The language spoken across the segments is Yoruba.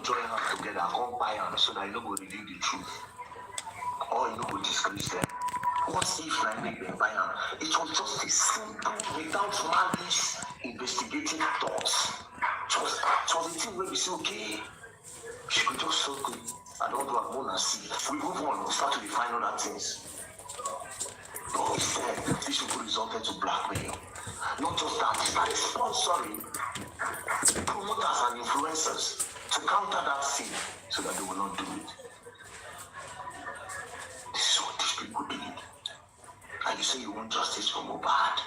join hands together, come buy them so that you don't go reveal the truth. Or you don't go disgrace them. What if I make them buy them? It was just a simple, without malice, investigative thoughts. It was a thing where we say, okay, she could just so good. I don't do a moon and see. We move on, we start to define other things. But instead, these people resulted to blackmail. Not just that, they started sponsoring promoters and influencers to counter that sin so that they will not do it. This is what these people did. And you say you want justice for Mohbad.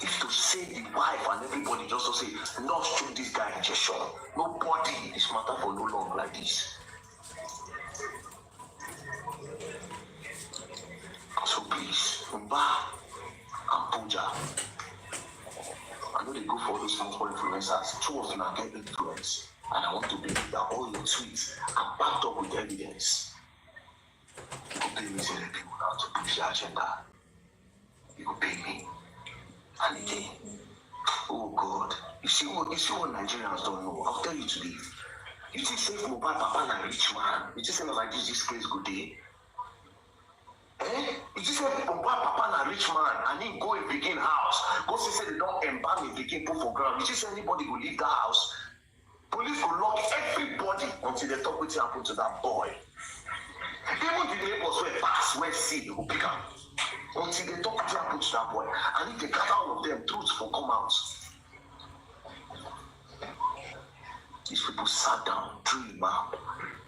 If to save the wife and everybody just to say, not shoot this guy injection. Nobody, this matter for no long like this. So please, Mba and Pooja, I know they go for all those small influencers. Two of them are getting influence. And I want to believe that all your tweets are backed up with evidence. You could pay me to let people now to push the agenda. You could pay me. And again, oh God, you see what Nigerians don't know. I'll tell you today. You think say Mohbad Papa na rich man. You just say like this place good day. You just say Mohbad Papa na rich man and he go and begin house. Go say they don't embalm and begin put for ground. You just say anybody will leave that house. Police will lock everybody until they talk with you and put to that boy. Even the neighbors were pass, where see, they will pick up. Until they talk to and put to that boy. And if they gather all of them, truth will come out. These people sat down, dream out,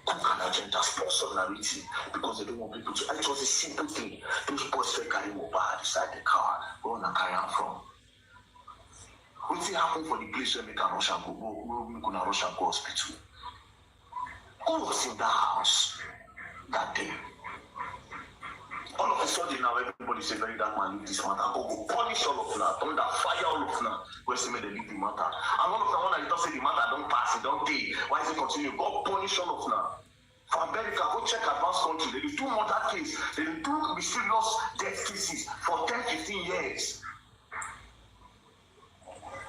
cook an agenda, sponsor narrative, because they don't want people to. And it was a simple thing. Those boys were carrying Mohbad beside the car, where on a carry am from. What's it happen for the place where we can rush and go hospital? Who was in that house that day? All of a sudden now everybody say very dark man leave this matter. Go punish all of them, thunder, fire all of them. Where say they leave the matter. And all of them when I don't say the matter don't pass, it don't pay. Why is it continue? Go punish all of them. For America, go check advanced country. They do murder case. They do mysterious death cases for 10-15 years.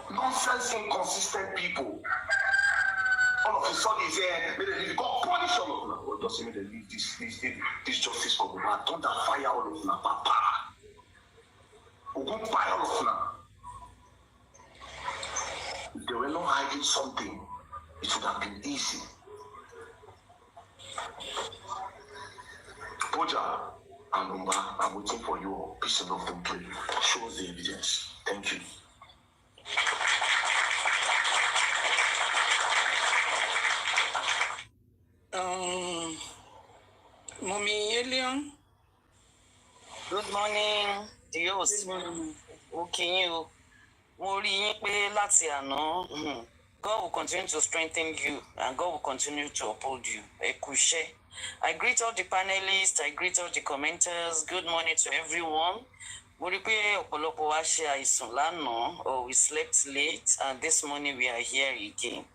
Nonsense, inconsistent people. All of a sudden, he's here. May they leave. God punish all of them. What does he mean? They leave this justice for Mohbad? Don't that fire all of them, Papa. Ogun fire all of them. If they were not hiding something, it would have been easy. Pooja and Umba, I'm waiting for you. Peace and love, don't play. Show us the evidence. Thank you. Mommy Alien. Good morning, Dios. Okay, you. God will continue to strengthen you and God will continue to uphold you. I greet all the panelists, I greet all the commenters. Good morning to everyone. Or we slept late and this morning we are here again.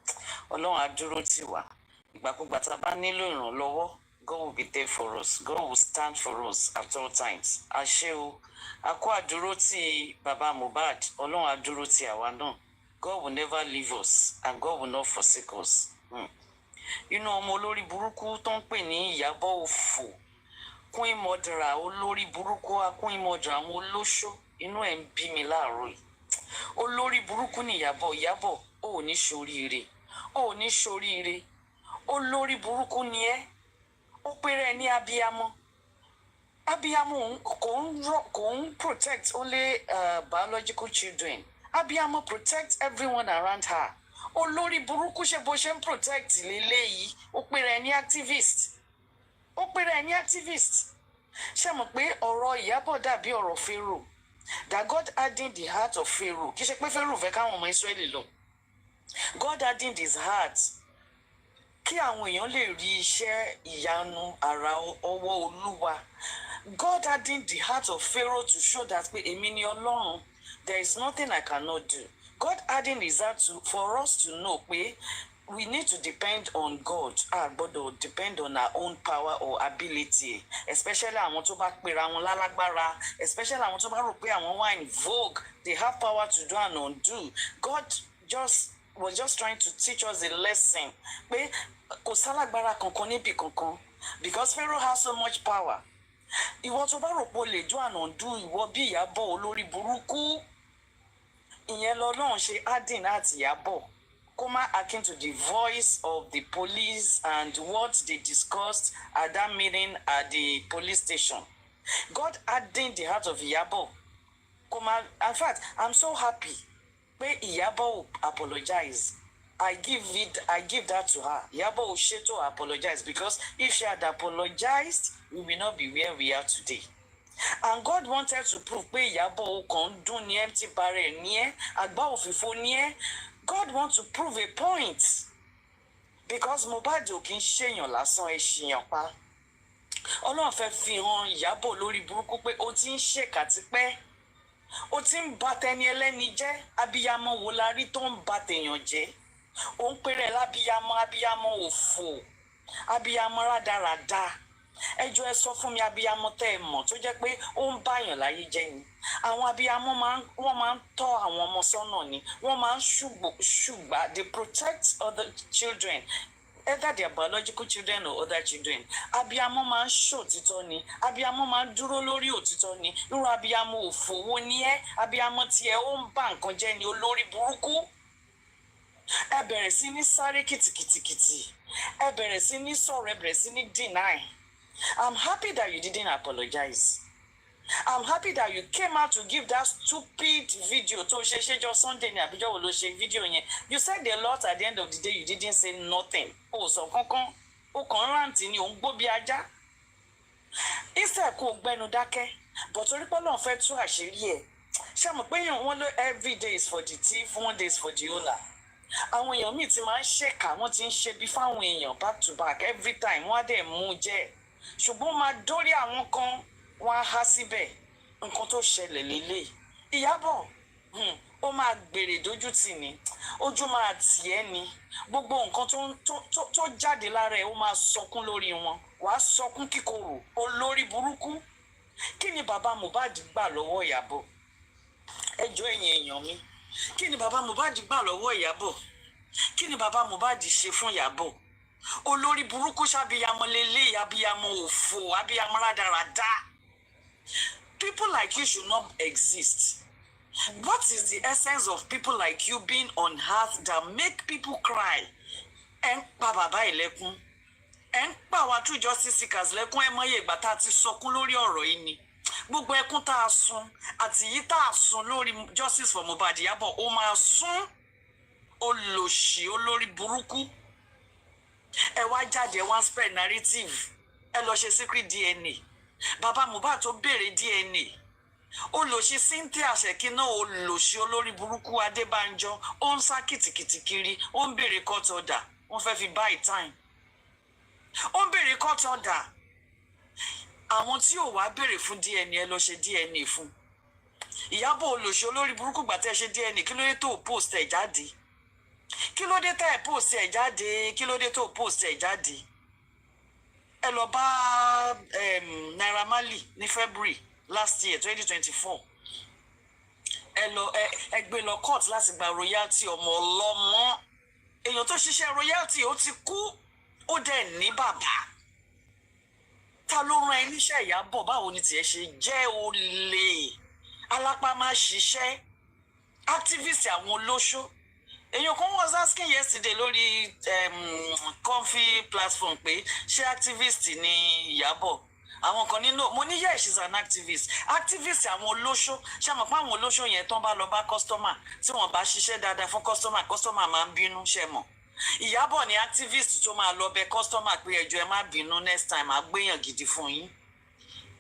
God will be there for us. God will stand for us at all times. Asheo, Akwa Duroti Baba Mohbad, Olon Aduroti Awano. God will never leave us and God will not forsake us. You know, Molori Buruku Tonpe ni Iyabo Ofu. Queen Modra, Olori Buruku, Queen Modra, Molosho, inu embi mi laaro yi. Olori Buruku ni Iyabo, o ni sorire. O ni sorire. Olori Buruku ni e. Ó pere ní abiyamọ. Abiyamọ kò protect only biological children. Abiyamọ protect everyone around her. Olórí burúkú ṣe bó ṣe ń protect leléyìí. Ó pere ní activist. Ṣé mọ̀ pé ọ̀rọ̀ Iyabo dàbí ọ̀rọ̀ Pharaoh. That God hardened the heart of Pharaoh. Kì í ṣe pé Pharaoh fẹ́ káwọn ọmọ Israeli lọ. God hardened his heart. Kí àwọn èèyàn lè rí iṣẹ́ ìyanu ara ọwọ́ Olúwa. God hardened the heart of Pharaoh to show that pé èmi ni Ọlọ́run. There is nothing I cannot do. God hardened his heart for us to know pé we need to depend on God. Gbọ́dọ̀ depend on our own power or ability. Especially àwọn tó bá pera wọn lálágbára. Especially àwọn tó bá rò pé àwọn wà in vogue. They have power to do and undo. God just was just trying to teach us a lesson. Pé kò sálágbára kankan níbi kankan because Pharaoh has so much power. Ìwọ tó bá rò pé o lè do and undo ìwọ bí Iyabo olórí burúkú. Ìyẹn lọ́lọ́run ṣe adding àti Iyabo. Come akin to the voice of the police and what they discussed at that meeting at the police station. God adding the heart of Iyabo. In fact, I'm so happy. When Iyabo apologize, I give that to her. Iyabo Osheto apologize because if she had apologized, we will not be where we are today. And God wanted to prove pé Iyabo kan dún ní empty barrel ní ẹ, àgbá òfìfo ní ẹ. God wants to prove a point. Because Mohbad ò kì í ṣèyàn lásán ẹ ṣìyàn pa. Ọlọ́run fẹ́ fi hàn Iyabo lórí burúkú pé ó ti ń ṣèkà tipẹ́. Ó ti ń ba tẹni ẹlẹ́ni jẹ́. Abiyamọ wo la rí tó ń ba tèèyàn jẹ́? Ó ń pèrè lábiyamọ, abiyamọ òfò, abiyamọ rádaràda. Ẹ jọ̀ọ́ ẹ sọ fún mi abiyamọ tẹ́ ẹ mọ̀ tó jẹ́ pé ó ń báyàn láyé jẹ́ ni. Àwọn abiyamọ wọ́n máa ń tọ́ àwọn ọmọ sọ́nà ni. Wọ́n máa ń ṣùgbà. They protect other children, either their biological children or other children. Abiyamọ máa ń ṣòtítọ́ ni. Abiyamọ máa ń dúró lórí òtítọ́ ni. Irú abiyamọ òfòwò ni ẹ́. Abiyamọ tiẹ̀ ó ń bà nǹkan jẹ́ ni olórí burúkú. Ẹ bẹ̀rẹ̀ sí ní sáré kìtìkìtìkìtì. Ẹ bẹ̀rẹ̀ sí ní sọ̀rọ̀, ẹ bẹ̀rẹ̀ sí ní deny. I'm happy that you didn't apologize. I'm happy that you came out to give that stupid video. To ṣe Sunday ni àbíjọ́ wo ló ṣe video yẹn. You said a lot at the end of the day. You didn't say nothing. O sọ kankan. O kàn rántí ni o ń gbó bí ajá. Instead kó o gbẹnu dákẹ́. But orí pé Ọlọ́run fẹ́ tú àṣírí ẹ̀. Ṣé mo pé wọ́n ló every day is for the thief, one day is for the owner. Àwọn èèyàn míì ti máa ń ṣèkà, wọ́n ti ń ṣe bí fáwọn èèyàn back to back every time. Wọ́n á dẹ̀ mú jẹ́. Ṣùgbọ́n máa dórí àwọn kan wọ́n á há síbẹ̀. Nǹkan tó ṣẹlẹ̀ lélẹ̀. Iyabo, ó máa gbèrè dójú tì ní. Ojú máa tì ẹ́ ni. Gbogbo nǹkan tó jáde lára ẹ̀ ó máa sọkún lórí wọn. Wàá sọkún kíkorò olórí burúkú. Kí ni bàbá Mohbad gbà lọ́wọ́ Iyabo? Ẹ jọ̀ọ́ ẹ̀yin èèyàn mi. Kí ni bàbá Mohbad gbà lọ́wọ́ Iyabo? Kí ni bàbá Mohbad ṣe fún Iyabo? Olórí burúkú ṣàbíyamọ lélẹ̀, abiyamọ òfò, abiyamọ rádaràda. People like you should not exist. What is the essence of people like you being on earth that make people cry? Ẹ ń pa bàbá ìlẹ́kún. Ẹ ń pa àwa true justice seekers lẹ́kún. Ẹ mọye ìgbà tá a ti sọkún lórí ọ̀rọ̀ yìí ni. Gbogbo ẹkún tá a sun àti yìí tá a sun lórí justice for Mohbad Iyabo ó máa sun olòṣì olórí burúkú. Ẹ wá jáde ẹ wá spread narrative. Ẹ lọ ṣe secret DNA. Bàbá Mohbad tó béèrè DNA. Olòṣì Cynthia Ṣèkínà olòṣì olórí burúkú Adébánjọ ó ń sá kìtìkìtì kiri. Ó ń béèrè court order. Wọ́n fẹ́ fi buy time. Ó ń béèrè court order. Àwọn tí ò wá béèrè fún DNA ẹ lọ ṣe DNA fún. Iyabo olòṣì olórí burúkú gbà tẹ́ ṣe DNA kí ló dé tó post ẹ̀ jáde? Kí ló dé tẹ́ ẹ̀ post ẹ̀ jáde? Kí ló dé tó post ẹ̀ jáde? Ẹ lọ bá Naira Marley ní February last year 2024. Ẹ gbé lọ court láti gba royalty ọmọ ọlọ́mọ. Èèyàn tó ṣiṣẹ́ royalty ó ti kú. Ó dẹ̀ ní bàbá. Ta ló rán ẹ níṣẹ́ Iyabo? Báwo ni tiẹ̀ ṣe jẹ́ olè? Alápá máa ṣiṣẹ́. Activist àwọn olóṣó. Èèyàn kan was asking yesterday lórí Comfy platform pé ṣé activist ni Iyabo? Àwọn kan nínú mo ní yes she's an activist. Activist àwọn olóṣó. Ṣé mọ̀ pé àwọn olóṣó yẹn tán bá lọ bá customer tí wọ́n bá ṣiṣẹ́ dáadáa fún customer máa ń bínú ṣé mọ̀. Iyabo ni activist tó máa lọ bẹ̀ customer pé ẹ jọ̀ọ́ ẹ má bínú next time á gbéyàn gidi fún yín.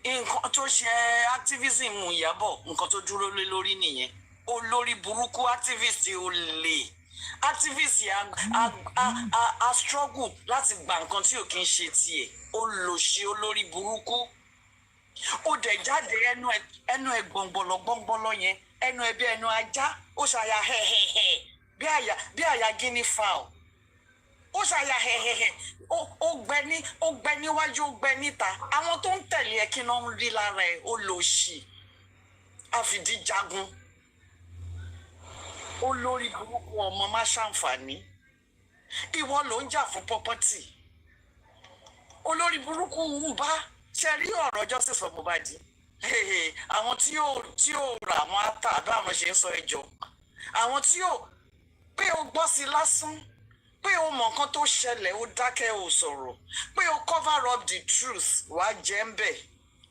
Nǹkan tó ṣe activism Iyabo nǹkan tó dúró lé lórí nìyẹn. Olórí burúkú activist olè. Activist a struggle láti gba nǹkan tí ò kí ń ṣe tiẹ̀. Olòṣì olórí burúkú. Ó dẹ̀ jáde ẹnu ẹ gbọ̀ngbọ̀lọ̀ yẹn. Ẹnu ẹ bí ẹnu ajá. Ó ṣàyà hẹ̀hẹ̀hẹ̀ bí àyà guinea fowl. Ó ṣàyà hẹ̀hẹ̀hẹ̀. Ó gbẹ níwájú, ó gbẹ níta. Àwọn tó ń tẹ̀lé ẹ kí náà ń rí lára ẹ. Olòṣì. Àfìdíjagun. Olórí burúkú. kú ọmọ má ṣàǹfààní ìwọ ló ń jà fún property olórí burúkú ń bá ṣe rí ọ̀rọ̀ justice for Mohbad àwọn tí yóò rà àwọn ata àbí àwọn ṣe ń sọ ẹjọ́ àwọn tí yóò pé o gbọ́ sí lásán pé o mọ̀ nǹkan tó ṣẹlẹ̀ o dákẹ́ o sọ̀rọ̀ pé o cover up the truth wàá jẹ́ ń bẹ̀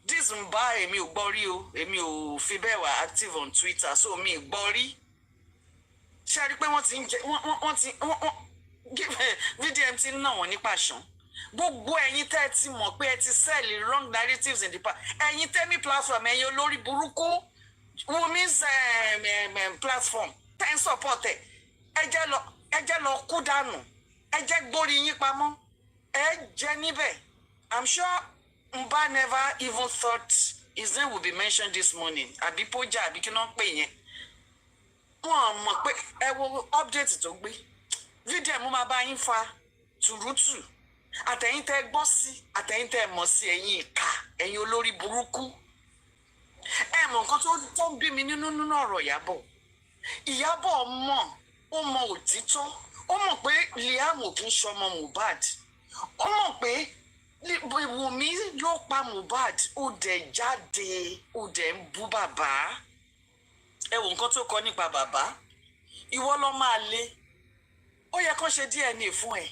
this ń bá èmi ò gbọ́ rí o èmi ò fi bẹ́ẹ̀ wà active on Twitter so mi gbọ́ rí ṣe rí pé wọ́n ti ń jẹ wọ́n ti VDM ti ń ná wọn ní pàṣán gbogbo ẹ̀yin tẹ́ ẹ ti mọ̀ pé ẹ ti sell wrong narratives in the past ẹ̀yin tẹ́mi platform ẹ̀yin olórí burúkú Wumi's platform ten support ẹ jẹ́ lọ kú dànù ẹ jẹ́ gbórí yín pamọ́ ẹ jẹ́ níbẹ̀ I'm sure Mba never even thought his name would be mentioned this morning àbí pójà àbí kí ló ń pè yẹn wọ́n mọ̀ pé ẹ wo update tó gbé VDM máa bá yín fa tùrútù àtẹ̀yìn tẹ́ gbọ́ sí àtẹ̀yìn tẹ́ mọ̀ sí ẹ̀yin ìka ẹ̀yin olórí burúkú ẹ mọ̀ nǹkan tó ń bí mi nínú ọ̀rọ̀ Ìyábọ̀ ó mọ̀ òtítọ́ ó mọ̀ pé Liam ò kí ń ṣọmọ Mohbad ó mọ̀ pé Wùmí ló pa Mohbad ó dẹ̀ jáde ó dẹ̀ ń bú bàbá ẹ wò nǹkan tó kọ nípa bàbá ìwọ ló máa lé ó yẹ kó ṣe DNA fún ẹ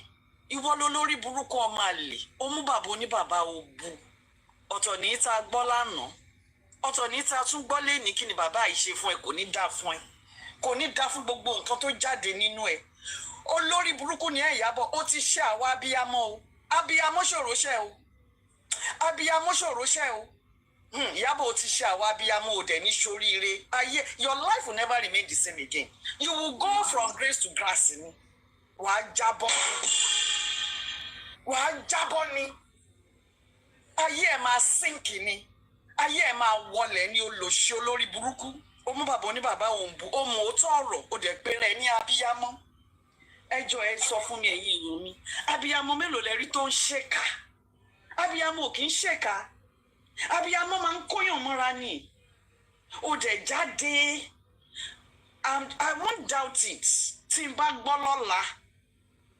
ìwọ ló lórí burúkú ọmọ àlè ó mú bàbá oníbàbá ó bu ọ̀tọ̀ ní ta gbọ́ lánàá ọ̀tọ̀ ní ta tún gbọ́ lẹ́ni kí ni bàbá yìí ṣe fún ẹ kò ní dá fún ẹ kò ní dá fún gbogbo nǹkan tó jáde nínú ẹ olórí burúkú ni ẹ Ìyábọ̀ ó ti ṣe àwa abiyamọ o abiyamọ ṣòro ṣe o abiyamọ ṣòro ṣe o Ìyábọ̀ ó ti ṣe àwa abiyamọ ò dẹ̀ ní ṣoríire ayé your life will never remain the same again you will go from grace to grace ni wàá jábọ́ ni ayé ẹ̀ máa sínkì ni ayé ẹ̀ máa wọlẹ̀ ní olóṣì olórí burúkú ó mú bàbá oníbàbá òun bu ó mú òótọ́ ọ̀rọ̀ ó dẹ̀ pé rẹ̀ ní abiyamọ ẹjọ́ ẹ sọ fún mi ẹ̀yin èèyàn mi abiyamọ mélòó lẹ rí tó ń ṣèkà abiyamọ ò kì í ṣèkà abiyamọ máa ń kóyàn mọ́ra ni ó dẹ̀ jáde I won't doubt it tí n bá gbọ́ lọ́la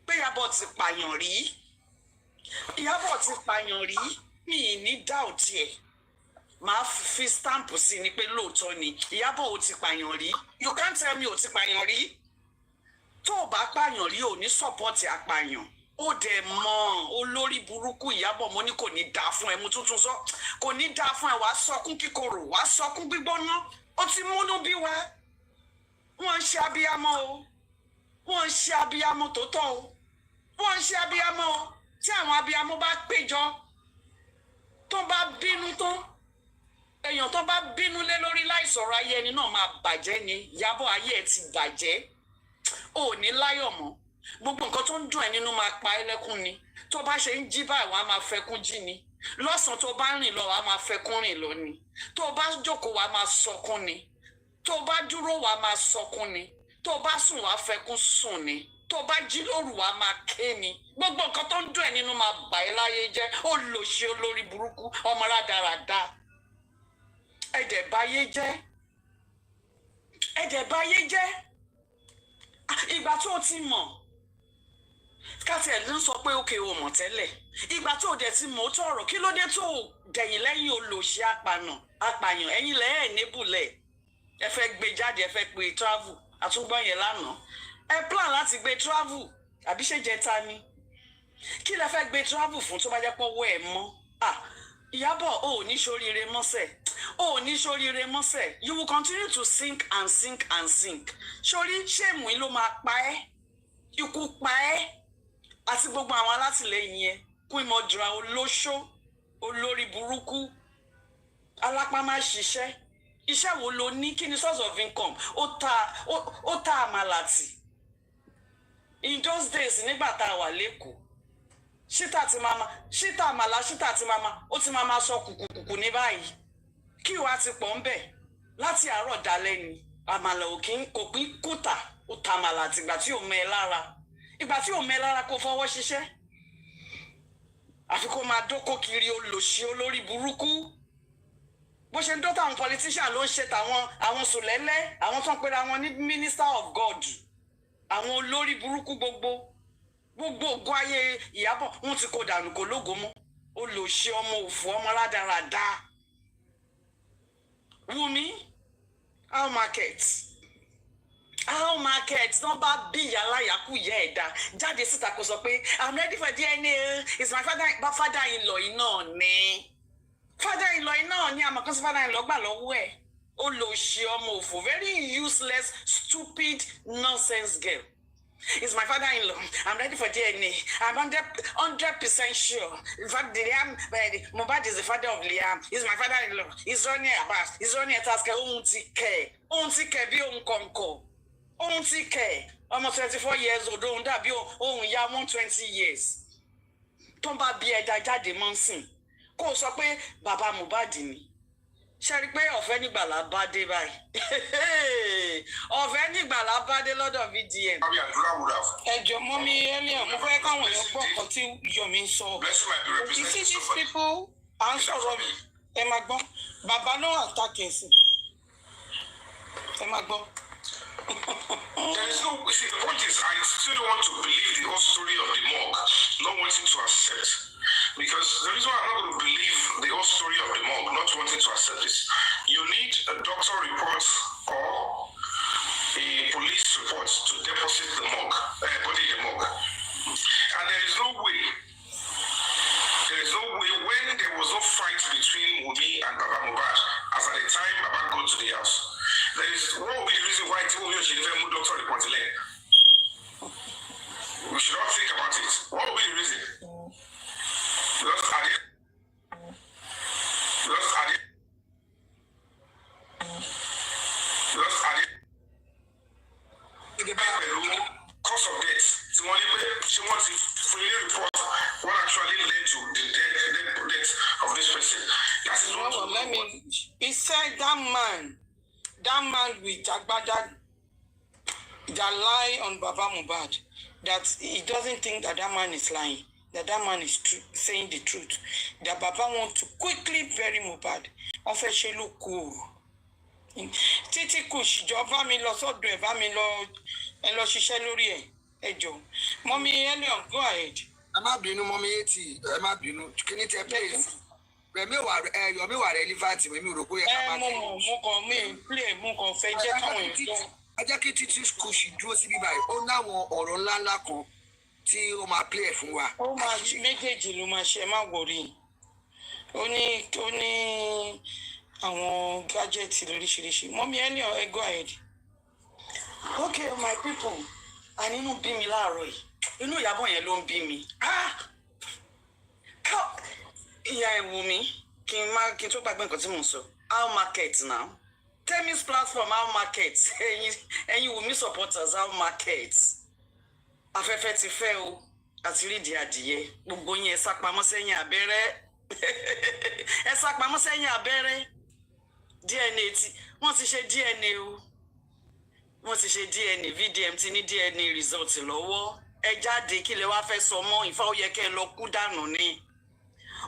pé Ìyábọ̀ ti pààyàn rí Ìyábọ̀ ti pààyàn rí mi ì ní doubt ẹ̀ máa fi stamp sí ni pé lóòótọ́ ni Ìyábọ̀ ò ti pààyàn rí you can't tell me ò ti pààyàn rí tó o bá pààyàn rí ò ní sọ́pọ́ọ̀tì apààyàn ó dẹ̀ mọ̀ olórí burúkú Ìyábọ̀ mo ní kò ní dáa fún ẹ mo tuntun sọ kò ní dáa fún ẹ wàá sọkún kíkorò wàá sọkún gbígbóná ó ti múnú bí wa wọ́n ń ṣe abiyamọ o wọ́n ń ṣe abiyamọ tó tọ́ o wọ́n ń ṣe abiyamọ o tí àwọn abiyamọ bá péjọ tó bá bínú tó èèyàn tó bá bínú lé lórí láìsọ̀rọ̀ ayé ẹni náà máa bàjẹ́ ni Ìyábọ̀ ayé ẹ ti bàjẹ́ ò ní láyọ̀ mọ́ gbogbo nǹkan tó ń dùn ẹ́ nínú máa pa ẹ́ lẹ́kún ni tó bá ṣe ń jí báyìí wàá máa fẹkún jí ni lọ́sàn-án tó bá rìn lọ wàá máa fẹkún rìn lọ ni tó bá jókòó wàá máa sọkún ni tó bá dúró wàá máa sọkún ni tó bá sùn wàá fẹkún sùn ni tó bá jí lóru wàá máa ké ni gbogbo nǹkan tó ń dùn ẹ́ nínú máa bà ẹ́ láyé jẹ́ ó lò ṣe olórí burúkú ọmọ rádaràda ẹ̀dẹ̀ báyé jẹ́ ẹ̀dẹ̀ báyé jẹ́ ìgbà tó o ti mọ̀ káti ẹ̀ ló ń sọ pé ókè o mọ̀ tẹ́lẹ̀ ìgbà tó o dẹ̀ ti mọ̀ ó tọ̀rọ̀ kí ló dé tó o dẹ̀yìn lẹ́yìn olóṣì apààyàn ẹ̀yìn lẹ́yìn nébùlẹ̀ ẹ fẹ́ gbé jáde ẹ fẹ́ pé travel àtúgbọ́n yẹn lánàá ẹ plan láti gbé travel àbí ṣe jẹta ni kí lẹ fẹ́ gbé travel fún tó bá jẹ́ pọ́wọ́ ẹ̀ mọ́ Ìyábọ̀ ò ní ṣoríire mọ́sẹ̀ ò ní ṣoríire mọ́sẹ̀ you will continue to sink and sink and sink ṣorí ṣéèmù yìí ló máa pa ẹ́ ikú pa ẹ́ àti gbogbo àwọn alátìlẹyìn yẹn kún ìmọ̀dúrà olóṣó olórí burúkú alápá máa ṣiṣẹ́ iṣẹ́ wo ló ní kí ni source of income ó ta àmàlàtì in those days nígbà tá a wà lẹ́kọ̀ọ́ ṣítà àmàlà ṣítà ti mama ó ti mama sọ kùkùkùkù ní báyìí kí wàá ti pọ̀ ń bẹ̀ láti àárọ̀ dalẹ́ ni àmàlà kò pín kùtà ó ta àmàlà àtìgbà tí ò mẹ́ ẹ lára ìgbà tí ò mẹ́ ẹ lára kó fọwọ́ ṣiṣẹ́ àfi kó máa dókó kiri olòṣì olórí burúkú bó ṣe ń dọ́tà àwọn politician ló ń ṣe tàwọn àwọn sùlẹ́lẹ́ àwọn tó ń pera wọn ní minister of God àwọn olórí burúkú gbogbo ògo ayé Ìyábọ̀ wọ́n ti kó dànù kó lógo mọ́ olòṣì ọmọ òfò ọmọ rádaràda Wùmí how market tán bá bí ìyá aláyàkú ìyá ẹ̀dá jáde síta kó sọ pé I'm ready for DNA is my father-in-law iná ni father-in-law iná ni àmọ́ kan sí father-in-law gbà lọ́wọ́ ẹ̀ olòṣì ọmọ òfò very useless stupid nonsense girl. It's my father-in-law. I'm ready for DNA. I'm 100% sure. In fact, Mohbad is the father of Liam. He's my father-in-law. He's running Abbas. He's running a task. Ohun ti kẹ̀ bí ohun kọ̀ǹkọ̀. Ohun ti kẹ̀. Almost 24 years old. Ohun dàbí ohun ìyá 120 years. Tó ń bá bí ẹ̀dá jáde mọ́ sìn. Kó o sọ pé bàbá Mohbad ni. Ṣé rí pé ọ̀fẹ́ nígbàlá bá dé báyìí? Ọ̀fẹ́ nígbàlá bá dé lọ́dọ̀ VDM. Ẹjọ́ mọ́mí Eliam, mo fẹ́ káwọn èèyàn gbọ́ ọ̀kan tí Yomi sọ. You see these people à ń sọ̀rọ̀ ẹ máa gbọ́. Bàbá ló attack ẹ̀sìn. Ẹ máa gbọ́. There is no, see, the point is, I still don't want to believe the whole story of the morgue, not wanting to accept. Because the reason why I'm not going to believe the whole story of the morgue, not wanting to accept this, you need a doctor report or a police report to deposit the morgue, body in the morgue. And there is no way when there was no fight between Wunmi and Baba Mohbad, as at the time Baba got to the house. There is what will be the reason why Wunmi should even move doctor report to land. We should not think about it. What will be the reason? Because at the cause of death, she wants to fully report what actually led to the death of this person. That is not He said that man with Agbada that lie on Baba Mohbad, that he doesn't think that man is lying, that man is saying the truth, that Baba want to quickly bury Mohbad. Wọ́n fẹ́ ṣe ló kú títí kù ṣìjọ bá mi lọ sọ́dọ̀ ẹ̀ bá mi lọ ẹ lọ ṣiṣẹ́ lórí ẹ jọ̀ọ́. Mọ́mí Eliam, go ahead. Ẹ má bínú mọ́mí etí, ẹ má bínú. Kí ni tẹ place? Yomi wà relevant, mi rò pé ẹ ká máa tẹ̀. Mo kàn fẹ́ jẹ́ káwọn èèyàn gbọ́. Ẹ jẹ́ kí títí kù ṣì dúró síbí báyìí. Ó náwọn ọ̀rọ̀ ńláńlá kan tí ó máa play fún wa. Ó máa méjèèjì ló máa ṣe, má worry. Ó ní àwọn gadgets lóríṣiríṣi. Mọ́mí Eliam, go ahead. Okay, my people, àní inú bí mi láàárọ̀ yìí. Inú Ìyábọ̀ yẹn ló ń bí mi. Ìyá ẹ̀ wù mí kí n tó gbàgbé nǹkan tí mò ń sọ. How market now? Temi's platform, how market? Ẹ̀yin Wùmí supporters, how market? Afẹ́fẹ́ ti fẹ́ o, àti rídìí adìyẹ. Gbogbo yín ẹ sá pamọ́ sẹ́yìn abẹ́rẹ́. Ẹ sá pamọ́ sẹ́yìn abẹ́rẹ́. DNA wọ́n ti ṣe DNA o. Wọ́n ti ṣe DNA, VDM ti ní DNA result lọ́wọ́. Ẹ jáde kí lẹ wá fẹ́ sọ mọ́, ìfá ó yẹ kẹ́ ẹ lọ kú dànù ni.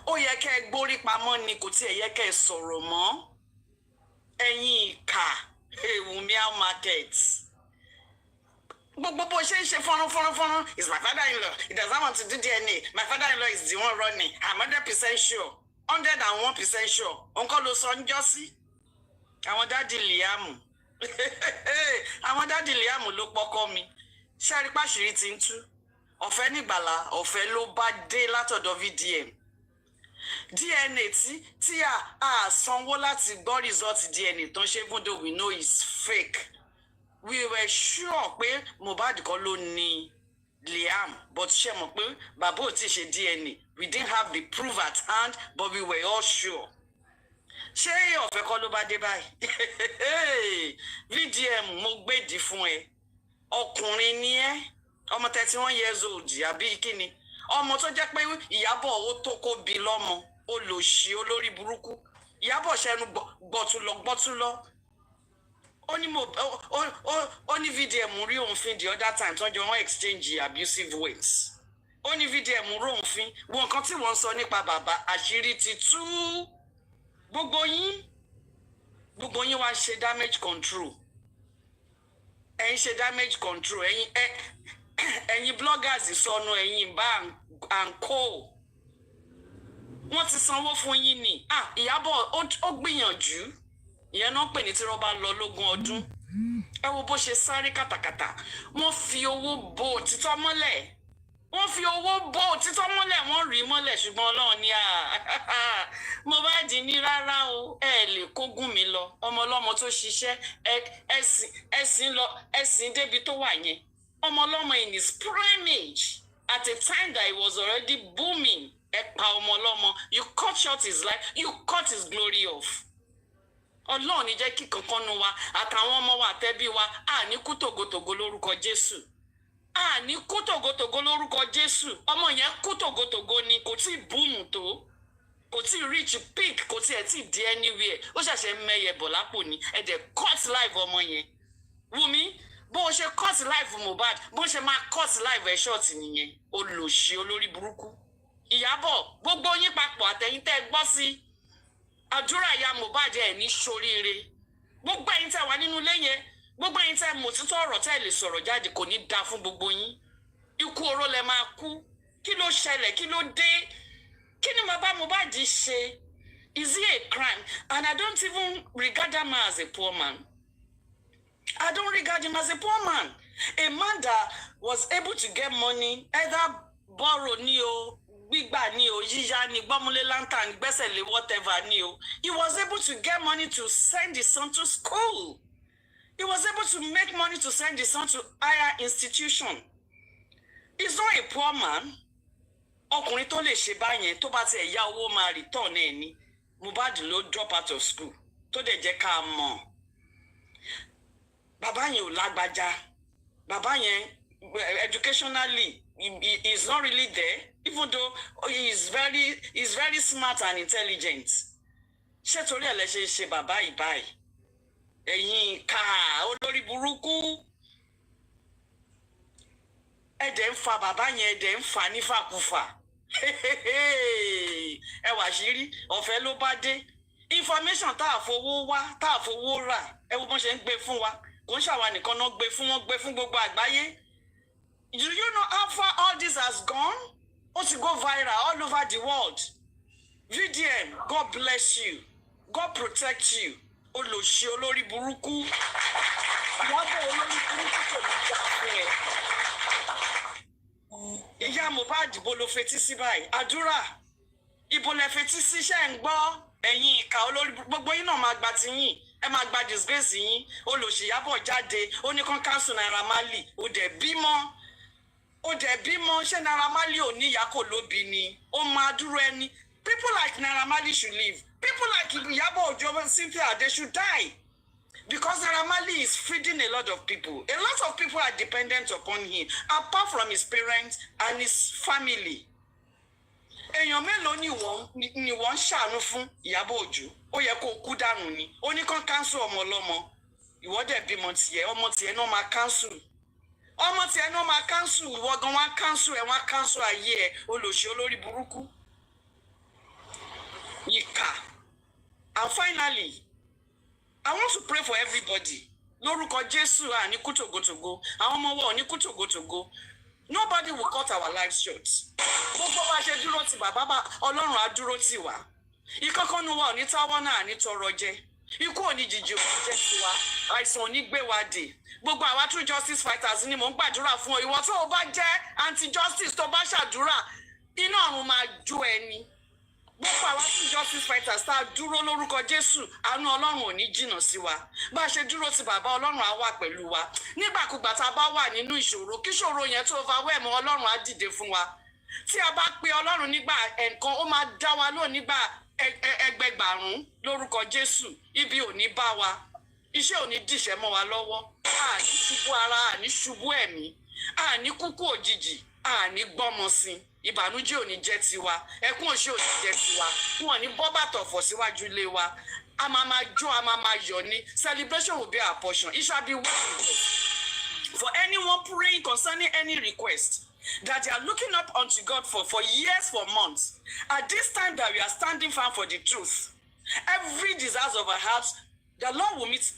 Ó yẹ kẹ́ ẹ gbórí pamọ́ ni, kò tiẹ̀ yẹ kẹ́ ẹ sọ̀rọ̀ mọ́. Ẹ̀yin ìkà, Wùmí how market. Gbogbo bó ṣe ń ṣe fọ́nrán. Is my father-in-law. He does not want to do DNA. My father-in-law is the one running. I'm 100% sure. 101% sure. Nǹkan ló sọ ń jọ́ sí. Àwọn dáàdì Liam. Àwọn dáàdì Liam ló pọ́kọ́ mi. Ṣé ẹ rí pàṣírí ti ń tú? Ọ̀fẹ́ nígbàlá, ọ̀fẹ́ ló bá dé látọ̀dọ̀ VDM. DNA tí a sanwó láti gbọ́ result DNA tó ń ṣe, even though we know it's fake. We were sure pé Mohbad kọ́ ló ní Liam, but ṣe mọ̀ pé bàbá ò tí ṣe DNA. We didn't have the proof at hand, but we were all sure. Ṣé ọ̀fẹ́ kọ́ ló bá dé báyìí? VDM mo gbèdì fún ẹ. Ọkùnrin ni ẹ́, ọmọ 31 years old àbí kíni? Ọmọ tó jẹ́ pé Ìyábọ̀ ó tó kó bí lọ́mọ, olòṣì olórí burúkú. Ìyábọ̀ ṣẹnu gbọ́túlọ. Ó ní VDM rí òun fin the other time tó jọ wọ́n exchange abusive ways. Ó ní VDM rí òun fin. Wọ́n nǹkan tí wọ́n sọ nípa bàbá, àṣírí ti tú. Gbogbo yín wá ṣe damage control. ẹ̀yin ṣe damage control ẹ̀yin bloggers sọnù ẹ̀yin bá and co wọ́n ti sanwó fún yín ni Ìyábọ̀ ó gbìyànjú ìyẹn náà pè ní tí rọ́bà lọ lógún ọdún ẹ wo bó ṣe sáré kàtàkàtà wọ́n fi owó bo òtítọ́ mọ́lẹ̀ wọ́n rí mọ́lẹ̀ ṣùgbọ́n Ọlọ́run ní Mohbad ní rárá o ẹ lè kógún mi lọ ọmọ ọlọ́mọ tó ṣiṣẹ́ ẹ̀sìn débi tó wà yẹn ọmọ ọlọ́mọ in his prime age at a time that he was already booming ẹ pa ọmọ ọlọ́mọ you cut short his life you cut his glory off. Ọlọ́run ní jẹ́ kí kankan nu wa àtàwọn ọmọ wa àtẹ́bí wa àní kú tògótògó lórúkọ Jésù àní kú tògótògó lórúkọ Jésù ọmọ yẹn kú tògótògó ni kò tí ì búùmù tó kò tí ì reach peak kò tí ì tí ì di anywhere ó ṣẹ̀ṣẹ̀ mẹ́yẹ bọ̀ lápò ni ẹ̀dẹ̀ cut life ọmọ yẹn Wùmí bó o ṣe cut life Mohbad bó o ṣe máa cut life ẹ̀ short nìyẹn olòṣì olórí burúkú Ìyábọ̀ gbogbo yín papọ̀ àtẹ̀yìn tẹ́ ẹ gbọ́ sí àdúrà ìyá Mohbad ẹ̀ ní ṣoríire gbogbo ẹ̀yin tẹ́ wà nínú ilé yẹn gbogbo ẹ̀yin tẹ́ mọ̀ títọ́ ọ̀rọ̀ tẹ́ lè sọ̀rọ̀ jáde kò ní dáa fún gbogbo yín ikú oró lẹ máa kú kí ló ṣẹlẹ̀ kí ló dé kí ni bàbá Mohbad ṣe is it a crime and I don't even regard him as a poor man I don't regard him as a poor man a man that was able to get money either borrow ni o gbígbà ni o yíyá ni gbọ́múlé lantern gbẹ́sẹ̀lé whatever ni o he was able to get money to send his son to school he was able to make money to send his son to higher institution he's not a poor man ọkùnrin tó lè ṣe báyẹn tó bá tiẹ̀ yá owó máa return ẹ̀ ní Mohbad ló drop out of school tó dẹ̀ jẹ́ ká mọ̀ bàbá yẹn ò lágbájá bàbá yẹn educationally he is not really there even though he is very smart and intelligent ṣé torí ẹ̀ lẹ ṣe bàbá yìí báyìí ẹ̀yin ká olórí burúkú ẹ̀dẹ̀ ń fa bàbá yẹn ẹ̀dẹ̀ ń fa nífàkúfà ẹ wà sírí ọ̀fẹ́ ló bá dé information tá a fowó wá tá a fowó rà ẹ wo bọ́n ṣe ń gbé fún wa kò ń ṣàwa nìkan náà gbé fún wọn gbé fún gbogbo àgbáyé. Do you know how far all this has gone? Ó ti go viral all over the world. VDM, God bless you. God protect you. Olòṣì olórí burúkú. Ìyábọ̀ olórí burúkú kò ní jà fún ẹ. Ìyá Mohbad ibo ló fetí sí báyìí. Àdúrà. Ibo lẹ fetí sí ṣẹ́ ń gbọ́. Ẹ̀yin ìkà olórí gbogbo yín náà máa gba tiyín. Ẹ máa gba disgrace yín. Olòṣì Ìyábọ̀ jáde. Ó ní kán cancel Naira Marley. Ó dẹ̀ bímọ. Ṣé Naira Marley ò ní ìyá kò lóbi ni ó máa dúró ẹni people like Naira Marley should live people like Iyabo Ojo Cynthia they should die because Naira Marley is feeding a lot of people are dependent upon him apart from his parents and his family. Èèyàn mélòó ni wọ́n ń ṣàánú fún Iyabo Ojo ó yẹ kó kú dànù ni ó ní kán cancel ọmọ ọlọ́mọ ìwọ́dẹ̀ bímọ tiẹ̀ ọmọ tiẹ̀ náà máa cancel. Ọmọ tí ẹnu máa cancel ìwọ gan wá cancel ẹ wá cancel ayé ẹ olòṣì olórí burúkú ìkà. And finally I want to pray for everybody lórúkọ Jésù àní kú tògótògó àwọn ọmọ wa ò ní kú tògótògó nobody will cut our lives short gbogbo wa ṣe dúró ti bàbá Ọlọ́run á dúró tì wá ìkọ̀kọ̀nù wa ò ní táwọ́ náà ní tọrọ jẹ ikú ò ní jìjì ò ní jẹ́ tiwa àìsàn ò ní gbé wa dè gbogbo àwa true justice fighters ni mò ń gbàdúrà fún ọ ìwọ tó o bá jẹ́ anti justice tó bá ṣàdúrà iná ọ̀run máa jó ẹni gbogbo àwa true justice fighters tá a dúró lórúkọ Jésù àánú Ọlọ́run ò ní jìnnà sí wa bá a ṣe dúró ti bàbá Ọlọ́run á wà pẹ̀lú wa nígbàkúgbà tá a bá wà nínú ìṣòro kí ìṣòro yẹn tó overwhelm Ọlọ́run á dìde fún wa tí a bá pe Ọlọ́run nígbà ẹ̀ǹkan ó máa dá wa lóhùn nígbà ẹgbẹgbàrún lórúkọ Jésù ibi ò ní bá wa iṣẹ́ ò ní dìṣẹ́ mọ́ wa lọ́wọ́ àní ṣubú ara àní ṣubú ẹ̀mí àní kúkú òjijì àní gbọ́mọ sí ìbànújẹ́ ò ní jẹ́ tiwa ẹkún òṣè ò ní jẹ́ tiwa wọn ní bọ́ bàtọ̀ fọ̀ síwájú ilé wa a máa máa jó a máa máa yọ̀ ní celebration will be our portion it shall be well with us. For anyone praying concerning any request that they are looking up unto God for years, for months, at this time that we are standing firm for the truth, every desire of our hearts, the Lord will meet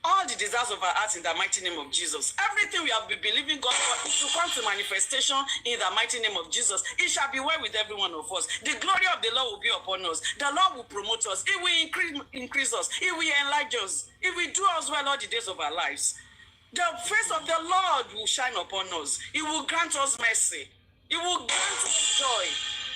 all the desires of our hearts in the mighty name of Jesus. Everything we have been believing God for, it will come to manifestation in the mighty name of Jesus. It shall be well with every one of us. The glory of the Lord will be upon us. The Lord will promote us. It will increase us. It will enlarge us. It will do us well all the days of our lives. The face of the Lord will shine upon us. It will grant us mercy. It will grant us joy.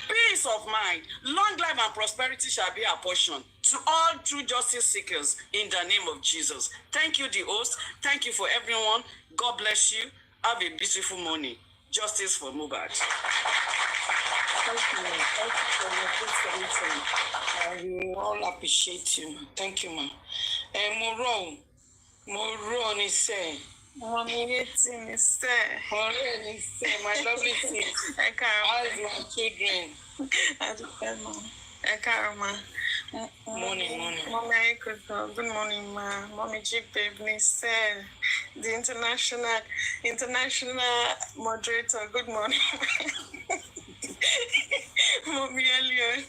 Peace of mind, long life and prosperity shall be our portion to all true justice seekers in the name of Jesus. Thank you, the host. Thank you for everyone. God bless you. Have a beautiful morning. Justice for Mohbad. Thank you. Thank you for your good submission. We all appreciate you. Thank you, ma. Moro ni say. Mommy, it's me, sir. Moro ni say. My lovely sis. I can't. How's my children? I don't know. I can't, ma. Morning. Mommy, I could go. Good morning, ma. Mommy, G baby, sir. The international moderator. Good morning. Mommy Elliot.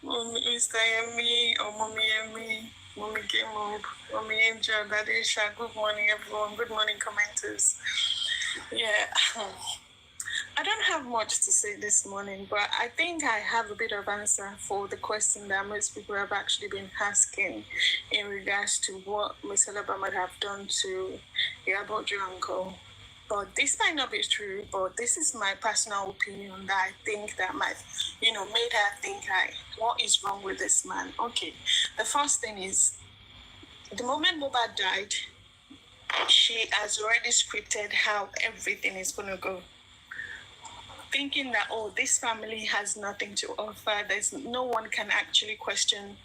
Mommy Mr. Yemi or Mommy Yemi. Mommy Game Up, Mommy Angel, Daddy Isha, good morning everyone, good morning commenters. Yeah, I don't have much to say this morning, but I think I have a bit of answer for the question that most people have actually been asking in regards to what Ms. Cele might have done to Iyabo uncle. But this might not be true, but this is my personal opinion that I think that might, made her think, like, what is wrong with this man? Okay, the first thing is, the moment Mohbad died, she has already scripted how everything is going to go. Thinking that, this family has nothing to offer, no one can actually question,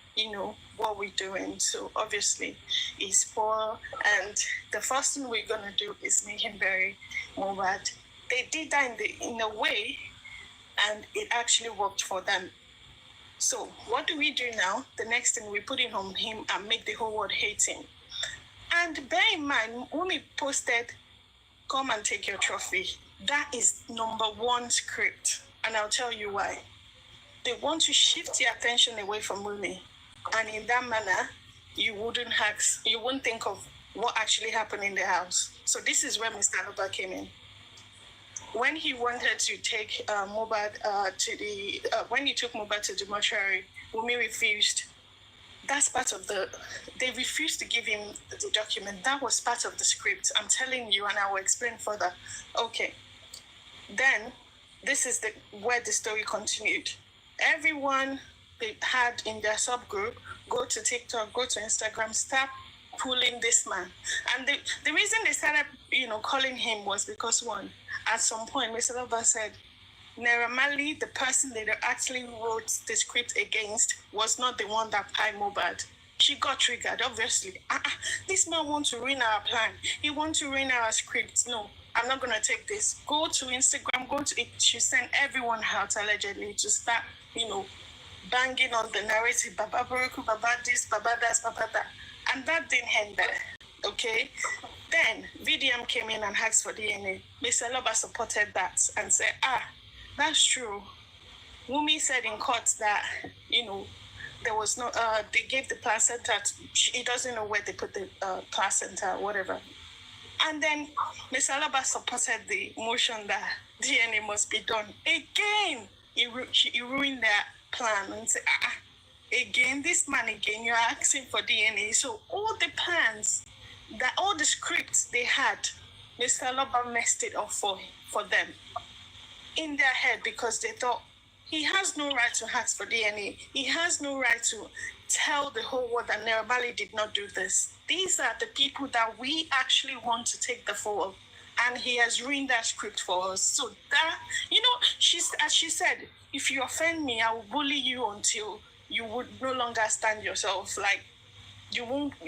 what we're doing. So obviously, he's poor, and the first thing we're gonna do is make him bury Mohbad. They did that in a way, and it actually worked for them. So what do we do now? The next thing, we put it on him and make the whole world hate him. And bear in mind, when we posted, "Come and take your trophy," that is number one script, and I'll tell you why. They want to shift the attention away from women. And in that manner, you wouldn't think of what actually happened in the house. So this is where Mr. Alba came in. When he wanted to take Mohbad when he took Mohbad to the mortuary, Wunmi refused. That's part of they refused to give him the document. That was part of the script. I'm telling you, and I will explain further. Okay. Then, this is where the story continued. Everyone they had in their subgroup, go to TikTok, go to Instagram, start pulling this man. And the reason they started, calling him was because, one, at some point, Mr. Alba said, Naira Marley, the person they actually wrote the script against, was not the one that pied Mohbad. She got triggered, obviously. This man wants to ruin our plan. He wants to ruin our script. No, I'm not going to take this. Go to Instagram, she sent everyone out allegedly to start, banging on the narrative, Baba Buruku, Baba this, Baba that, Baba that. And that didn't end there, okay? Then, VDM came in and asked for DNA. Mr. Alba supported that and said, that's true. Wunmi said in court that, there was no, they gave the placenta, he doesn't know where they put the placenta, whatever. And then Mr. Alba supported the motion that DNA must be done. Again, he ruined their plan and said, this man again, you're asking for DNA. So all the plans, all the scripts they had, Mr. Alba messed it up for them in their head, because they thought he has no right to ask for DNA. He has no right to tell the whole world that Naira Marley did not do this. These are the people that we actually want to take the fall. And he has ruined that script for us. So that, as she said, if you offend me, I will bully you until you would no longer stand yourself. Like, you wouldn't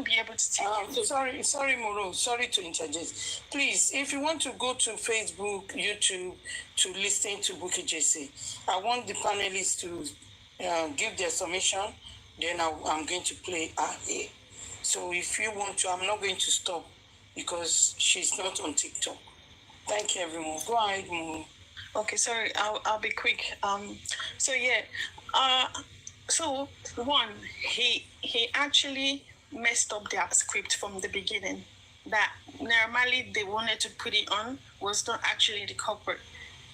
be able to take it. Sorry, Moro. Sorry to interject. Please, if you want to go to Facebook, YouTube to listen to Bukky Jesse, I want the panelists to give their submission. Then I'm going to play her here. So if you want to, I'm not going to stop because she's not on TikTok. Thank you, everyone. Go ahead, Moro. Okay, sorry. I'll be quick. So one, he actually messed up their script from the beginning. That normally they wanted to put it on was not actually the culprit.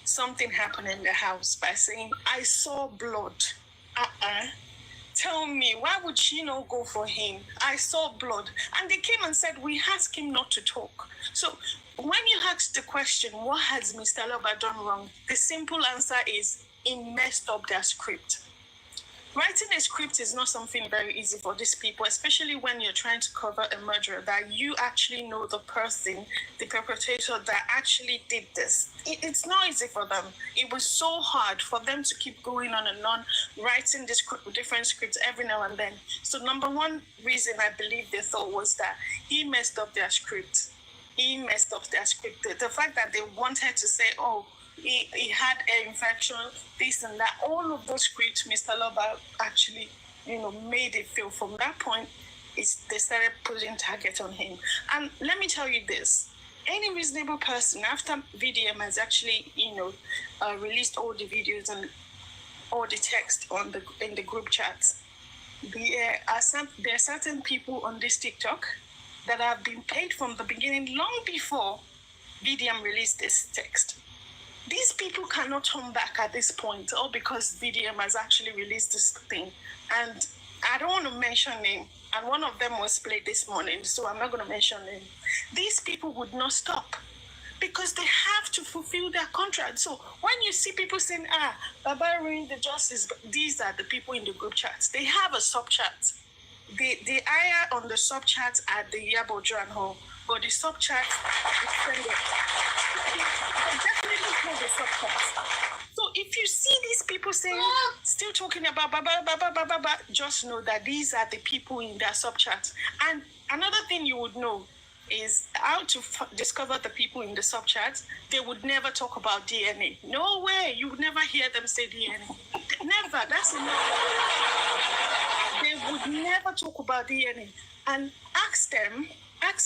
Something happened in the house by saying, I saw blood. Tell me, why would she not go for him? I saw blood. And they came and said, we asked him not to talk. So when you ask the question, what has Mr. Loba done wrong? The simple answer is, he messed up their script. Writing a script is not something very easy for these people, especially when you're trying to cover a murder that you actually know the person, the perpetrator that actually did this. It's not easy for them. It was so hard for them to keep going on and on, writing this different scripts every now and then. So number one reason I believe they thought was that he messed up their script. He messed up their script. The fact that they wanted to say, oh, he had an infection, this and that. All of those scripts, Mr. Loba actually, made it feel from that point, they started putting target on him. And let me tell you this. Any reasonable person, after VDM has actually, released all the videos and all the text in the group chats, there are certain people on this TikTok that have been paid from the beginning, long before VDM released this text. These people cannot turn back at this point, all because VDM has actually released this thing. And I don't want to mention name, and one of them was played this morning, so I'm not going to mention name. These people would not stop because they have to fulfill their contract. So when you see people saying, Baba ruined the justice, these are the people in the group chats. They have a sub-chat. The aya on the sub-chat at the Iyabo Joan Hall, but the sub-chat is definitely know the sub-chat. So if you see these people saying, still talking about Baba, just know that these are the people in their sub-chat. And another thing you would know is how to discover the people in the sub-chat. They would never talk about DNA. No way. You would never hear them say DNA. Never. That's enough. They would never talk about DNA. And ask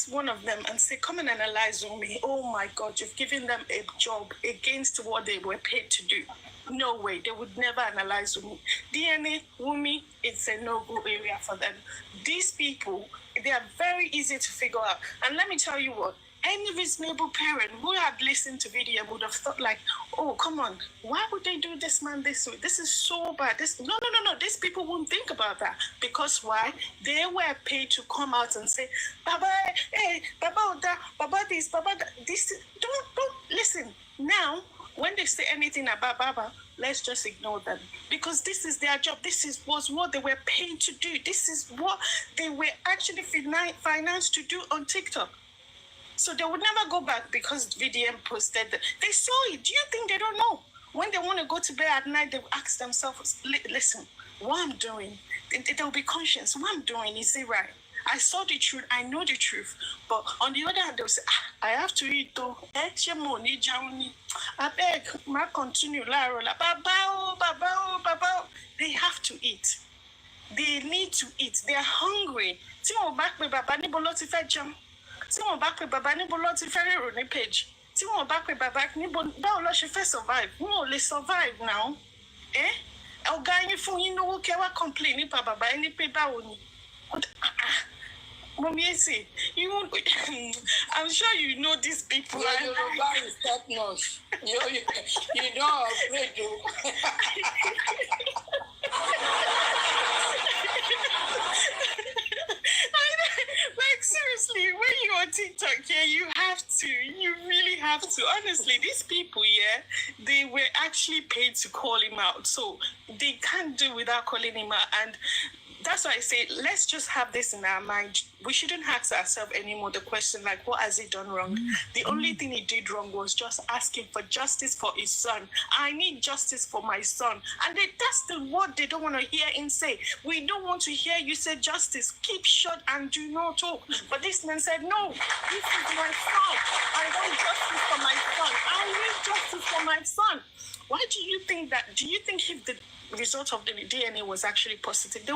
one of them and say, come and analyze me. Oh my God, you've given them a job against what they were paid to do. No way, they would never analyze me. DNA, Wumi, it's a no-go area for them. These people, they are very easy to figure out. And let me tell you what, any reasonable parent who had listened to video would have thought like, oh, come on, why would they do this man this way? This is so bad. No. These people won't think about that. Because why? They were paid to come out and say, Baba, hey, Baba that, Baba this, Baba that. This. Don't listen. Now, when they say anything about Baba, let's just ignore them. Because this is their job. Was what they were paid to do. This is what they were actually financed to do on TikTok. So they would never go back because VDM posted that. They saw it. Do you think they don't know? When they want to go to bed at night, they will ask themselves, listen, what I'm doing, they'll be conscious. What I'm doing, is it right? I saw the truth. I know the truth. But on the other hand, they'll say, I have to eat though. I beg, ma continue. Baba. They have to eat. They need to eat. They're hungry. Tí wọ́n bá pe bàbá níbo ló ti fẹ́ jẹun. Tí wọ́n bá pe bàbá níbo ló ti fẹ́ rèrò ní page. Tí wọ́n bá pe bàbá níbo báwo ló ṣe fẹ́ survive. Wọn ò lè survive now. Ọ̀gá yín fún yín lówó kẹ́ wá complain nípa bàbá ẹni pé báwo ni. Mommy, I'm sure you know these people. Yeah, Yoruba is top notch. You don't afraid to. Like seriously, when you're on TikTok, you really have to. Honestly, these people, they were actually paid to call him out, so they can't do without calling him out. And that's why I say, let's just have this in our mind. We shouldn't ask ourselves anymore the question like, what has he done wrong? The only thing he did wrong was just asking for justice for his son. I need justice for my son. And that's the word they don't want to hear him say. We don't want to hear you say justice. Keep shut and do not talk. But this man said, no, this is my son. I want justice for my son. I need justice for my son. Why do you think that? Do you think if the result of the DNA was actually positive,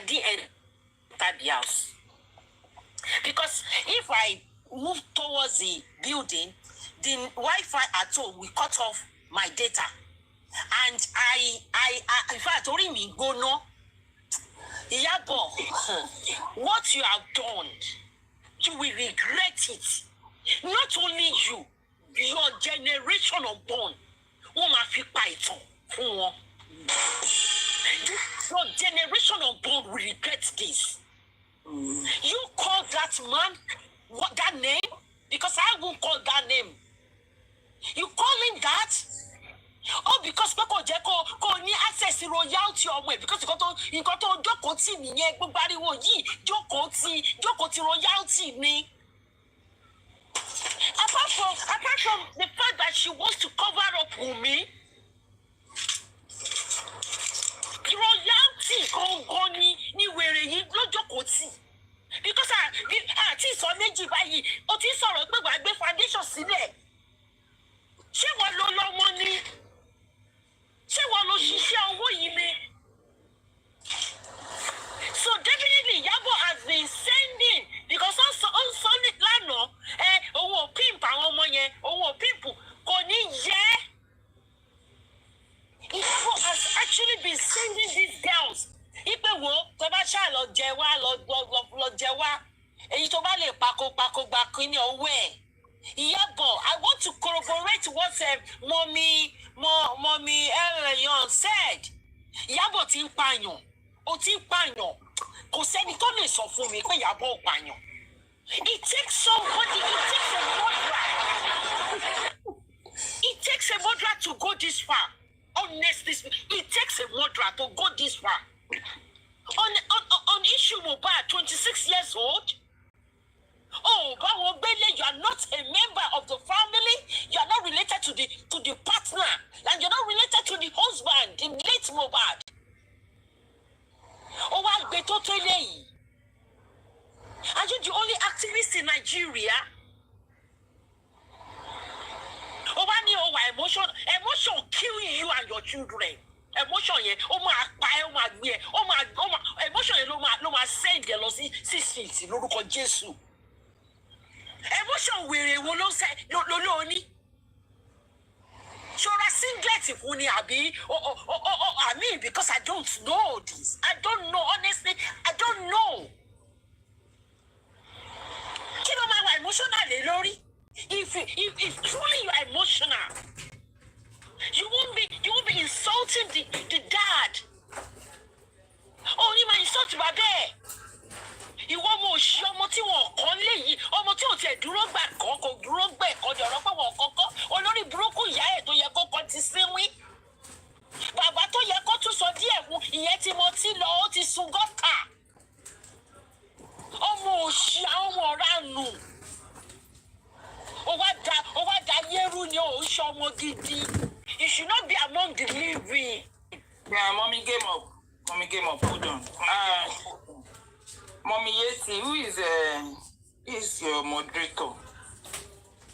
didn't enter the house. Because if I move towards the building, the Wi-Fi at home will cut off my data. And I in fact, only me go no. Iyabo, what you have done, you will regret it. Not only you, your generation unborn. Your generation unborn will regret this. You call that man what that name? Because I won't call that name. You call him that? Oh, because people need access to royalty or way because you got to jokoti ni everybody wo yi jokoti royalty ni. Apart from the fact that she wants to cover up with me, royalty ni were yi lojokoti. Because I ti so meji bayi o ti sọ̀rọ̀ pé wá gbé foundation sílẹ̀. Ṣé wọ́n lọ lọ́mọ ni? Ṣé wọ́n lọ ṣiṣẹ́ owó yìí ni? So definitely Iyabo has been sending because on Sunday lánàá owó pimp àwọn ọmọ yẹn owó pimp kò ní yẹ. Iyabo has actually been sending these girls. Ipe wo tó bá ṣá lọ jẹ wá èyí tó bá lè pako gba kíní owó ẹ̀. Iyabo, I want to corroborate what mommy Ellen said. Iyabo ti ń pààyàn, ó ti ń pààyàn. Kò sẹ́ni tó lè sọ fún mi pé Iyabo ò pààyàn. It takes somebody, it takes a murderer to go this far. Honestly, it takes a murderer to go this far. On issue Mohbad, 26 years old. Oh, Bawobele, you are not a member of the family. You are not related to the partner, and you're not related to the husband, the late Mohbad. Oh, what betotele? Are you the only activist in Nigeria? Oh, emotion kill you and your children. Emotion ye, emotion ye no ma send the lossy 6 feet, lórúkọ Jésù. Emotion wèrè wo ló ṣe ló ní. Ṣọ́ra singlet fún ni àbí I mean because I don't know this. I don't know, honestly, I don't know. Kí ló máa wà emotional lé lórí? If truly you are emotional, you won't be insulting the dad. Oh, you might insult bàbá ẹ̀. Ìwọ mo ṣe ọmọ tí wọn kàn léyìí ọmọ tí ò tiẹ̀ dúró gbà kàn kò dúró gbẹ̀ kàn jọ̀rọ̀ pé wọn kọ́kọ́ olórí burúkú ìyá ẹ̀ tó yẹ kó kàn ti sínwín. Bàbá tó yẹ kó tún sọ díẹ̀ fún ìyẹn tí mo ti lọ ó ti sun gọ́tà. Ọmọ òṣì àwọn ọmọ ọ̀rá nù. Ó wá da yẹ́rú ni ó ń ṣe ọmọ gidi. You should not be among the living. Yeah, mommy game up. Hold on. Mommy Yeti, who is your moderator?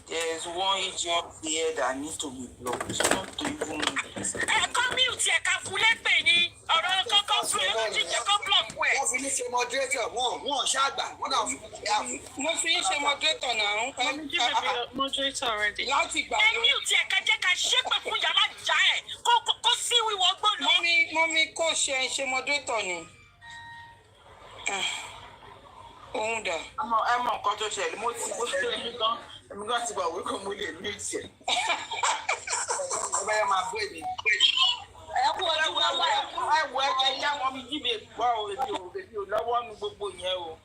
There's one idiot here that needs to be blocked. Not to even. Come mute here, Kafule Penny. Or come block where? Wọ́n fi ní ṣe moderator, wọ́n ṣàgbà, wọ́n náà fi. Mo fi ń ṣe moderator now. Mommy, give a moderator already. Láti gbà lọ. Mute here, ká ṣépè fún yàrá ìjà ẹ̀. Kó sí wíwọ́ gbọ́dọ̀. Mommy kò ṣe moderator ni. Òun dà. Ẹ mọ nǹkan tó ṣẹlẹ̀, mo ti èmi gan ti gbà wí kò mo lè ní ìtì ẹ̀. Ọba yẹn máa bọ́ èmi. Ẹ kú ọjọ́ ẹ̀wọ̀ ẹ̀jẹ̀ yá wọn mi jíbe gbọ́ o, èmi ò lọ́wọ́ nu gbogbo yẹn o.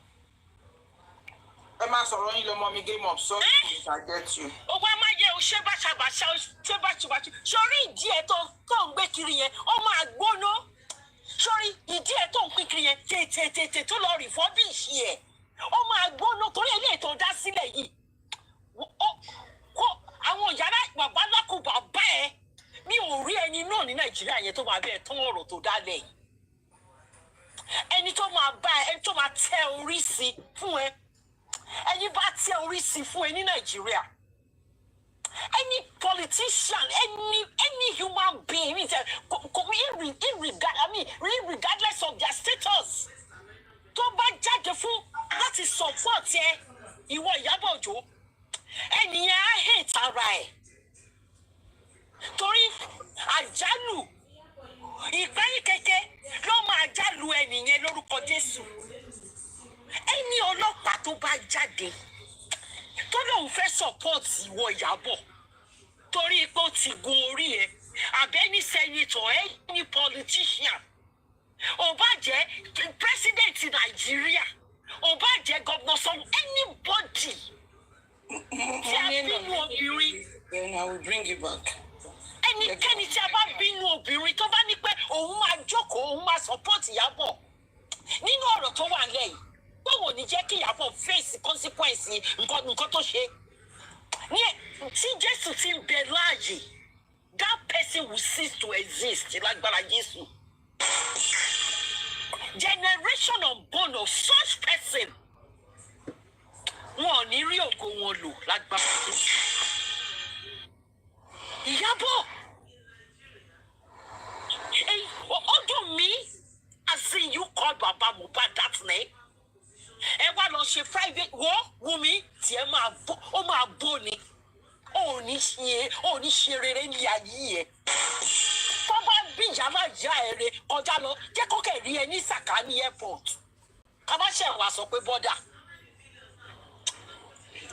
Ẹ máa sọ̀rọ̀ yín lọ́mọ mi game up so I get you. Owó ẹ máa yẹ o ṣé bàṣàbàṣà ṣé bàṣàbàṣà sórí ìdí ẹ̀ tó ń gbé kiri yẹn ó máa gbóná. Sórí ìdí ẹ̀ tó ń pín kiri yẹn tètè tó lọ rìfọ́bìṣì ẹ̀. Ó máa gbóná torí eléyìí tó dá sílẹ̀ yìí. Àwọn yàrá bàbá lákùbà bá ẹ mi ò rí ẹni náà ní Nàìjíríà yẹn tó máa bẹ́ẹ̀ tán ọ̀rọ̀ tó dálẹ̀ yìí. Ẹni tó máa bá ẹ ẹni tó máa tẹ orí sí fún ẹ ẹni bá tẹ orí sí fún ẹ ní Nàìjíríà. Any politician, any human being, regardless of their status, jáde tó lóun fẹ́ support ìwọ Ìyábọ̀ torí pé ó ti gun orí ẹ̀ àbẹ́ni senator any politician ó bá jẹ́ president Nàìjíríà ó bá jẹ́ governor some anybody tí a bínú obìnrin. Then I will bring it back. Ẹnikẹ́ni tí a bá bínú obìnrin tó bá ní pé òun máa jókòó òun máa support Ìyábọ̀ nínú ọ̀rọ̀ tó wà lẹ́yìn báwo ni jẹ́ kí Ìyábọ̀ face consequence nǹkan tó ṣe ní tí Jésù ti ń bẹ láàyè that person will cease to exist lágbára Jésù. Generation unborn of such person wọn ò ní rí ògo wọn lò lágbára Jésù. Iyabo, ó dùn mí as in you call Baba Mohbad that name. Ẹ wá lọ ṣe private Wunmi tí ẹ máa bó ni. Ó ní ṣe rere ní ayé ẹ. Tó bá bí ìyá máa já ẹ̀rẹ̀ kọjá lọ, jẹ́ kó kẹ̀ rí ẹ ní Sàká ní airport. Ká má ṣe wá sọ pé bọ́dà.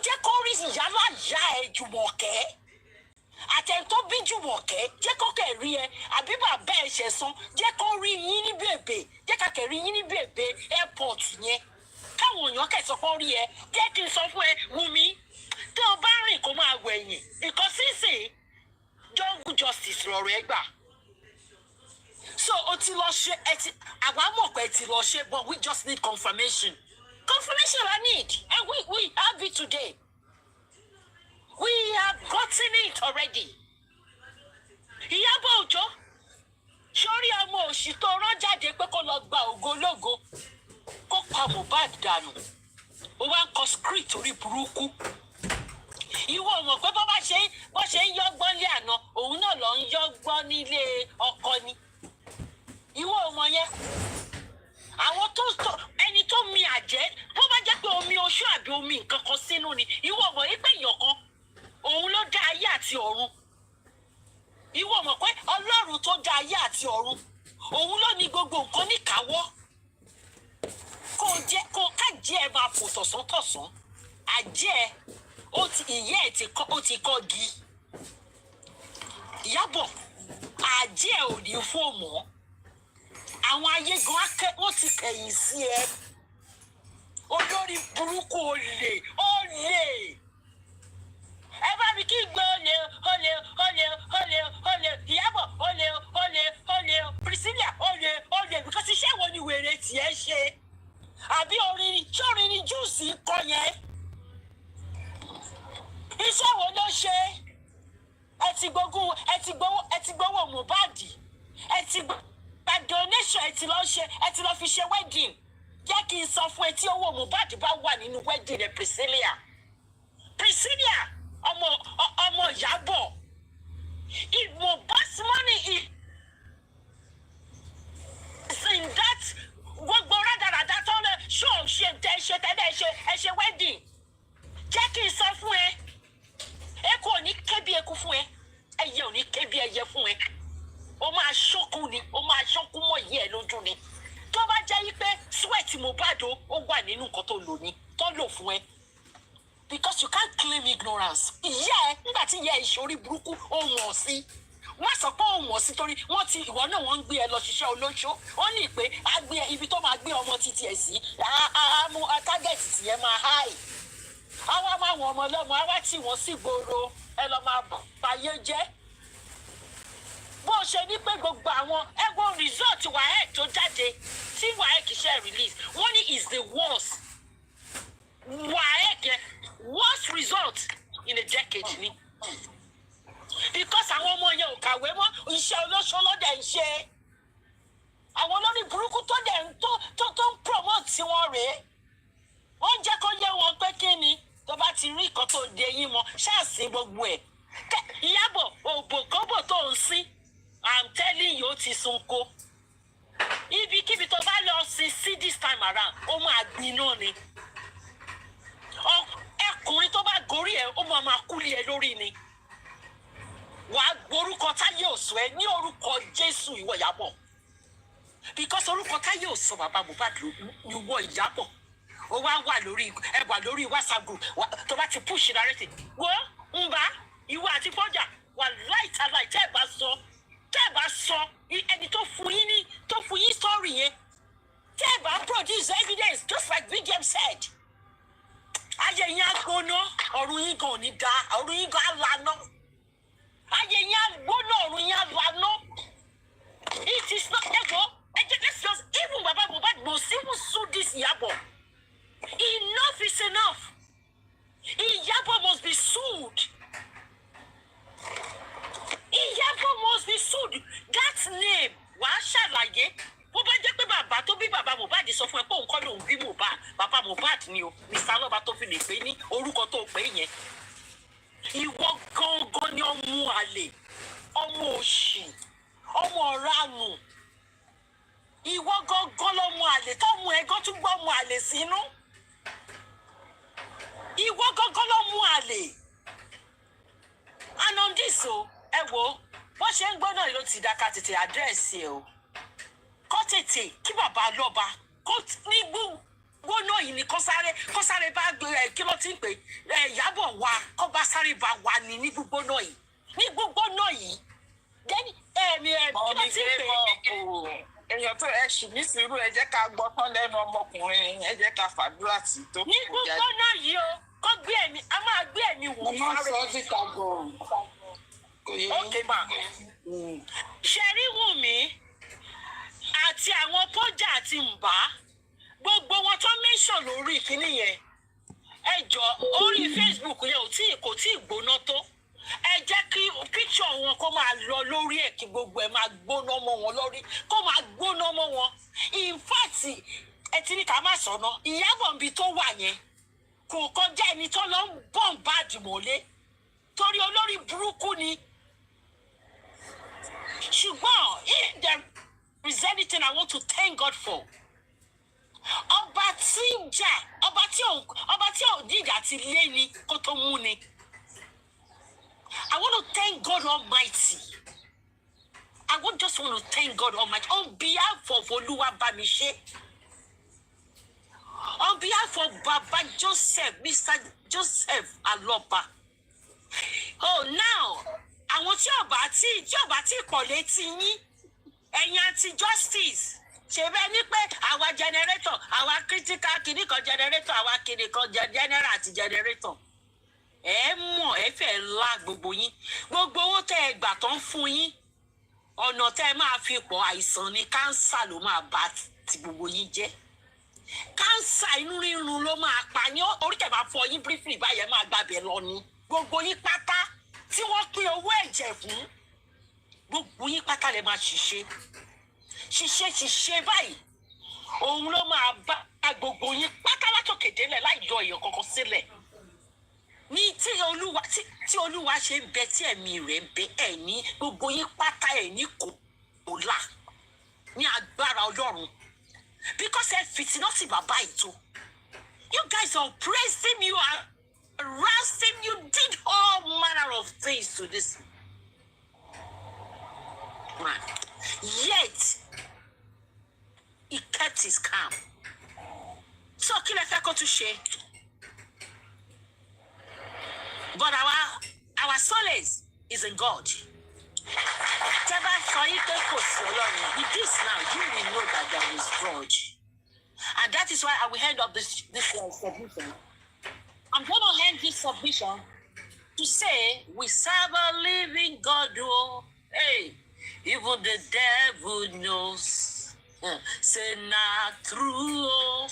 Jẹ́ kó rí ìyá máa já ẹ Jùmọ̀kẹ́. Àtẹ̀ntó bí Jùmọ̀kẹ́ jẹ́ kó kẹ̀ rí ẹ àbí bàbá ẹ̀ ṣẹ̀san jẹ́ kó rí yín ní bèbè jẹ́ ká kẹ̀ rí yín ní bèbè airport yẹn káwọn èèyàn kẹ̀ sọ fún rí ẹ jẹ́ kí n sọ fún ẹ Wunmi tí o bá rìn kó máa wẹ̀yìn ìkọsísìn jungle justice lọ̀rọ̀ ẹ gbà so o ti lọ ṣe ẹ ti àwa mọ̀ pé ẹ ti lọ ṣe but we just need confirmation I need and we have it today. We have gotten it already. Iyabo Ojo, sórí ọmọ òṣì tó rán jáde pé kó lọ gba ògológo, kó pa Mohbad dànù. Ó wá ń kọ script orí burúkú. Ìwọ mọ̀ pé bó ṣe ń yọ́gbọ́n lé àná, òun náà lọ ń yọ́gbọ́n nílé ọkọ ni. Ìwọ mọ̀ yẹn. Àwọn ẹni tó mi àjẹ́, bó bá jẹ́ pé omi oṣù àbí omi nǹkan kan sínú ni, ìwọ mọ̀ yí pé èèyàn kan òun ló dá ayé àti ọ̀run. Ìwọ mọ̀ pé Ọlọ́run tó dá ayé àti ọ̀run òun ló ní gbogbo nǹkan níkàáwọ́. Kó kájẹ́ ẹ máa fò tọ̀sán-tọ̀sán. Àjẹ́ ìyẹ́ ẹ̀ ó ti kọ́ gi. Ìyábọ̀ àjẹ́ ò ní fò mọ́. Àwọn ayé gan wọ́n ti kẹ̀yìn sí ẹ. Olórí burúkú olè. Ẹ bá mi kí gbé olè Iyabo olè Priscilla olè because iṣẹ́ wo ni wèrè tiẹ̀ ṣe àbí orin ni júùsì kọ yẹn iṣẹ́ wo ló ṣe ẹ ti gbowó Mohbad ẹ ti gba donation ẹ ti lọ fi ṣe wedding jẹ́ kí n sọ fún ẹ tí owó Mohbad bá wà nínú wedding rẹ Priscilla ọmọ Iyabo if Mohbad's money is in that gbogbo rádaràdá tó lè ṣe wedding jẹ́ kí n sọ fún ẹ eku ò ní ké bí eku fún ẹ ẹyẹ ò ní ké bí ẹyẹ fún ẹ ó máa ṣọ́kù ni ó máa ṣọ́kù mọ́ yí ẹ lójú ni tó bá jẹ́ yí pé sweat Mohbad ó wà nínú nǹkan tó lò ní tó lò fún ẹ because you can't claim ignorance. Ìyá ẹ nígbà tí ìyá ẹ ìṣòrí burúkú ó wọ̀n sí wọ́n sọ pé ó wọ̀n sí torí wọ́n ti ìwọ náà wọ́n ń gbé ẹ lọ ṣiṣẹ́ olóṣó ó ní pé á gbé ibi tó máa gbé ọmọ títí ẹ̀ sí mú tágẹ́tì tìyẹn máa háì àwa máa wọ̀n ọmọ lọ́mọ àwa tí wọ́n sì gbòòrò ẹ lọ máa bàyé jẹ́ bó ṣe ní pé gbogbo àwọn ẹgbọ́n result WAEC tó jáde tí WAEC ṣe release wọ́n ní is the worst WAEC worst result in a decade ni because àwọn ọmọ yẹn ò kàwé mọ́ iṣẹ́ olóṣòlódé ń ṣe àwọn olórí burúkú tó dẹ̀ ń promote tí wọ́n rèé wọ́n jẹ́ kó yé wọn pé kí ni tó bá ti rí nǹkan tó dé yín mọ́ ṣáàsì gbogbo ẹ̀ Iyabo òbòkóbò tó ń sín I'm telling you ó ti sunko ibikíbi tó bá lọ sí this time around ó máa gbiná ni ẹkùnrin tó bá gorí ẹ ó máa kúlẹ̀ ẹ lórí ni wàá gborúkọ táyé òsùn ẹ ní orúkọ Jésù ìwọ Iyabo because orúkọ táyé òsùn bàbá Mohbad ìwọ Iyabo ó wá wà lórí WhatsApp group tó bá ti push narrative wo ń bá ìwọ àti fọ́jà wà láìtàláì tẹ́ ẹ̀ bá sọ ẹni tó fún yín story yẹn tẹ́ ẹ̀ bá produce evidence just like VDM said ayé yín á gbóná ọ̀run yín gan ò ní da ọ̀run yín gan á lànà ayé yín á gbóná ọ̀run yín á lànà it is not ego let's just even Baba Mohbad must even sue this Iyabo. Enough is enough. Iyabo must be sued. Iyabo must be sued. That name wàá ṣàlàyé bó bá jẹ́ pé bàbá tó bí bàbá Mohbad sọ fún ẹ pé òun kọ́ lòun bí Mohbad bàbá Mohbad ni o Mr. Lọ́ba tó fi lè pè ní orúkọ tó pè yẹn ìwọ gangan ni ọmọ àlè ọmọ òṣì ọmọ ọ̀ranù ìwọ gangan lọmọ àlè tọ́mọ ẹ̀gán tún gbọ́ ọmọ àlè sínú ìwọ gangan lọmọ àlè and on this o ẹ wo bó ṣe ń gbọ́ náà ló ti dá ká tètè àdírẹ́sì ẹ o kọ́ tètè kí bàbá lọ́ba kó ní gbóná yìí ni kó sáré bá gbé kí ló ti ń pè Ìyábọ̀ wa kó bá sáré bá wa ní gbígbóná yìí ní gbígbóná yìí kí ló ti ń pè èèyàn tó ẹ ṣì ní sùúrù ẹ jẹ́ ká gbọ́ tán lẹ́nu ọmọkùnrin ẹ jẹ́ ká fàdúrà sí tó ní gbígbóná yìí o kó gbé ẹ̀mí a máa gbé ẹ̀mí wò Mo máa sọ ọ́ síta gan-an. Kò yẹ yín. okay ma ṣẹ̀rí Wùmí àti àwọn Pọ́jà àti Mbà gbogbo wọn tó mention lórí ìkíní yẹn ẹ jọ orí Facebook yẹn kò tí ì gbóná tó ẹ jẹ́ kí picture wọn kó máa lọ lórí ẹ̀ kí gbogbo ẹ̀ máa gbóná mọ́ wọn lórí kó máa gbóná mọ́ wọn in fact ẹ ti ní ká má sọ̀nà Ìyábọ̀ nbí tó wà yẹn kò kọjá ẹni tó lọ ń bọ̀n bá àdìmọ́lé torí olórí burúkú ni ṣùgbọ́n if there is anything I want to thank God for ọba tí ń jà ọba tí ò dìjà ti lé ni kó tó mú ni. I want to thank God Almighty. Just want to thank God Almighty on behalf of Oluwabamise, on behalf of Baba Joseph, Mr. Joseph Aloba. Oh, now, àwọn tí ọba tí pọ̀ létí yín, ẹ̀yin anti-justice. Ṣé bẹ́ẹ̀ ni pé àwa generator, àwa critical kìnnìkan generator, àwa kìnnìkan general àti generator. Ẹ mọ̀ ẹ fẹ́ la gbogbo yín gbogbo owó tẹ́ ẹ gbà tán fún yín ọ̀nà tẹ́ ẹ máa fi pọ̀ àìsàn ni kánsà ló máa bá ti gbogbo yín jẹ́ kánsà inú rírun ló máa pa yín orí tẹ́ bá fọ yín briefly báyẹn máa gbàbẹ̀ lọ ni gbogbo yín pátá tí wọ́n pín owó ẹ̀jẹ̀ fún gbogbo yín pátá lè máa ṣiṣẹ́ báyìí òun ló máa bá gbogbo yín pátá látòkè délẹ̀ láì yọ èèyàn kankan sílẹ̀. Ní tí olúwa ṣe ń bẹ tí ẹ̀mí rẹ̀ ń bẹ ẹ̀ ní gbogbo yín pátá ẹ̀ ní kò là ní agbára Ọlọ́run because ẹ fìtínà sí bàbá ètò you guys are praising you harassing you did all manner of things to this man yet he kept his calm so kí lẹ fẹ́ kó tún ṣe. But our solace is in God. Tẹ́bá sọ yí pé kò sí Ọlọ́run. With this now, you will know that there is God. And that is why I will end up this submission. I'm going to end this submission to say we serve a living God. Oh, hey, even the devil knows. Say not true. Oh.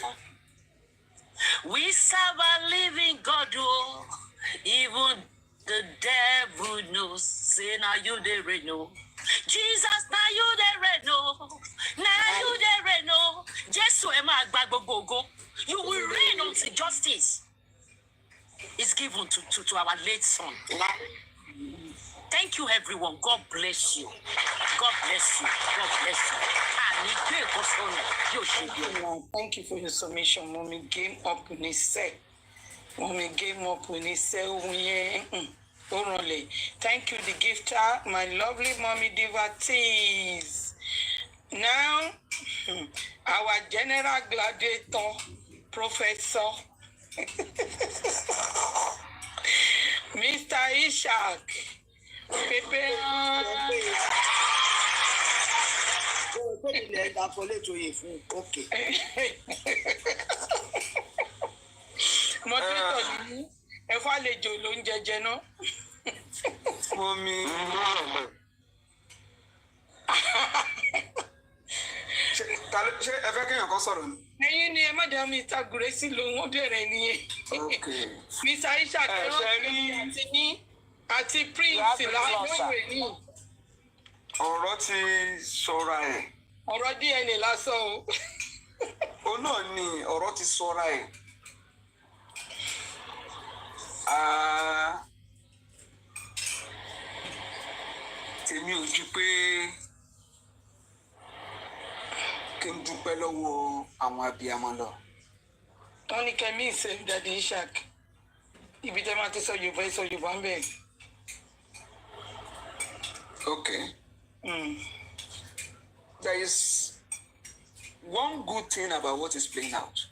We serve a living God. Oh. Even the devil knows. Say now you dey know. Jesus now you dey know. Now you dey know. Jesus ẹ máa gba gbogbo ògo. You will reign until justice is given to our late son. Thank you everyone. God bless you. God bless you. God bless you. Thank you for your submission. Mommy game up in his set. Mommy game up in his set. Thank you, the gifter, my lovely mommy devotees. Now, our general gladiator, Professor. Mr. Ishak. Pepe. Okay. Moderator ni ẹ fà àlejò ló ń jẹjẹ náà. Mommy. Ṣé ẹ fẹ́ kéèyàn kan sọ̀rọ̀ ni? Ẹ̀yin ni ẹ má dá mi tagùrẹ́ sí lòun ó bẹ̀rẹ̀ nìyẹn. Okay. Mr. Ishak àti Prince lágbóyè ní. Ọ̀rọ̀ ti sọra ẹ̀. Ọ̀rọ̀ DNA lásán o. Ó náà ni ọ̀rọ̀ ti sọra ẹ̀. Tèmi ò ju pé kí n dúpẹ́ lọ́wọ́ àwọn abiyamọ lọ. Wọ́n ní kẹ́mí ìṣe Daddy Ishak. Ibi tẹ́ máa ti sọ Yorùbá ń bẹ̀. Okay. There is one good thing about what is playing out.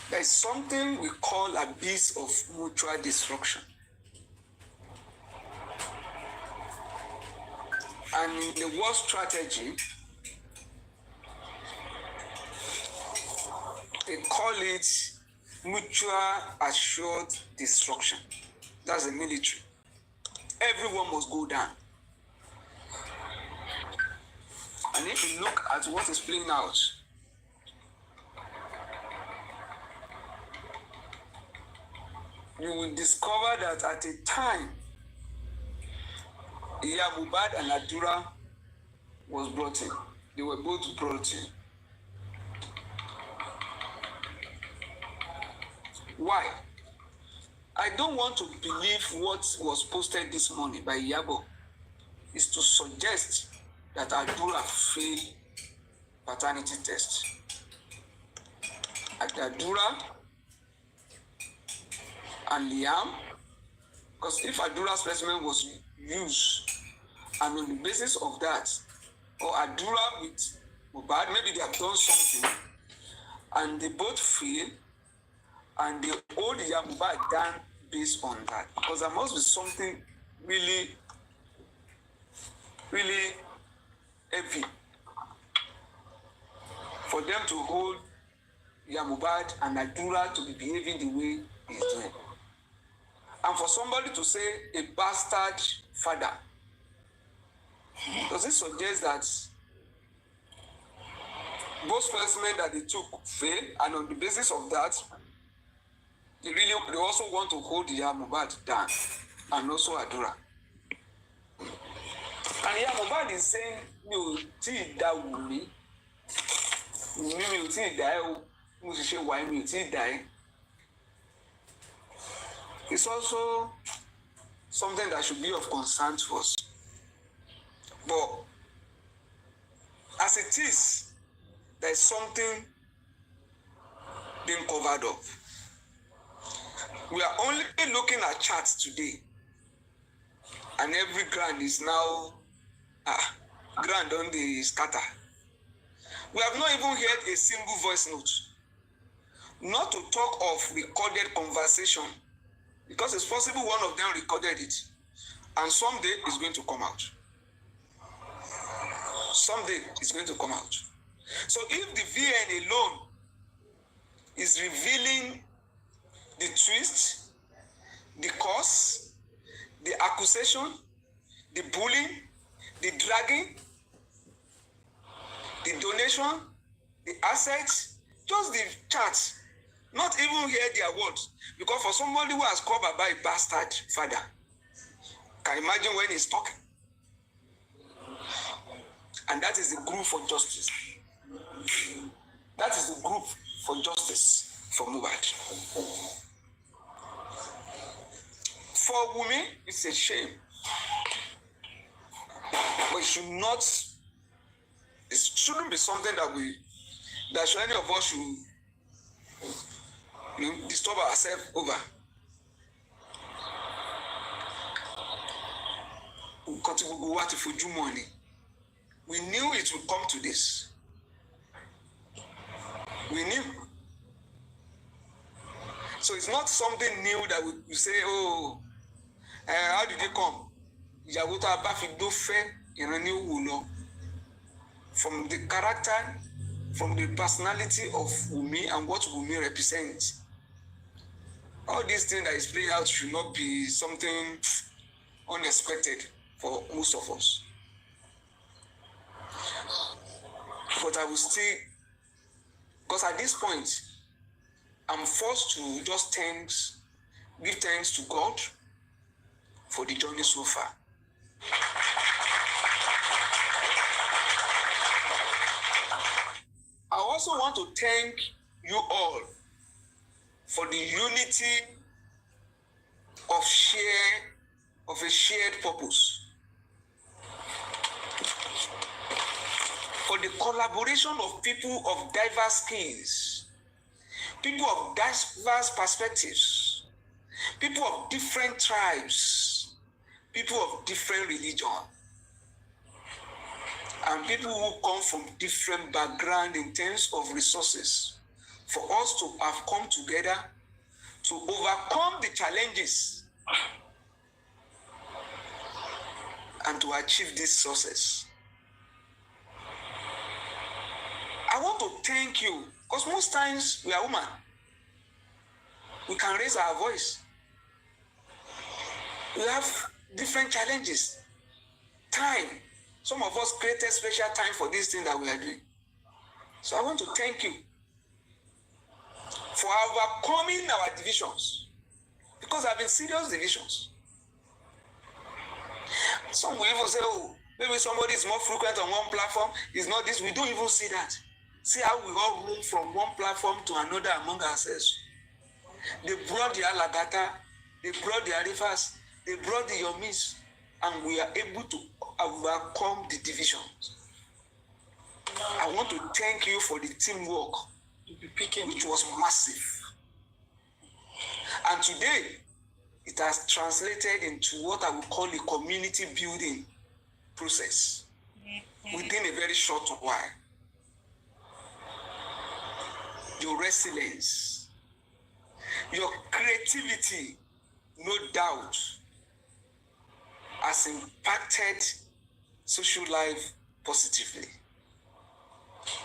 There is something we call abyss of mutual destruction. And in the war strategy, they call it mutual assured destruction. That's the military. Everyone must go down. And if you look at what is playing out, you will discover that at a time, Iyabo and Adura was brought in. They were both brought in. Why? I don't want to believe what was posted this morning by Iyabo is to suggest that Adura failed paternity test. Adura and Liam, because if Adura's specimen was used and on the basis of that, or Adura with Mohbad, maybe they have done something and they both fail and they hold Mohbad down based on that, because there must be something really heavy for them to hold Mohbad and Adura to be behaving the way he's doing. And for somebody to say a bastard father, does it suggest that both specimen that they took failed, and on the basis of that, they also want to hold Mohbad down, and also Adura? And Mohbad is saying, "No, that Wunmi, die." It's also something that should be of concern to us. But as it is, there is something being covered up. We are only looking at charts today, and every ground is now ground on the scatter. We have not even heard a single voice note, not to talk of recorded conversation, because it's possible one of them recorded it, and someday it's going to come out. Someday it's going to come out. So if the VN alone is revealing the twist, the cause, the accusation, the bullying, the dragging, the donation, the assets, just the charts, not even hear their words. Because for somebody who has called Baba a bastard father, can you imagine when he's talking? And that is the group for justice. That is the group for justice for Mohbad. For Wunmi, it's a shame. But it shouldn't be something that any of us should disturb ourselves over. We knew it would come to this. We knew. So it's not something new that we say, oh, how did it come? Iyabo tá a bá fi gbó fẹ́ ìran ni ó wù lọ. From the character, from the personality of Wunmi and what Wunmi represents. All these things that is playing out should not be something unexpected for most of us. But I will still, because at this point, I'm forced to just give thanks to God for the journey so far. I also want to thank you all for the unity of a shared purpose, for the collaboration of people of diverse skills, people of diverse perspectives, people of different tribes, people of different religion, and people who come from different backgrounds in terms of resources, for us to have come together to overcome the challenges and to achieve this success. I want to thank you, because most times we are women. We can raise our voice. We have different challenges. Time. Some of us created special time for this thing that we are doing. So I want to thank you for overcoming our divisions, because there have been serious divisions. Some will even say, oh, maybe somebody is more frequent on one platform, it's not this. We don't even see that. See how we all roam from one platform to another among ourselves. They brought the Alagata, they brought the Arifas, they brought the Yomis, and we are able to overcome the divisions. I want to thank you for the teamwork, which was massive. And today, it has translated into what I would call a community building process within a very short while. Your resilience, your creativity, no doubt, has impacted social life positively.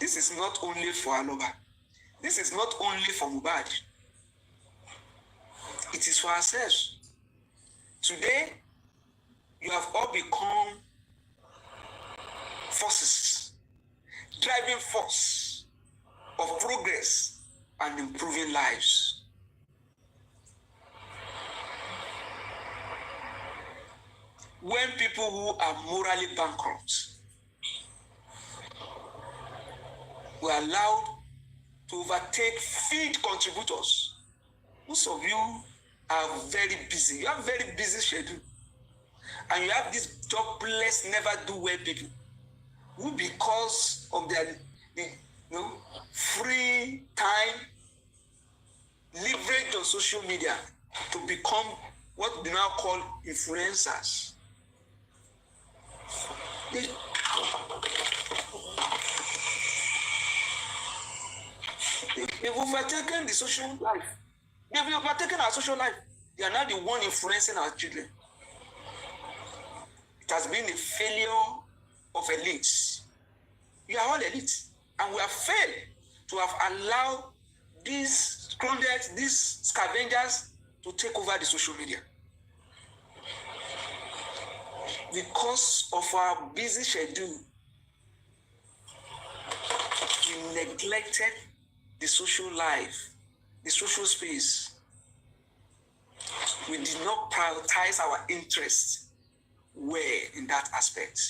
This is not only for Aloba. This is not only for Mohbad. It is for ourselves. Today, you have all become forces, driving force of progress and improving lives. When people who are morally bankrupt were allowed to overtake feed contributors, most of you are very busy. You have very busy schedule. And you have this jobless, never do well people who, because of their free time, leverage on social media to become what we now call influencers. They've overtaken the social life. They've overtaken our social life. They are now the one influencing our children. It has been a failure of elites. We are all elites, and we have failed to have allowed these scoundrels, these scavengers, to take over the social media. Because of our busy schedule, we neglected the social life, the social space. We did not prioritize our interests well in that aspect.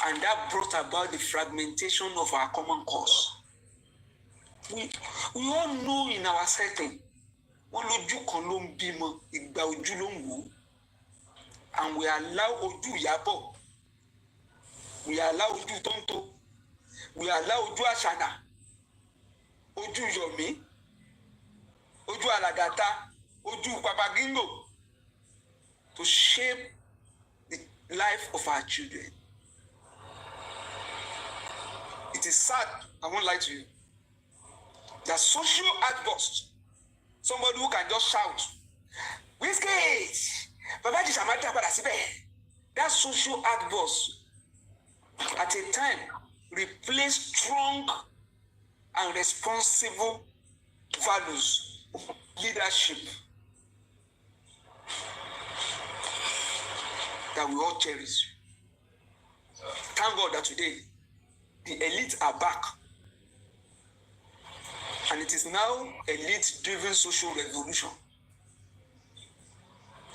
And that brought about the fragmentation of our common cause. We all know in our setting, and we allow Oju Iyabo, we allow Oju Tonto, we allow Oju Ashana, Oju Yomi, Oju Alagata, Oju Papagingo to shape the life of our children. It is sad, I won't lie to you. The social outburst. Somebody who can just shout, Whiskey! Baba Jisamata Parasibe. That social outburst at a time replaced strong and responsible values, leadership that we all cherish. Thank God that today the elites are back. And it is now elite-driven social revolution.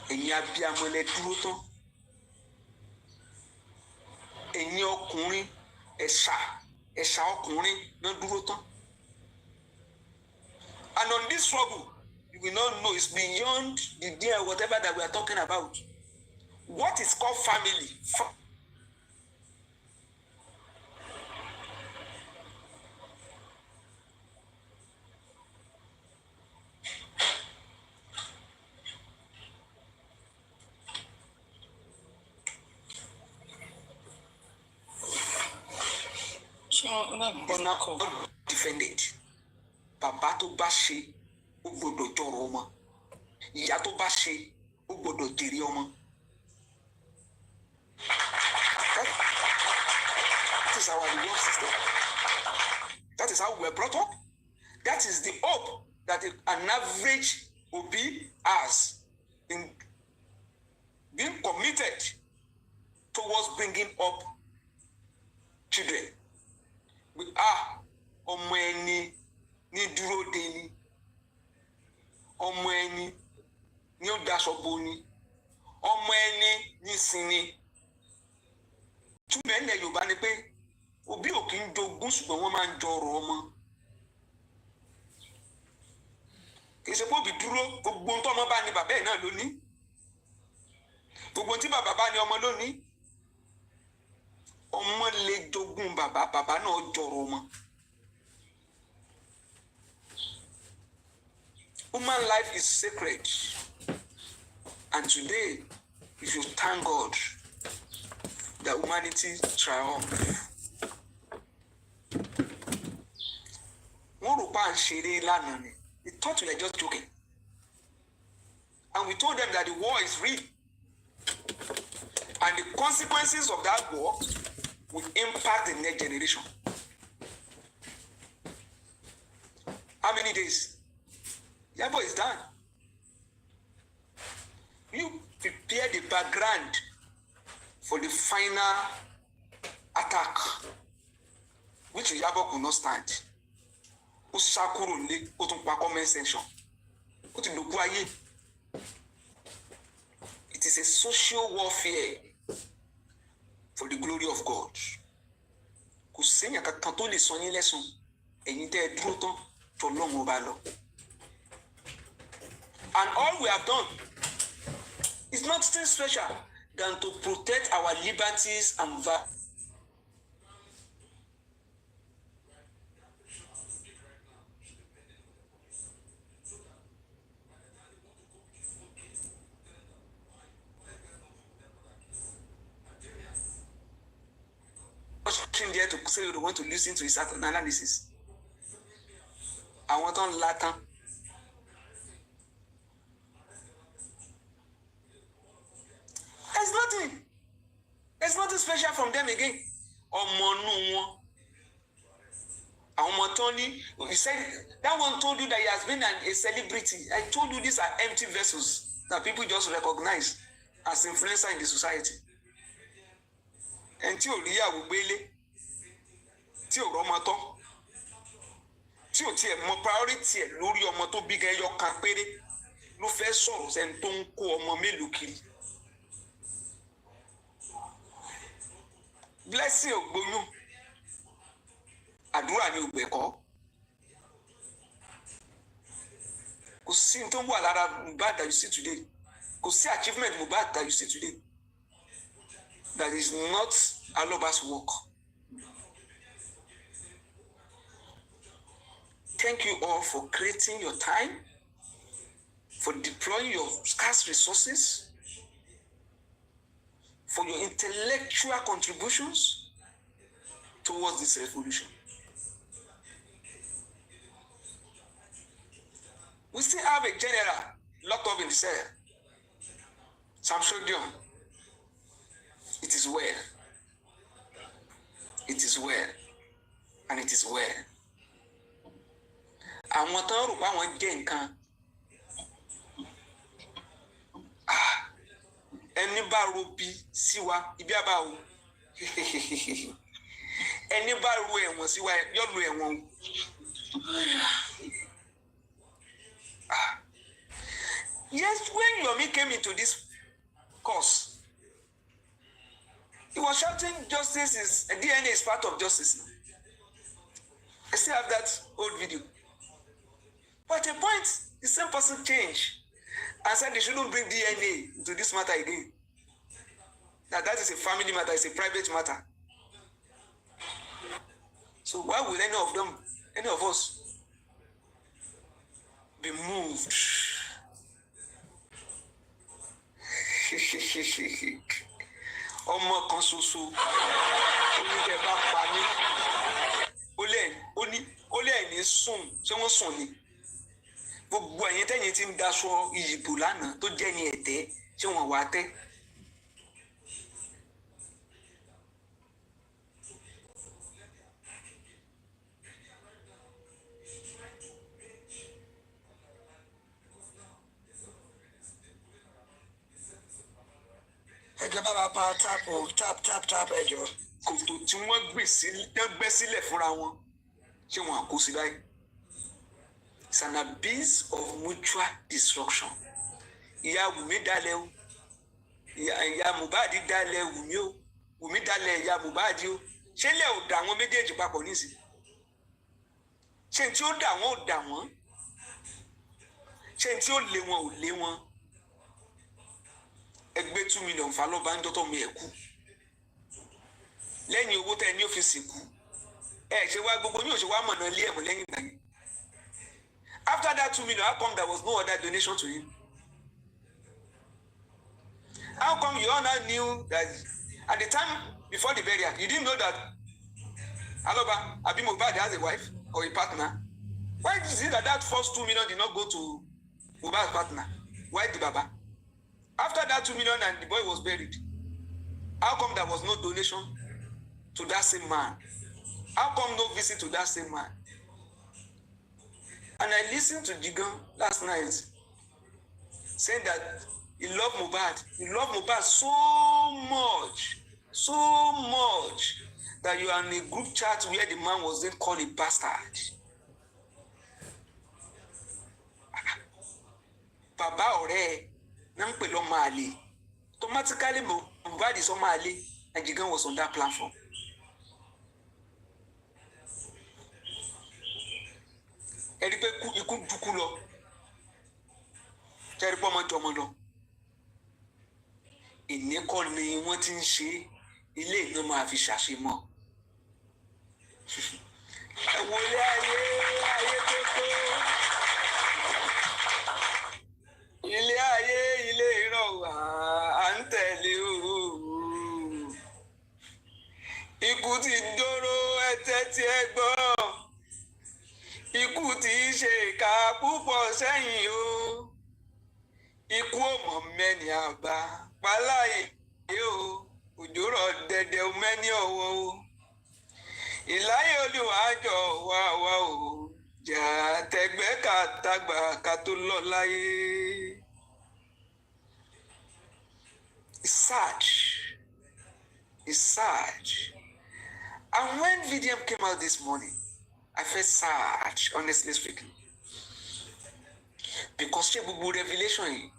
Ẹ̀yin abiyamọ lẹ dúró tán. Ẹ̀yin ọkùnrin ẹ̀ṣà ọkùnrin náà dúró tán. And on this struggle, you will not know, it's beyond the dear whatever that we are talking about. What is called family? Defended. Bàbá tó bá ṣe ó gbọ́dọ̀ jọrọ ọmọ. Ìyá tó bá ṣe ó gbọ́dọ̀ jèrè ọmọ. That is our reward system. That is how we were brought up. That is the hope that an average Obi has in being committed towards bringing up children. We are ọmọ ẹni ní dúró de ni, ọmọ ẹni ní ó daṣọ bo ni, ọmọ ẹni ní sinmi. Túmọ̀ ẹ̀lẹ̀ Yorùbá ni pé òbí ò kí ń jogún ṣùgbọ́n wọ́n máa ń jọrọ̀ ọmọ. Kì í ṣe pé òbí dúró gbogbo ohun tó ọmọ bá ní bàbá ẹ̀ náà ló ní. Gbogbo ohun tí bàbá bá ní ọmọ ló ní. Ọmọ lè jogún bàbá, bàbá náà jọrọ̀ ọmọ. Human life is sacred. And today, if you thank God that humanity triumphed. Wọ́n rò pa à ń ṣeré lánàá ni. They thought we were just joking. And we told them that the war is real. And the consequences of that war will impact the next generation. How many days? Iyabo is done. You prepare the background for the final attack, which Iyabo could not stand. Ó sá kúrò nílé, ó tún pa comment section. Ó ti dòkú ayé. It is a social warfare for the glory of God. Kò séyàn kankan tó lè sọ yín lẹ́sùn. Ẹ̀yin tẹ́ ẹ dúró tán t'Ọlọ́run ọba lọ. And all we have done is nothing special than to protect our liberties and values. There to say they want to listen to his analysis. I want on Latin. There's nothing special from them again. He said that one told you that he has been a celebrity. I told you these are empty vessels that people just recognize as influencer in the society. And tí ò rí ìyàwó gbélé, tí ò rọ́mọ tọ́, tí ò tiẹ̀ mọ priority ẹ̀ lórí ọmọ tó bí gan ẹyọ kan péré ló fẹ́ sọ̀rọ̀ sẹ́ni tó ń kó ọmọ mélòó kiri. Blessing ògbóyún, àdúrà ni ògbẹ̀kọ́. Kò sí tó wà lára Mohbad that you see today. Kò sí achievement Mohbad that you see today. That is not Aloba's work. Thank you all for creating your time, for deploying your scarce resources, for your intellectual contributions towards this revolution. We still have a general locked up in the cell. Sam Shodion. It is well. It is well. And it is well. Àwọn tó rò pé àwọn jẹ́ nǹkan. Ẹni bá ro bí sí wa, ibi àbá o. Ẹni bá ro ẹ̀wọ̀n sí wa, yóò lo ẹ̀wọ̀n o. Yes, when Yomi came into this course, he was shouting justice is, DNA is part of justice. I still have that old video. But at a point, the same person changed and said they shouldn't bring DNA into this matter again. That is a family matter, it's a private matter. So why would any of us be moved? Ọmọ kan ṣoṣo oníkẹ́ bá pa mí ó lé ní sùn ṣé wọ́n sùn ni gbogbo ẹ̀yin tẹ́yin tí ń daṣọ ìyìbò lánàá tó jẹ́ ní ẹ̀tẹ́ ṣé wọ́n wá tẹ́. ẹjọ bá wa pa tap ẹjọ. Kòtò tí wọ́n gbẹ́ sílẹ̀ fúnra wọn ṣé wọ́n kó sí báyìí. It's an abyss of mutual destruction. Ìyá Wùmí dalẹ̀ o, ìyá Mohbad dalẹ̀ Wùmí o, Wùmí dalẹ̀ ìyá Mohbad o. Ṣé lè ò dà wọ́n méjèèjì papọ̀ nísìnyí? Ṣé tí ó dà wọ́n ò dà wọ́n? Ṣé tí ó lé wọn ò lé wọn? Ẹgbẹ́ 2 million fa lọ́ba ń dọ́tọ̀ mi ẹ̀ kú. Lẹ́yìn owó tẹ́ ní ọ́fíìsì kú. Ṣe wá gbogbo ní òṣèwà mọ̀nà ilé ẹ̀mọ́ lẹ́yìn ìgbà yẹn. After that 2 million, how come there was no other donation to him? How come you all now knew that at the time before the burial, you didn't know that Aloba Abi Mohbad has a wife or a partner? Why is it that first 2 million did not go to Mohbad's partner? Why the Baba? After that 2 million and the boy was buried, how come there was no donation to that same man? How come no visit to that same man? And I listened to Jigan last night saying that he loved Mohbad. He loved Mohbad so much that you are in a group chat where the man was then called a bastard. Baba ọ̀rẹ́ na ń pè lọ́mọ àlè. Automatically Mohbad is ọmọ àlè and Jigan was on that platform. Ẹ̀rí pé ikú dúkú lọ. Ṣẹ́rí pé ọmọ jọmọ lọ. Ìníkọ́ ni wọ́n ti ń ṣe ilé ìná máa fi ṣàṣemọ́. Ẹ wo ilé ayé tó tó. Ilé ayé ilé ìrọ̀wà à ń tẹ̀lé o. Ikú ti dóró ẹtẹ́ tí ẹ gbọ́. Ikú tí í ṣe ìka púpọ̀ sẹ́yìn o. Ikú ọmọ mẹ́ni àgbà páláyé o. Òjò rọ̀ dẹ̀dẹ̀ mẹ́ni ọ̀wọ́ o. Ìláyé Olúwàjọ wá wá o. Jà tẹ̀gbẹ́ ká tagbà ká tó lọ láyé. It's sad. It's sad. And when VDM came out this morning, I felt sad, honestly speaking. Because she gbogbo revelation yìí.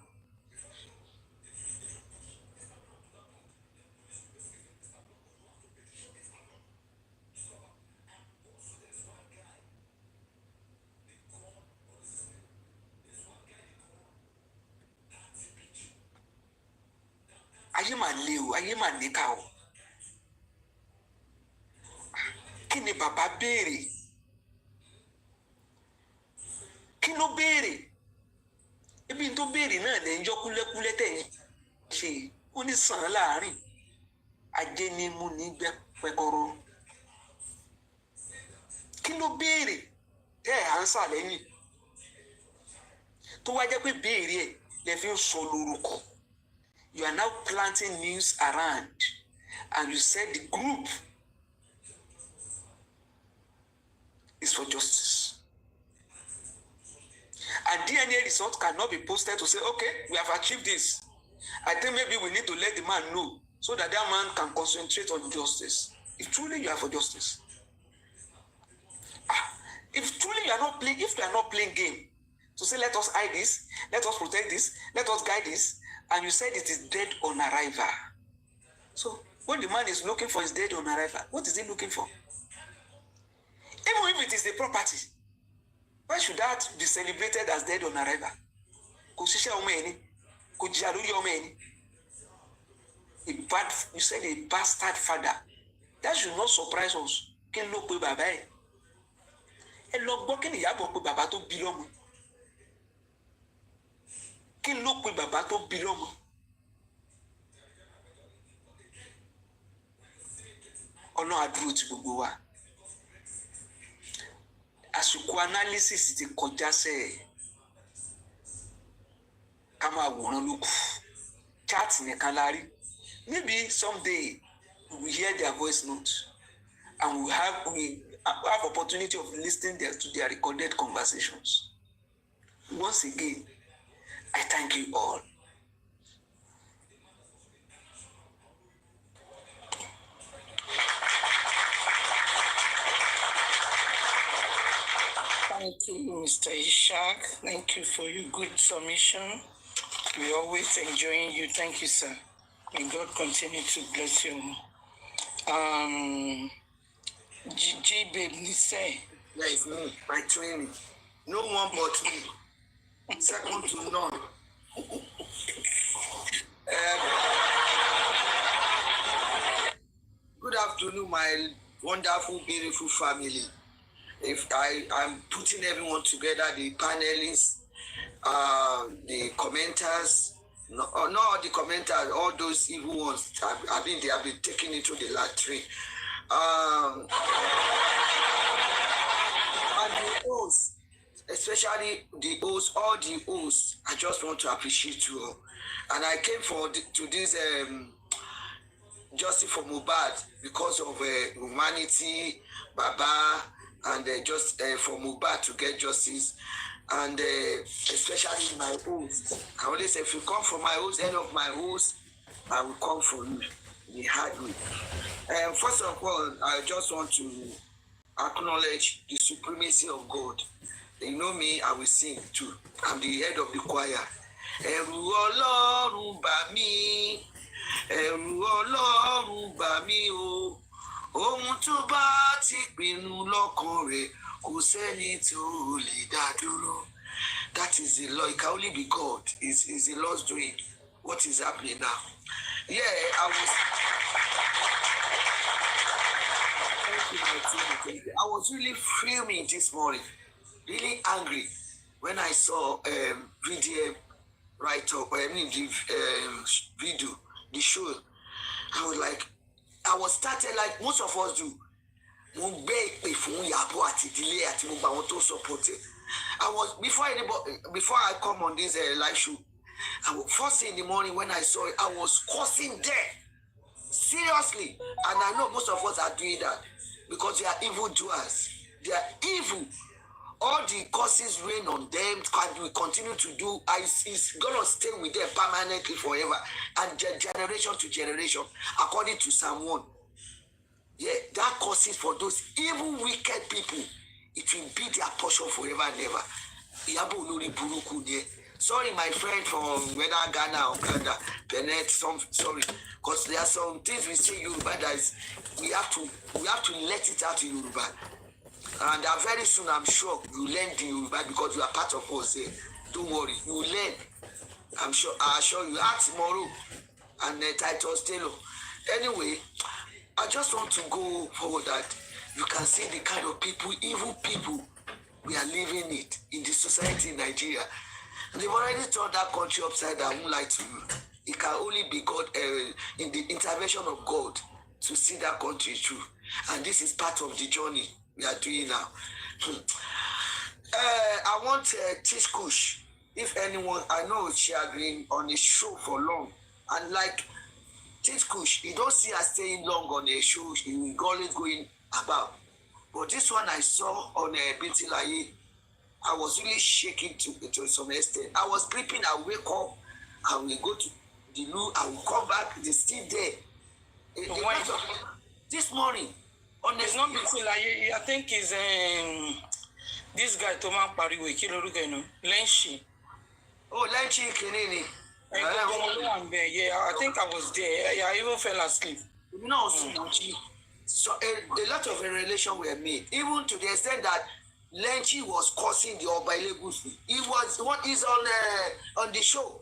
Ayé mà le o, ayé mà níkà o. Kí ni bàbá béèrè? Kí ló béèrè? Ebi tó béèrè náà lè ń yọ kúlẹ́kúlẹ́ tẹ̀ ṣe ó ní sàn án láàrin. Ajé ni mú ní gbẹ́ pẹ́kọ́rọ́. Kí ló béèrè? Tẹ́ ẹ̀ à ń sà lẹ́yìn. tó wá jẹ́ pé béèrè ẹ̀ lè fi ń sọ lórúkọ. You are now planting news around, and you said the group is for justice. And DNA results cannot be posted to say, okay, we have achieved this. I think maybe we need to let the man know so that that man can concentrate on justice. If truly you are for justice. If truly you are not playing, if you are not playing game, to say let us hide this, let us protect this, let us guide this, and you said it is dead on arrival. So when the man is looking for his dead on arrival, what is he looking for? Even if it is the property, why should that be celebrated as dead on arrival? You said a bastard father. That should not surprise us. Kí ló pe bàbá ẹ̀? Ẹ lọ gbọ́ kí ni Iyabo pe bàbá tó bí lọ́mọ. Kí ló pe bàbá tó bí lọ́mọ? Ọlọ́run á dúró ti gbogbo wa. Àsìkò analysis ti kọjá sẹ́ẹ̀. Ká máa wòran lókù. Chat nìkan la rí. Maybe someday we will hear their voice notes, and we have opportunity of listening to their recorded conversations. Once again, I thank you all. Thank you, Mr. Ishak. Thank you for your good submission. We always enjoying you. Thank you, sir. May God continue to bless you. G babe, say. Yeah, it's me, my training. No one but me. Second to none. Good afternoon, my wonderful, beautiful family. If I'm putting everyone together, the panelists, the commenters, not the commenters, all those evil ones. I mean, they have been taken into the latrine. And the hosts, especially the hosts, all the hosts, I just want to appreciate you all. And I came to this justice for Mohbad because of humanity, Baba, and just for Mohbad to get justice. And especially my host. I always say, if you come from my host, any of my hosts, I will come for you the hard way. First of all, I just want to acknowledge the supremacy of God. You know me, I will sing too. I'm the head of the choir. Ẹ̀rù Ọlọ́run bà mí, ẹ̀rù Ọlọ́run bà mí o. Ohun tó bá ti pinnu lọ́kàn rẹ̀, kò sẹ́ni tó lè dá dúró. That is the law. It can only be God. It's the Lord's doing. What is happening now? Yeah, I was really fuming this morning, really angry when I saw VDM write up, the video, the show. I was started like most of us do. Before I come on this live show, first thing in the morning when I saw it, I was cursing them seriously, and I know most of us are doing that because they are evildoers. They are evil. All the curses rain on them, and we continue to do. It's gonna stay with them permanently forever, and generation to generation, according to Psalm 1. Yeah, that causes for those evil, wicked people, it will be their portion forever and ever. Iyabo Olori Buruku there. Sorry, my friend from whether Ghana or Uganda, Benet, sorry, because there are some things we say Yoruba that is, we have to let it out in Yoruba. And very soon, I'm sure you learn the Yoruba because you are part of us here. Don't worry, you will learn. I'm sure. I assure you. Ask tomorrow and Titus Taylor. Anyway, I just want to go forward that you can see the kind of people, evil people, we are living in the society in Nigeria. And they've already turned that country upside down. I won't lie to you. It can only be God, in the intervention of God, to see that country through. And this is part of the journey we are doing now. I want Tish Kush. if anyone, I know she has been on a show for long, and like Kush, you don't see her staying long on a show, she will always going about. But this one I saw on a BT Laye, I was really shaking to some extent. I was sleeping, I wake up, I will go to the loo, I will come back, they're still there. This morning, honestly. It's not BT Laye, I think it's this guy, Thomas Pariwe, Lenchi. Oh, Lenchi Kenini. Yeah, I think I was there. Yeah, I even fell asleep. No, so a lot of relation were made, even to the extent that Lenchi was causing the Oba Elegushi. He was what is on the show.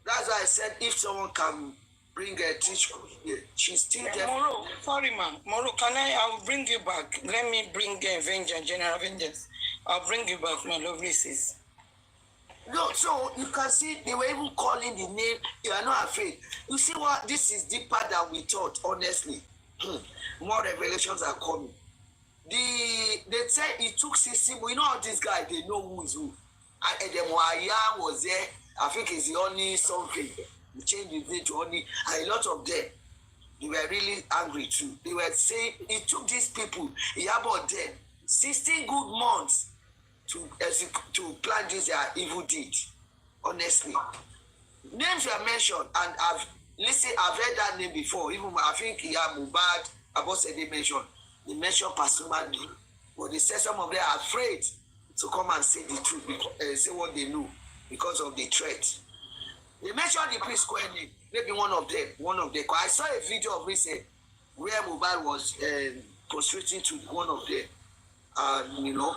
That's why I said if someone can bring a teacher, she's still there. Moro, sorry, man. Moro, I will bring you back. Let me bring Vengeance, General Vengeance. I'll bring you back, my lovely sis. No, so you can see they were even calling the name. You are not afraid. You see what? This is deeper than we thought, honestly. More revelations are coming. They said it took 16, but you know how this guy, they know who is who. And Edemwaya was there. I think it's the only something. He changed his name to only, and a lot of them, they were really angry too. They were saying it took these people, Iyabo them, 16 good months to plan this evil deed. Honestly, names were mentioned, and I've heard that name before. Even I think Iyabo bad about said they mentioned Pasuma name, but they said some of them are afraid to come and say the truth, say what they know because of the threat. They mentioned the priest name, maybe one of them. I saw a video of recent where Mohbad was prostrating to one of them, and you know.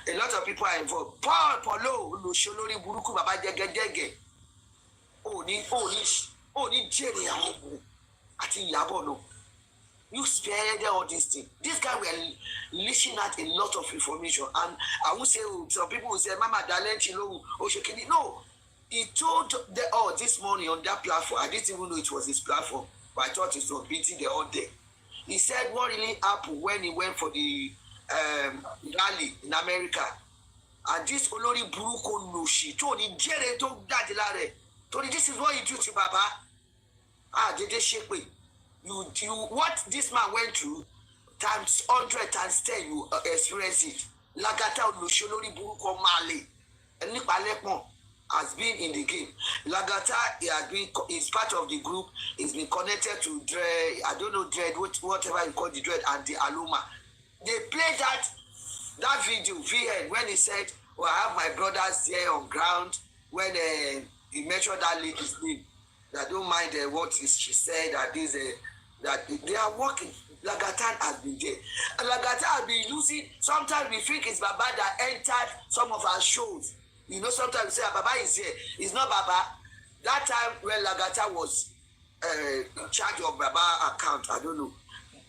A lot of people are involved. Paulo, Lusholori Buruku Baba Dege. Only Jerry Ati Iyabo no. You spared all these things. This guy were listening at a lot of information, and I would say some people will say, Mama Dalenchilo Oshekini. No, he told this morning on that platform. I didn't even know it was his platform, but I thought it was beating the whole day. He said what really happened when he went for the rally in America, and this Olori Buruko Nushi told the Jerry told that Lare. Told this is what you do to Baba. They shake me. You what this man went through times 100 times 10 you experience it. Lagata Nushi Olori Buruko Mali and Nipalekmo has been in the game. Lagata is part of the group. He's been connected to Dread. I don't know Dread, whatever you call the Dread, and the Aluma. They played that video, VN, when he said, well, I have my brothers there on ground, when he mentioned that lady's name. That don't mind what she said, that they are working. Lagatan has been there. And Lagatan has been using, sometimes we think it's Baba that entered some of our shows. You know, sometimes we say, Baba is here. It's not Baba. That time when Lagata was in charge of Baba account, I don't know.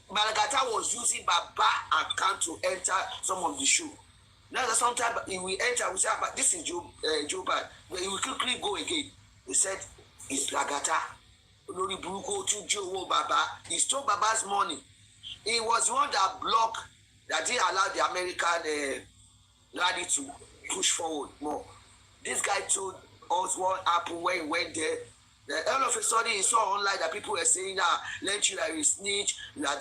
Malagata was using Baba account to enter some of the show. Now that sometimes he will enter, we say, but this is Joe Bad. But he will quickly go again. He said, it's Lagata. Olori Buruko to Joe Baba. He stole Baba's money. He was one that blocked, that didn't allow the American rally to push forward more. This guy told us what happened when he went there. All of a sudden, he saw online that people were saying, let you are a snitch, you are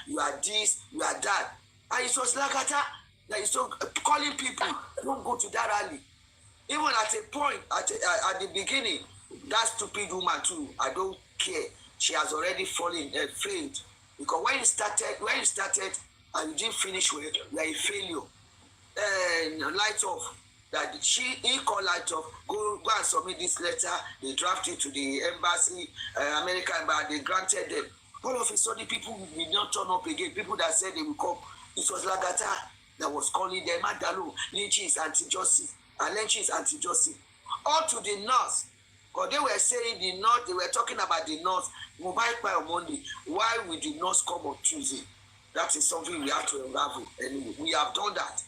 you are this, you are that. And it was Lagata that he started calling people, don't go to that rally. Even at a point, at the beginning, that stupid woman too, I don't care. She has already failed. Because when you started and you didn't finish with it, you are a failure. And light off. That he called light off, go and submit this letter. They drafted it to the embassy, American embassy. They granted them. All of a sudden, people did not turn up again. People that said they will come. It was Lagata that was calling them Madalu. Lynch is anti-justice, and Lynch is anti-justice. All to the north, because they were saying the north. They were talking about the north. Mobile by on Monday. Why will the north come on Tuesday? That is something we have to unravel. Anyway, we have done that.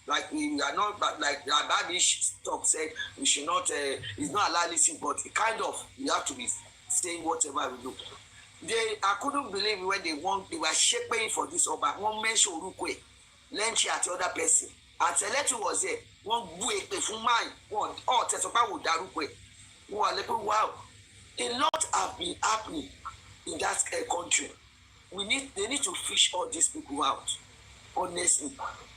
Like we are not, but like Abadish stop said, we should not. It's not allowed listen, but kind of we have to be saying whatever we do. I couldn't believe when they were shaping for this Oba. One mention Urukwe, Lenchi at the other person, and Cele was there. wọ́n gbú èpè fún máì wọ́n tẹ̀sán pàwọ̀ dárúkọ ẹ̀ wọ́n wà lẹ́pẹ́ wow a lot have been happening in that country. They need to fish all these people out. Honestly,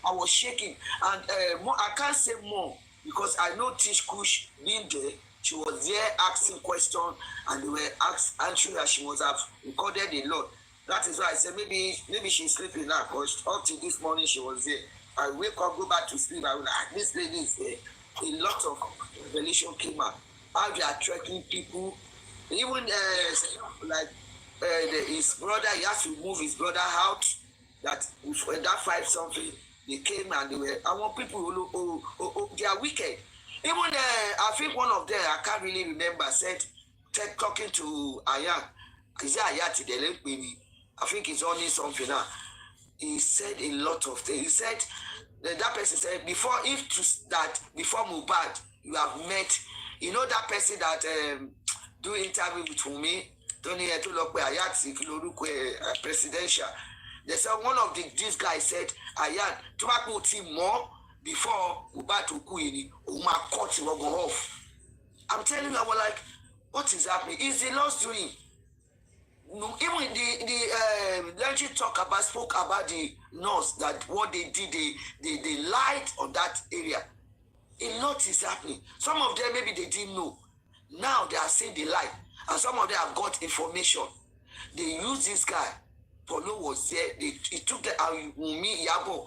I was shaking, and more, I can't say more because I know Tish Kush being there. She was there asking questions, and they were answering that she must have recorded a lot. That is why I said maybe she's sleeping now. Because up to this morning she was there. I wake up, go back to sleep. I was like, this lady is there. A lot of revelation came out. How they are tracking people. Even his brother, he has to move his brother out. That when that 5 something, they came and they were. I want people who they are wicked. Even I think one of them, I can't really remember, said talking to Ayan. Is it Ayan today? Maybe I think he's only something now. He said a lot of things. He said that person said before Mohbad, you have met. You know that person that do interview with me. Tony to look where Ayan presidential. They said one of these guys said, Ayan, to make him more before Mohbad to Kuini, Uma cut him off. I'm telling you, I was like, what is happening? Is the Lord's doing? No, even the spoke about the nurse that what they did, they lied on that area. A lot is happening. Some of them maybe they didn't know. Now they are saying they lied, and some of them have got information. They use this guy. Polo was there. He took the Iyabo,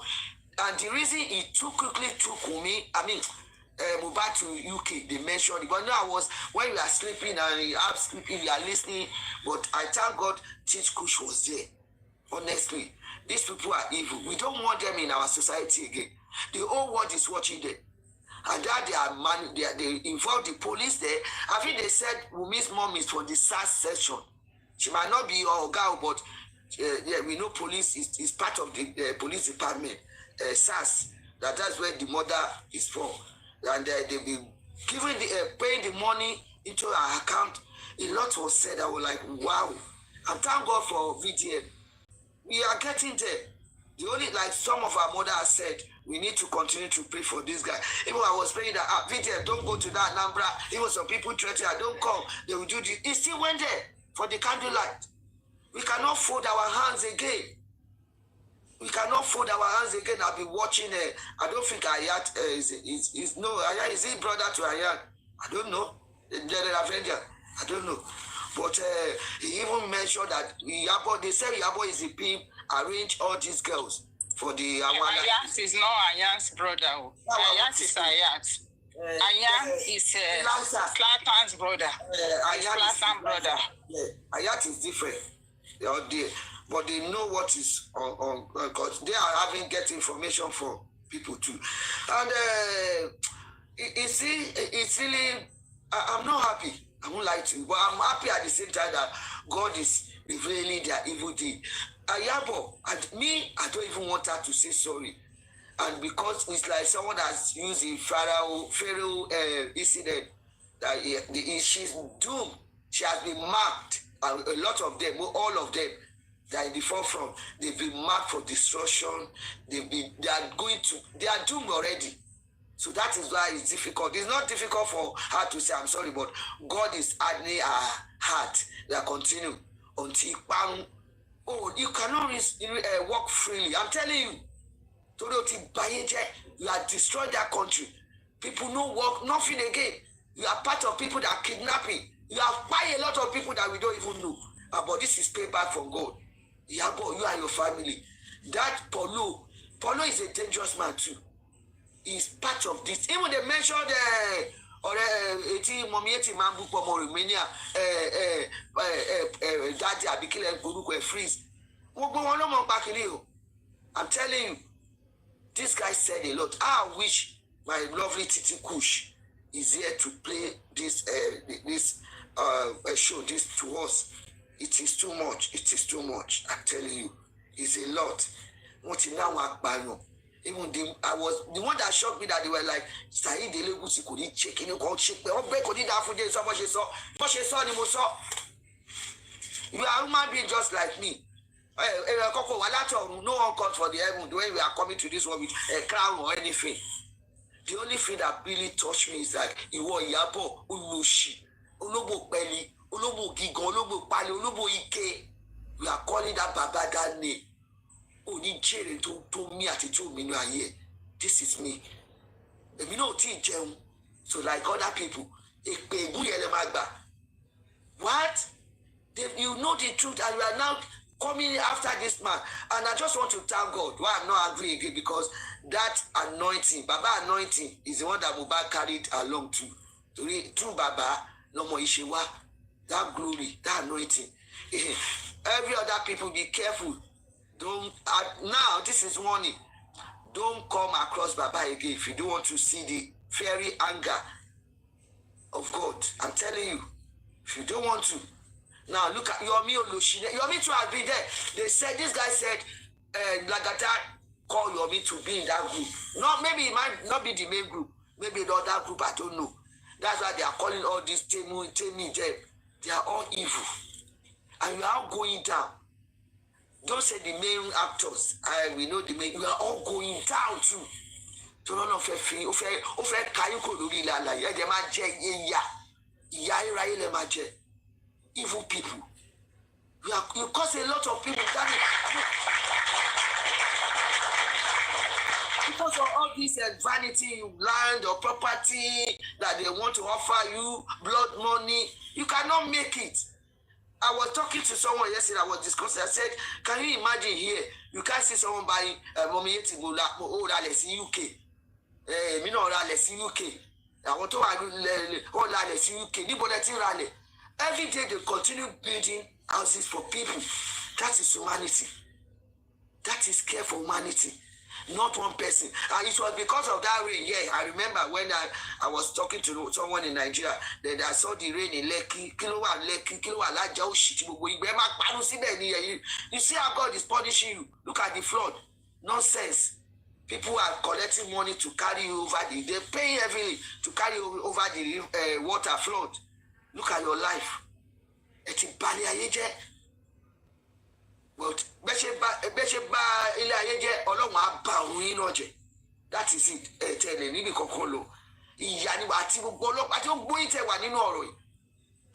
and the reason he quickly took Mohbad to UK, they mentioned it. But now was when we are sleeping and we are sleeping, we are listening. But I thank God, Teach Kush was there. Honestly, these people are evil. We don't want them in our society again. The whole world is watching them. And that they involve the police there. I think they said Wumi's mom is for the SAS section. She might not be our girl, but we know police is part of the police department, SAS. That's where the mother is from. And they've been giving paying the money into our account. A lot was said. I was like, wow. And thank God for VDM. We are getting there. The only, like some of our mothers said, we need to continue to pray for this guy. Even I was praying that, VDM, don't go to that Anambra. Even some people threatened, don't come. They will do this. He still went there for the candlelight. We cannot fold our hands again. We cannot fold our hands again. I'll be watching. I don't think Ayat is Ayat. Is he brother to Ayat? I don't know. I don't know. But he even mentioned that Iyabo, they say Iyabo is the pimp, arrange all these girls for the Ayat is not Ayat's brother. Ayat is Ayat. Ayat is Slatan's brother. Slatan's brother. Yeah, Ayat is different. They are there. But they know what is on because they are get information for people too. And it's really, I'm not happy. I won't lie to you, but I'm happy at the same time that God is revealing their evil deed. Iyabo, and me, I don't even want her to say sorry. And because it's like someone has used the Pharaoh incident, that she's doomed. She has been marked. And a lot of them, all of them, they are in the forefront. They've been marked for destruction. They are doomed already. So that is why it's difficult. It's not difficult for her to say, I'm sorry, but God is hardening her heart. They are continuing until you cannot walk freely. I'm telling you, you have destroyed that country. People no work, nothing again. You are part of people that are kidnapping. You have buy a lot of people that we don't even know. But this is payback from God. Iyabo, you and your family. That Polo is a dangerous man too. He's part of this. Even they mentioned Romania, Daddy Abikile Buruku freeze. I'm telling you, this guy said a lot. I wish my lovely Titi Kush is here to play this show this to us. It is too much. It is too much. I'm telling you, it's a lot. Even the one that shocked me that they were like, Saheed Elegusi could he check in, could check, but could he that for so much he saw, you are a human being just like me. No one comes for the heaven when we are coming to this one with a crown or anything. The only thing that really touched me is like, Iyabo, Ulushi, Olobo Peli, Olobo Gigon, Olobo Pali, Olobo Ike. We are calling that Baba that name. Oni Jere to me at it me no here. This is me. If you know Jeun, so like other people, what? You know the truth, and you are now coming after this man. And I just want to thank God why I'm not angry again, because that anointing, Baba anointing, is the one that Mohbad carried along to. Through Baba, no more Ishewa, that glory, that anointing. Every other people, be careful. Don't now. This is warning. Don't come across Baba again if you don't want to see the fiery anger of God. I'm telling you, if you don't want to. Now look at Yomi Oloshide. Yomi too has been there. They said, this guy said, Lagata call Yomi to be in that group. Not maybe it might not be the main group. Maybe the other group, I don't know. That's why they are calling all these Temi. They are all evil. And you are all going down. Don't say the main actors. We know the main. We are all going down too. So none of you evil people. You cause a lot of people because of all this vanity, land or property that they want to offer you, blood money, you cannot make it. I was talking to someone yesterday, I was discussing, I said, can you imagine here, you can't see someone buying Mommy Etibola or in UK. Me no rally in UK. I want to rally in UK. Every day they continue building houses for people. That is humanity. That is care for humanity. Not one person. And it was because of that rain. Yeah, I remember when I was talking to someone in Nigeria, then I saw the rain in Lekki. You see how God is punishing you. Look at the flood. Nonsense. People are collecting money to carry over they're paying heavily to carry over the water flood. Look at your life. It's a barrier. But that is it.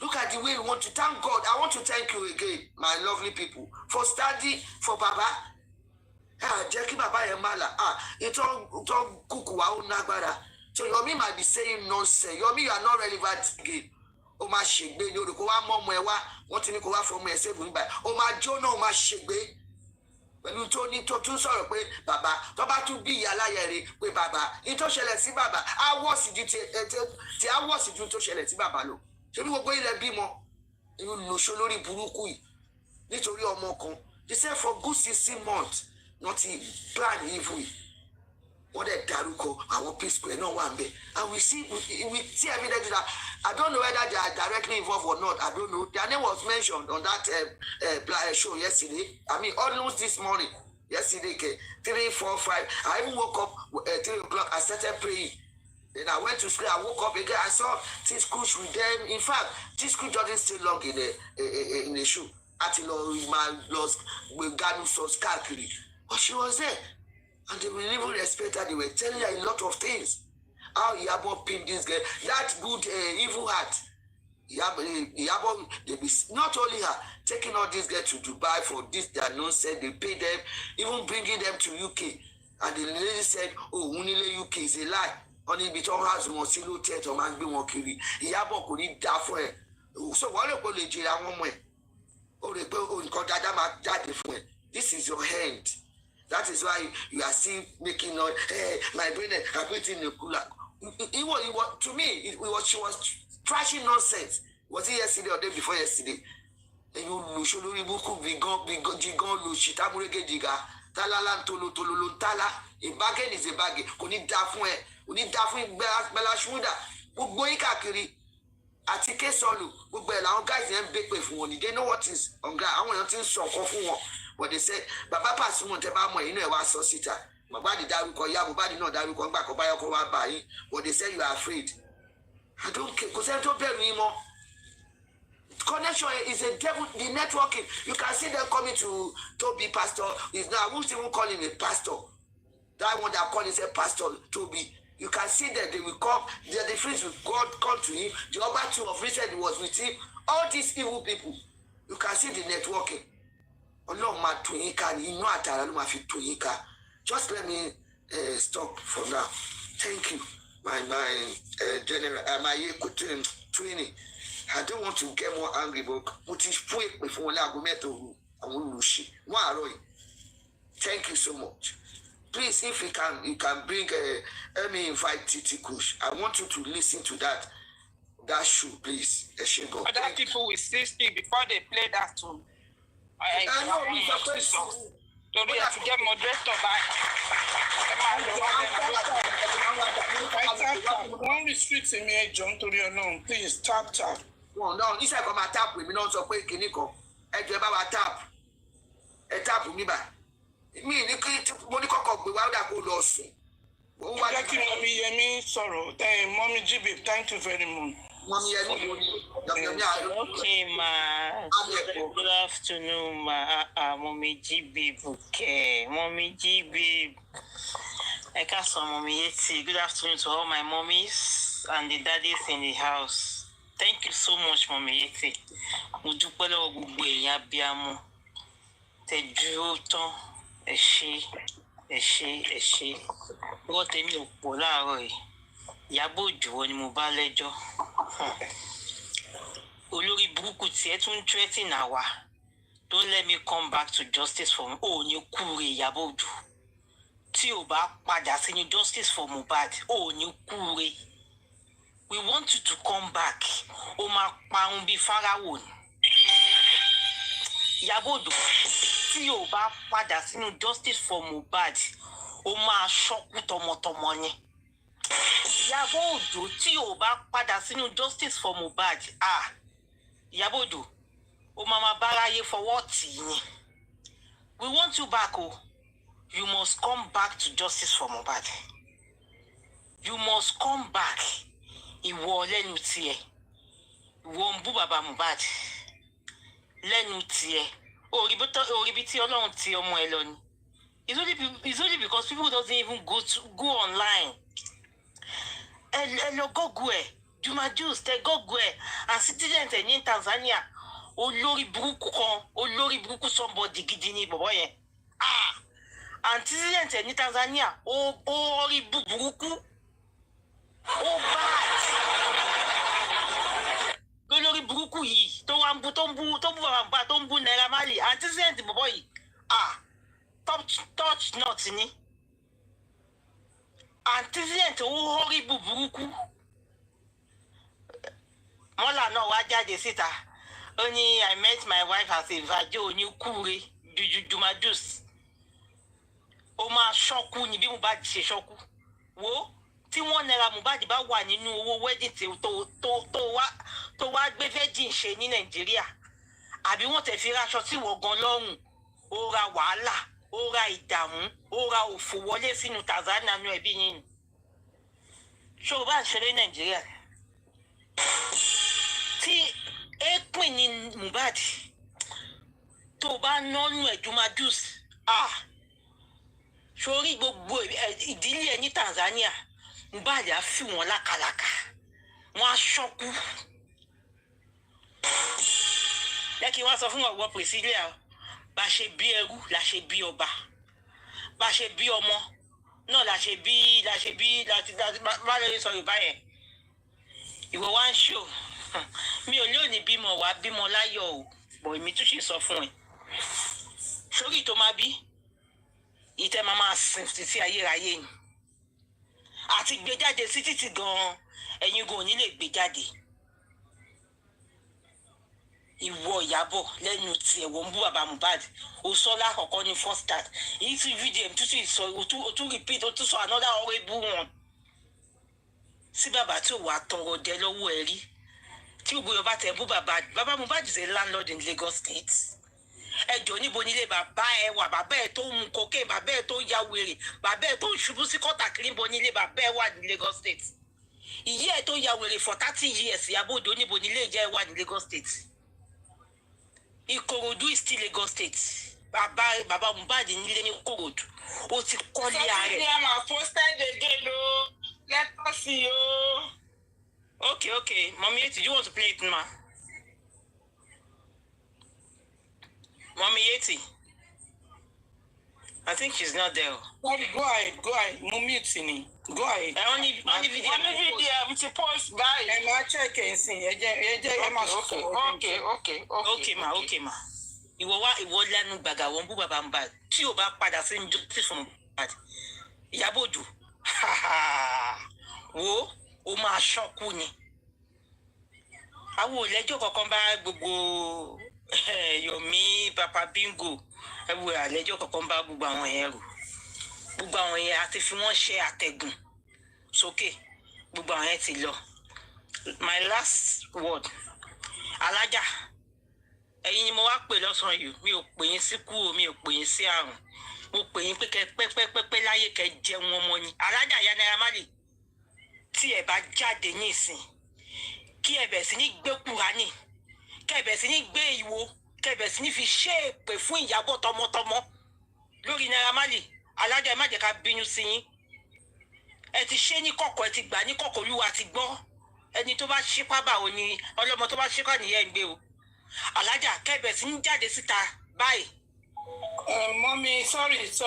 Look at the way we want to thank God. I want to thank you again, my lovely people, for studying for Baba. Jackie Baba Yamala. It's all kuku nagbara. So Yomi might be saying nonsense. Yomi, you are not relevant again. O ma shegbe ni oruko wa mo mo e wa won ti ni ko wa fo mo e save mi bai o ma jona o ma shegbe pẹ̀lú tó ní tó tún sọ̀rọ̀ pé bàbá tó bá tún bí ìyá láyẹ̀rẹ̀ pé bàbá ní tó ṣẹlẹ̀ sí bàbá awọ́sì ju ti awọ́sì ju tó ṣẹlẹ̀ sí bàbá lọ ṣé bí gbogbo ilẹ̀ bímọ ìlú lòṣó lórí burúkú yìí nítorí ọmọ kan they say for good 16 months not plan evil yìí wọ́n dẹ̀ darúkọ àwọn peace square náà wà ń bẹ̀ and we see evidence that I don't know whether they are directly involved or not. I don't know. Their name was mentioned on that show yesterday. I mean, almost this morning. Yesterday, 3, 4, 5. I even woke up 3 o'clock. I started praying. Then I went to sleep. I woke up again. I saw this cruise with them. In fact, this cruise doesn't stay long in the show. Until my lost Ganu sauce calculate. But she was there. And they will even respect her. They were telling her a lot of things. How Iyabo pinned this girl, that good evil heart. Iyabo, they be not only her taking all these girls to Dubai for this their nonsense. They pay them, even bringing them to UK. And the lady said, "Oh, Unile UK is a lie. Only between house Mosilo Tet or man be one kiri. Iyabo could eat that for her. So what a college one way. Oh, they go on Kodadama daddy for it. This is your hand. That is why you are still making noise. Hey, my brain, I put in the cooler." It was to me. She was trashing nonsense. Was it yesterday or day before yesterday? And you Lushulu Buku Jigon Lushita Murege Diga Talala Tolo Tala. A bargain is a bargain. Kuni Dafwe, Uni Dafwe Bella Shmuda, Bugoika Kiri, Atike Solu, Bubella, guys, and big way for one. They know what is on ground. I want to so for what they said. Baba Pass Montebamo, you know, was Sosita. My body Iyabo body no Daruko back or Bayako by what they say you are afraid. I don't care because I don't pay anymore. Connection is a devil, the networking. You can see them coming to Toby Pastor. Is now I won't even call him a pastor. That one that call him a pastor, Toby. You can see that they will come. The difference with God come to him. The other two of recent was with him. All these evil people, you can see the networking. Just let me stop for now. Thank you, my general, my training. I don't want to get more angry, but thank you so much. Please, if you can bring let me invite Titi Kush. I want you to listen to that show, please. Other people will still speak before they play that tune. I know Mr. President. So we have to get moderator back. Don't restrict me, John, to your name. Please tap. Well, no, this is going to tap with me. Not so quick, Nico. I do about tap. A tap with me back. Me, Monica, we want to go lost. Thank you, Mommy Yemi. Sorrow. Mommy GB, thank you very much. Mommy okay, ma. Good afternoon, ma. Mommy GB. Okay, Mommy GB. I got some Mommy Yeti. Good afternoon to all my mommies and the daddies in the house. Thank you so much, Mommy Yeti. Mujupelo gugwe yabiamo. Te juoton. Eshi. What a new polar. Iyabo Ojo ni mo bá lẹ́jọ́. Olórí burúkú tí ẹ tún threaten àwa. Don't let me come back to justice for me. Ó ní kúre Iyabo Ojo. Tí o bá padà sínú justice for Mohbad, ó ní kúre. We want you to come back. Ó máa parun bí Fáráò ni. Iyabo Ojo, tí o bá padà sínú justice for Mohbad, ó máa ṣọ́kú tọmọtọmọ ni. Iyabo Ojo, tí o bá padà sínú justice for Mohbad, Iyabo Ojo, ó máa báráyé fọwọ́ tì í ni. We want you back, oh. You must come back to justice for Mohbad. You must come back. Ìwọ lẹ́nu tiẹ̀. Ìwọ ń bú bàbá Mohbad. Lẹ́nu tiẹ̀. Oríbi tí Ọlọ́run ti ọmọ ẹ lọ ni. It's only because people doesn't even go online. Elo Gogwe, Juma Jews, te Gogwe, and citizens in Tanzania. Olórí burúkú somebody gidi ni bọ̀bọ̀ yẹn. And citizens in Tanzania, orí burúkú. Bad. Olórí burúkú yìí, tó wá ń bú Naira Marley, and citizens bọ̀bọ̀ yìí. Touch not ni. Antecedent horrible burúkú. Mola náà wá jáde síta. Ó ní I met my wife as a virgin ní kúre Juma Juice. Ó máa ṣọ́kú ni bí Mohbad ṣe ṣọ́kú. Wo tí wọ́n Naira Mohbad bá wà nínú owó wedding tó wá gbé virgin ṣe ní Nàìjíríà. Àbí wọ́n tẹ̀ fi raṣọ tí wọ́n gan lọ́rùn. Ó ra wàhálà. Ó ra ìdààmú, ó ra òfò wọlé sínú Tanzania nú ẹbí yín. Ṣé o bá ń ṣeré Nàìjíríà? Tí èpìn ní Mohbad tó bá nọ́nú Juma Juice, sórí gbogbo ìdílé ẹ ní Tanzania, Mohbad á fi wọn lákàlàkà, wọn á ṣọ́kú. Yẹ kí wọ́n sọ fún ọ̀wọ́ Priscilla. Bá ṣe bí ẹrú la ṣe bí ọba, bá ṣe bí ọmọ náà la ṣe bí má lè sọ Yorùbá yẹn. Ìwọ wá ń ṣò mi ò lóòní bímọ wá bímọ láyọ̀ o, bọ̀ èmi tún ṣe sọ fún ẹ. Sórí tó máa bí ìtẹ́ máa sìn títí ayérayé ni. Àti gbé jáde sí títì gan-an ẹ̀yin gan ò ní lè gbé jáde. Ìwọ Iyabo lẹ́nu tiẹ̀ wọ́n bú bàbá Mohbad. O sọ lákọ̀ọ́kọ́ ní first start. Èyí tí fídíò ẹ̀ tún sọ o tún repeat o tún sọ another horrible one. Sí bàbá tí ò wá tọrọ jẹ lọ́wọ́ ẹ rí. Tí gbogbo Yorùbá tẹ̀ bú bàbá Mohbad is a landlord in Lagos State. Ẹjọ́ níbo nílé bàbá ẹ wà, bàbá ẹ tó mu cocaine, bàbá ẹ tó ya wèrè, bàbá ẹ tó ṣubú sí kọ́tàkiri níbo nílé bàbá ẹ wà ní Lagos State. Ìyá ẹ tó ya wèrè for 30 years Iyabo Ojo níbo nílé ìyá ẹ wà ní Lagos State. Ikorodu is still Lagos State. Baba Mohbad nílé ní Ikorodu. Ó ti kọ́lé ààrẹ. Something I'm posted again, no. Let us see you. Okay. Mommy, do you want to play it, ma? Mommy Yeti. I think she's not there. Sorry, go ahead. Mumute me. Go ahead. Only video. I'm supposed by. I'm not checking. Okay, ma. Ìwọ lẹ́nu gbàgà wọn bú bàbá Mohbad tí o bá padà sí justice fún Mohbad Iyabo Ojo wo o máa ṣọ́kù ni àwọn òlẹ́jọ́ kankan bá gbogbo Yomi Papa Bingo ẹ̀wù àlẹ́jọ́ kankan bá gbogbo àwọn yẹn rò gbogbo àwọn yẹn àti fi wọ́n ṣe àtẹ̀gùn sókè gbogbo àwọn yẹn ti lọ. My last word alájà ẹ̀yin ni mo wá pè lọ́sàn-án yìí mi ò pè yín sí kú o mi ò pè yín sí àrùn mo pè yín pé kẹ pẹ́pẹ́pẹ́pẹ́ láyé kẹ jẹun ọmọ yín alájà ìyá Naira Marley tí ẹ bá jáde ní ìsìn kí ẹ bẹ̀ sí ní gbé Kùránì kí ẹ bẹ̀ sí ní gbé ìwo kí ẹ bẹ̀ sí ní fi ṣe èpè fún Ìyábọ̀ tọmọtọmọ lórí Naira Marley alájà ẹ má jẹ́ ká bínú sí yín ẹ ti ṣe ní kọ̀kọ̀ ẹ ti gbà ní kọ̀kọ̀ Olúwa ti gbọ́ ẹni tó bá ṣípá báwo ni ọlọ́mọ tó bá ṣípá nìyẹn ń gbé o alájà kẹbẹ sí ń jáde síta báyìí. Mommy, sorry. Is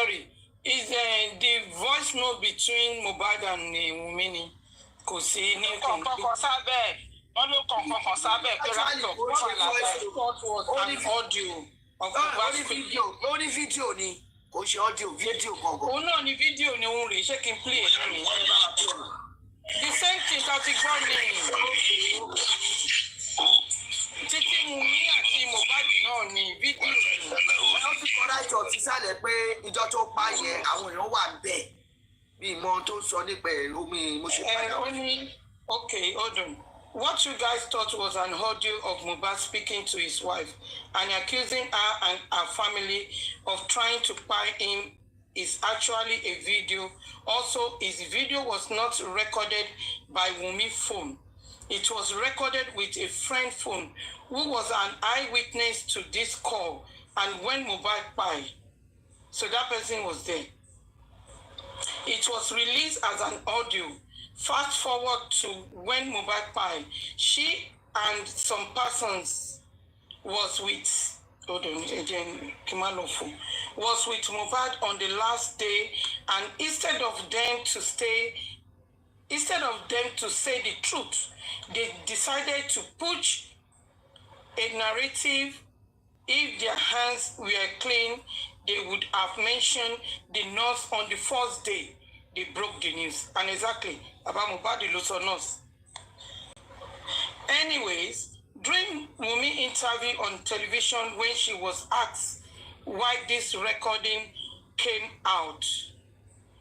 the voice note between Mohbad and Wunmi kò sí ní kọ̀ọ̀kan sábẹ́ wọ́n ló kọ̀ọ̀kan sábẹ́ pé rántọ̀ ó ní fídíò ni kò ṣe audio fídíò gangan. òun náà ní fídíò ni òun rèé ṣé kí n play ẹ̀ ní. The same thing that ti gbọ́ ni títí Wunmi àti Mohbad náà ní fídíò ni. wọ́n ti kọ́ra ìjọ ti sálẹ̀ pé ìjọ tó pa yẹn àwọn èèyàn wà bẹ́ẹ̀ bí ìmọ̀ tó sọ nípa omi mo ṣe padà. Okay, hold on. What you guys thought was an audio of Mohbad speaking to his wife and accusing her and her family of trying to buy him is actually a video. Also, his video was not recorded by Wunmi's phone. It was recorded with a friend phone who was an eyewitness to this call and when Mohbad died. So that person was there. It was released as an audio. Fast forward to when Mohbad died, she and some persons was with Mohbad on the last day, and instead of them to say the truth, they decided to push a narrative. If their hands were clean, they would have mentioned the nurse on the first day they broke the news. And exactly, about Mohbad lost on us. Anyways, during Wunmi interview on television when she was asked why this recording came out,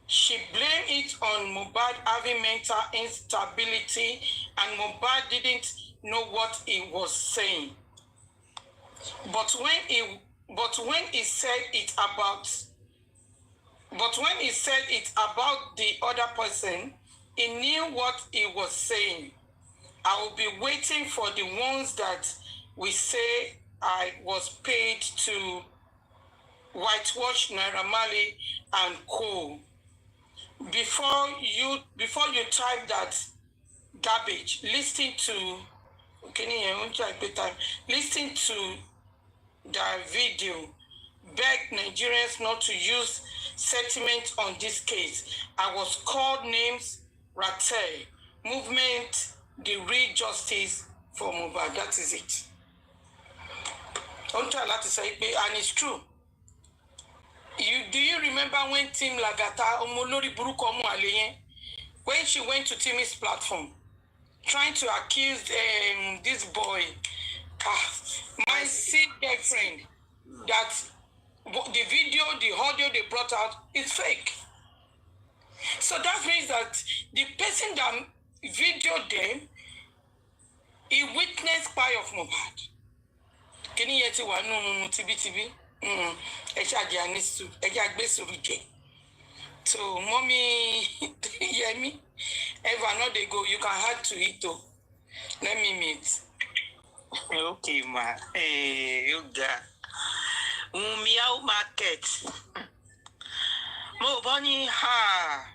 she blamed it on Mohbad having mental instability and Mohbad didn't know what he was saying. But when he said it about the other person, he knew what he was saying. I will be waiting for the ones that we say I was paid to whitewash Naira Marley and co. Before you type that garbage, listen to the video. Beg Nigerians not to use sentiment on this case. I was called names, Rate, movement, the real justice for Mohbad. That is it. Don't try to say it, and it's true. Do you remember when Tim Lagata, Omolori Buruko Mualeyen, when she went to Timmy's platform, trying to accuse this boy, my sick girlfriend, that the video, the audio they brought out is fake. So that means that the person that videoed them, he witnessed by of Mohbad. Can you hear one no TB? So mommy, hear me? Ever not they go, you can have to eat though. Let me meet. Okay, ma. Hey, you got Wunmi out market. Mo bani ha.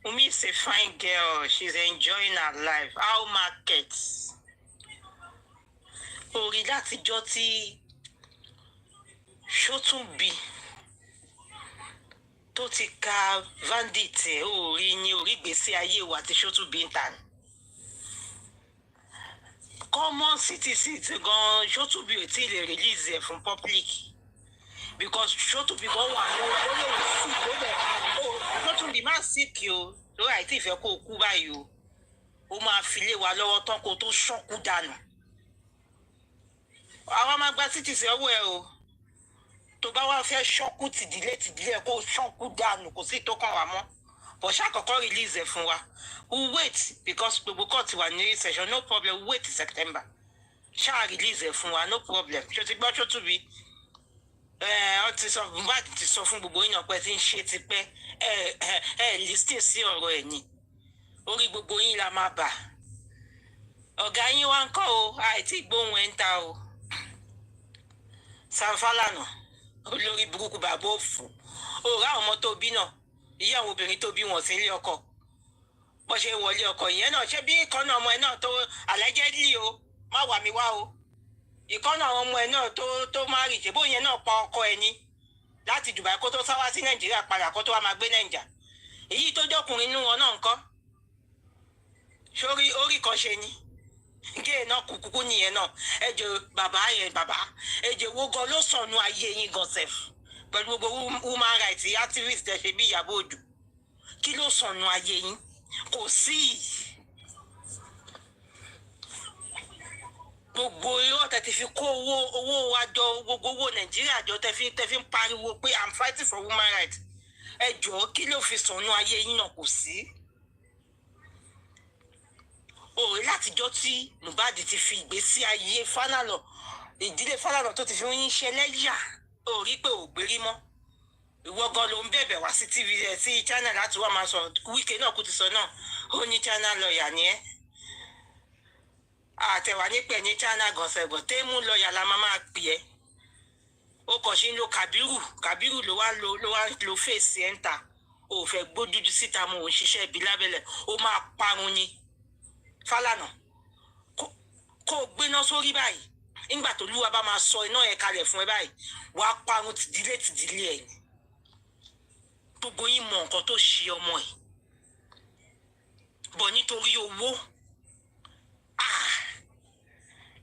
Umi is a fine girl. She's enjoying her life. How markets? Orí látijọ́ tí Ṣótúnbí tó ti ka Vandit ẹ̀ orí ní orí gbèsè ayé wa tí Ṣótúnbí ń tà ní. Common citizens gan Ṣótúnbí ò tí ì lè release ẹ̀ fún public because Ṣótúnbí gan wà ní olóyè sick ó dẹ̀ Ṣótúnbí má sick o lórí àìtí ìfẹ́ kó o kú báyìí o ó máa fi lé wa lọ́wọ́ tán kó o tó ṣọ́kú dànù. Àwa máa gba citizens ọwọ́ ẹ o tó bá wá fẹ́ ṣọ́kú tìdílé kó o ṣọ́kú dànù kò sí tó kàn wá mọ́ but ṣàkọ́kọ́ release ẹ̀ fún wa we wait because gbogbo court wà ní session no problem we wait September ṣáà release ẹ̀ fún wa no problem ṣó ti gbọ́ Ṣótúnbí ọ ti sọ Mohbad ti sọ fún gbogbo yín ọpẹ tí ń ṣe ti pẹ́ listing sí ọ̀rọ̀ ẹ̀ ni orí gbogbo yín la máa bà ọ̀gá yín wá ń kọ́ o àìtí gbóhùn ẹ̀ ń ta o Sanfalana olórí burúkú bàbá òfò òòrùn àwọn ọmọ tó bí náà ìyá àwọn obìnrin tó bí wọn sí ilé ọkọ bó ṣe wọlé ọkọ ìyẹn náà ṣé bí ìkànnà ọmọ ẹ náà tó allegedly o má wà mí wá o ìkànnà àwọn ọmọ ẹ náà tó má rí ṣèbó yẹn náà pa ọkọ ẹ ní láti Dubai kó tó sáwá sí Nàìjíríà padà kó tó wá máa gbé Nàìjà èyí tó jọkùnrin inú wọn náà ńkọ́ sórí orí kan ṣe ni gé náà kúkú nìyẹn náà ẹjọ bàbá ẹjọ wo gan ló sọnù ayé yín gan sef pẹ̀lú gbogbo human rights activist ẹ ṣe bí Iyabo Ojo kí ló sọnù ayé yín kò sí gbogbo irọ́ tẹ́ ti fi kó owó wa jọ gbogbo owó Nàìjíríà jọ tẹ́ fi ń pariwo pé I'm fighting for human rights ẹjọ kí ló fi sọnù ayé yín náà kò sí. Òòrè látijọ́ tí Mohbad ti fi ìgbésí ayé Fálànà ìdílé Fálànà tó ti fi ń ṣe lẹ́yà ó rí pé ò gbérí mọ́ ìwọ gan ló ń bẹ̀bẹ̀ wá sí TV sí channel láti wá máa sọ Wike náà kú ti sọ náà ó ní channel lọ́ọ̀yà ni ẹ́ àtẹ̀wá nípẹ̀ ní channel gànṣẹ̀gbọ̀n téèmù lọ́ọ̀yà la máa pè ẹ́ ó kàn sí ń lo Kàbírù ló wá lo fèsì ẹ̀ ń ta ó fẹ́ gbójújú síta mo ò ń ṣiṣẹ́ ibi lábẹ́lẹ̀ ó máa parun ni Fálànà kó o gbéná sórí báyìí nígbà tó lúwa bá máa sọ iná yẹn kalẹ̀ fún ẹ báyìí wàá parun tìdílé ẹ̀ gbogbo yín mọ nǹkan tó ṣe ọmọ ẹ̀ bọ̀ nítorí owó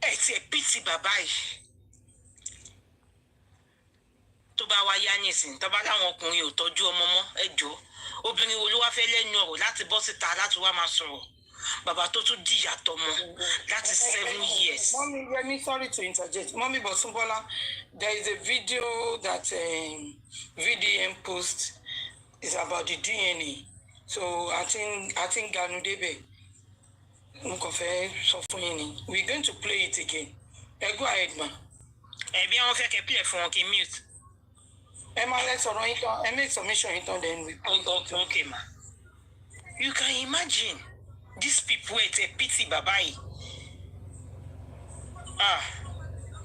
ẹ̀ tiẹ̀ pìtì bàbá yìí tó bá wá yá nísìnyí tó bá láwọn ọkùnrin ò tọ́jú ọmọ mọ́ ẹ jọ̀ọ́ obìnrin wo ló wá fẹ́ lẹ́nu ọ̀rọ̀ láti bọ́ síta láti wá máa sọ̀rọ̀ bàbá tó tún jìyà tọmọ láti 7 years. Mommy, let me sorry to interject. Mommy Bosumbola, there is a video that VDM post is about the DNA. So I think Ganudebe Nkofe Sofuni. We're going to play it again. Go ahead, ma. Bí wọ́n fẹ́ kẹ́ play fún wọn kí mute. Emma, let's make submission then we play. Okay, ma. You can imagine these people it's a pity babai.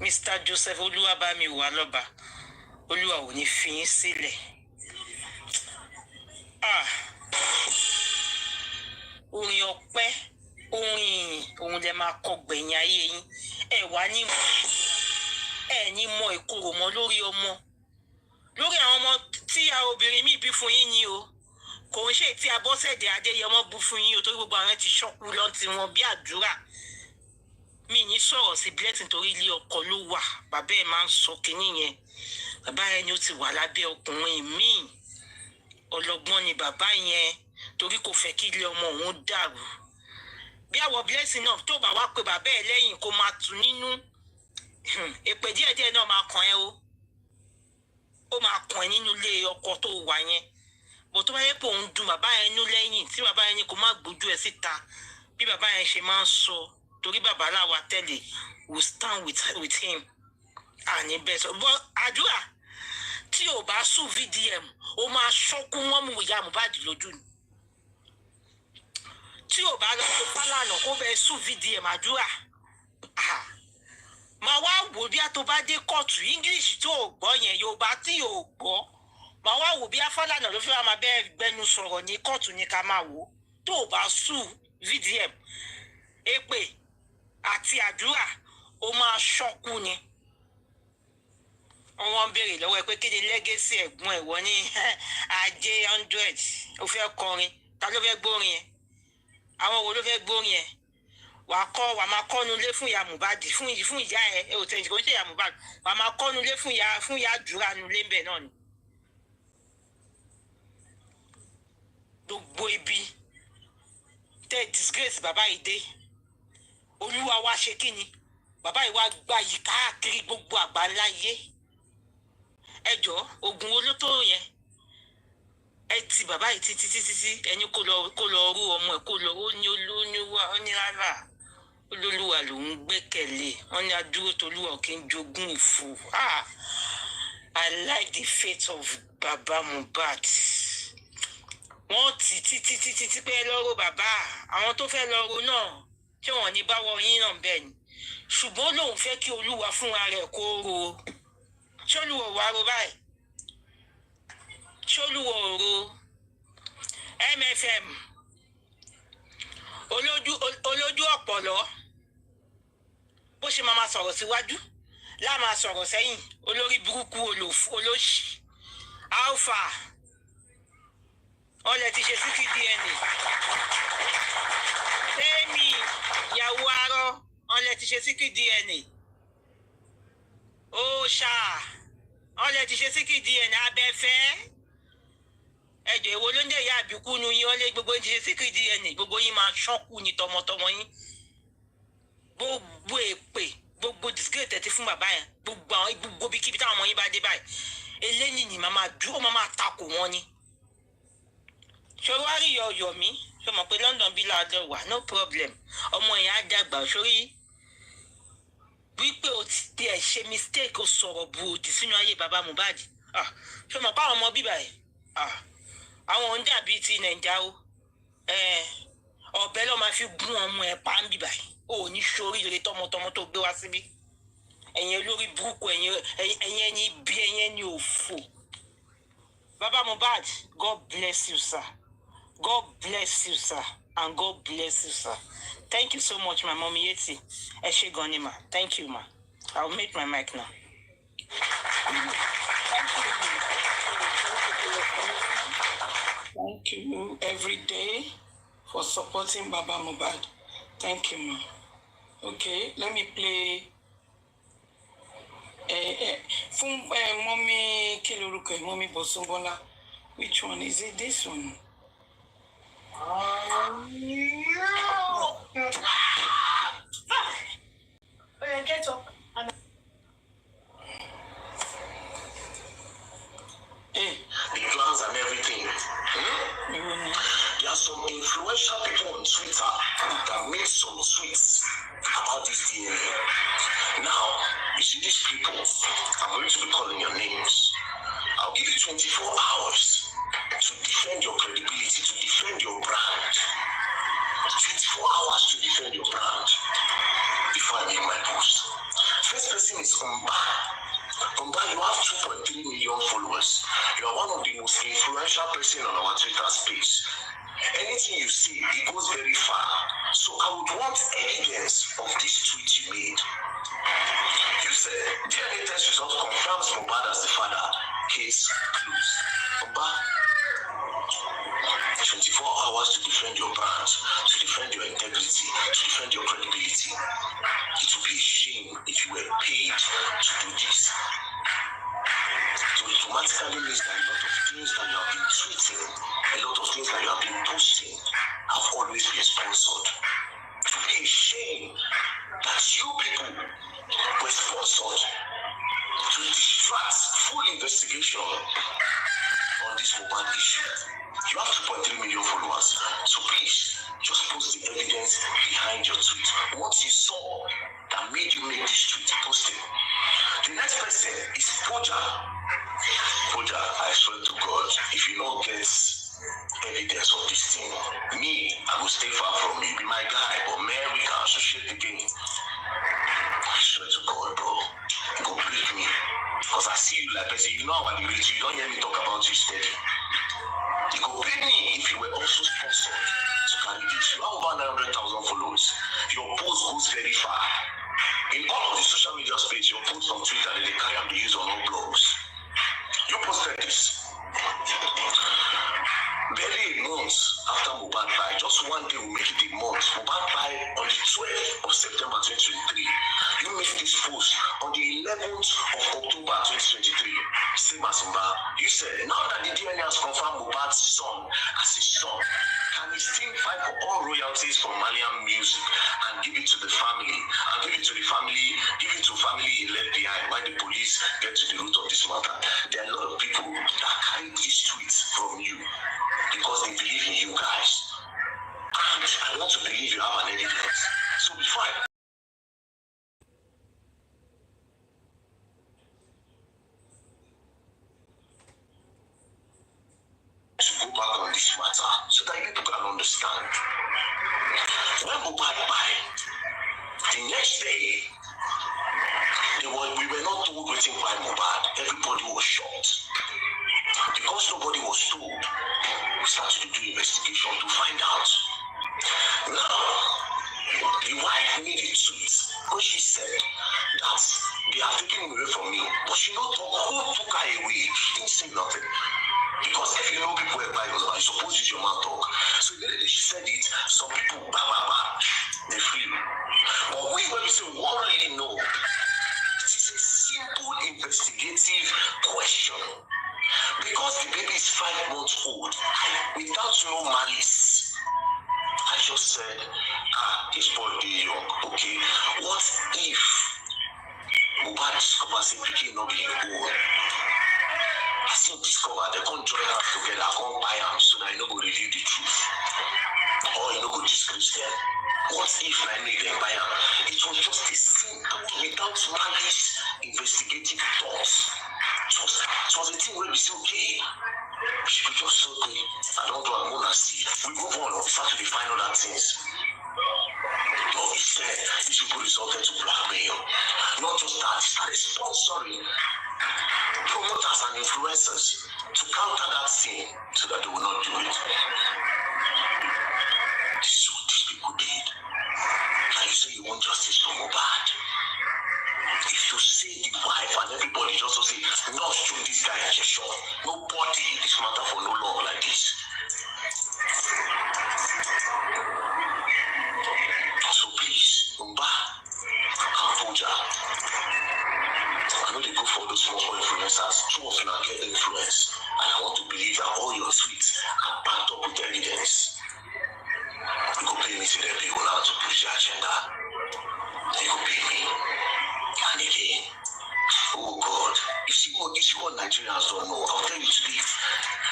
Mr. Joseph Oluwabami Waloba. Olúwa ò ní fi yín sílẹ̀. Orin ọpẹ́, orin ìyìn, òun lè máa kọ gbẹ̀yìn ayé yín. Ẹ wá ní mọ ìkorò mọ́ lórí ọmọ. Lórí àwọn ọmọ tí a obìnrin mi bí fún yín ni o. Kò ń ṣe tí Abọ́sẹ̀dé Adéyẹmọ bú fún yín o torí gbogbo àwọn ti ṣọ́kú lọ tí wọn bí àdúrà. Mi ní sọ̀rọ̀ sí blessing torí ilé ọkọ ló wà. Bàbá ẹ̀ máa ń sọ kinní yẹn. Bàbá ẹ̀ ni ó ti wà lábẹ́ ọkùnrin míì. Ọlọ́gbọ́n ni bàbá yẹn torí kò fẹ́ kí ilé ọmọ òun dàrú. Bí àwọ̀ blessing náà tó bá wá pé bàbá ẹ̀ lẹ́yìn kó máa tù nínú. Èpè díẹ̀díẹ̀ náà máa kàn ẹ́ o. Ó máa kàn ẹ́ nínú ilé ọkọ tó wà yẹn. Bó tó bá yẹ pé òun dùn bàbá yẹn nú lẹ́yìn tí bàbá yẹn kò má gbójú ẹ̀ síta bí bàbá yẹn ṣe máa ń sọ torí bàbá làwa tẹ́lẹ̀ we stand with him. Àní bẹ́ẹ̀ sọ bọ́ àdúrà tí ò bá sùn VDM ó máa ṣọ́kú wọ́n mú ìyá Mohbad lójú ni. Tí ò bá lọ sí Fálànà kó bẹ́ẹ̀ sùn VDM àdúrà. Máa wá wò bí a tó bá dé kóòtù English tó ò gbọ́ yẹn Yorùbá tí ò gbọ́ màá wá wò bí Afálànà ló fi wá máa bẹ́ẹ̀ gbẹnu sọ̀rọ̀ ní kóòtù ní ká máa wò tó o bá sùn VDM èpè àti àdúrà ó máa ṣọ́kù ni. Wọ́n béèrè lọ́wọ́ ẹ pé kí ni lẹ́gẹ́sì ẹ̀gbọ́n ẹ̀ wọ́n ní ajé 100 ó fẹ́ kọrin ta ló fẹ́ gbórin yẹn àwọn wo ló fẹ́ gbórin yẹn wà á máa kọ́nu lé fún ìyá Mohbad fún ìyá ẹ ò tẹ̀sí kò ń ṣe ìyá Mohbad wà á máa kọ́nu lé fún ìyá àdúrà nu lé ń bẹ̀ náà ni. Gbogbo ibi tẹ́ disgrace bàbá yìí dé olúwa wá ṣe kí ni bàbá yìí wá gbá yìí káàkiri gbogbo àgbáńlá yé ẹjọ́ ogun olótó yẹn ẹ ti bàbá yìí títí ẹni kó lọ rú ọmọ ẹ kó lọ ó ní olóníwà ó ní rárá olólùwà ló ń gbẹ́kẹ̀lé wọn ní adúró tolúwa kí n jogún ìfò. I like the fate of Baba Mohbad. Wọ́n ti títí pé lọ́rọ̀ bàbá àwọn tó fẹ́ lọ́rọ̀ náà ṣé wọ́n ní báwọ̀ yín náà bẹ́ẹ̀ ni ṣùgbọ́n lòun fẹ́ kí olúwa fúnra rẹ̀ kó ro ṣé olúwa wà ro báyìí ṣé olúwa ò ro MFM olójú ọ̀pọ̀lọ́ bó ṣe máa sọ̀rọ̀ síwájú láà máa sọ̀rọ̀ sẹ́yìn olórí burúkú olóṣì alpha ọlẹ ti ṣe síkì DNA tẹ́ẹ̀mì ìyàwó arọ ọlẹ ti ṣe síkì DNA òòṣà ọlẹ ti ṣe síkì DNA abẹ́fẹ́ ẹjọ́ èwo ló ń dẹ̀ yá àbíkú nu yín ọlẹ gbogbo yín ti ṣe síkì DNA gbogbo yín máa ṣọ́kù ní tọmọtọmọ yín gbogbo èpè gbogbo disgrace tẹ̀tí fún bàbá yẹn gbogbo bí kíbi táwọn ọmọ yín bá dé báyìí eléyìí ni màmá dúró máa takò wọn ni. Ṣé wá rí ọyọ mi ṣé mọ̀ pé London bí láàdọ̀ wà no problem ọmọ yẹn á dàgbà sórí wípé o ti tiẹ̀ ṣe mistake o sọ̀rọ̀ bu òdì sínú ayé bàbá Mohbad ṣé mọ̀ pé àwọn ọmọ bíbà yìí àwọn ohun dàbí ti Nàìjíríà o ọ̀bẹ ló máa fi gún ọmọ ẹ̀ pa ń bíbà yìí o ní sórí ire tọmọtọmọ tó gbé wá síbí ẹ̀yin olórí burúkú ẹ̀yin ẹni bí ẹ̀yin ẹni òfò. Baba Mohbad, God bless you, sir. God bless you, sir. And God bless you, sir. Thank you so much, my mommy Yeti. Eshe goni ma. Thank you, ma. I'll mute my mic now. Thank you every day for supporting Baba Mohbad. Thank you, ma. Okay, let me play. From mommy Kiluruke, mommy Bosumbola. Which one is it? This one. No. Get up. The plans and everything. There are some influential people on Twitter that made some tweets about this DNA. Now, you see these people, I'm going to be calling your names. I'll give you 24 hours to defend your credibility, to defend your brand. 24 hours to defend your brand before I make my post. First person is Umba. Umba, you have 2.3 million followers. You are one of the most influential person on our Twitter space. Anything you see, it goes very far. So I would want evidence of this tweet you made. You said DNA test result confirms Mohbad as the father. Case closed. Umba, 24 hours to defend your brand, to defend your integrity, to defend your credibility. It would be a shame if you were paid to do this. So it automatically means that a lot of things that you have been tweeting, a lot of things that you have been posting have always been sponsored. It would be a shame that you people were sponsored to distract full investigation on this Mohbad issue. You have 2.3 million followers, so please just post the evidence behind your tweet. What you saw that made you make this tweet, post it. The next person is Poja. Poja, I swear to God, if you don't get evidence of this thing, me, I will stay far from you. Be my guy, but man, we can associate again. I swear to God, bro, go break me. Because I see you like person, you know how I relate to you. Don't hear me talk about you steady. You could pay me if you were also sponsored to carry this. You have over 900,000 followers. Your post goes very far. In all of the social media space, your post on Twitter, they carry and be used on all blogs. You posted this. Barely a month after Mohbad died, just one day will make it a month. Mohbad died on the 12th of September 2023. You made this post on the 11th of October 2023. Same as you said, now that the DNA has confirmed Mohbad's son as his son, can he still fight for all royalties from Malian music and give it to the family, and give it to family he left behind while the police get to the root of this matter? There are a lot of people that carry these tweets from you because they believe in you guys. And I want to believe you have an evidence. So before I to go back on this matter so that people can understand. When Mohbad died, the next day, we were not told waiting by Mohbad. Everybody was shocked. Because nobody was told, we started to do investigation to find out. Now, the wife made a tweet when she said that they are taking him away from me. But she not talk who took her away. She didn't say nothing. Because if you know people were by husband, you suppose use your mouth talk. So immediately she said it, some people they flew. But when we say we don't really know, it is a simple investigative question. Because the baby is 5 months old, without no malice, I just said, this boy is young, okay? What if Mohbad discovers a pikin not being old? As he discover, they can't join us together, can't buy them so that I know go reveal the truth. Or you know go disgrace them. What if I made them buy them? It was just a simple, without malice, investigative thoughts. It was a thing where we say, okay, she could just say, okay, I don't do a moon and see. We move on, we start to define other things. But instead, these people resulted to blackmail. Not just that, they started sponsoring promoters and influencers to counter that thing so that they will not do it. This is what these people did. And you say you want justice for Mohbad. If you say the wife and everybody just say, not shoot this guy at your shop. Nobody is matter for no long like this. So please, Mba, Kampuja, I know they go for those small influencers. Two of them get influence. And I want to believe that all your tweets are backed up with evidence. You could pay me to the people now to push the agenda. You could pay me. And again, oh God, you see what Nigerians don't know. I'll tell you today.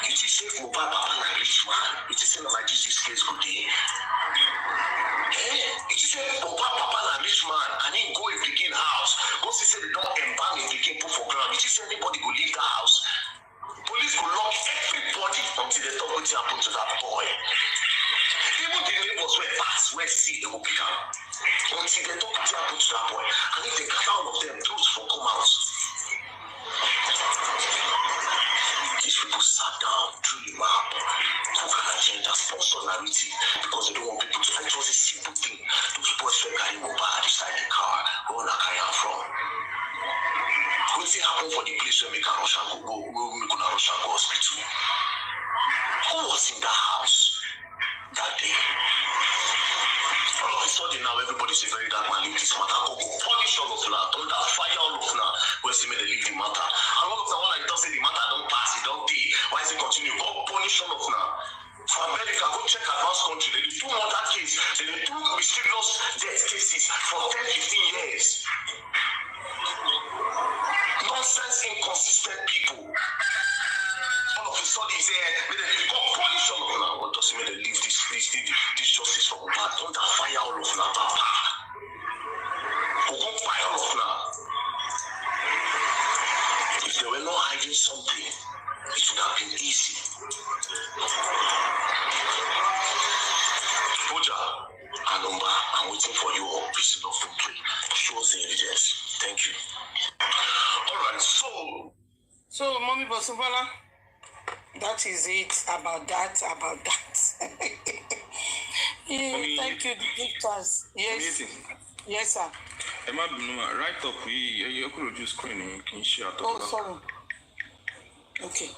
You just say Mohbad Papa and rich man. You just say like this case good day. You just say Mohbad Papa and rich man and then go and begin house. Once you say they don't embalm and begin put for ground, you just say anybody go leave the house. Police go lock everybody until they talk what happened to that boy. Even the neighbors were pass, where see they will pick up. Until they talk what happened to that boy. And if they cut all of them, those will come out. These people sat down, drew him up, took an agenda, sponsor narrative, because they don't want people to. It was a simple thing. Those boys were carrying Mohbad beside the car, where they carry him from. What did happen for the place where we can rush and go hospital? Who was in that house that day? All of a sudden now everybody's a very dark man, leave this matter. Go punish all of now, thunder, fire all of now. Where's the they leave the matter? And all of the one I don't say the matter don't pass, it don't pay. Why is it continue? Go punish all of now. For America, go check advanced country. They do murder case, they do mysterious death cases for 10-15 years. Nonsense, inconsistent people. All of a sudden, he said, may they leave, go punish all of them. What does it mean they leave this justice for Mohbad? Don't that fire all of them, Papa? Who go fire all of them? If they were not hiding something, it would have been easy. Puja, Anumba, I'm waiting for your piece of play. Show us the evidence. Thank you. Alright, so Bola, that is it about that. Yeah, thank you, the gifters. Yes. Yes, sir. Emma Binuma, right up, you could just screen, can share. Oh, sorry. Okay.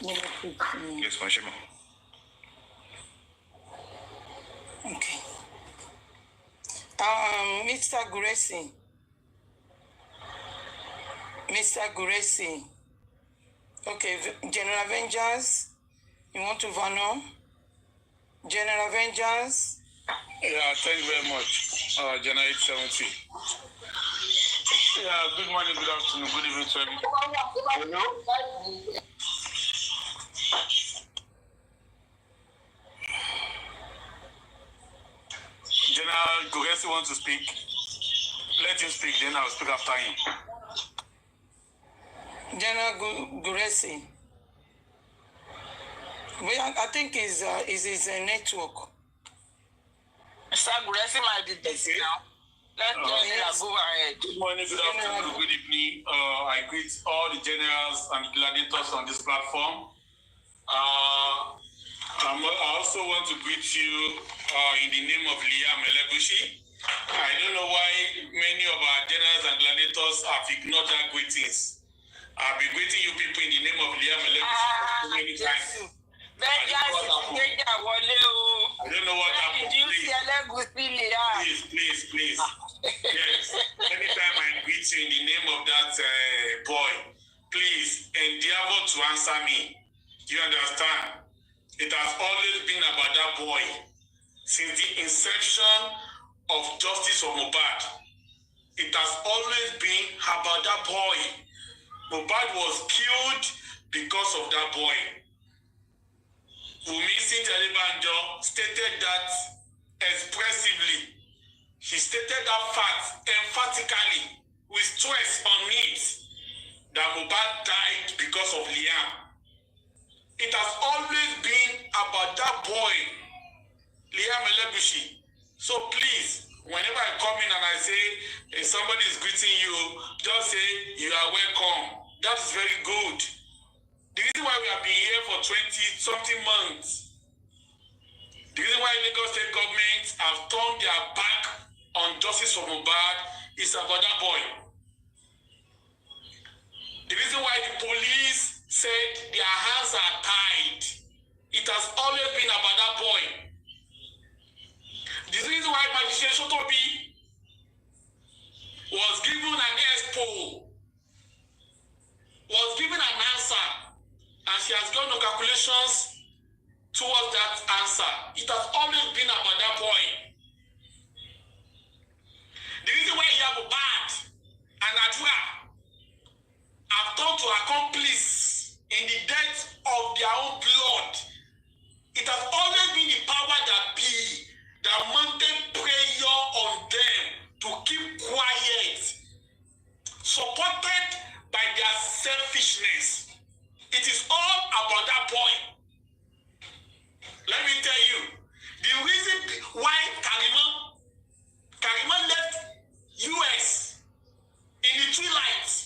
Yes, my shema. Okay. Mr. Guresi. Okay, General Avengers, you want to Vano? General Avengers. Yeah, thank you very much. General 870. Yeah, good morning, good afternoon, good evening to everyone. General Guresi wants to speak. Let him speak, then I'll speak after him. General Guresi. Well, I think is his network. Mr. Guresi might be busy now. Let go ahead. Good morning, good afternoon, good evening. I greet all the generals and gladiators on this platform. I also want to greet you in the name of Liam Elegushi. I don't know why many of our generals and gladiators have ignored that greetings. I've been greeting you people in the name of Liam Elegushi so many times. I don't know what happened. Please. Yes. Anytime I greet you in the name of that boy, please endeavor to answer me. Do you understand? It has always been about that boy. Since the inception of justice of Mohbad, it has always been about that boy. Mohbad was killed because of that boy. Wunmi Sintelibanjo stated that expressively. She stated that fact emphatically with stress on it that Mohbad died because of Liam. It has always been about that boy, Liam Elegushi. So please, whenever I come in and I say somebody is greeting you, just say you are welcome. That is very good. The reason why we have been here for 20-something months, the reason why Lagos State government have turned their back on justice for Mohbad is about that boy. The reason why the police said their hands are tied, it has always been about that boy. The reason why Magistrate Sotobi was given an expo, was given an answer, and she has done no calculations towards that answer. It has always been about that boy. The reason why Iyabo and Adura have turned to accomplice in the death of their own blood, it has always been the power that be that mounted prayer on them to keep quiet, supported by their selfishness. It is all about that boy. Let me tell you, the reason why Karima left US in the twilight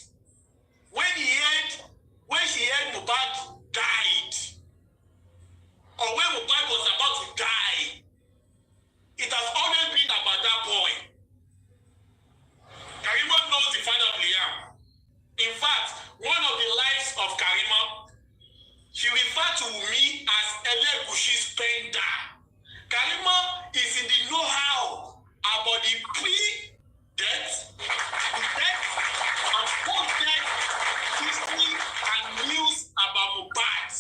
when she heard Mohbad died, or when Mohbad was about to die, it has always been about that boy. Karima knows the father of Liam. In fact, one of the lives of Karima, she referred to me as Elegushi spender. Karima is in the know-how about the pre-death, and post-death history and news about Mohbad.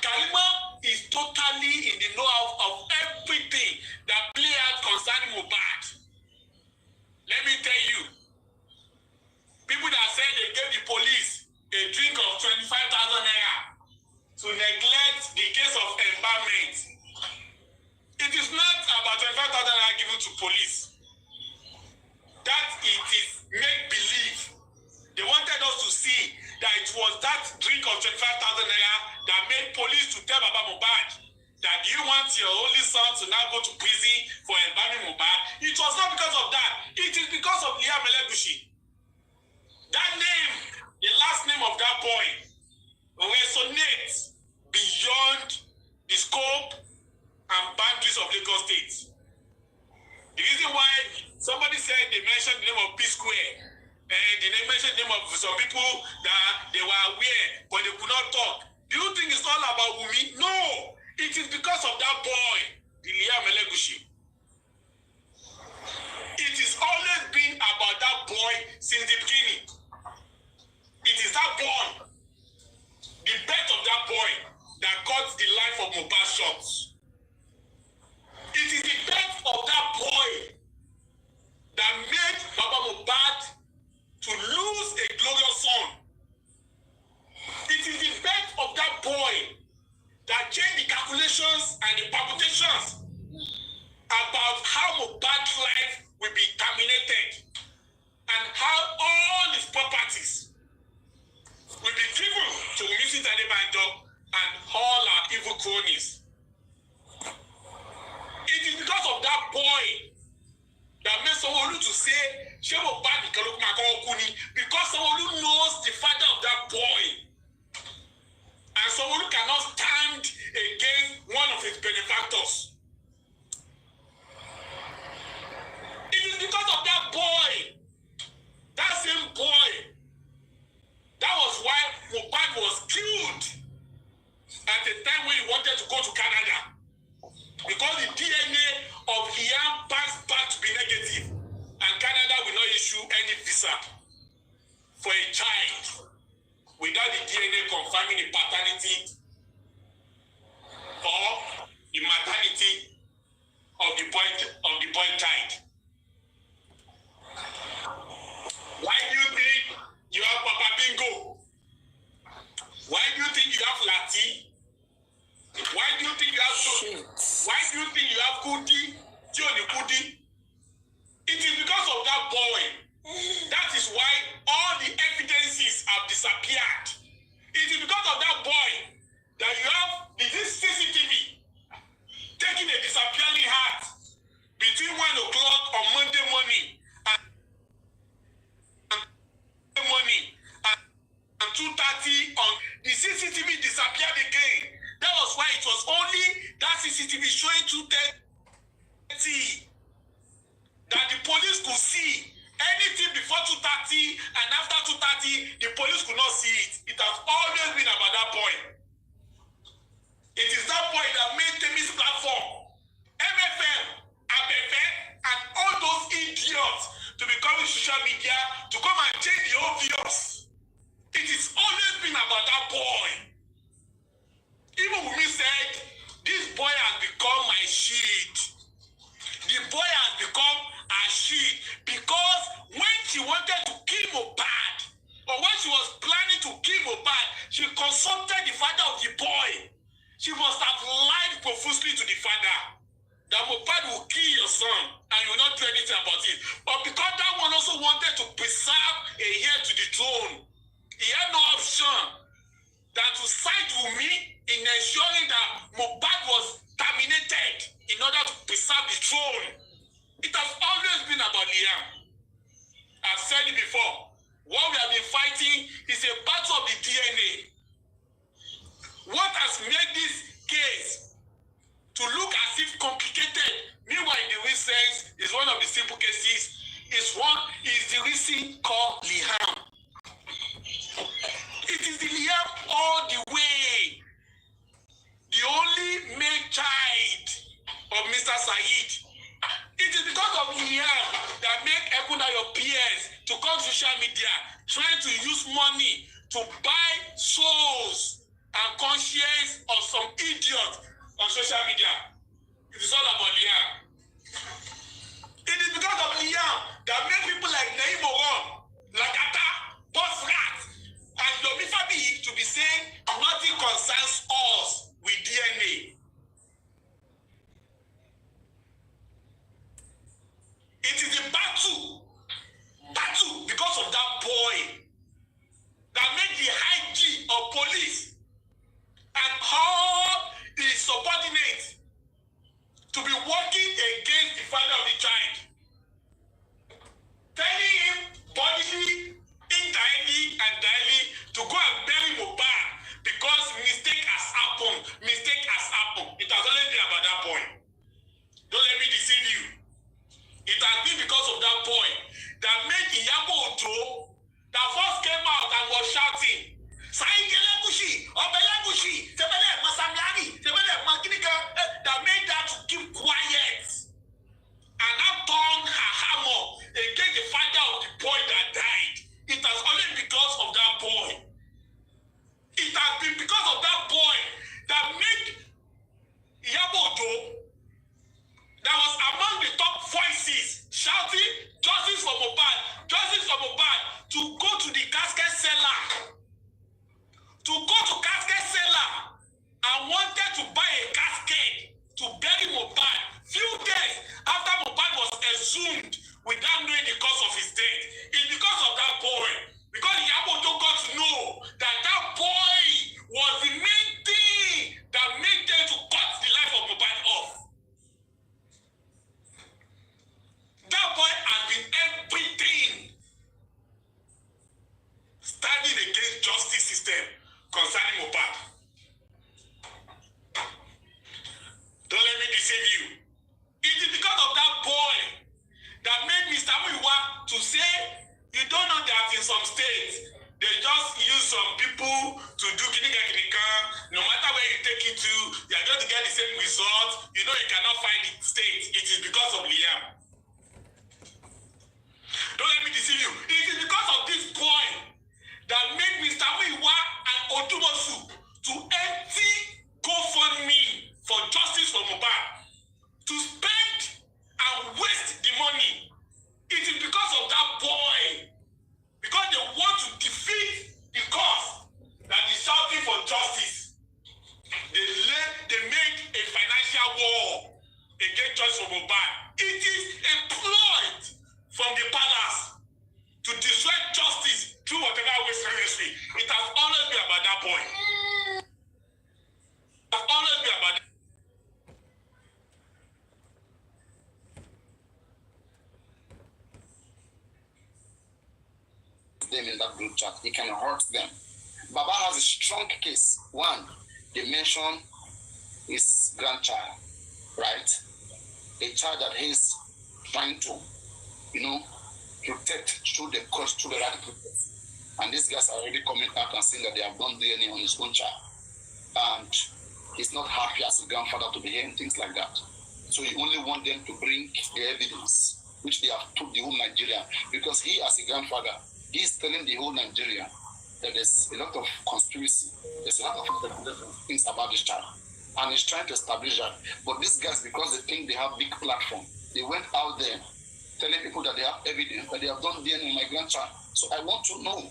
Karima is totally in the know-how of everything that play out concerning Mohbad. Let me tell you, people that said they gave the police a drink of 25,000 naira to neglect the case of embalmment. It is not about 25,000 naira given to police. That it is make-believe. They wanted us to see that it was that drink of 25,000 naira that made police to tell Baba Mohbad that you want your only son to now go to prison for embalming Mohbad. It was not because of that. It is because of Liam Elegushi. That name the last name of that boy resonates beyond the scope and boundaries of Lagos State. The reason why somebody said they mentioned the name of P Square, and they mentioned the name of some people that they were aware, but they could not talk. Do you think it's all about Wumi? No! It is because of that boy, Liam Elegushi. It has always been about that boy since the beginning. It is that boy, the birth of that boy, that cut the life of Mohbad short. It is the birth of that boy that made Baba Mohbad to lose a glorious son. It is the birth of that boy that changed the calculations and the permutations about how Mohbad's life will be terminated and how all his properties will be given to Mrs. Adebanjo and all our evil cronies. It is because of that boy that made Sanwo-Olu to say, "Ṣé Mohbad nìkan ló máa kọ́kọ́ kú ni?" Because Sanwo-Olu knows the father of that boy. And Sanwo-Olu cannot stand against one of his benefactors. It is because of that boy, that same boy, that was why Mohbad was killed at the time when he wanted to go to Canada. Because the DNA of Iyabo passed back to be negative, and Canada will not issue any visa for a child without the DNA confirming the paternity or the maternity of the boy child. Why do you think you have Papa Bingo? Why do you think you have Lati? Why do you think you have Why do you think you have Kuti? Tioni Kuti? It is because of that boy. That is why all the evidences have disappeared. It is because of that boy that you have this CCTV taking a disappearing heart between 1 o'clock on Monday morning and 2:30 on the CCTV disappeared again. That was why it was only that CCTV showing 2:30 that the police could see. Anything before 2:30 and after 2:30, the police could not see it. It has always been about that boy. It is that boy that made Temi's platform, MFM, ABFM, and all those idiots to become social media to come and change the obvious. It has always been about that boy. Even Wumi said, this boy has become my shield. The boy has become a shield because when she wanted to kill Mohbad, or when she was planning to kill Mohbad, she consulted the father of the boy. She must have lied profusely to the father that Mohbad will kill your son and you will not do anything about it. But because that one also wanted to preserve a heir to the throne, he had no option than to side with me in ensuring that Mohbad was terminated in order to preserve the throne. It has always been about Liam. I've said it before. What we have been fighting is a battle of the DNA. What has made this case to look as if complicated, meanwhile in the real sense is one of the simple cases, is the reason called Liam. It is the Liam all the way. The only male child of Mr. Said. It is because of Liam that make your peers to come to social media trying to use money to buy souls and conscience of some idiot on social media. It is all about Liam. It is because of Liam that make people like Iyabo, Lagata, Boss Rat, and Yomi Fabi to be saying nothing concerns us with DNA. It is a battle because of that boy that made the high G of police and all his subordinates to be working against the father of the child, telling him bodily, indirectly, and directly been because of that boy that made Iyabo that was among the top voices shouting justice for Mohbad, to go to the casket seller, and wanted to buy a casket to bury Mohbad. Few days after Mohbad was exhumed without knowing the cause of his death, it's because of that boy. Because Iyabo got to know that that boy was the main thing that made them to cut the life of Mohbad off. That boy has been everything standing against justice system concerning Mohbad. Don't let me deceive you. It is because of that boy that made Mr. Muiwa to say, you don't know that in some states, they just use some people to do kinika. No matter where you take it to, you are going to get the same result. You know you cannot find the state. It is because of Liam. Don't let me deceive you. It is because of this boy that made Mr. Muiwa and Odumosu to empty GoFundMe for justice for Mohbad, to spend and waste the money. It is because of that boy, because they want to defeat the cause that is shouting for justice. They make a financial war against justice for Mohbad. It is employed from the palace to destroy justice through whatever ways necessary. It has always been about that boy. It has always been about that. Them in that group chat, it can hurt them. Baba has a strong case. One, they mention his grandchild, right? A child that he's trying to, protect through the course, through the right process. And these guys are already coming out and saying that they have done DNA on his own child. And he's not happy as a grandfather to be hearing things like that. So you only want them to bring the evidence, which they have told the whole Nigeria, because he as a grandfather, he's telling the whole Nigeria that there's a lot of conspiracy, there's a lot of things about this child. And he's trying to establish that. But these guys, because they think they have big platform, they went out there telling people that they have evidence, that they have done DNA on my grandchild. So I want to know,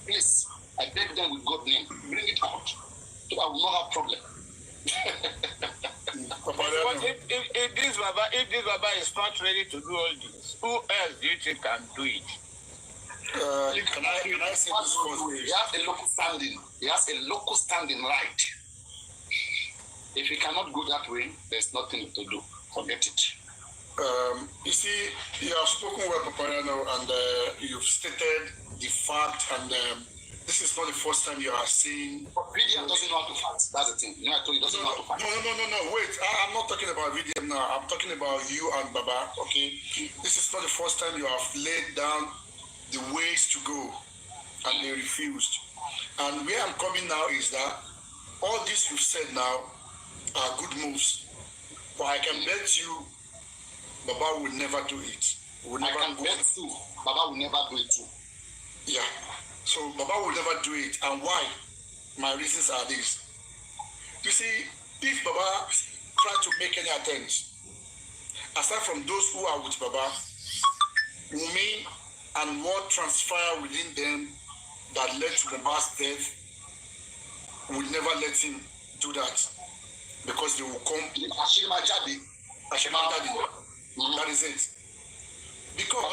please, I beg them with God's name, bring it out. So I will not have problem. But if this Baba is not ready to do all this, who else do you think can do it? Can I say this first? He has a local standing. He has a local standing right. If he cannot go that way, there's nothing to do. Forget it. You see, you have spoken well, Papayano, and you've stated the fact, and this is not the first time you are seeing. Vidiam doesn't know how to fight. That's the thing. I told you, doesn't know how to fight. No. Wait, I'm not talking about Vidiam now. I'm talking about you and Baba. Okay, this is not the first time you have laid down the ways to go, and they refused. And where I'm coming now is that all this you've said now are good moves, but I can bet you Baba will never do it. I can bet you Baba will never do it too. Yeah. So Baba will never do it. And why? My reasons are these. You see, if Baba try to make any attempts, aside from those who are with Baba, Wunmi and what transpired within them that led to Baba's death, will never let him do that. Because they will come. Ashima Jadi. That is it. Because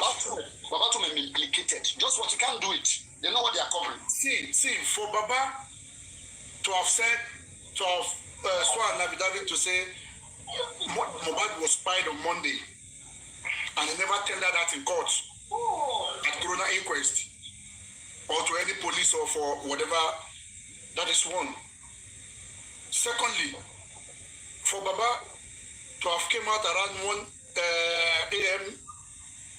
Baba to be implicated. Just what you can't do it. They know what they are covering. See, for Baba to have said, to have sworn Navidad to say Mohbad was spied on Monday, and he never tendered that in court at Corona inquest or to any police or for whatever, that is one. Secondly, for Baba to have came out around 1 a.m.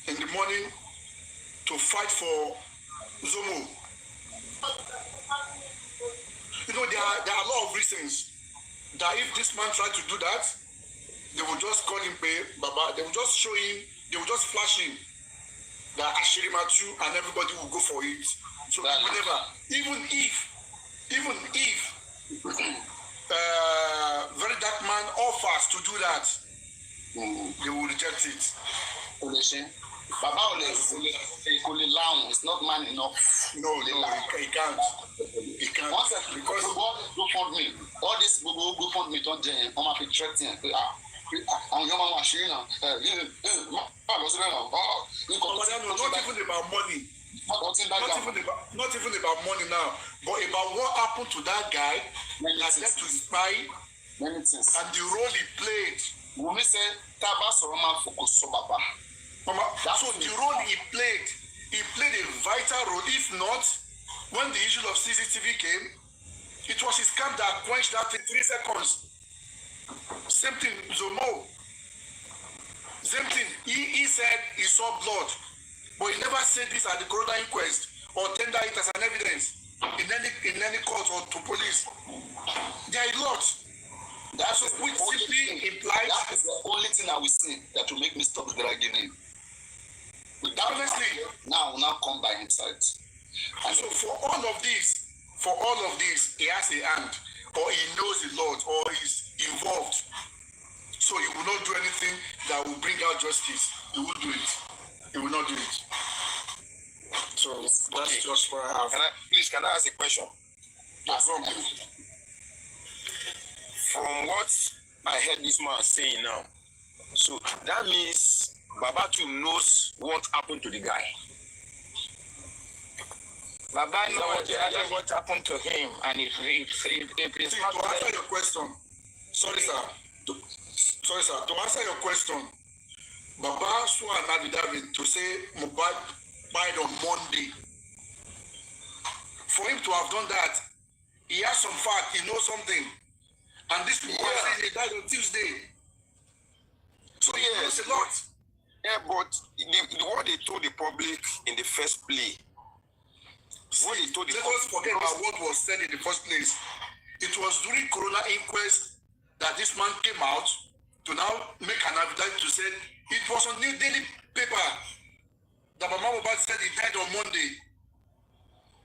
in the morning to fight for Zomo. You know, there are a lot of reasons that if this man tried to do that, they will just call him Baba, they will just show him, they will just flash him that Ashirimatu and everybody will go for it. So he will never, even if powers to do that, they will reject it. Baba Ole Lam is not man enough. No, he can't. He can't. Because GoFundMe, all this GoFundMe don't come up with threatening. I'm your man machine now. Not even about money. Not even about money now, but about what happened to that guy that led to spy many things. And the role he played. Wumi said, Taba Soroma focus on Baba. So the role he played a vital role. If not, when the issue of CCTV came, it was his camp that quenched that in 3 seconds. Same thing, Zomo. Same thing. He said he saw blood, but he never said this at the coroner inquest or tender it as an evidence in any court or to police. There are a lot. That's which simply implies that is the only thing I will see that will make me stop dragging him. Honestly, now come by inside. And so for all of this, he has a hand, or he knows the Lord, or he's involved. So he will not do anything that will bring out justice. He will do it. He will not do it. So that's just what I have. Can I ask a question? From what I heard this man saying now, so that means Baba too knows what happened to the guy. Baba knows what happened to him, and if it's not to answer your question, sorry sir, to answer your question, Baba swore an affidavit to say Mohbad died on Monday. For him to have done that, he has some fact, he knows something. And this people say they died on Tuesday. So he knows a lot. Yeah, but what they told the public in the first play. Let us forget about what was said in the first place. It was during Corona inquest that this man came out to now make an affidavit to say it was on the daily paper that Mama Mohbad said he died on Monday.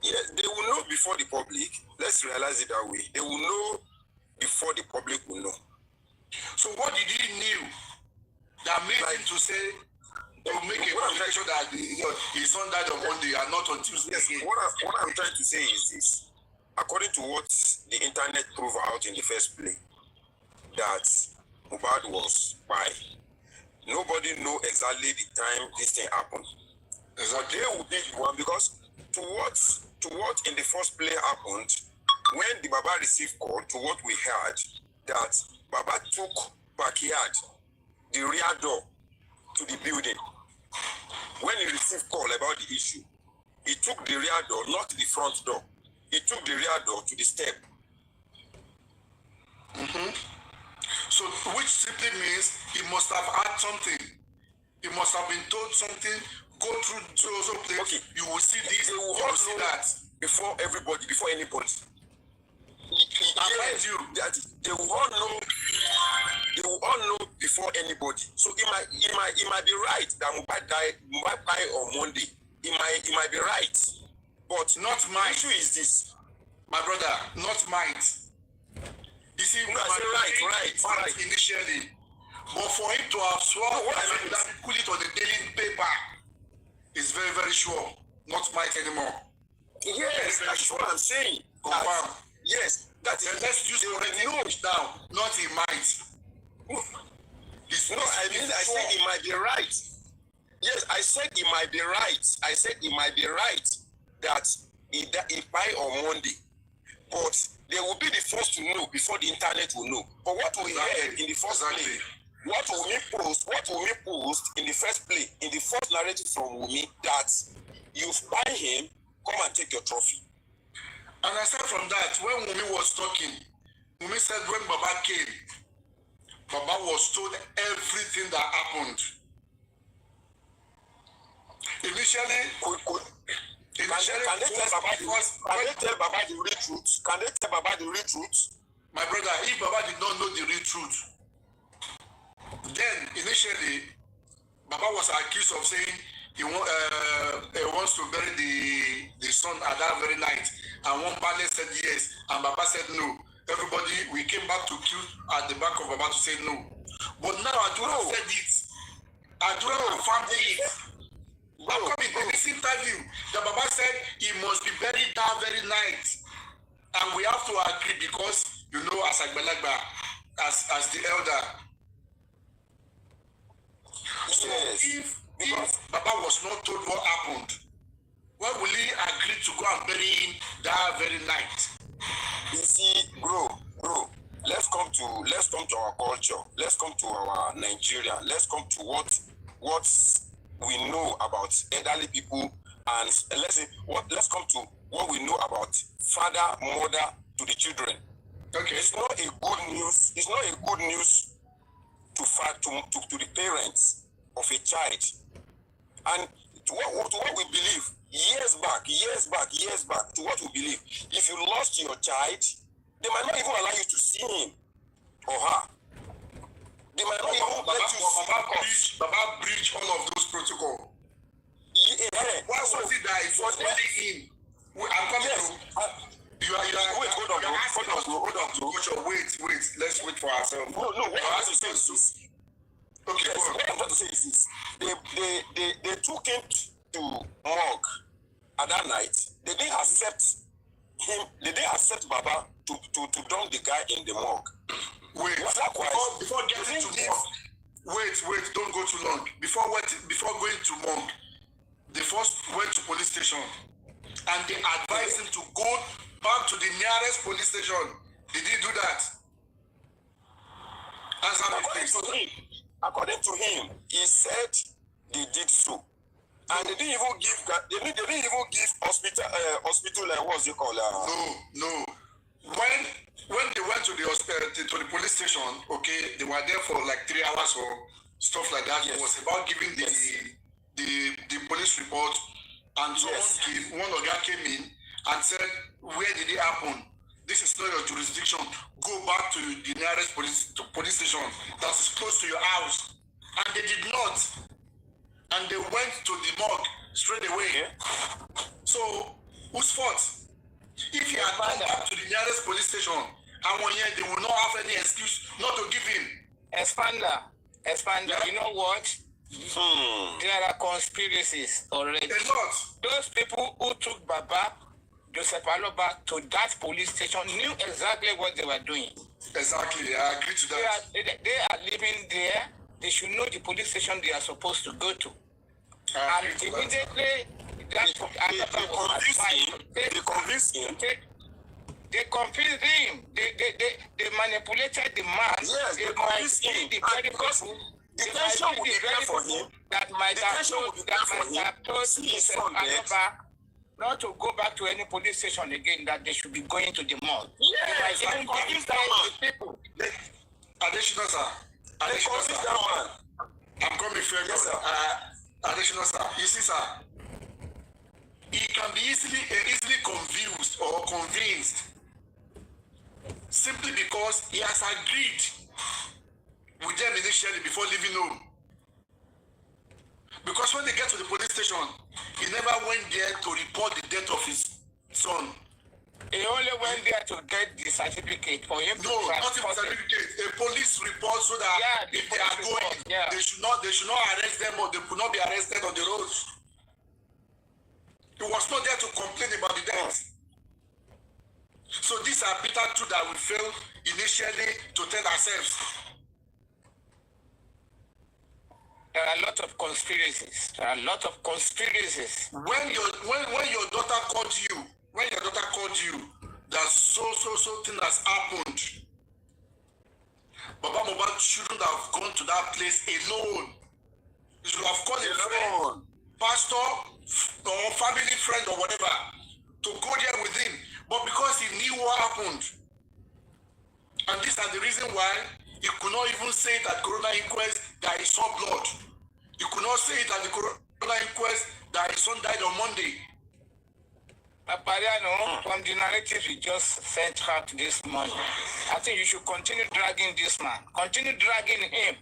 Yeah, they will know before the public. Let's realize it that way. They will know before the public will know. So what did he knew that made him to say to make a projection that his son died on Monday and not on Tuesday? Yes, what I'm trying to say is this. According to what the internet proved out in the first play, that Mohbad was by. Nobody know exactly the time this thing happened. Exactly. They will be the one because to what in the first play happened, when the Baba received call, to what we heard, that Baba took backyard, the rear door to the building. When he received call about the issue, he took the rear door, not the front door. He took the rear door to the step. So, which simply means he must have had something. He must have been told something. Go through so place. Okay. You will see this. You will see that before everybody, before anybody. Yes, you that they will all know. They will all know before anybody. So it might be right that Mohbad died on Monday. It might be right, but not mine. The issue is this, my brother. Not mine. You see, right initially, but for him to have sworn that put it on the daily paper is very, very sure. Not mine anymore. Yes, that's what I'm saying. Confirm. Yes, that is. Let's use the language now. Not he might. I said it might be right. Yes, I said it might be right. I said it might be right that he died on Monday, but they will be the first to know before the internet will know. But what we heard in the first play, what Wumi post in the first play, in the first narrative from Wumi, that you buy him, come and take your trophy. And aside from that, when Wumi was talking, Wumi said when Baba came, Baba was told everything that happened. Initially, Can they tell Baba the real truth? Can they tell Baba the real truth? My brother, if Baba did not know the real truth, then initially, Baba was accused of saying he wants to bury the son at that very night. And one partner said yes, and Baba said no. everybody, we came back to queue at the back of Baba to say no. But now Adura said it. Adura confirmed it. I'm coming to this interview. The Baba said he must be buried that very night. And we have to agree because, you know, as Agbalagba, as the elder. So if Baba was not told what happened, why will he agree to go and bury him that very night? You see, bro, let's come to our culture. Let's come to our Nigeria. Let's come to what we know about elderly people, and let's come to what we know about father, mother to the children. Okay. It's not a good news. It's not a good news to the parents of a child. And to what we believe, years back, to what we believe, if you lost your child, they might not even allow you to see him or her. They might not even let you see Baba breach all of those protocols. Yeah. Why was it that it was only him? I'm coming to. You are hold on. Wait. Let's wait for ourselves. No. What I'm trying to say is this. Okay. Yes, what I'm trying to say is this. They took him to morgue at that night. They didn't accept him. They didn't accept Baba to dump the guy in the morgue. Wait. Before getting to morgue. Wait. Don't go too long. Before going to morgue, they first went to police station, and they advised him to go back to the nearest police station. Did he do that? According to him, he said they did so, and they didn't even give hospital what's it called? No. When they went to the hospital, to the police station, okay, they were there for like 3 hours or stuff like that. Yes. It was about giving the police report, and one of them came in and said, "Where did it happen? This is not your jurisdiction. Go back to the nearest police station that is close to your house." And they did not. And they went to the morgue straight away. Yeah. So, whose fault? If he had gone back to the nearest police station, and one year they will not have any excuse not to give him. Expander, yeah. You know what? There are conspiracies already. A lot. Those people who took Baba Joseph Aloba to that police station knew exactly what they were doing. Exactly, I agree to that. They are living there. They should know the police station they are supposed to go to. And immediately, they confused him. They manipulated the man. Yes, they confused him. Detention will be there for him. That might have told Joseph Aloba not to go back to any police station again, that they should be going to the mall. Yes, they even confuse the people. Additional, sir. I'm coming fair. Yes, sir. Additional, sir. You see, sir, he can be easily confused or convinced simply because he has agreed with them initially before leaving home. Because when they get to the police station, he never went there to report the death of his son. He only went there to get the certificate for him. No, not even certificate. A police report so that if they are going, they should not arrest them, or they could not be arrested on the roads. He was not there to complain about the death. So these are bitter truths that we failed initially to tell ourselves. There are a lot of conspiracies. When your daughter called you, that so thing has happened. Baba Mohbad shouldn't have gone to that place alone. He should have called a friend, pastor, or family friend or whatever, to go there with him. But because he knew what happened, and these are the reason why he could not even say that corona inquest that he saw blood. He could not say that the corona inquest that his son died on Monday. Papariano, from the narrative you just sent out this morning, I think you should continue dragging this man. Continue dragging him.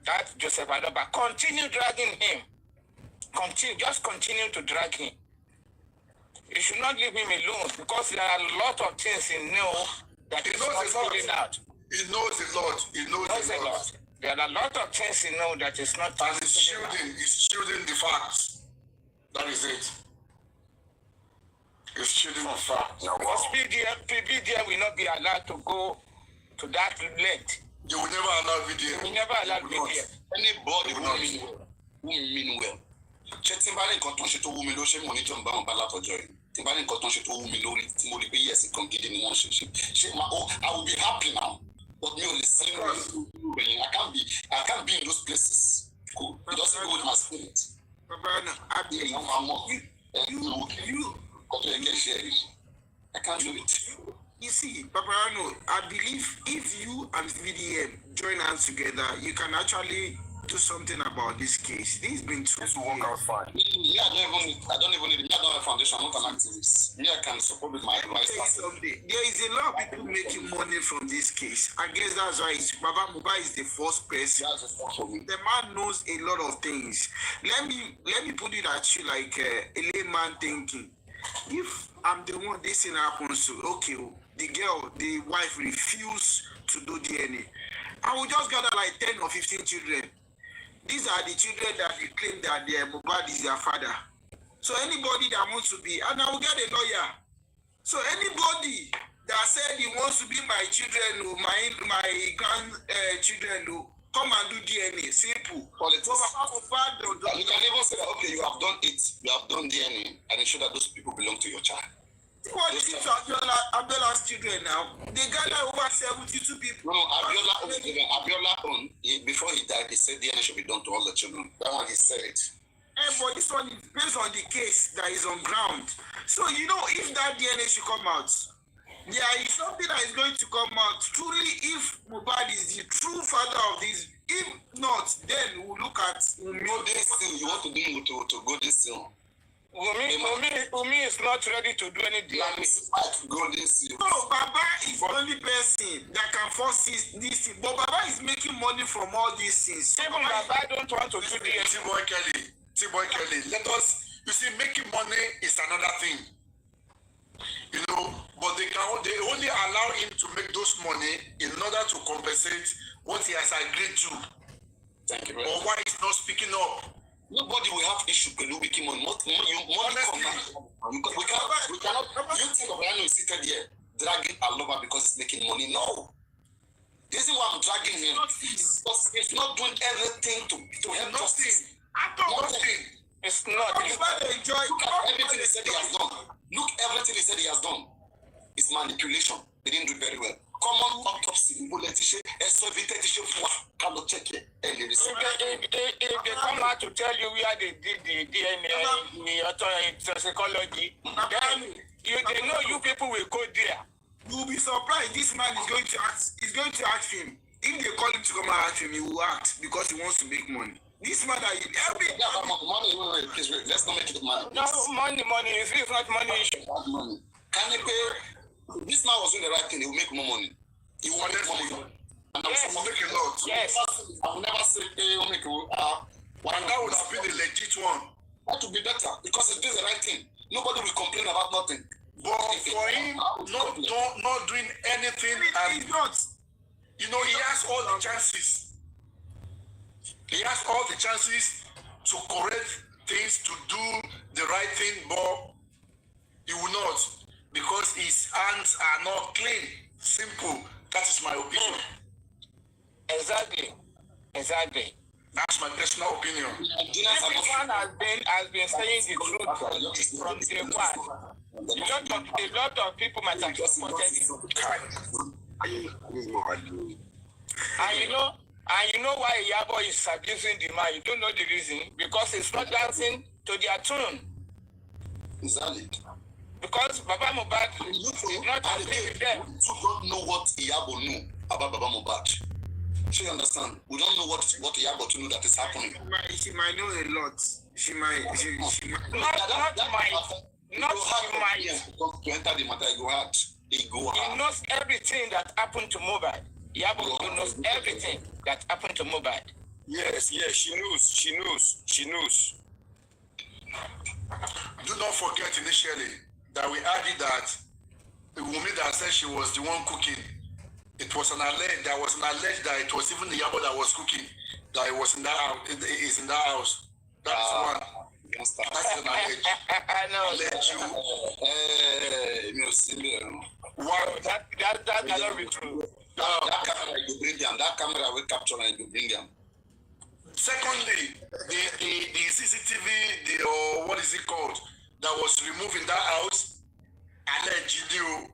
That's Joseph Aloba. Continue dragging him. Just continue to drag him. You should not leave him alone, because there are a lot of things he knows that He is knows not a lot. spilling out. He knows a lot. He knows a lot. There are a lot of things you know that is not. And he's shielding the facts. That is it. He's shielding the facts. Because PDM will not be allowed to go to that length. You will never allow VDM. We never allow VDM. Anybody who mean well. Ṣé tí n bá ní nǹkan tó ń ṣe tó wú mi ló ṣe mọ̀ ní tí n bá wọn bá látọjọ́ yìí? Tí n bá ní nǹkan tó ń ṣe tó wú mi lórí tí mo rí pé yẹ̀sì kan gidi ni wọ́n ṣe ṣe. Ṣé I will be happy now. But me only saying I can't be in those places. Cool. It doesn't go with my spirit. I can't do it. You see, Paparano, I believe if you and VDM join hands together, you can actually do something about this case. This has been too work out fine. Me, I don't even need a foundation. I'm not an activist. Me, I can support with my stuff. There is a lot of people making money from this case. I guess that's why Baba Muba is the first person. The man knows a lot of things. Let me put it at you like a layman thinking. If I'm the one this thing happens to, okay, the wife refused to do DNA, I will just gather like 10 or 15 children. These are the children that they claim that their Mubad is their father. So anybody that wants to be, and I will get a lawyer. So anybody that said he wants to be my children, my grandchildren, come and do DNA. Simple. Politics. You can even say that, okay, you have done it. You have done DNA, and ensure that those people belong to your child. What is it to Abiola's children now? They gather over 72 people. No, Abiola owned, before he died, he said DNA should be done to all the children. That one he said it. But this one is based on the case that is on ground. So, you know, if that DNA should come out, there is something that is going to come out. Truly, if Mubad is the true father of this, if not, then we'll look at this thing. You want to do to go this thing. Umi is not ready to do any damage. No, Baba is the only person that can force this thing. But Baba is making money from all these things. Even Baba don't want to do this. T-Boy Kelly, let us, you see, making money is another thing. You know, but they only allow him to make those money in order to compensate what he has agreed to. Thank you, or why he's not speaking up. Nobody will have issue with making money. We cannot. You think of Ryan is seated here dragging a lover because he's making money? No. This is why I'm dragging him. Because he's not doing anything to help justice. Nothing. It's not. Look at everything he said he has done. Look, everything he said he has done. It's manipulation. They didn't do it very well. Common autopsy, politician, check it. If they come out to tell you where they did the DNA, the toxicology, then they know you people will go there. You'll be surprised. This man is going to ask him. If they call him to come and ask him, he will act because he wants to make money. This man that money, let's not make it money. No, money. It's not money issue. Money. Can you pay? This man was doing the right thing. He will make more money. He will make money. And yes. I'm making a lot. Yes. I will never say he will make and that would have been the legit one. That would be better because he did the right thing. Nobody will complain about nothing. But for him not doing anything, and not, you know, he has all the chances. He has all the chances to correct things, to do the right thing, but he will not because his hands are not clean. Simple. That is my opinion. Exactly. That's my personal opinion. Everyone has been saying the truth from day one. A lot of people might have supported him. And you know why Iyabo is abusing the man? You don't know the reason. Because he's not dancing to their tune. Exactly. Because Baba Mohbad is not happy with them. You don't know what Iyabo knew about Baba Mohbad. So you understand? We don't know what Iyabo to know that is happening. She might know a lot. She might. Not she might. To enter the matter, he knows everything that happened to Mohbad. Iyabo knows everything that happened to Mohbad. Yes, she knows. Do not forget initially that we added that woman that said she was the one cooking. It was an alleged that it was even Iyabo that was cooking. That it was in that house. It is in that house. That is one. That's an alleged. Alleged you. Wow. That cannot be true. That camera you bring them. That camera will capture and you bring them. Secondly, the CCTV, or what is it called, that was removed in that house, allegedly,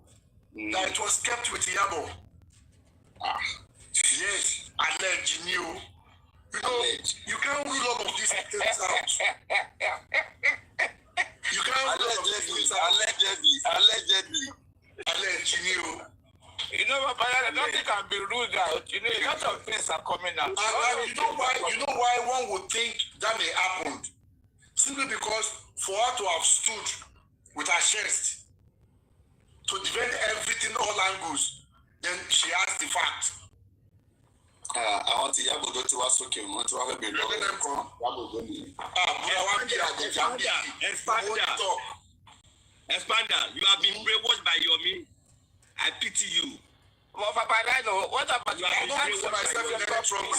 that it was kept with Iyabo. Yes, allegedly. You know, you can't rule all of these things out. You can't rule all of these things out. Allegedly. You know what, nothing can be ruled out. You know, a lot of things are coming out. And you know why one would think that may happen? Simply because for her to have stood with her chest to defend everything, all angles, then she has the fact. I want to Iyabo to was okay. I want to have a bit of Expander, you have been brainwashed by Yomi. I pity you. Well, Papa, I know. What about you? I don't put myself in any trouble.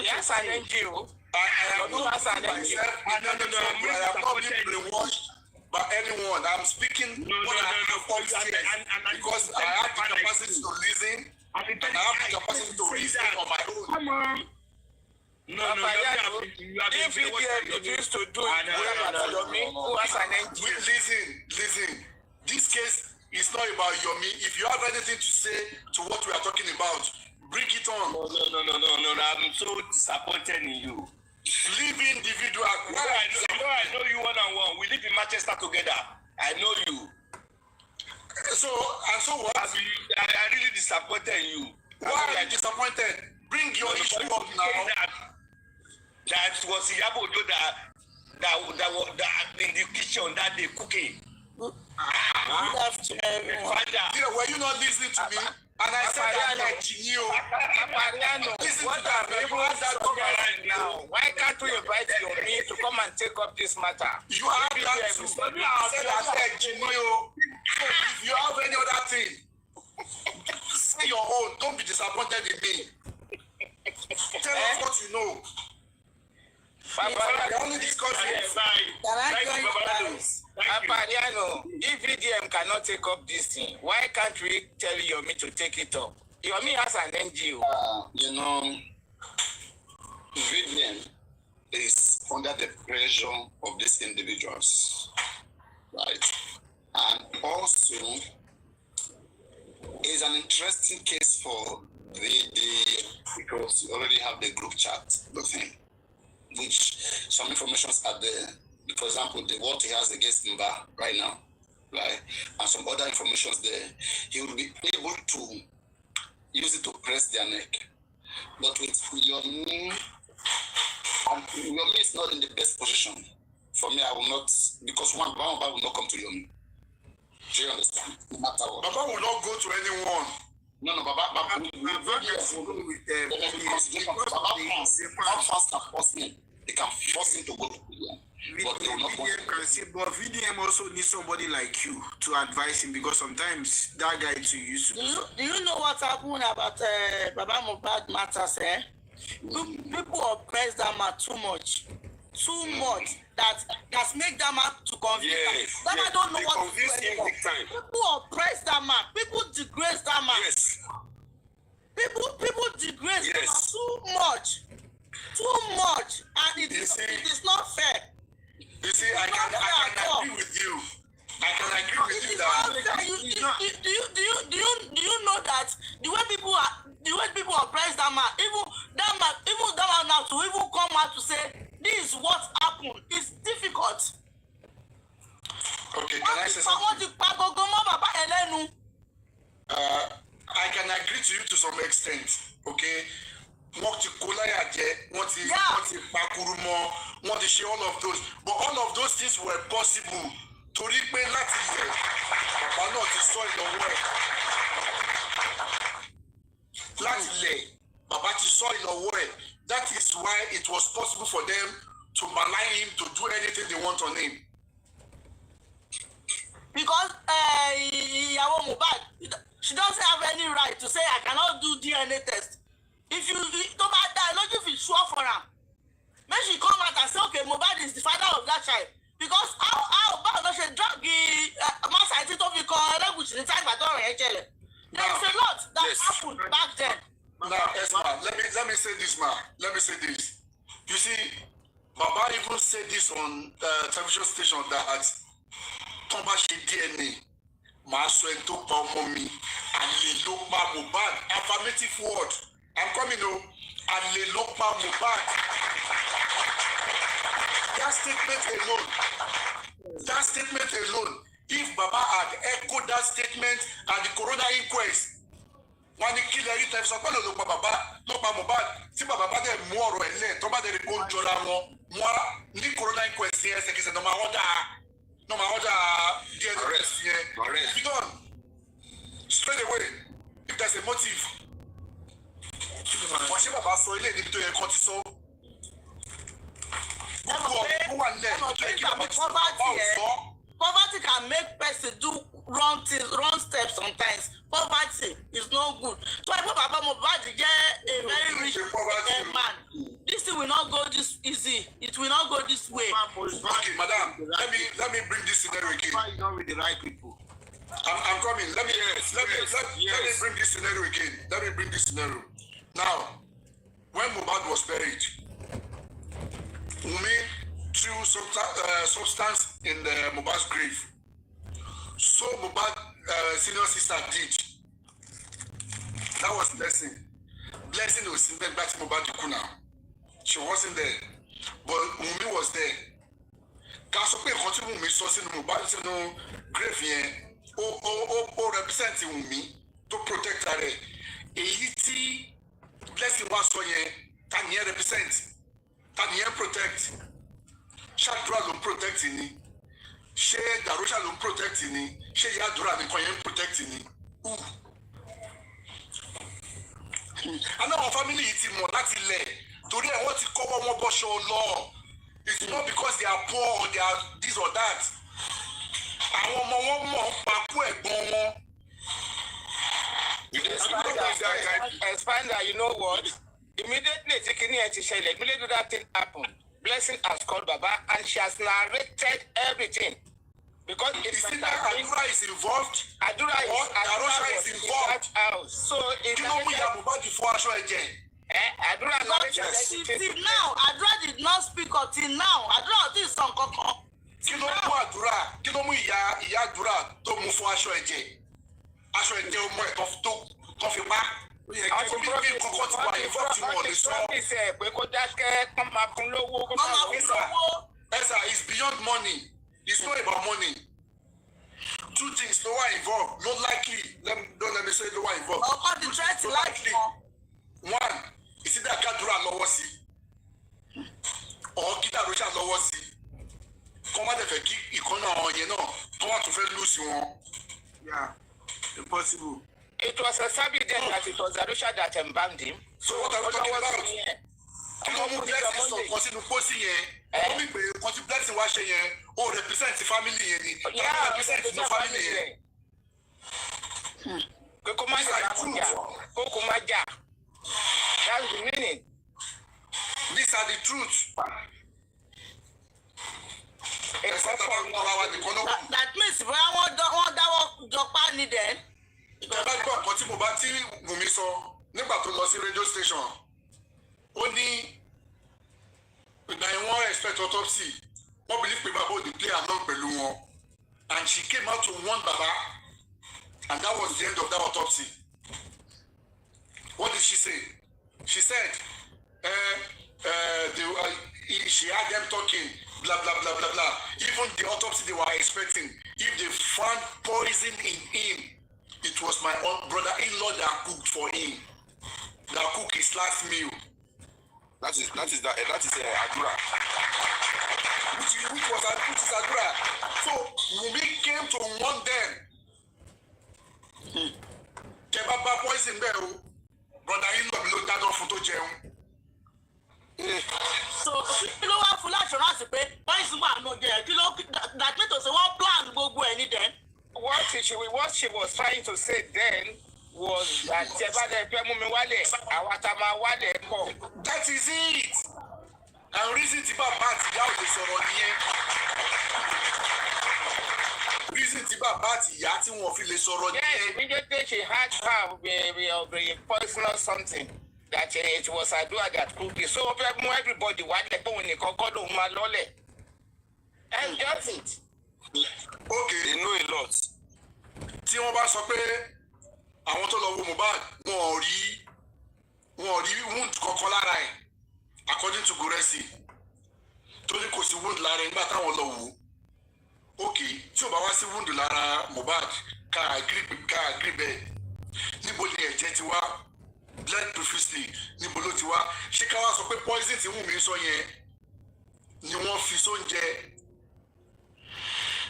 Yes, I NGO. I am not putting myself in any trouble. I am not being brainwashed by anyone. I'm speaking what I have because I have the capacity to listen and I have the capacity to reason on my own. Come on. If he refused to do it, listen. This case is not about Yomi. If you have anything to say to what we are talking about, bring it on. No. I'm so disappointed in you. Leave individual. I know you one-on-one. We live in Manchester together. I know you. So what? I really disappointed in you. Why are you disappointed? Bring your issue up now. That was Iyabo that was in the kitchen that day cooking. Good afternoon, everyone. Were you not listening to me? And I said that what are people that now? Why can't we invite me to come and take up this matter? You have that too. I said that if you have any other thing, say your own. Don't be disappointed in me. Tell us what you know. Papa, only discussing. If VDM cannot take up this thing, why can't we tell Yomi to take it up? Yomi has an NGO. You know, VDM is under the pressure of these individuals, right? And also, it's an interesting case for because you already have the group chat, the thing, which some informations are there. For example, what he has against Mba right now, right? And some other informations there, he will be able to use it to press their neck. But with Yomi, Yomi is not in the best position. For me, I will not, because Baba will not come to Yomi. Do you understand? No matter what. Baba will not go to anyone. No, Baba can go with They can force him to go to Yomi. But VDM also needs somebody like you to advise him, because sometimes that guy too used to. Do you know what happened about Baba Mohbad matters? People oppress that man too much. That's make that man to confuse. Yes, that man don't know what to do anymore. People oppress that man. People disgrace that man. Yes. People disgrace that man too much, and it is not fair. You see, I can agree with you. I can agree with you that. Do you know that the way people oppress that man, even that man now to even come out to say this is what happened, it's difficult. Okay, can I say something? I can agree to you to some extent. Okay. Want to want to all of those, but all of those things were possible to repay Latin. Baba not to soil the world. Latin, Baba to soil the world. That is why it was possible for them to malign him, to do anything they want on him. because Iyabo Mohbad, she doesn't have any right to say I cannot do DNA test. If you don't matter, not if it's sure for her. Maybe she come out and say, okay, Mohbad is the father of that child. Because how bad does she drag the mass identity which is inside my door? There is a lot that happened back then. Now, Esma, let me say this, ma. Let me say this. You see, Baba even said this on television station that Thomas DNA, Maso and Topa Mommy, and Lilokma Mohbad, affirmative word. I'm coming home, and Lilokma Mohbad. That statement alone, if Baba had echoed that statement at the Corona inquest, wọ́n ní kí lẹ́yìn tẹ̀sí ọ̀pọ̀ ló pa bàbá ló pa Mohbad tí bàbá bá dẹ̀ mú ọ̀rọ̀ ẹ̀ lẹ̀ tó bá dẹ̀ kó jọra wọn ní corona inquest yẹn ẹsẹ̀kẹsẹ̀ ní ọmọ ọ̀dà DNA test yẹn be done straight away if there's a motive. wọ́n ṣe bàbá sọ ilé níbi tó yẹ kó ti sọ. gbogbo ọ̀pọ̀ wà nílẹ̀ tó yẹ kí bàbá ti sọ bàbá ò sọ. Poverty can make person do wrong steps sometimes. Poverty is no good. So I hope Baba Mohbad is a very rich man. This thing will not go this easy. It will not go this way. Okay, madam, let me bring this scenario again. Why you not with the right people? I'm coming. Let me bring this scenario again. Let me bring this scenario. Now, when Mohbad was buried, Wunmi threw substance in the Mohbad's grave. So Mohbad senior sister did. That was Blessing. Blessing was in there back to Mohbad Kuna. She wasn't there. But Wunmi was there. Kasope continue Wunmi sourcing Mohbad in grave here. O representing Wunmi to protect her. Èyí Blessing was so here. Tanya represent. Tanya protect. Shadra don't protect ni. She Darusha don't protect ni. She Yadura the Koyen protect ni. And our family is more that's it. Today I want to cover more Bosho law. It's not because they are poor or they are this or that. I want more. Expander, you know what? Immediately taking it to Cele, immediately that thing happened. Blessing has called Baba and she has narrated everything. Because it's Adura is involved. Adura is involved. So it's Adura till now, Adura did not speak until now. Adura did some koko. Kí ló mú ìyá Adura tó mú fún aṣọ ẹ̀jẹ̀. Aṣọ ẹ̀jẹ̀ ọmọ ẹ̀ tó fi pa. It's beyond money. It's not about money. Two things no one involved. Not likely. Don't let me say no one involved. Not likely. One, is it that Kadura Lowasi? Or Kita Rusha Lowasi? Come on, the economy, you know, come on to lose you. Yeah, impossible. It was established that it was Arusha that embalmed him. So what are we talking about? Kí blessings of continue posting here. Only continue blessing wa ṣe yẹn. O represent the family yẹn ni. Yeah, represent the family yẹn. Kokumaja. That's the meaning. These are the truth. That means when I want that Japan need then. Ìjọba gbọ́ ọ̀kan tí mo bá tí Wunmi sọ nígbà tó lọ sí radio station. Ó ní ìgbà yẹn wọ́n expect autopsy. Wọ́n believe pé bàbá ò ní play along pẹ̀lú wọn. And she came out to warn Baba. And that was the end of that autopsy. What did she say? She said, she had them talking, blah, blah, blah, blah, blah. Even the autopsy they were expecting, if they found poison in him, it was my own brother-in-law that cooked for him. That cooked his last meal. That is Adura. Which is Adura. So Wunmi came to warn them. Kebaba poison there, brother-in-law below that off to jail. So you know what full assurance pé poison man no there. That means to say one plan go any then. what she was trying to say then was that that is it. And reason tí bàbá àti ìyá ò lè sọ̀rọ̀ nìyẹn. Reason tí bàbá àti ìyá tí wọ́n fi lè sọ̀rọ̀ nìyẹn. Yes, immediately she had her personal something that it was Adua that cooked it. So everybody wanted to and just it. Okay, they know a lot. Tí wọ́n bá sọ pé àwọn tó lọ wo Mohbad wọn ò rí wound kankan lára ẹ̀ according to Guresi torí kò sí wound lára ẹ̀ nígbà táwọn lọ wò. Okay, tí ò bá wá sí wound lára Mohbad ká agree bẹ́ẹ̀ níbo ni ẹ̀jẹ̀ ti wá blood profusely níbo ló ti wá ṣé ká wá sọ pé poison tí Wùnmí sọ yẹn ni wọ́n fi sóúnjẹ.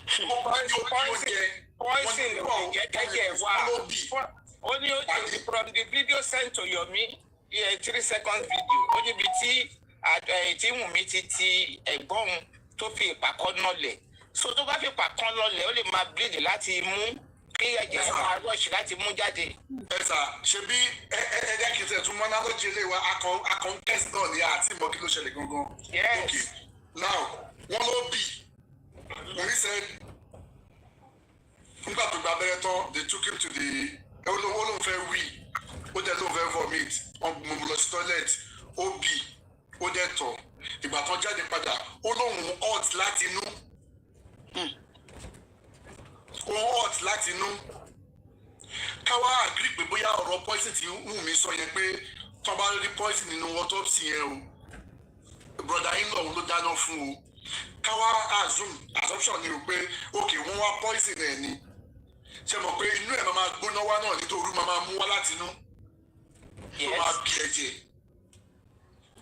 Poison only from the video sent to Yomi, 3 seconds video. Only BT at Wùnmí ti ẹ̀gbọ́n tó fi ìpàkọ́ nọ́lẹ̀. So tó bá fi ìpàkọ́ nọ́lẹ̀ ó lè máa bleed láti mú kí ẹ̀jẹ̀ máa rush láti mú jáde. Ẹ sà ṣebí ẹ̀jẹ̀ kìí ṣe tún mọ́ náà lójú ilé wa akọ̀ test náà ní àti ìmọ̀ kí ló ṣẹlẹ̀ gangan. Yes. Okay, now wọ́n ló bì. Wùnmí said nígbà tó gba abẹ́rẹ́ tán they took him to the olówó ló ń fẹ́ wí ó dẹ̀ ló ń fẹ́ vomit mo lọ sí toilet ó bì ó dẹ̀ tọ̀ ìgbà tán jáde padà ó lóun hot láti inú ó hot láti inú káwá agree pé bóyá ọ̀rọ̀ poison tí Wùnmí sọ yẹn pé tán bá rí poison nínú autopsy yẹn o brother in law ló dáná fún o káwá assumption ni o pé ok wọ́n wá poison ẹ̀ ni ṣe mọ̀ pé inú ẹ̀ máa gbóná wá náà nítorí máa mú wá láti inú tó máa bí ẹ̀jẹ̀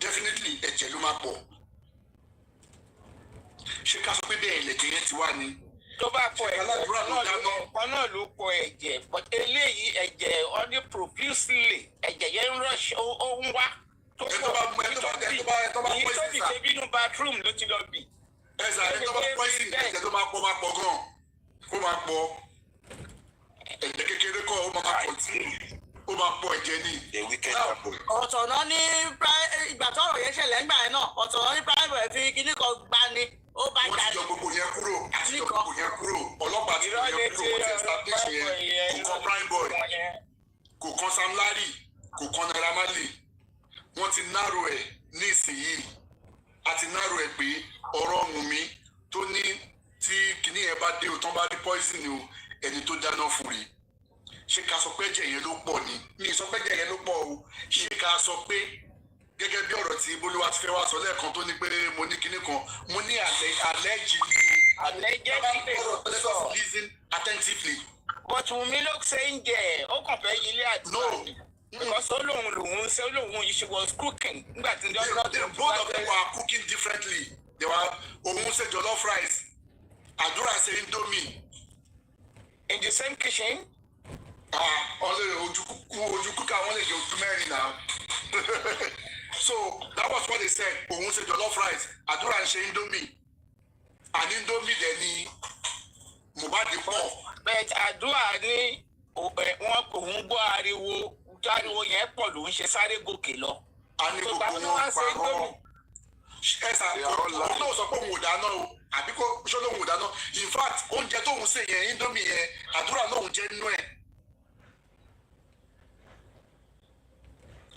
definitely ẹ̀jẹ̀ ló máa pọ̀ ṣé ká sọ pé bẹ́ẹ̀ ẹ̀lẹ̀jẹ̀ yẹn ti wá ni. Tó bá pọ̀ ẹ̀jẹ̀ kan náà ló pọ̀ ẹ̀jẹ̀ but eléyìí ẹ̀jẹ̀ ọdún profusely ẹ̀jẹ̀ yẹn ń rush ó ń wá tó pọ̀ èyí tó fi ṣe bínú bathroom ló ti lọ bì. Ẹ̀sà ẹni tó bá poison ẹ̀jẹ̀ tó máa pọ̀ gan kó máa pọ̀ ẹ̀jẹ̀ kékeré kọ́ ó máa pọ̀ tí ó máa pọ̀ ẹ̀jẹ̀ ní. ọ̀tọ̀ náà ní ìgbà tó ọ̀rọ̀ yẹn ṣẹlẹ̀ ńgbà yẹn náà ọ̀tọ̀ náà ní private fi kíní kan gbá ni ó bá jáde. wọ́n ti yọ gbogbo yẹn kúrò ọlọ́pàá ti yọ kúrò wọ́n ti establish yẹn kò kan prime boy kò kan Sam Larry kò kan Naira Marley wọ́n ti narrow ẹ̀ ní ìsinyìí àti narrow ẹ̀ pé ọ̀rọ̀ Wùnmí tó ní tí kíní yẹn bá dé o tán bá rí poison o ẹni tó dáná fún rí ṣé ká sọ pé ẹ̀jẹ̀ yẹn ló pọ̀ ni mi sọ pé ẹ̀jẹ̀ yẹn ló pọ̀ o ṣé ká sọ pé gẹ́gẹ́ bí ọ̀rọ̀ tí Bolúwa ti fẹ́ wá sọ lẹ́ẹ̀kan tó ní pé mo ní kíní kan mo ní allegedly listen attentively. But Wùnmí ló ṣe ń jẹ ó kàn fẹ́ yílé àdúrà ni because ó lòun she was cooking nígbà tí both of them were cooking differently they were òun ṣe jollof rice àdúrà ṣe indomie. In the same kitchen. Ojú kúkà wọn lè jẹ ojú mẹ́rin náà. So that was what they said. Òun ṣe jollof rice, àdúrà ṣe indomie. And indomie dẹ̀ ni Mohbad pọ̀. But àdúrà ní wọn kò ń gbọ́ ariwo yẹn pọ̀ ló ń ṣe sáré gòkè lọ. A ní gbogbo wọn parọ́. Ẹ̀sà òun náà sọ pé òun ò dáná o. Àbí kó ṣọlọ́hún ò dáná. In fact, oúnjẹ tóun ṣe yẹn indomie yẹn àdúrà lóun jẹ́ nínú ẹ̀.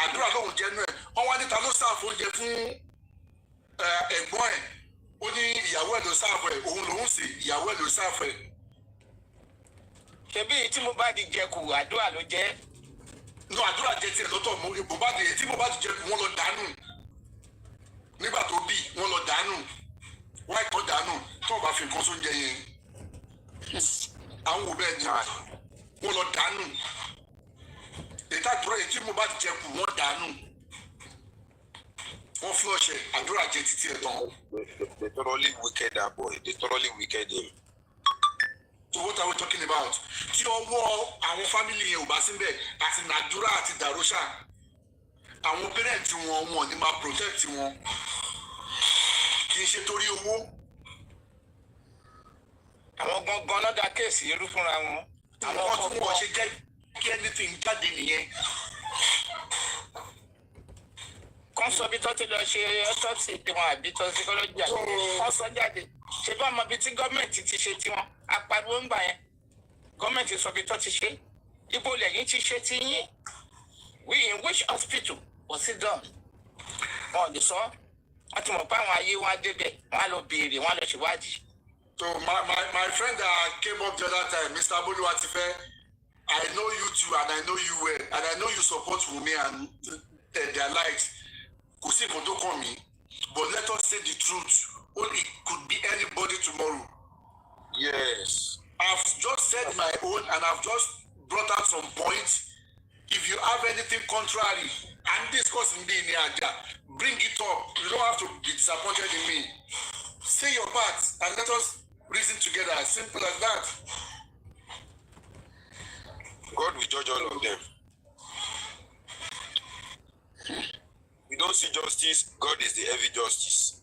Àdúrà lóun jẹ́ nínú ẹ̀. Wọ́n wá níta ló sáàfù oúnjẹ fún ẹ̀gbọ́n ẹ̀. Ó ní ìyàwó ẹ̀ ló sáàfù ẹ̀. Òun lòún sè ìyàwó ẹ̀ ló sáàfù ẹ̀. Ṣebí tí mo bá di jẹkù àdúrà ló jẹ́. No, àdúrà jẹ tiẹ̀ lọ́tọ̀ mú Mohbad yẹn tí Mohbad jẹkù wọ́n lọ dànù. Nígbà tó bí wọ́n lọ dànù. Wáyé tó dànù tó o bá fi nǹkan sóúnjẹ yẹn. Àwọn òbí ẹ̀ ní wọ́n lọ dànù. Ètò àdúrà yẹn tí Mohbad jẹkù wọ́n dànù. Wọ́n flush ẹ̀ àdúrà jẹ títí ẹ̀ tán. They thoroughly wicked that boy. They thoroughly wicked him. So what are we talking about? Tí ọwọ́ àwọn family yẹn ò bá síbẹ̀ àti Nàdúrà àti Dàróṣà àwọn parents wọn ní máa protect wọn kì í ṣe torí owó àwọn gangan náà dá kéèsì irú fúnra wọn. àwọn tí wọ́n ṣe jẹ́ kí anything jáde nìyẹn. kan sọ bí tó ti lọ ṣe autopsy tiwọn àbí toxicology àbí wọ́n sọ jáde ṣe bá ọmọ bíi tí gọ́ọ̀mẹ̀ntì ti ṣe tiwọn apariwo ń gbà yẹn gọ́ọ̀mẹ̀ntì sọ bí tó ti ṣe ibo lẹ́yìn ti ṣe ti yín in which hospital was it done? wọn ò lè sọ wọ́n ti mọ̀ pé àwọn ayé wọn á débẹ̀ wọ́n á lọ béèrè wọ́n á lọ ṣèwádìí. So my friend that came up the other time, Mr. Boluwatife, I know you too and I know you well and I know you support Wunmi and their likes. Kò sí nǹkan tó kàn mí, but let us say the truth. Only it could be anybody tomorrow. Yes. I've just said my own and I've just brought out some points. If you have anything contrary and discussing me in Niaja, bring it up. You don't have to be disappointed in me. Say your part and let us reason together. As simple as that. God will judge all of them. We don't see justice. God is the heavy justice.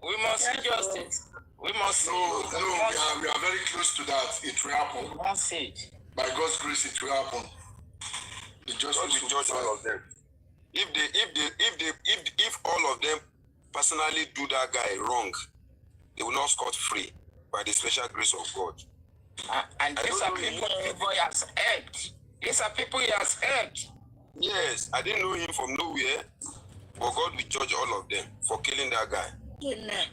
We must see justice. We must see. We are very close to that. It will happen. We must see it. By God's grace, it will happen. The justice God will judge all of them. If all of them personally do that guy wrong, they will not scot free by the special grace of God. And these are people he has helped. These are people he has helped. Yes, I didn't know him from nowhere, but God will judge all of them for killing that guy. Amen.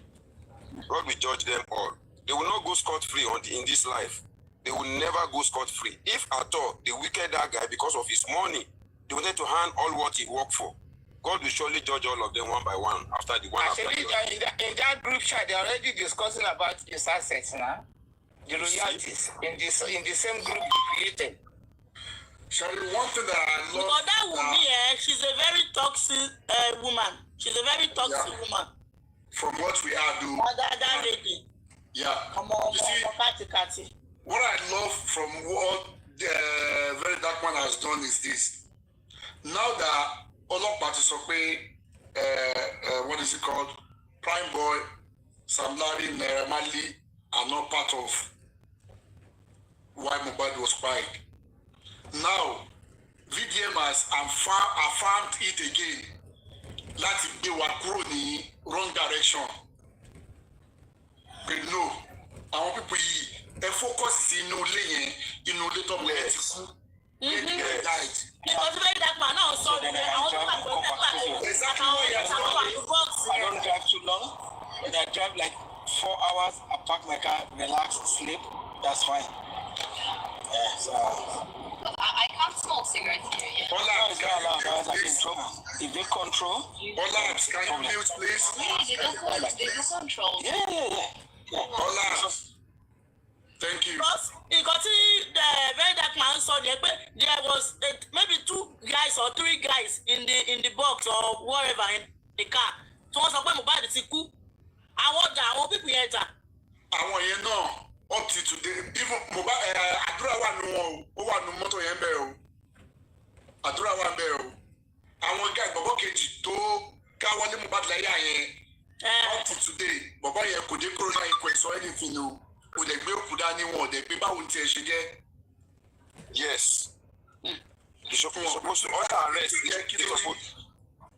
God will judge them all. They will not go scot-free in this life. They will never go scot-free. If at all they wicked that guy because of his money, they wanted to hand all what he worked for. God will surely judge all of them one by one after the one after the other. In that group chat, they're already discussing about his assets now. The royalties in the same group he created. Shall we one thing that I love? Because that woman, she's a very toxic woman. She's a very toxic woman. From what we are doing. That lady. Yeah. You see, what I love from what the very dark man has done is this. Now that Ọlọ́pàá ti sọ pé what is it called? Prime Boy, Sam Larry, Naira Marley are not part of why Mohbad was quiet. Now, VDM has affirmed it again. Láti gbé wa kúrò ní wrong direction. But no, àwọn people yìí focus sí inú ilé yẹn, inú ilé tó mú ẹ ti kú. Because very dark man now saw the I don't drive too long. When I drive like 4 hours, I park my car, relax, sleep. That's fine. Yeah, so I can't smoke cigarettes here yet. If they control, can you mute, please? Yeah, they do control. Yeah. Thank you. Because he got the very dark man saw there was maybe 2 guys or 3 guys in the box or whatever in the car. So wọ́n sọ pé Mohbad ti kú. Àwọn people yẹn jà. Àwọn yẹn náà up till today even Mohbad àdúrà wà nù wọn o, ó wà nù mọ́tò yẹn bẹ́ẹ̀ o. Àdúrà wà bẹ́ẹ̀ o. Àwọn guys bọ̀bọ̀ kejì tó káwọlé Mohbad láyé àyẹn up till today bọ̀bọ̀ yẹn kò dé corona inquest or anything o. Kò dẹ̀ gbé òkú dání wọn, dẹ̀ gbé báwo ti ẹ̀ ṣe jẹ́. Yes. They supposed to order arrest. They supposed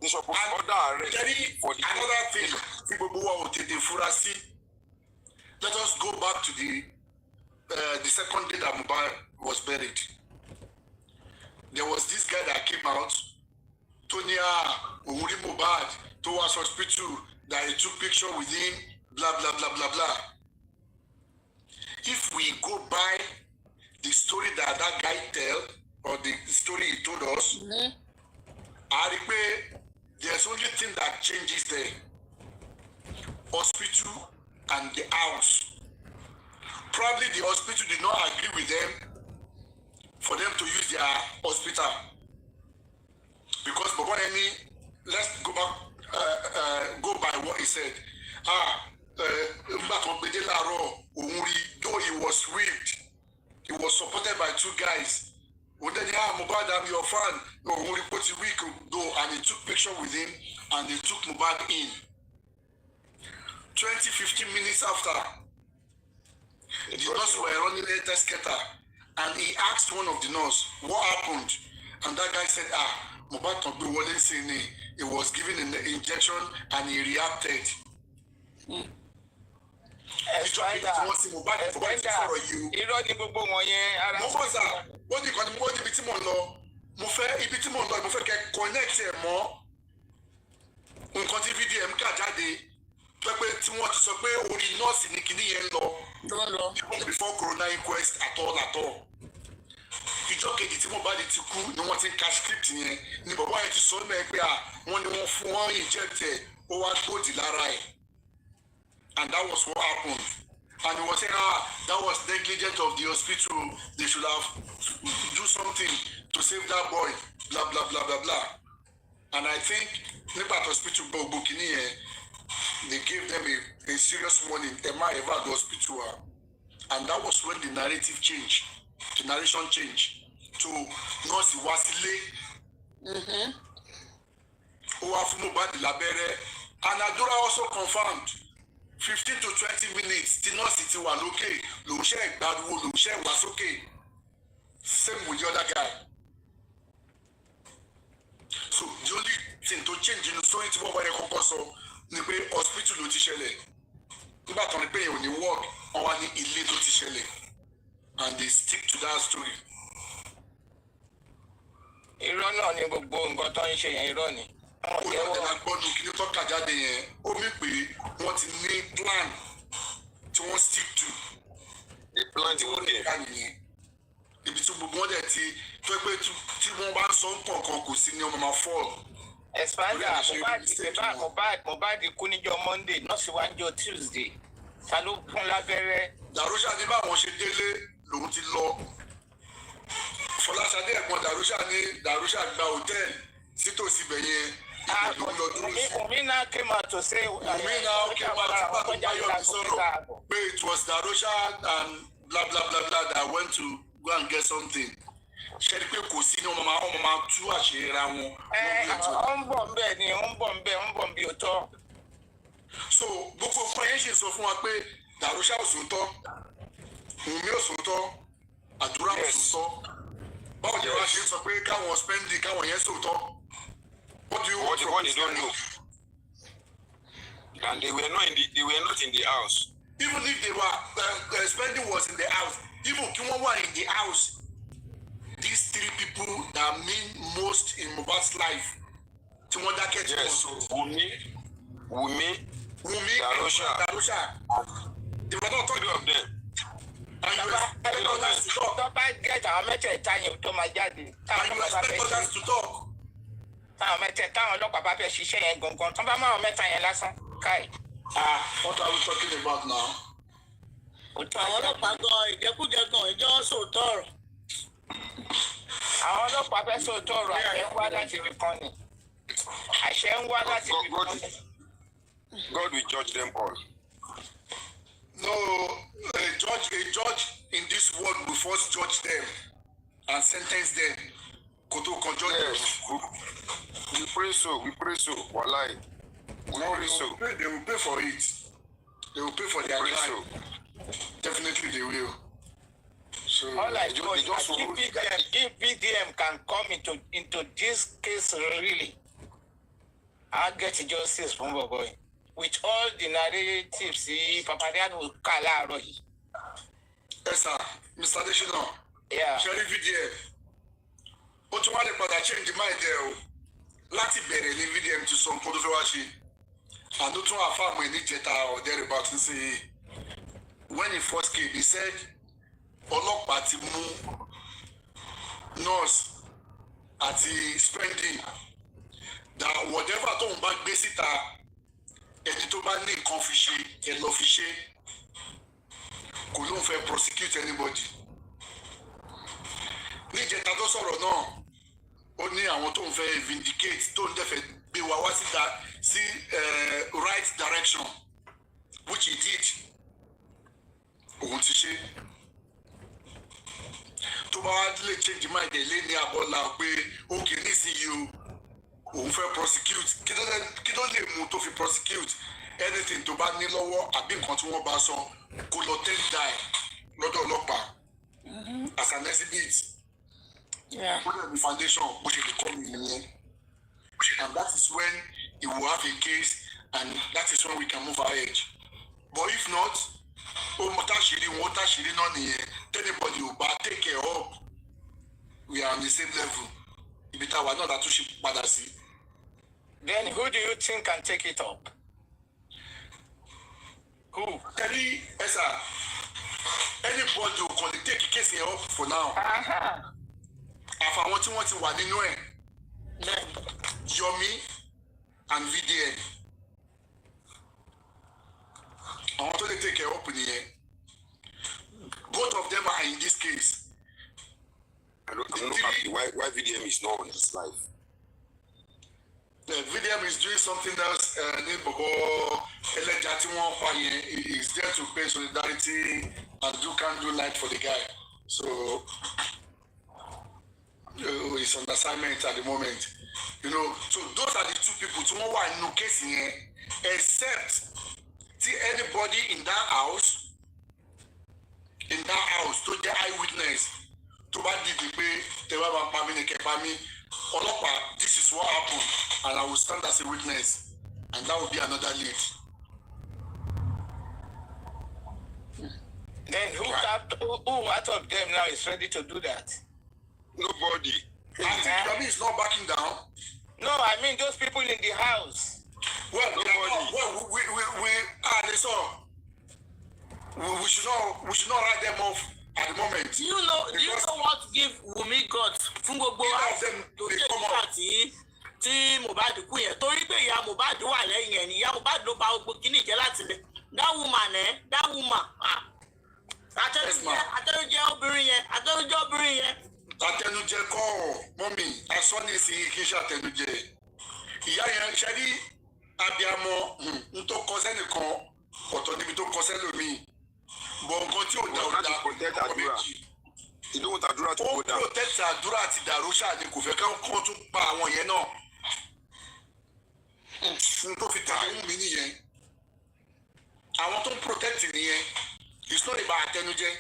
to order arrest for the another thing. People who are the furasi. Let us go back to the second day that Mohbad was buried. There was this guy that came out, Tonya Owuri Mohbad, towards hospital, that he took picture with him, blah blah blah blah blah. If we go by the story that guy tell, or the story he told us, there's only thing that changes there. Hospital and the house. Probably the hospital did not agree with them for them to use their hospital. Because let's go back, go by what he said. Though he was raped, he was supported by 2 guys. Mohbad, I'm your fan. No, only put a week though, and he took picture with him, and they took Mohbad in. 20-15 minutes after, The nurse were running a test scatter, and he asked one of the nurse what happened, and that guy said, Mohbad Tonto wasn't saying it. He was given an injection and he reacted. Nǹkan tí VDM kà jáde pẹ́pẹ́ tí wọ́n ti sọ pé orí nọ́ọ̀sì ní kinní yẹn lọ before corona inquest at all. Ìjọ kejì tí Mohbad ti kú ni wọ́n ti ń ka script yẹn ni bàbá yẹn ti sọ náà pé wọ́n ní wọ́n fún wọn inject ẹ̀ ó wá gbòdì lára ẹ̀, and that was what happened. And he was saying that was negligent of the hospital, they should have do something to save that boy, blah blah blah blah blah. And I think nígbà tó hospital gbọ́ ògbó kìíní yẹn, they gave them a serious warning, Emma ever the hospital, and that was when the narrative changed, the narration changed to nurse Wasile. Ó wá fún Mohbad lábẹ́rẹ́, and Adura also confirmed 15 to 20 minutes tí nurse ti wà lókè lòun ṣe ìgbàdúró lòun ṣe wá sókè, same with the other guy. So the only thing to change in the story tí wọ́n wáyé kọ́kọ́ sọ ni pé hospital ló ti ṣẹlẹ̀, nígbà tó ní pé èèyàn ní ward wọ́n wá ní ilé tó ti ṣẹlẹ̀, and they stick to that story. Irọ́ náà ni gbogbo nǹkan tó ń ṣe yẹn, irọ́ ni. Ó lọ́dẹ̀ la gbọ́dọ̀ kí ni tó kà jáde yẹn, ó mí pé wọ́n ti ní plan tí wọ́n stick to. The plan tí wọ́n ní ká nìyẹn. Ibi tí gbogbo wọn dẹ̀ ti fẹ́ pé tí wọ́n bá ń sọ nǹkan kò sí ní ọmọ máa fall. Expander Mohbad kú níjọ́ Monday, nọ́ọ̀sì wá níjọ́ Tuesday. Ta ló fún lábẹ́rẹ́? Dàrúṣà ní báwọn ṣe délé lòun ti lọ. Fọláṣadé ẹ̀gbọ́n Dàrúṣà gba hòtẹ́ẹ̀lì sítòsí ibẹ̀ yẹn. Umina came out to say pé it was Dàrúṣà and blah blah blah blah that went to go and get something. Ṣé ni pé kò sí ní ọmọ máa tú àṣírí ra wọn. Ó ń bọ̀ nbẹ̀ ni, ó ń bọ̀ nbí òótọ́. So gbogbo nǹkan yẹn ṣe sọ fún wa pé Dàrúṣà ò sòótọ́, Wùmí ò sòótọ́, Àdúrà ò sòótọ́. Báwo ni wọ́n ṣe sọ pé káwọn spending káwọn yẹn sòótọ́? What do you want from they don't know? And they were not in the house. Even if they were spending was in the house, even kí wọ́n wà in the house, these three people that mean most in Mohbad's life tí wọ́n dákẹ́ tí wọ́n sọ. Wùmí, Dàrúṣà. They were not talking of them. And you expect others to talk. Tó bá gẹ̀ẹ́ta àwọn mẹ́tẹ̀ẹ̀ta yẹn tó máa jáde. And you expect others to talk. Táwọn mẹ́tẹ̀ẹ̀ta àwọn ọlọ́pàá bá fẹ́ ṣiṣẹ́ yẹn gangan, tó bá máa mẹ́ta yẹn lásán káì. What are we talking about now? Àwọn ọlọ́pàá gan ìjẹkújẹ gan ìjọ sòótọ́ ọ̀rọ̀. Àwọn ọlọ́pàá fẹ́ sòótọ́ ọ̀rọ̀ àṣẹ ń wá láti fi kan ni. Àṣẹ ń wá láti fi kan ni. God will judge them all. No, a judge in this world will first judge them and sentence them. Yes, we pray so. Wallahi. They will pay for it. They will pay for their crime. Definitely they will. So all I know is that if VDM can come into this case really, I'll get justice from boy. With all the narratives, Papadian will call out. Yes, sir. Mr. Adesina. Yeah. Sheriff VDM. Ó tún wá lè padà change mind ẹ o. Láti bẹ̀rẹ̀ ní VDM ti sọ nǹkan tó fẹ́ wá ṣe. And ó tún àfàmù ẹ̀ níjẹta or thereabout ń say when he first came, he said ọlọ́pàá ti mú nurse àti spending that whatever tóun bá gbé síta ẹni tó bá ní nǹkan fi ṣe ẹ lọ fi ṣe kò lóun fẹ́ prosecute anybody. Níjẹta tó sọ̀rọ̀ náà ó ní àwọn tóun fẹ́ vindicate tóun dẹ́fẹ̀ gbé wa wá sí right direction which he did. Òun ti ṣe tó bá wá lè change mind ẹ̀ lé ní abọ́lá pé ó kì í nísìnyí o òun fẹ́ prosecute kí ló lè mú tó fi prosecute anything tó bá ní lọ́wọ́ àbí nǹkan tí wọ́n bá sọ kó lọ take die lọ́dọ̀ ọlọ́pàá as an exhibit. Yeah. Put the foundation, which will come in the end. And that is when he will have a case, and that is when we can move ahead. But if not, anybody will take care of. We are on the same level. Then who do you think can take it up? Who? Anybody who can take a case up for now. If I want to know Yomi and VDN. I want to take care of it. Both of them are in this case. I'm not happy why VDM is not on this life. VDM is doing something else. He's there to pay solidarity and can do light for the guy. So he's on assignment at the moment. You know, so those are the two people who are in no case here, except anybody in that house to the eyewitness to what did they pay, this is what happened, and I will stand as a witness, and that will be another lead. Then who out of them now is ready to do that? Nobody. I think Yami is not backing down. No, I mean those people in the house. Well, we should not write them off at the moment. Do you know what give Wumi guts fún gbogbo to take party tí Mohbad kú yẹn torí pé ìyá Mohbad wà lẹ́yìn ẹ̀ ní ìyá Mohbad ló bá gbogbo kíní jẹ́ láti lẹ̀ that woman àtẹnujẹ obìnrin yẹn àtẹnujẹ kọ́ mọ́mì asọ́nìsì kì í ṣe àtẹnujẹ ìyá yẹn ṣe rí abiamọ n tó kọ sẹ́nìkan ọ̀tọ̀ níbi tó kọ sẹ́lòmíì bọ̀ nǹkan tí ò dá ọkọ méjì ìdóhùn tàdúrà tó kó dà ó protect àdúrà àti dàrúṣà ni kò fẹ́ kán tún pa àwọn yẹn náà n tó fi tẹ̀lé wù mí nìyẹn àwọn tó ń protect nìyẹn it's not about àtẹnujẹ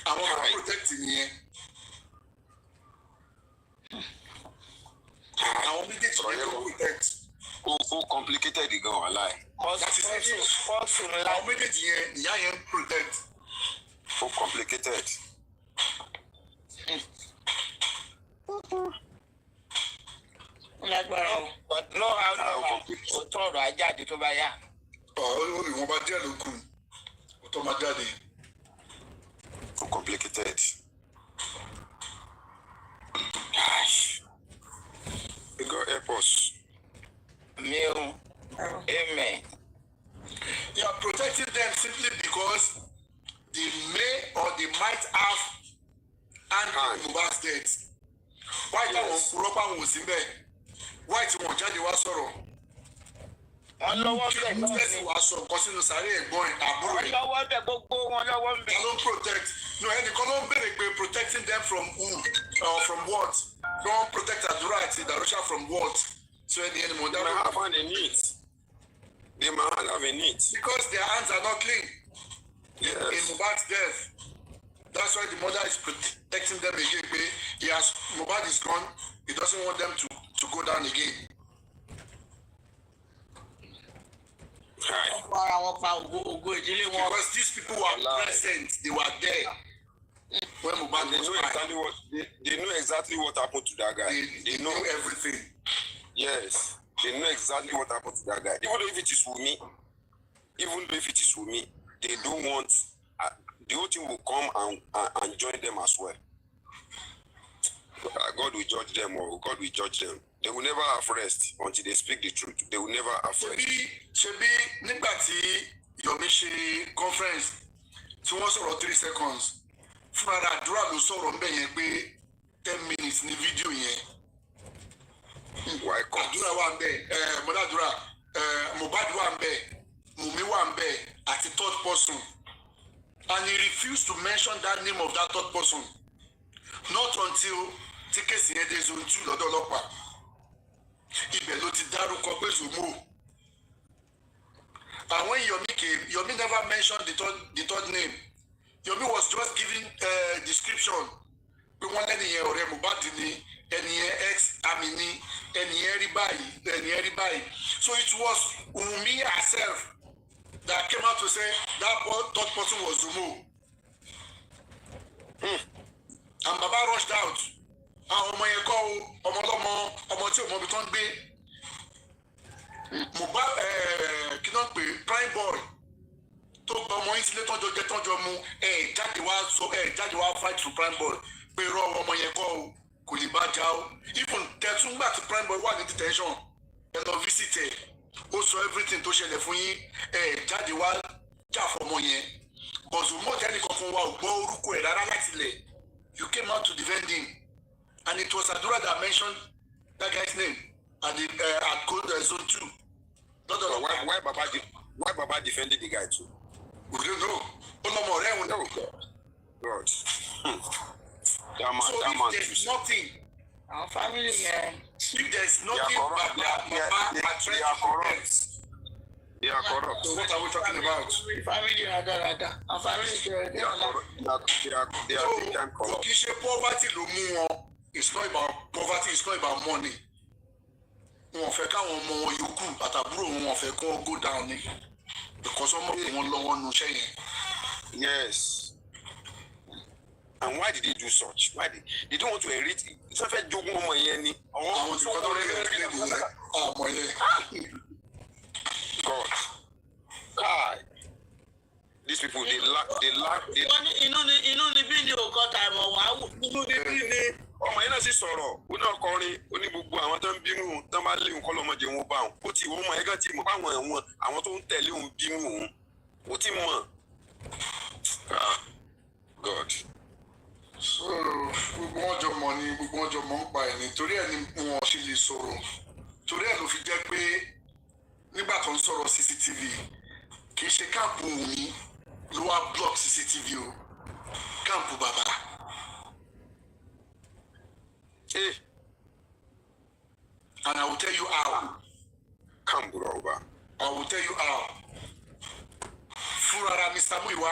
àwọn tó ń protect nìyẹn àwọn méjèèjì yẹn tó ń protect. ó complicated gan wàhálà ẹ̀. àwọn méjèèjì yẹn ìyá yẹn ń protect. ó complicated. lágbára o but no how ó tọrọ ajáde tó bá yá. ìwọ̀n bá díẹ̀ ló kù ó tó máa jáde. ó complicated. God help us. Amen. You are protecting them simply because they may or they might have hand Mohbad's death. Why don't rọ́bà wọn sí bẹ́ẹ̀? Why tí wọ́n jáde wá sọ̀rọ̀? Wọ́n lọ́wọ́ bẹ̀ náà ni wàá sọ nǹkan sínú sàárè ẹ̀gbọ́n ẹ̀ àbúrò ẹ̀. Wọ́n lọ́wọ́ bẹ̀ gbogbo wọn lọ́wọ́ bẹ̀. Wọ́n ló ń protect. No, ẹnìkan ló ń béèrè pé protecting them from who or from what? Don't protect àdúrà àti ìdàrúṣà from what? So any more they might have a need. They might have a need. Because their hands are not clean. Yes. In Mohbad's death. That's why the mother is protecting them again. Mohbad is gone. He doesn't want them to go down again. Right. Because these people were present. They were there. When Mohbad they know exactly what happened to that guy. They know everything. Yes, they know exactly what happened to that guy. Even though if it is with me, they don't want the whole team will come and join them as well. God will judge them, or God will judge them. They will never have rest until they speak the truth. They will never have rest. Ṣebí nígbà tí Yomi ṣe conference tí wọ́n sọ̀rọ̀ 3 seconds fúnra àdúrà ló sọ̀rọ̀ ńbẹ̀ yẹn pé 10 minutes ní fídíò yẹn. Àdúrà wà ńbẹ̀ mọ́dàdúrà Mohbad wà ńbẹ̀ Wunmi wà ńbẹ̀ àti third person, and he refused to mention that name of that third person not until tí kéèsì yẹn dé zone 2 lọ́dọ̀ ọlọ́pàá. Ibẹ̀ ló ti dárúkọ pé Zomo. And when Yomi came, Yomi never mentioned the third name. Yomi was just giving description. We want any ọ̀rẹ́ Mohbad ni, any ex-army ni, any everybody. So it was Wunmi herself that came out to say that third person was Zumo. And Baba rushed out. Àwọn ọmọ yẹn kọ́ ọmọlọ́mọ ọmọ tí òmò bí tán gbé Mohbad kí náà pé prime boy tó gba ọmọ yín sílé tọ́jọ́ jẹ tọ́jọ́ mu jáde wá fight for prime boy pé irọ́ ọmọ yẹn kọ́ kò lè bá já o even tẹ̀tún gbà tí prime boy wà ní detention ẹ lọ visit ẹ ó sọ everything tó ṣẹlẹ̀ fún yín jáde wá jà fọmọ yẹn bọ̀sùn mọ́tẹ́nì kankan wa ò gbọ́ orúkọ ẹ̀ rárá láti lẹ̀ you came out to defend him. And it was Adura that mentioned that guy's name at the at Code Zone 2. So why Baba defended the guy too? We don't know. No more. No. God. That man. So if there's nothing, Our family, if there's nothing, They are corrupt. So what are we talking about? family, our family, They are corrupt. Poverty ló mú wọn. It's not about poverty, it's not about money. Wọ́n fẹ́ káwọn ọmọ wọn yòókù àtàbúrò wọn fẹ́ kó go down ni. Because wọ́n mọ̀ pé wọ́n lọ́wọ́ nu iṣẹ́ yẹn. Yes. And why did they do such? Why they don't want to inherit it? It's not joking ọmọ yẹn ni. Àwọn tí wọ́n tó rí ẹ̀rí nìyẹn. Àmọ́ yẹn. God. God. These people they lack. Inú ni bí ni òkọ tàìmọ̀ wá wù. Inú ni bí ni. Ọmọ yẹn náà sì sọ̀rọ̀ ó náà kọrin ó ní gbogbo àwọn tó ń bínú tó máa lé òun kọ́ lọ́mọdé wọn bá òun ó ti wọ́n mọ ẹ̀gá tí mo bá àwọn tó ń tẹ̀lé òun bínú òun ó ti mọ̀. God. So gbogbo wọn jọ mọ̀ ni gbogbo wọn jọ mọ̀ ń pa ẹ̀ ni torí ẹ̀ ni wọn ṣe lè sọ̀rọ̀ torí ẹ̀ ló fi jẹ́ pé nígbà tó ń sọ̀rọ̀ CCTV kì í ṣe káàpù Wunmi ló wá block CCTV o káàpù bàbá. Hey. And I will tell you how. Come, Buroba. I will tell you how. Fúnra Mr. Muiwa,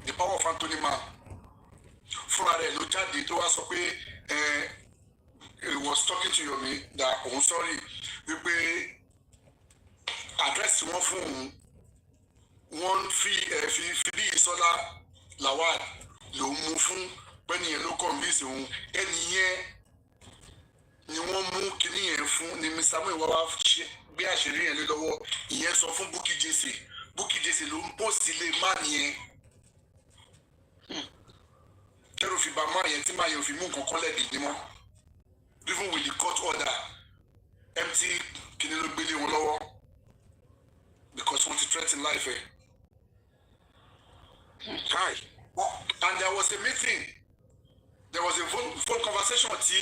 the power of Anthony Man. Fúnra rẹ̀ ló jáde tó wá sọ pé he was talking to Yomi that òun sorry wípé address wọn fún òun wọ́n fi bí Ìsọ́lá Lawal ló mú fún pẹ́niyẹn ló convince òun ẹnìyẹn ni wọ́n mú kinní yẹn fún ni Mr. Muiwa wá gbé àṣírí yẹn lé lọ́wọ́ ìyẹn sọ fún Bukky Jesse ló ń post ilé má nìyẹn kẹ́rù fi bá má yẹn tí má yẹn ò fi mú nǹkan kan lẹ́ẹ̀dì ní mọ́ even with the court order empty kinní ló gbélé wọn lọ́wọ́ because wọ́n ti threaten life ẹ̀. Hi. And there was a meeting. There was a phone conversation tí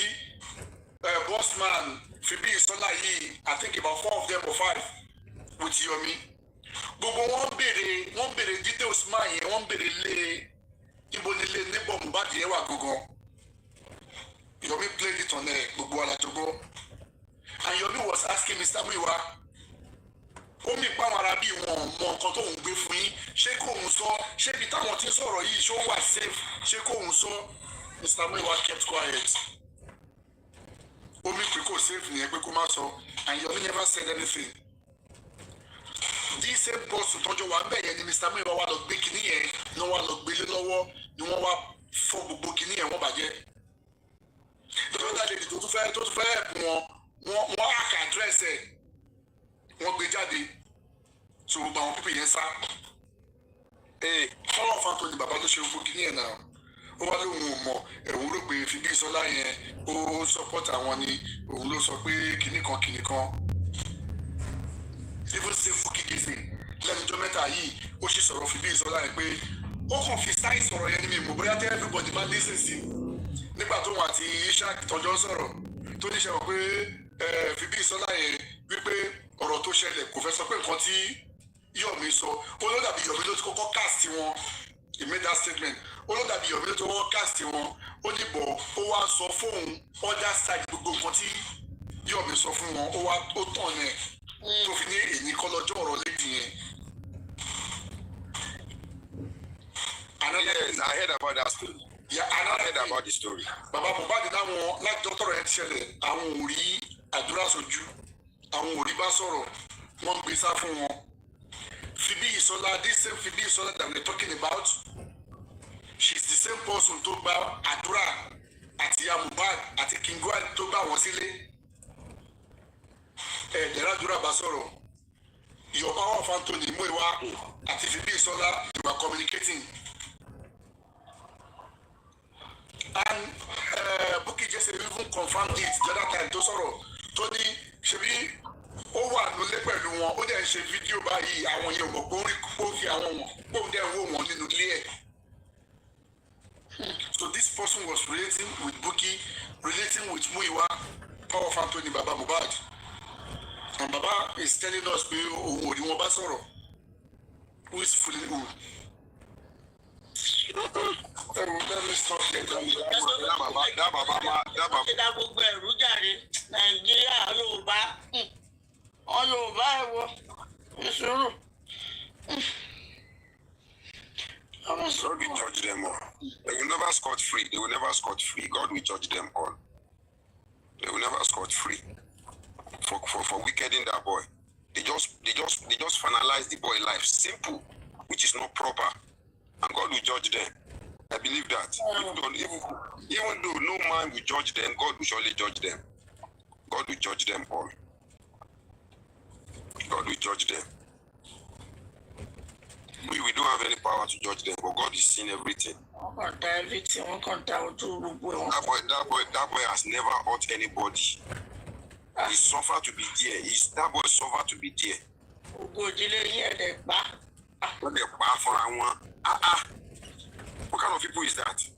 boss man Fibi Isola yìí I think about 4 of them or 5 with Yomi. Gbogbo wọ́n béèrè details máa yẹn wọ́n béèrè lé ibo nílé neighbor Mohbad yẹn wà gangan. Yomi played it on gbogbo alájọgbọ́. And Yomi was asking Mr. Muiwa ó mi pa àwọn arábí wọn mọ nǹkan tó ń gbé fún yín ṣé kò ń sọ ṣé ibi táwọn ti ń sọ̀rọ̀ yìí ṣó wà safe ṣé kò ń sọ Mr. Muiwa kept quiet ó mi pé kò safe nìyẹn pé kó má sọ and Yomi never said anything this same person tọ́jọ́ wa bẹ́ẹ̀ yẹn ni Mr. Muiwa wà lọ gbé kinní yẹn ni wọ́n wà lọ gbélé lọ́wọ́ ni wọ́n wá fọ́ gbogbo kinní yẹn wọ́n bàjẹ́ dókítà lè tó tún fẹ́ ẹ̀kún wọ́n àkà àdírẹ́sì ẹ̀ wọ́n gbé jáde so gbogbo àwọn pípé yẹn sá fọlọ́n fa tó ní bàbá tó ṣe gbogbo kìíní yẹn náà ó wá lóun ò mọ ẹ̀wọ̀n ló pé Fibi Isola yẹn ó support àwọn ni òun ló sọ pé kìíní kan even say Bukky Jesse lẹ́nu ọjọ́ mẹ́ta yìí ó sì sọ̀rọ̀ Fibi Isola yẹn pé ó kàn fi sáì sọ̀rọ̀ yẹn ní mi mọ̀ bóyá tẹ́ everybody bá dé sèṣì nígbà tó wọn àti Ishaq tọjọ́ sọ̀rọ̀ tó ní sẹ́wọ̀n pé Fibi Isola yẹn wípé ọ̀rọ̀ tó ṣẹlẹ̀ kò fẹ́ sọ pé nǹkan tí Yomi sọ ó ló dàbí Yomi ló ti kọ́kọ́ cast wọn he made that statement ó ló dàbí Yomi ló ti kọ́kọ́ cast wọn ó ní bọ̀ ó wá sọ fóun other side gbogbo nǹkan tí Yomi sọ fún wọn ó tàn ẹ̀ tó fi ní èyí kọ́ lọ́jọ́ ọ̀rọ̀ lédi yẹn Yes, I heard about that story. Yeah, I heard about the story. Baba Mohbad now like Dr. Ed Cele, àwọn ò rí àdúrà sójú, àwọn ò rí bá sọ̀rọ̀, wọ́n gbé sá fún wọn. Phoebe Isola, this same Phoebe Isola that we're talking about, she's the same person tó gba àdúrà àti ìyá Mohbad àti King Gowon tó gbà wọ́n sílé. Ẹ̀ẹ́dẹ̀rẹ́ àdúrà bá sọ̀rọ̀. Your power of Anthony Muiwa àti Phoebe Isola, they were communicating. And Bukky just even confirmed it the other time tó sọ̀rọ̀ tó ní ṣebí ó wà nílé pẹ̀lú wọn ó dẹ̀ ń ṣe fídíò báyìí àwọn yẹn ò gbọ́ kó fi àwọn wọn kó dẹ̀ wò wọn nínú ilé ẹ̀. So this person was relating with Bukky, relating with Muiwa, power of Anthony Baba Mohbad. And Baba is telling us pé òun ò rí wọn bá sọ̀rọ̀. Who is fooling who? Let me stop there. That gbogbo ẹ̀rú jàre Nàìjíríà Yorùbá Yorùbá ẹ̀wọ̀ ìṣòro. God will judge them all. They will never scot free. They will never scot free. God will judge them all. They will never scot free for wickeding that boy. They just finalize the boy life simple, which is not proper, and God will judge them. I believe that. Even though no man will judge them, God will surely judge them. God will judge them all. God will judge them. We don't have any power to judge them, but God is seeing everything. That boy has never hurt anybody. He suffered to be there. That boy suffered to be there. What kind of people is that?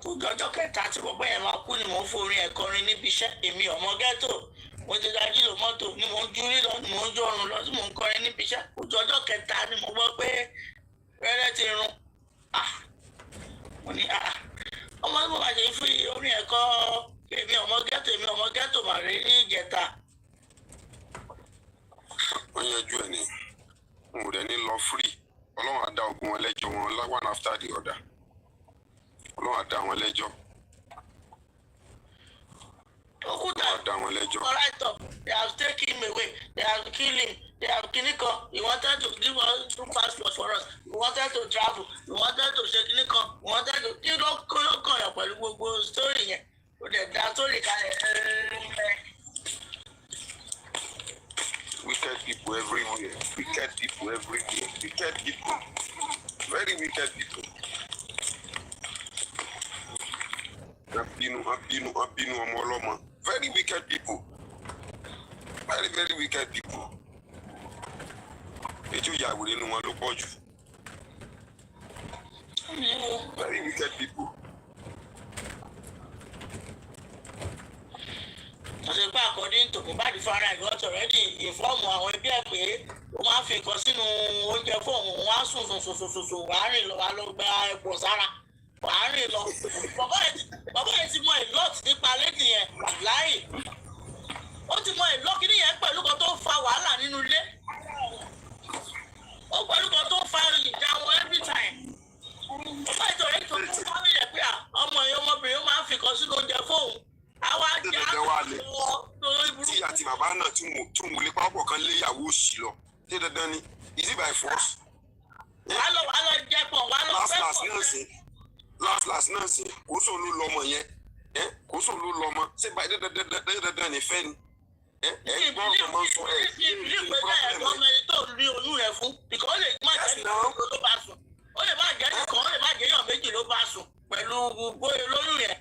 Ọjọ́ kẹta tí gbogbo ẹ̀ máa kú ni mò ń forin ẹ̀ kọrin níbi iṣẹ́ èmi ọmọ ghetto mo ti dájú lò mọ́tò ni mò ń júrí lọ ni mò ń jọrùn lọ tí mò ń kọrin níbi iṣẹ́ ọjọ́ kẹta ni mo gbọ́ pé rẹ́rẹ́ ti run mo ní ọmọ tí mo bá ṣe fi orin ẹ̀ kọ èmi ọmọ ghetto mà rí ní ìjẹta. Wọ́n yanjú ẹ̀ ní mo rẹ̀ ní lọ free Ọlọ́run á dá ogun wọn lẹ́jọ́ wọn one after the other. Ọlọ́run á dá wọn lẹ́jọ́. All right up. They have taken him away. They have killed him. They have Kiniko. He wanted to give us 2 passports for us. He wanted to travel. He wanted to shake Kiniko. He wanted to give us Kiniko. Pẹ̀lú gbogbo story yẹn. O de da story kalẹ̀. Wicked people everywhere. Wicked people everywhere. Wicked people. Very wicked people. Abinu ọmọ. Very wicked people. Very, very wicked people. Ètò ìyàwó nínú wọn ló pọ̀ jù. Very wicked people. Ṣé pé according to Mohbad fara ìgbọ́n already inform àwọn ẹbí ẹ̀ pé ó máa ń fi nǹkan sínú oúnjẹ fún òun wá sùn wàá rìn lọ wá lọ gba ẹ̀pọ̀ sára wàá rìn lọ. Bàbá yẹn ti mọ ìlọ́ọ̀tì nípa lẹ́dì yẹn láì. Ó ti mọ ìlọ́ọ̀kì nìyẹn pẹ̀lú kan tó ń fa wàhálà nínú ilé. Ó pẹ̀lú kan tó ń fa ìjà wọn every time. Bàbá ìtọ̀rẹ́ tó kún fáwọn yẹn pé ọmọ yẹn ọmọbìnrin máa ń fi nǹkan sínú oúnjẹ fóun. Àwa jẹ́ àwọn tí àti bàbá náà tún wọlé pápọ̀ kan lé ìyàwó òsì lọ. Ṣé dandan ni? Is it by force? Wàá lọ jẹ́ pọ̀ wàá lọ fẹ́ pọ̀. Last náà sí kò sóò ló lọmọ yẹn kò sóò ló lọmọ ṣé báyìí dandan ní fẹ́ ni gbọ́ ọmọ sọ ìbílẹ̀ pé bẹ́ẹ̀ ẹ̀gbọ́n mẹ́rin tó rí oyún rẹ̀ fún bìkọ́ ó lè má jẹ́ nìkan ló bá sùn ó lè má jẹ́ nìkan ó lè má jẹ́ yàn méjì ló bá sùn pẹ̀lú bóyá lóyún rẹ̀.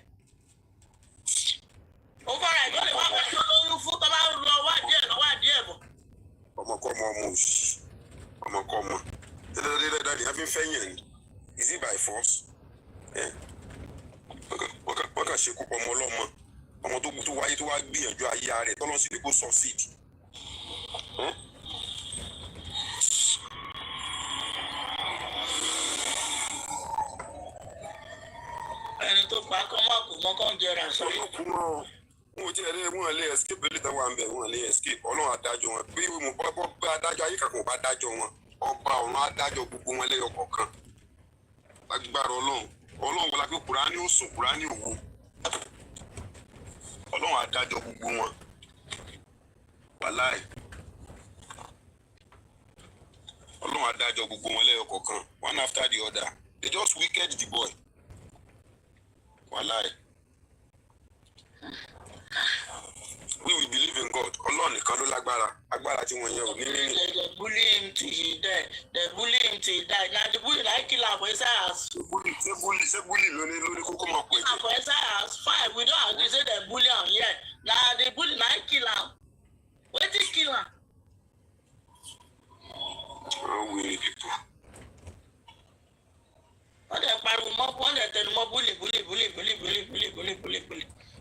Ó fara ẹ̀gbọ́n lè wá pẹ̀lú olóyún fún tọ́ bá lọ wádìí ẹ̀ bọ̀. Ọmọkọ́mọ òsì ọmọkọ́mọ dandan ni a fi ń fẹ́ yẹn ni is it by force? Wọ́n kàn ṣe kópa ọmọ ọlọ́mọ ọmọ tó wáyé tó wá gbìyànjú ayé rẹ̀ tọ́lọ́ sí ni kó succeed. Ẹni tó pa kọ́ mọ́ kò mọ́ kọ́ ń jẹrà sórí. Wọ́n ti ẹ̀rẹ́ wọn lé escape lè tẹ́wọ́ àmbẹ̀ wọn lé escape ọlọ́run adájọ́ wọn bí mo bá bá adájọ́ ayé kankan bá dájọ́ wọn ọba ọ̀run adájọ́ gbogbo wọn lẹ́yọ kọ̀ọ̀kan lágbára ọlọ́run wọlé pé Kùránì ó sùn Kùránì òwò ọlọ́run adájọ́ gbogbo wọn wàláì ọlọ́run adájọ́ gbogbo wọn lẹ́yọ kọ̀ọ̀kan one after the other they just wicked the boy wàláì. We will believe in God. Ọlọ́run nìkan ló lágbára. Agbára tí wọ́n yẹn ò ní rí. They bully him till he die. They bully him till he die. Na the bully like kill am for inside house. Ṣé bully lóní kókó máa pè jẹ́? For inside house fine we don agree say dem bully am here. Na the bully na kill am. Wetin kill am? Weary people. Wọ́n dẹ̀ pariwo mọ́ wọ́n dẹ̀ tẹnu mọ́ bully.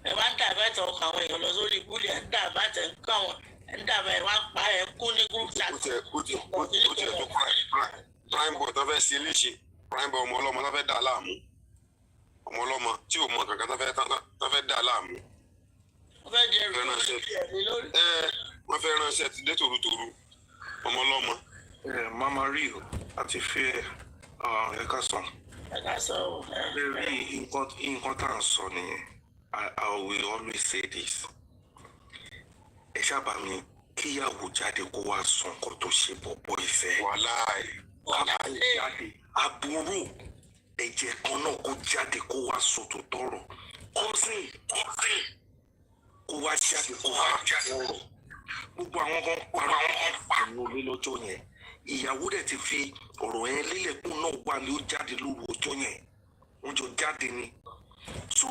Ẹ wá ń dàbẹ́ tẹ ọkọ̀ àwọn èèyàn lọ sórí bully ẹ̀ ń dàbẹ́ tẹ ń kọ́ wọn ẹ̀ ń dàbẹ́ ẹ̀ wá pa ẹ̀ kú ní group chat. Ó tiẹ̀ tó prime boy tó fẹ́ ṣe léṣe prime boy ọmọ ọlọ́mọ tó fẹ́ dà láàmú ọmọ ọlọ́mọ tí ò mọ kankan tó fẹ́ dà láàmú. Wọ́n fẹ́ jẹ́ ìròyìn wọ́n fẹ́ ránṣẹ́ ti dé tòrútòrú ọmọ ọlọ́mọ. Mama Rio àti fẹ́ ẹ̀ka sàn. Lórí nǹkan tá à ń sọ nìyẹn. I will always say this. Ẹ ṣábà mi kíyàwó jáde kó wá sùn kó tó ṣe bọ̀bọ̀ ìfẹ́. Wàláì. Àbúrò jáde. Àbúrò ẹ̀jẹ̀ kan náà kó jáde kó wá sùn tó tọrọ. Cousin kó wá jáde kó wá tọrọ. Gbogbo àwọn kan parọ́ nínú ilé lọ́jọ́ yẹn. Ìyàwó dẹ̀ ti fi ọ̀rọ̀ yẹn lélẹ̀kùn náà wà ní ó jáde lóru ọjọ́ yẹn. Wọ́n jọ jáde ni. So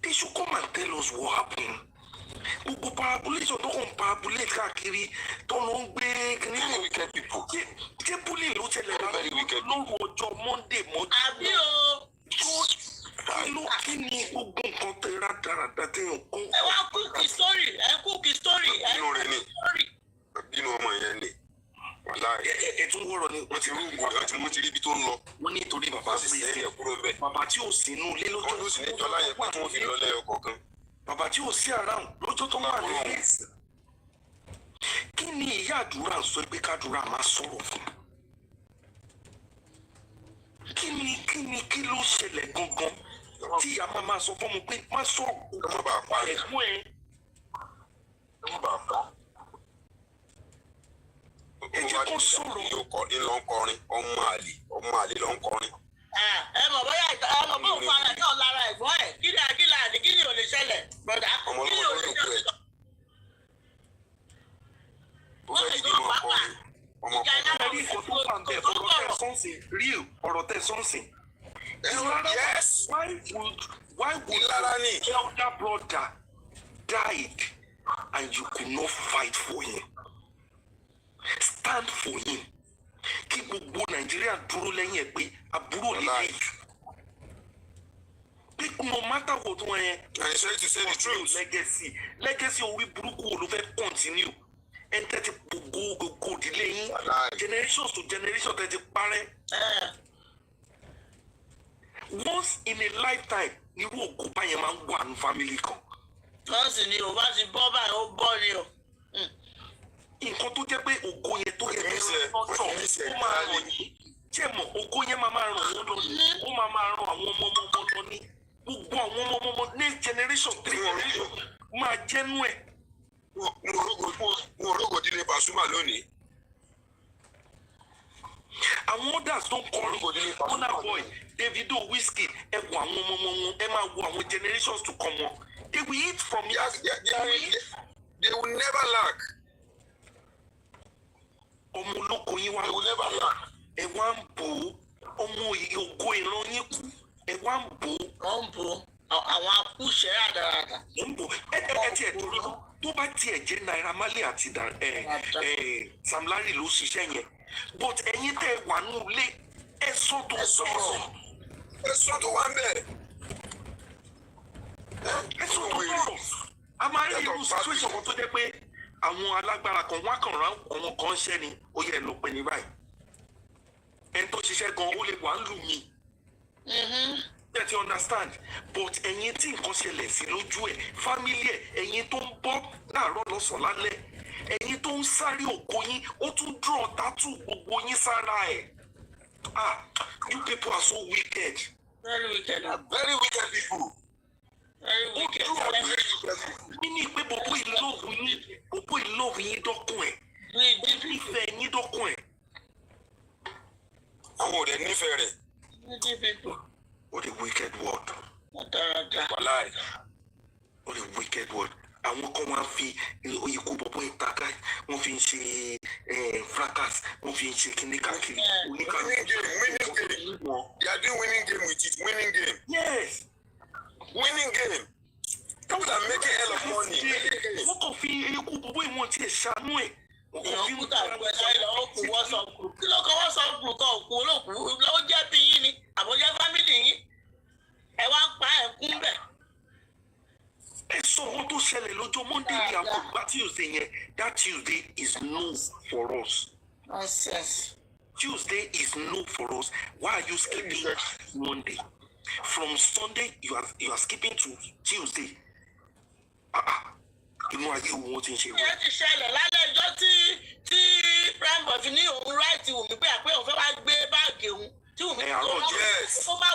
they should come and tell us what happened. Gbogbo parabulation tó kàn parabulate káàkiri tó ló ń gbé kíní. Very wicked people. Jẹ́ bullying ló ṣẹlẹ̀ lóru ọjọ́ Monday mọ́jú. Àbí o. Kí ni gbogbo nǹkan tẹ rádaràdà tẹ̀yàn kún. Ẹ wá kúkì sórí Bínú rẹ ni bínú ọmọ yẹn ni wàláì. Ẹ̀tún wọ̀rọ̀ ni wọ́n ti rú ìgbò rẹ̀ wọ́n ti rí ibi tó ń lọ. Wọ́n ní torí bàbá sì sẹ́yìn ẹ̀ kúrò bẹ́ẹ̀. Bàbá tí ò sí inú ilé lọ́jọ́. Wọ́n ló sì ní jọlá yẹn pé tí wọ́n fi lọ lẹ́yọ kọ̀ọ̀kan. Bàbá tí ò sí around lọ́jọ́ tó wà nílé. Kí ni ìyá àdúrà ń sọ pé kádùrà máa sọ̀rọ̀ fún? Kí ló ṣẹlẹ̀ gangan tí ìyá máa sọ fún mi pé má sọ̀rọ̀ ẹ̀gbọ́n ẹ̀. Ẹ jẹ́ kó sọ̀rọ̀. Ìlọ ń kọrin ọmọ àlè lọ ń kọrin. Ẹ mọ̀ bóyá ọmọ bó ń fara náà lára ẹ̀gbọ́n ẹ̀ kí ni ò lè ṣẹlẹ̀ bọ̀dá kí ni ò lè ṣẹlẹ̀. Wọ́n ti dùn pápá. Ìjà náà Ẹ̀rí ìfọ̀ tó wà ń bẹ̀ ọ̀rọ̀ tẹ̀ sọ́nsìn. Yes. Why would elder brother died and you could not fight for him? Stand for him. Kí gbogbo Nàìjíríà dúró lẹ́yìn ẹ̀ pé àbúrò lè pé no matter what wọ́n yẹn. And he's ready to say the truth. Legacy orí burúkú wo ló fẹ́ continue. Ẹ tẹ́tí gbogbo ìdílé yín. Generations to generation tẹ́tí parẹ́. Once in a lifetime ni irú ògo báyẹn máa ń wà ní family kan. Wọ́n sì ni o bá ti bọ́ báyìí ó bọ́ ni o. Nǹkan tó jẹ́ pé ògo yẹn tó yẹ kí ó máa ràn yín. Jẹ́ mọ̀ ògo yẹn máa ràn wọ́n lọ ní. Ó máa ràn àwọn ọmọ lọ ní. Gbogbo àwọn ọmọ next generation 3 generation máa jẹ́nu ẹ̀. Mo rògbòdìlẹ̀ Pasuma lónìí. Àwọn others tó ń kọrin Burna Boy Davido Wizkid ẹ wo àwọn ọmọ wọn ẹ máa wo àwọn generations to come on. They will eat from it. They will never lack. Ọmọ olóko yín wá. They will never lack. Ẹ wá ń bò ó. Ọmọ ògo ìran yín kú. Ẹ wá ń bò ó. Wọ́n ń bò ó. Àwọn akúṣẹ̀ àdáradà. Wọ́n ń bò ó. Ẹ tiẹ̀ torí tó bá tiẹ̀ jẹ́ Naira Marley àti Sam Larry ló ṣiṣẹ́ yẹn. But ẹ̀yin tẹ́ wà nù ilé ẹ̀sọ́ tó sọ̀rọ̀. Ẹ̀sọ́ tó wà ń bẹ̀. Ẹ̀sọ́ tó sọ̀rọ̀. A máa rí irú situation kan tó jẹ́ pé àwọn alágbára kan wọ́n á kàn rán àwọn kan ṣẹ́ ni ó yẹ lọ pé ní báyìí. Ẹni tó ṣiṣẹ́ gan ó lè wà ń lù mí. That you understand, but anything nǹkan ṣẹlẹ̀ sí lójú ẹ̀ family ẹ̀ ẹ̀yin tó ń bọ́ láàárọ̀ lọ́sàn-án lálẹ́ ẹ̀yin tó ń sáré ògo yín ó tún draw tattoo gbogbo yín sára ẹ̀. You people are so wicked. Very wicked. Very wicked people. Very wicked. Nínú ìpè bòbó ìlọ́ọ̀bù yín dọ́kun ẹ̀. Ìfẹ́ yín dọ́kun ẹ̀. Àwọn òde nífẹ̀ẹ́ rẹ̀. Wicked people. What a wicked word. Wàláì. What a wicked word. Àwọn kan wá fi ikú bọ̀bọ̀ ìtaka wọ́n fi ń ṣe fracas wọ́n fi ń ṣe kíní káàkiri. Winning game. You are doing winning game with it. Winning game. Yes. Winning game. People are making hell of money. Wọ́n kàn fi ikú bọ̀bọ̀ ìwọ̀n tí ẹ̀ ṣàánú ẹ̀. Wọ́n kàn fi Òkúta ìgbésẹ̀ ìlọ òkú WhatsApp group. Kí ló kọ́ WhatsApp group kan òkú olóòkú ló jẹ́ bí yín ni àbójẹ́ fámìlì yín. Ẹ wá ń pa ẹ̀kún bẹ̀. Ẹ sọ ohun tó ṣẹlẹ̀ lọ́jọ́ Monday ní àkókò Tuesday yẹn. That Tuesday is no for us. Nonsense. Tuesday is no for us. Why are you skipping Monday? From Sunday you are skipping to Tuesday. Inú ayé wọn ti ń ṣe. Ìyẹn ti ṣẹlẹ̀ lálẹ́ ìjọ tí prime boss ní òun ráìtì Wùmí pé àpé òun fẹ́ wá gbé báàgì òun tí Wùmí kò má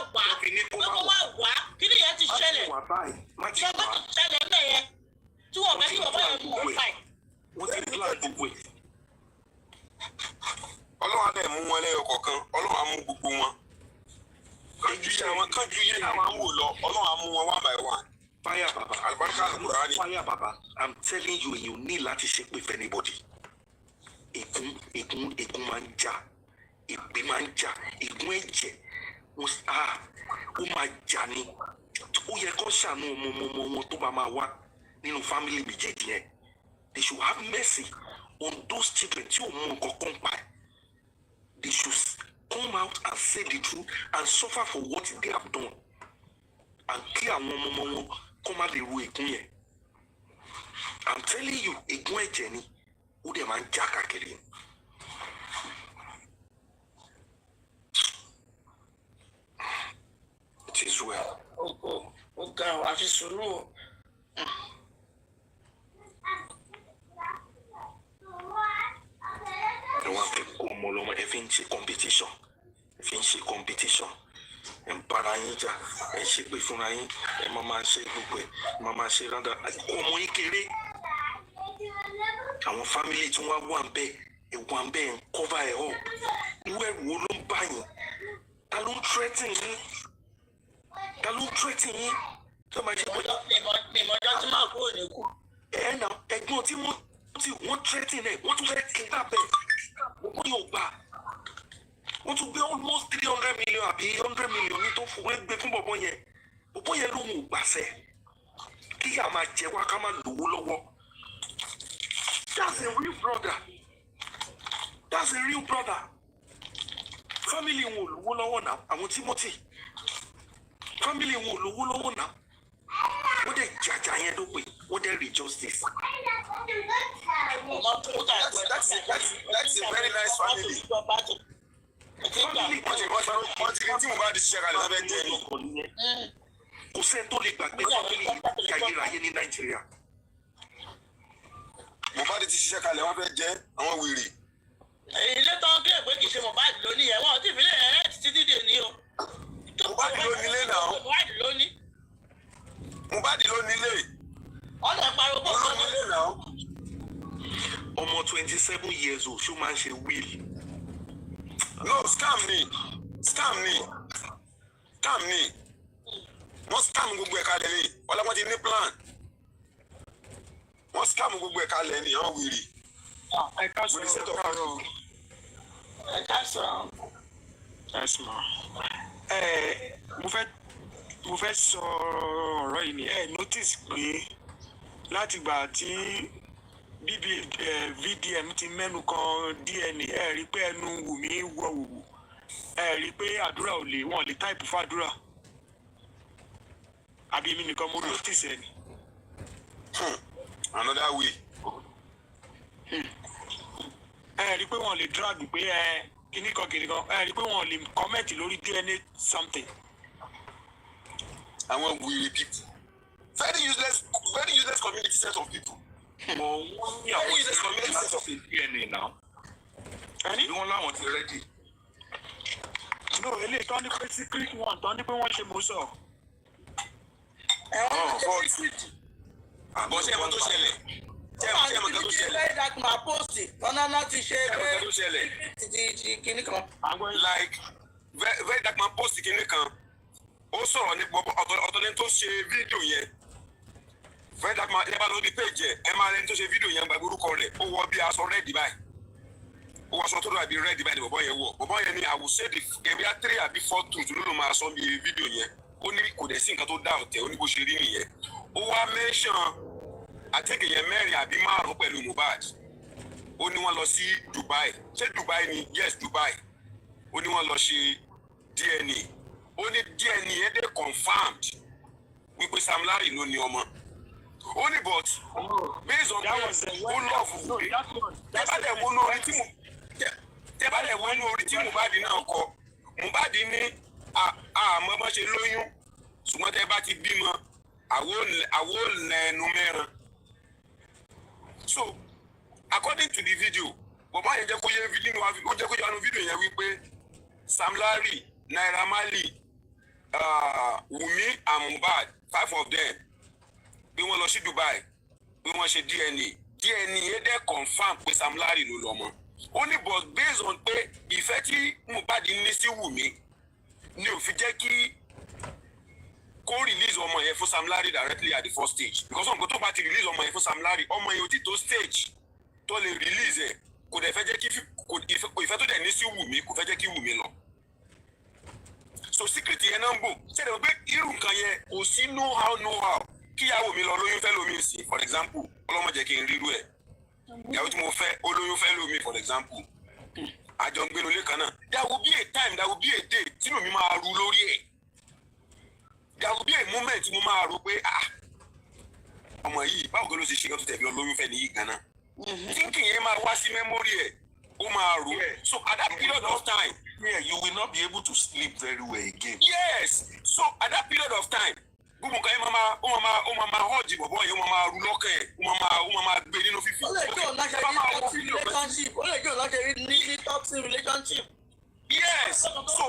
wá kí ni ìyẹn ti ṣẹlẹ̀ ṣẹlẹ̀ ti ṣẹlẹ̀ ńlẹ̀ yẹn tí wọ́n fẹ́ kí bàbá yẹn mú un fà. Wọ́n ti plan gbogbo ẹ̀. Ọlọ́run á dẹ̀ mú wọn lẹ́yọ kọ̀ọ̀kan. Ọlọ́run á mú gbogbo wọn. Kánjú yé àwọn ń wò lọ. Ọlọ́run á mú wọn one by one. Fire Baba. Fire Baba. I'm telling you, you need láti ṣépè for anybody. Ègún máa ń jà. Ègbé máa ń jà. Ègún ẹ̀jẹ̀. Ó máa jà ni. Ó yẹ kó ṣàánú ọmọ wọn tó bá máa wá nínú family méjèèjì yẹn. They should have mercy on those children tí ò mú nǹkan kan pa. They should come out and say the truth and suffer for what they have done. And kí àwọn ọmọ wọn kó má lè ru ègún yẹn. I'm telling you, ègún ẹ̀jẹ̀ ni ó dẹ̀ máa ń já káàkiri. It is well. Ó ga ọ̀ àfi sùúrù o. Ẹ wá fi kó ọmọ lọ́mọ ẹ fi ń ṣe competition. Ẹ fi ń ṣe competition. Ẹ ń bára yín jà, ẹ ń ṣépè fúnra yín, ẹ máa ṣe gbogbo ẹ, máa ṣe rádà. Ọmọ yín kéré. Àwọn family tí wọ́n wà ń bẹ̀, ń cover ẹ̀ up. Irú ẹ̀rù wo ló ń bá yín? Ta ló ń threaten yín? Ta ló ń threaten yín? Ìmọ̀jọ́ tí máa kúrò ní kú. Ẹ̀gbọ́n tí wọ́n threaten ẹ̀, wọ́n tún fẹ́ kidnap ẹ̀. Wọ́n yóò gbà. Wọ́n tún gbé almost 300 million àbí 100 million ní tó fún gbé fún bọ̀bọ̀ yẹn. Bọ̀bọ̀ yẹn ló ń gbàṣẹ. Kí a máa jẹ wá ká máa lówó lọ́wọ́. That's a real brother. That's a real brother. Family wọn ò lówó lọ́wọ́ náà. Àwọn Timothy. Family wọn ò lówó lọ́wọ́ náà. Wọ́n dẹ̀ jàjà yẹn ló pè. Wọ́n dẹ̀ rí justice. That's a very nice family. Wọ́n ti rí tí mo bá di ṣiṣẹ́ kalẹ̀ lábẹ́ jẹ́ ni. Kò sẹ́ni tó lè gbàgbé family ayérayé ní Nàìjíríà. Mohbad ti ṣiṣẹ́ kalẹ̀ wọ́n fẹ́ jẹ́ àwọn wèrè. Ilé tó ń kílè pé kì í ṣe Mohbad lónìí ẹ̀ wọ́n ti fi lè rẹ̀ títí dè ní o. Mohbad ló nílé náà. Mohbad lónìí. Mohbad ló nílé. Ọ̀nà ìpariwo bó ló nílé náà. Ọmọ 27 years old ṣó máa ń ṣe will. No, scam ni. Wọ́n scam gbogbo ẹ̀ka lẹ̀ ni. Ọlọ́pàá ti ní plan. Wọ́n scam gbogbo ẹ̀ka lẹ̀ ni àwọn wèrè. Ẹ ká sọ̀rọ̀ káàárọ̀. Ẹ ká sọ̀rọ̀. Ẹ sùnmọ́. Mo fẹ́ sọ ọ̀rọ̀ yìí ni ẹ notice pé látìgbà tí VDM ti mẹ́nu kan DNA ẹ rí pé ẹnu Wùmí wọ wùwù ẹ rí pé àdúrà ò lè wọ́n lè táìpù fàdúrà àbí èmi nìkan mo notice ẹ ni. Another way. Ẹ rí pé wọ́n lè drag pé kíníkan ẹ rí pé wọ́n lè comment lórí DNA something àwọn weary people. Very useless community set of people. Very useless community set of DNA now. Any one want to ready. No, eléyìí tó ní pé secret one tó ní pé wọ́n ṣe mú sọ. Bọ́ ṣe ẹ̀mọ́ tó ṣẹlẹ̀. Ṣé ẹ̀mọ́ kan tó ṣẹlẹ̀? Lẹ́yìn that ma post lọ́nà náà ti ṣe ẹ̀mọ́ kan tó ṣẹlẹ̀. Kìnní kan. Like very dark man post kìnní kan. Ó sọ̀rọ̀ ní ọ̀tọ̀lẹ́ni tó ṣe fídíò yẹn. Very dark man ẹ bá lọ bí page ẹ̀ ẹ máa lẹ́ni tó ṣe fídíò yẹn gbàgbé orúkọ rẹ̀. Ó wọ bí aṣọ rẹ́ẹ̀dì báyìí. Ó wọ aṣọ tó dàbí rẹ́ẹ̀dì báyìí ni bọ̀bọ̀ yẹn wọ̀. Bọ̀bọ̀ yẹn ni I will say the ẹ̀mí á 3 àbí 4 truths ló máa sọ bí fídíò yẹn. Ó ní kò dẹ̀ sí nǹkan tó dá ọ̀tẹ̀ ó ní bó ṣe rí nìyẹn. Ó wá mention àtẹ̀kẹ̀ yẹn 4 àbí 5 pẹ̀lú Mohbad. Ó ní wọ́n lọ sí Dubai. Ṣé Dubai ni? Yes, Dubai. Ó ní wọ́n lọ ṣe DNA. Ó ní DNA yẹn dé confirmed wípé Sam Larry ló ní ọmọ. Ó ní but based on that ó lọ́ọ̀fù pé tẹ́bàdẹ̀ wo ní orí tí Mohbad náà kọ. Mohbad ní àmọ́ bá ṣe lóyún ṣùgbọ́n tẹ́ bá ti bímọ àwo lẹ́nu mẹ́rin. So according to the video bọ̀bá yẹn jẹ́ kó yẹ nínú fídíò yẹn wípé Sam Larry, Naira Marley, Wumi and Mohbad 5 of them bí wọ́n lọ sí Dubai bí wọ́n ṣe DNA yẹn dẹ́ confam pé Sam Larry ló lọ́mọ. Ó ní but based on pé ìfẹ́ tí Mohbad ní sí Wumi ni ò fi jẹ́ kí kó release ọmọ yẹn fún Sam Larry directly at the first stage because ọmọ tó bá ti release ọmọ yẹn fún Sam Larry ọmọ yẹn ò ti tó stage tó lè release ẹ̀ kò dẹ̀ fẹ́ jẹ́ kí ìfẹ́ tó dẹ̀ ní sí Wumi kò fẹ́ jẹ́ kí Wumi lọ. So secret yẹn náà ń bò ṣẹlẹ̀ pé irú nǹkan yẹn kò sí know how kíyàwó mi lọ lóyún fẹ́ lómi sí for example ọlọ́mọdé kí n rírú ẹ̀ ìyàwó tí mo fẹ́ olóyún fẹ́ lómi for example àjọ ń gbénu ilé kan náà there will be a time there will be a day tínú mi máa ru lórí ẹ̀ there will be a moment mo máa rò pé ọmọ yìí báwo ló ṣe ṣe kí wọ́n tó tẹ̀lé olóyún fẹ́ nìyí gan náà thinking yẹn máa wá sí memory ẹ̀ ó máa rò so at that period of time you will not be able to sleep very well again. Yes, so at that period of time gbogbo nǹkan yẹn ó máa họ́ọ̀jì bọ̀bọ̀ yẹn ó máa ru lọ́kàn ẹ̀ ó máa gbé nínú fífi. Ó lè jẹ́ òun láṣẹ ní toxic relationship. Ó lè jẹ́ òun láṣẹ ní toxic relationship. Yes, so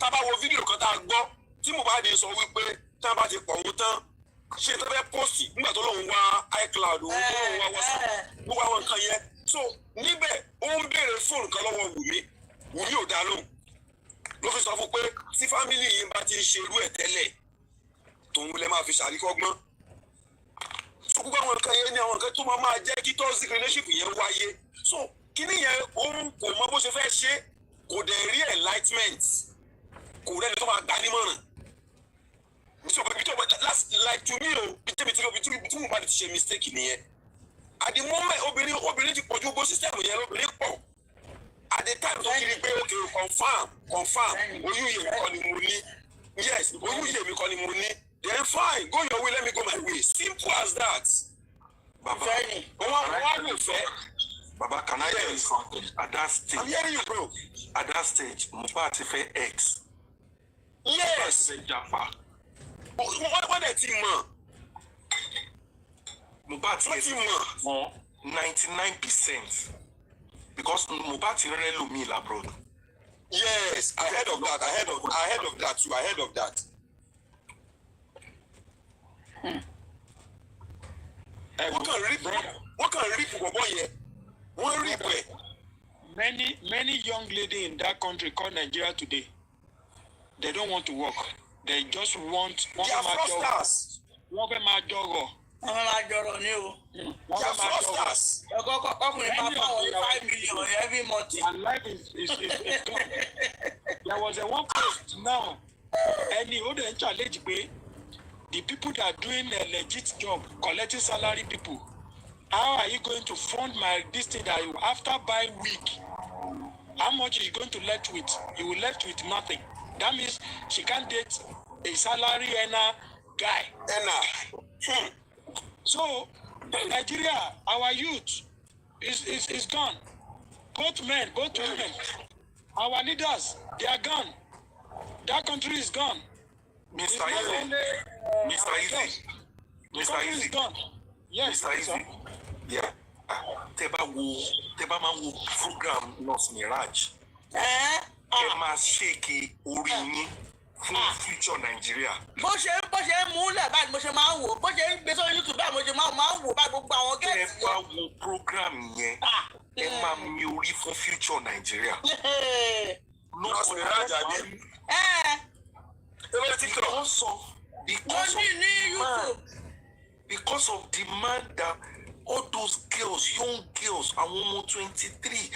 tábà wo fídíò kan tá a gbọ́ tí Mohbad sọ wípé tí wọ́n bá ti pọ̀ òun tán ṣé tó fẹ́ pọ́ọ̀sì nígbà tó lóun wá iCloud òun tó lóun wá WhatsApp gbogbo àwọn nǹkan yẹn so níbẹ̀ ó ń béèrè fóònù kan lọ́wọ́ Wùmí ò dá lóhùn ló fi sọ fún pé tí fámìlì yìí bá ti ṣerú ẹ̀ tẹ́lẹ̀ tòun lè máa fi ṣàríkọ́gbọ́n so gbogbo àwọn nǹkan yẹn ni àwọn nǹkan tó máa jẹ́ kí toxic relationship yẹn wáyé so kíní yẹn òun kò mọ bó ṣe fẹ́ ṣe kò dẹ̀ rí enlightenment kò rẹ́ni tó máa gbà nímọ̀ràn so like to me o tí mo bá ti ṣe mistake nìyẹn at the moment obìnrin ti pọ̀jù gbogbo system yẹn lóbìnrin pọ̀ at the time tó kiri pé okay confirm oyún yèmí kọ́ ni mo ní yes oyún yèmí kọ́ ni mo ní then fine go your way let me go my way simple as that. Baba wọ́n lè fẹ́. Baba can I tell you something at that stage? I'm hearing you bro. At that stage Mohbad ti fẹ́ X. Yes. Wọ́n dẹ̀ ti mọ̀. Mohbad ti mọ̀ 99% because Mohbad ti rẹ́ lómi labroad. Yes, ahead of that. Wọ́n kàn rí bọ̀bọ̀ yẹn. Wọ́n rí bẹ̀. Many young ladies in that country called Nigeria today, they don't want to work. They just want they are fraudsters. Wọ́n fẹ́ máa jọrọ̀. Wọ́n máa jọrọ̀ ní o. They are fraudsters. Ọkùnrin máa bá wọn 5 million every month. And life is gone. There was a one post now. Any other challenge pé the people that are doing a legit job, collecting salary people, how are you going to fund my this thing that you after buy wig? How much is you going to left with? You will left with nothing. That means she can't date a salary earner guy. So Nigeria, our youth is gone. Both men, both women. Our leaders, they are gone. That country is gone. Mr. Easy. Yes, Mr. Easy. Yeah. Tẹ́ bá máa wo program Nurse Mirage. Ẹ máa ṣèkì orí yín fún future Nigeria. Bó ṣe ń múlẹ̀ báyìí mo ṣe máa ń wò. Bó ṣe ń gbé sórí YouTube báyìí mo ṣe máa ń wò báyìí gbogbo àwọn gẹ̀ẹ́sì. Tẹ́ bá wo program yẹn, ẹ máa mi orí fún future Nigeria. Nurse Mirage àbí? Because of demand that all those girls, young girls, àwọn ọmọ 23,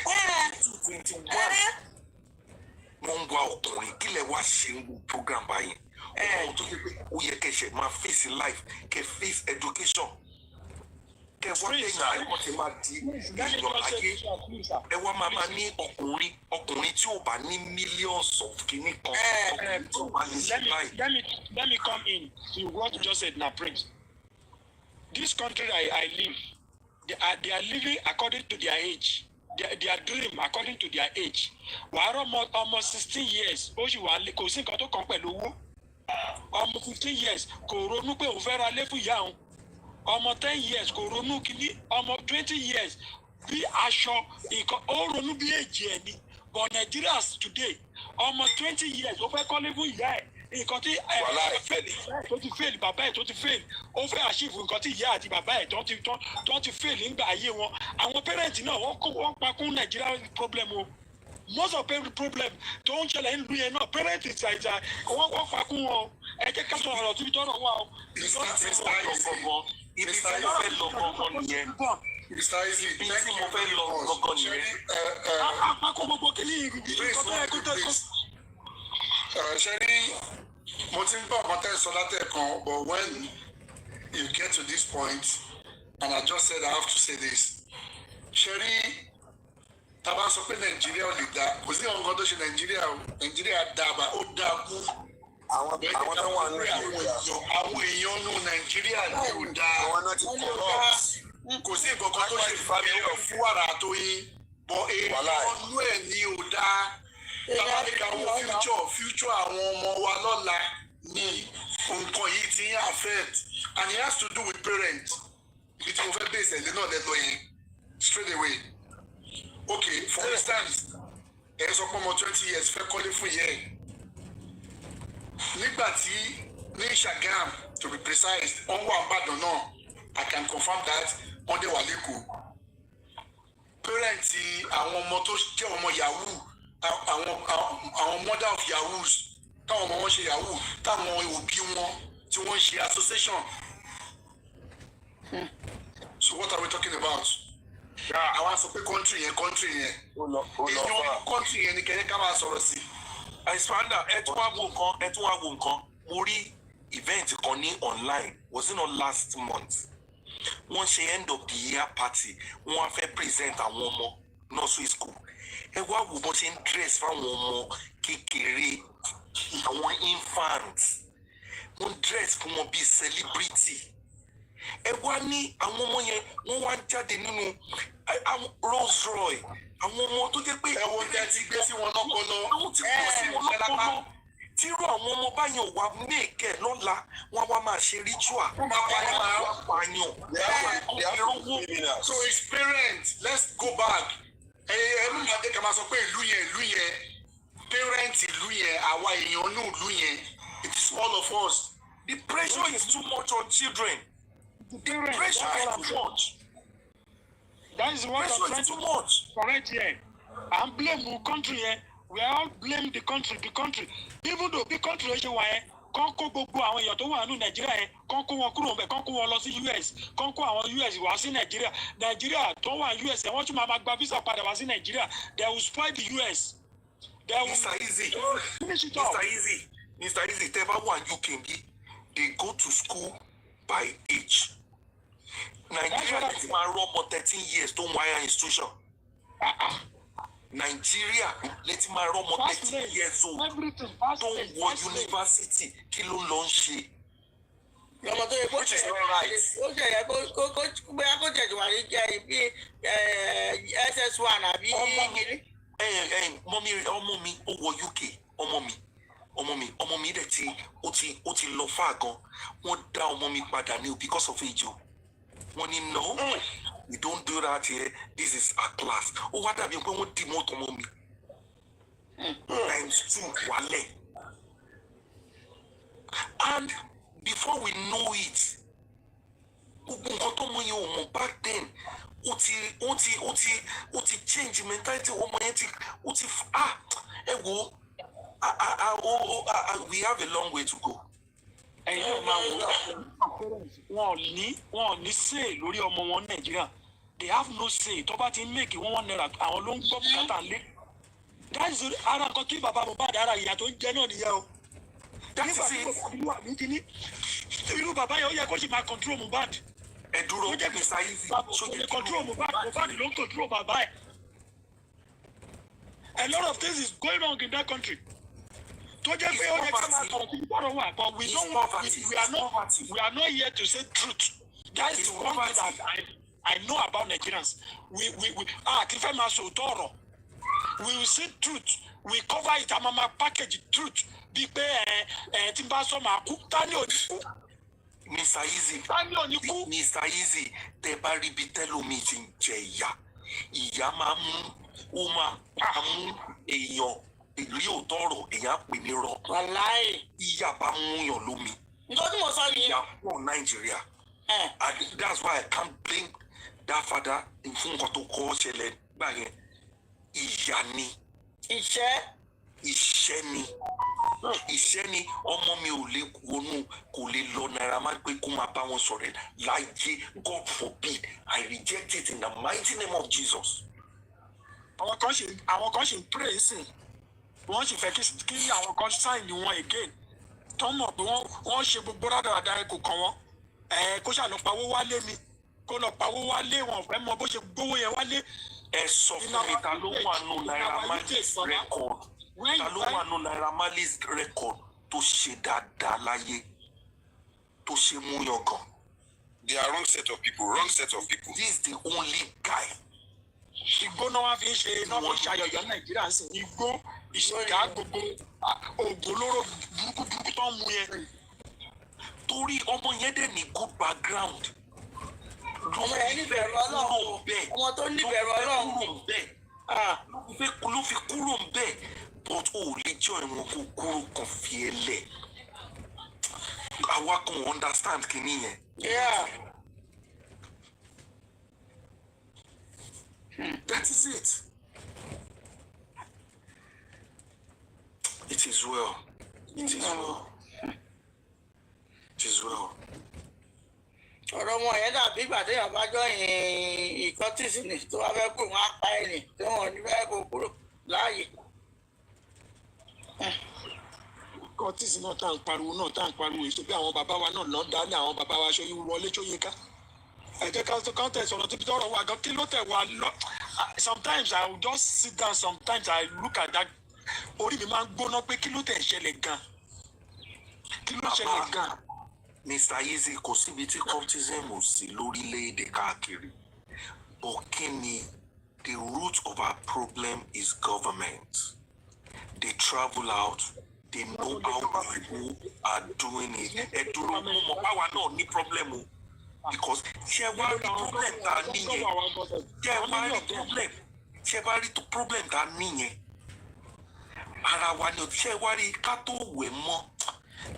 21, wọ́n ń wá ọkùnrin kí lẹ wá ṣe ń wo program báyìí. Ọmọ tó yẹ pé ó yẹ kẹ́ ṣe máa face life, kẹ́ face education. Kẹ́ wá lẹ́yìn àwọn tí máa di èèyàn ayé. Ẹ wá máa ní ọkùnrin tí ò bá ní millions of kìíní kan. Ọkùnrin tí ò bá ní ṣe báyìí. Let me come in to what you just said now, Prince. This country I live, they are living according to their age. Their dream according to their age. Wàá almost 16 years, ó sì wà kò sí nǹkan tó kàn pẹ̀lú owó. Ọmọ 15 years kò ronú pé òun fẹ́ ra ilé fún ìyá òun. Ọmọ 10 years kò ronú kíní. Ọmọ 20 years bí aṣọ nǹkan ó ronú bí èjì ẹ̀ ni. But Nigerians today, ọmọ 20 years ó fẹ́ kọ́lé fún ìyá ẹ̀. Nǹkan tí tó ti fail bàbá ẹ̀ tó ti fail ó fẹ́ achieve nǹkan tí ìyá àti bàbá ẹ̀ tó ti fail nígbà ayé wọn. Àwọn parents náà wọ́n pa kún Nigeria problem o. Most of the problem tó ń ṣẹlẹ̀ nílùú yẹn náà parents ìṣàìṣà wọ́n pa kún wọn. Ẹ jẹ́ ká sọ̀rọ̀ síbi tọ́rọ̀ wà o. Ibi tí mo fẹ́ lọ gbọ́ngàn nìyẹn. Àpapọ̀ gbogbo kìíní Sherry, mo ti ń bọ̀ ọ̀kan tẹ́ sọ látẹ̀kan, but when you get to this point, and I just said I have to say this, Sherry, tá bá sọ pé Nàìjíríà ò lè dá, kò sí nǹkan tó ṣe Nàìjíríà dàbà, ó dákú. Àwọn tó wà ní Nàìjíríà. Àwọn èèyàn nù Nàìjíríà ní ò dáa. Àwọn náà ti corrupt. Kò sí nǹkan kan tó ṣe fún wàrà tó yín, but èèyàn nù ẹ̀ ní ò dáa. Tàbáríkà wo future àwọn ọmọ wa lọ́la ní nǹkan yìí ti ń affect, and it has to do with parents. Ibi tí mo fẹ́ bèsè lé náà lẹ́tọ̀ yẹn straight away. Okay, for instance, ẹ sọ pé ọmọ 20 years fẹ́ kọ́lé fún yẹn. Nígbà tí ní Ṣàgám, to be precise, wọ́n wà Ìbàdàn náà, I can confirm that wọ́n dé wà lẹ́kọ̀ọ́. Parents àwọn ọmọ tó jẹ́ ọmọ Yahoo, àwọn mother of yahoos, táwọn ọmọ wọn ṣe yahoo, táwọn òbí wọn tí wọ́n ṣe association. So what are we talking about? Àwọn sọ pé country yẹn. Èèyàn country yẹn ni kẹ́yẹ́ ká máa sọ̀rọ̀ sí. Àìsàndà ẹ tún wá wo nǹkan. Mo rí event kan ní online, was it not last month? Wọ́n ṣe end of the year party, wọ́n á fẹ́ present àwọn ọmọ nursery school. Ẹ wá wo bó ṣe ń dress fáwọn ọmọ kékeré, àwọn infants. Wọ́n dress fún wọn bíi celebrity. Ẹ wá ní àwọn ọmọ yẹn wọ́n wá jáde nínú Rolls Royce. Àwọn ọmọ tó jẹ́ pé ẹ̀wọ̀n tẹ́ ti gbé sí wọn lọ́pọlọ. Àwọn ti gbé sí wọn lọ́pọlọ. Tírú àwọn ọmọ báyọ̀ wá mẹ́ẹ̀kẹ́ lọ́la wọ́n wá máa ṣe ritual. Wọ́n máa pààyàn. So his parents, let's go back. Ẹnu máa dé ká máa sọ pé ìlú yẹn, parents ìlú yẹn, àwa èèyàn ní ìlú yẹn, it is all of us. The pressure is too much on children. The pressure is too much. That is what I'm trying to correct here. I'm blaming the country here. We all blame the country. Even though the country ṣe wà yẹn, kàn kó gbogbo àwọn èèyàn tó wà ní Nàìjíríà yẹn, kàn kó wọn kúrò ńbẹ̀, kàn kó wọn lọ sí US, kàn kó àwọn US wá sí Nàìjíríà. Nàìjíríà tó wà US yẹn, wọ́n tún máa gba visa padà wá sí Nàìjíríà. They will spoil the US. Mr. Easy, tẹ́ bá wà UK bí, they go to school by age. Nigeria ti máa rọ ọmọ 13 years tó ń wáyà institution. Nigeria leti máa rọ ọmọ 13 years old tó ń wọ university kí ló lọ ń ṣe. Ọmọ tó yẹ kó ṣe ó ṣe yẹ kó jẹ jù wà ní jẹ bí SS1 àbí gírí. Ọmọ mi ó wọ UK, ọmọ mi ọmọ mi dẹ̀ ti ó ti lọ fà gan. Wọ́n dá ọmọ mi padà ní because of age o. Wọ́n ní no, we don't do that here, this is our class. Ó wá dàbí pé wọ́n demote ọmọ mi. Times 2 wálẹ̀. And before we know it, gbogbo nǹkan tó mú yẹn ò mọ̀ back then, ó ti change mentality ọmọ yẹn ti ẹ wo we have a long way to go. ẹ̀yin náà máa wò wọn ò ní say lórí ọmọ wọn Nàìjíríà. They have no say. Tó bá ti ń make $1 àwọn ló ń gbọ́ bùkátà lé. That is ara nǹkan tí bàbá Mohbad ara ìyá tó ń jẹ náà nìyẹn o. That is it. Irú bàbá yẹn ó yẹ kó sì máa control Mohbad. Ẹ dúró Mr. Easy. Ṣé control Mohbad ló ń control bàbá ẹ̀. A lot of things is going on in that country. Tó jẹ́ pé ó yẹ ká máa sọ̀rọ̀ sí ìbọ̀rọ̀ wa, but we are not here to say truth. That is one thing that I know about Nigerians. We kì í fẹ́ máa sòótọ́ ọ̀rọ̀. We will say truth. We cover it. A máa package truth. Bí pé tí n bá sọ máa kú, ta ni ò ní kú? Mr. Easy, tẹ bá rí bí tẹ́lómi ti ń jẹ ìyá máa mú èèyàn ìlú òótọ́ ọ̀rọ̀ èèyàn pè ní rọ. Wàláì. Ìyá bá mú yàn lómi. Nǹkan tí mo sọ yìí. Ìyá pọ̀ Nàìjíríà. And that's why I can't blame that father fún nǹkan tó kọ́ ṣẹlẹ̀ gbà yẹn. Ìyá ni. Iṣẹ́ ni ọmọ mi ò lè kò lè lọ Naira Marley pé kó máa bá wọn sọ̀rọ̀ láyé. God forbid, I reject it in the mighty name of Jesus. Àwọn kan ṣe ń pray sí wọ́n sì fẹ́ kí àwọn kan sign wọn again tó mọ̀ pé wọ́n ṣe gbogbo rádaràda kò kàn wọ́n kó ṣàlọ́ pawó wálé ni kó lọ pawó wálé wọn fẹ́ mọ bó ṣe gbówó yẹn wálé. Ẹ sọ fún mi ta ló wà nù Naira Marley record ta ló wà nù Naira Marley record tó ṣe dáadáa láyé tó ṣe mú yangàn. They are wrong set of people. This is the only guy. Igbó náà wá fi ń ṣe náà fi ṣàyọ̀yọ̀ Nàìjíríà sí igbó ìṣìkà gbogbo oògùn olóró burúkú tó ń mu yẹn. Torí ọmọ yẹn dẹ̀ ní good background. Ọmọ yẹn níbẹ̀rù Ọlọ́run bẹ́ẹ̀. Ọmọ tó níbẹ̀rù Ọlọ́run bẹ́ẹ̀. Ló fi kúrò bẹ́ẹ̀ but o lè jọ ìwọ̀n kó kúrò kan fi ẹ lẹ̀. Àwa kan understand kìíní yẹn. Yeah. That is it. It is well. Ọ̀rọ̀ ọmọ yẹn dàbí ìgbà téèyàn bá jọ ìkọ́tìsì ni tó wá fẹ́ kó wọn á pa ẹ̀yìn tí wọ́n ní fẹ́ kó kúrò láàyè. Ìkọ́tìsì náà tá à ń pariwo èso bí àwọn bàbá wa náà lọ́ọ́ dá ní àwọn bàbá wa aṣọ wọlé tó yẹ ká. Ẹ jẹ́ ká tẹ̀ sọ̀rọ̀ tí tọrọ wa gan kí ló tẹ̀ wá lọ. Sometimes I will just sit down, sometimes I look at that. Orí mi máa ń gbóná pé kí ló tẹ̀ ṣẹlẹ̀ gan. Mr. Easy, kò síbi tí cultism ò sí lórílẹ̀-èdè káàkiri. But kí ni the root of our problem is government. They travel out. They know how people are doing it. Ẹ dúró mú mọ́ báwa náà ní problem o. Because ṣé wá rí problem tá a níyẹn tá a níyẹn ara wa ni ṣé wá rí ká tó wẹ̀ mọ́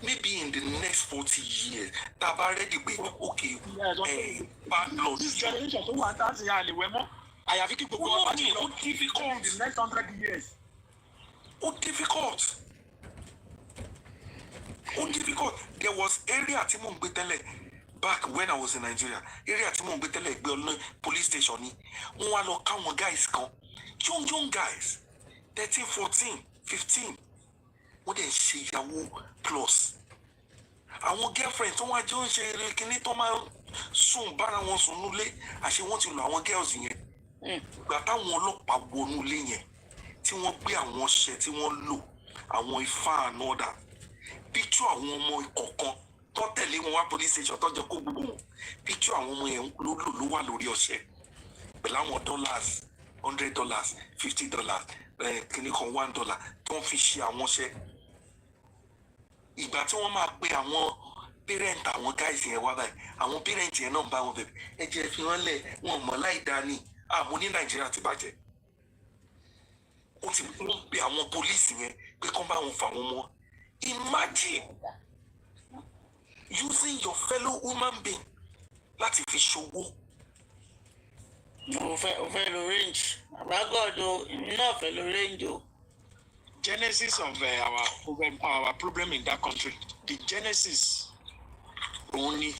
maybe in the next 40 years tá a bá ready pé okay bad blood. This generation tó wà láti yà lè wẹ̀ mọ́ àyàfi kí gbogbo wa ti lọ difficult in the next 100 years. Difficult. There was area tí mò ń gbé tẹ́lẹ̀. Back when I was in Nigeria, area tí mò ń gbé tẹ́lẹ̀ gbé ọlọ́ọ̀ police station ni wọ́n wá lọ káwọn guys kan young guys 13, 14, 15 wọ́n dẹ̀ ń ṣe ìyàwó plus àwọn girlfriend tó wá jọ ń ṣe eré kíní tó máa ń sùn bára wọn sùn nulẹ̀ àṣé wọ́n ti lọ àwọn girls yẹn ìgbà táwọn ọlọ́pàá wọnú ilé yẹn tí wọ́n gbé àwọn ọṣẹ tí wọ́n lò àwọn ifá and all that picture àwọn ọmọ ìkọ̀ọ̀kan tó tẹ̀lé wọn wá police station tó jẹ́ kó gbogbo wọn picture àwọn ọmọ yẹn ló wà lórí ọṣẹ pẹ̀lú àwọn dollars $100 $50 kìíní kan $1 tó ń fi ṣe àwọn ọṣẹ ìgbà tí wọ́n máa pe àwọn parent àwọn guys yẹn wá báyìí àwọn parent yẹn náà ń bá wọn bẹ̀bẹ̀ ẹ jẹ́ fi wọ́n lẹ̀ wọn mọ̀ láì dání àmọ́ ní Nàìjíríà ti bàjẹ́ ó ti wọ́n pe àwọn police yẹn pé kán bá wọn fà wọn mọ́ imagine using your fellow human being láti fi ṣòwò. mo fẹ́ lo range àbágọ́dọ̀ èmi náà fẹ́ lo range o. Genesis of our problem in that country the genesis òun ni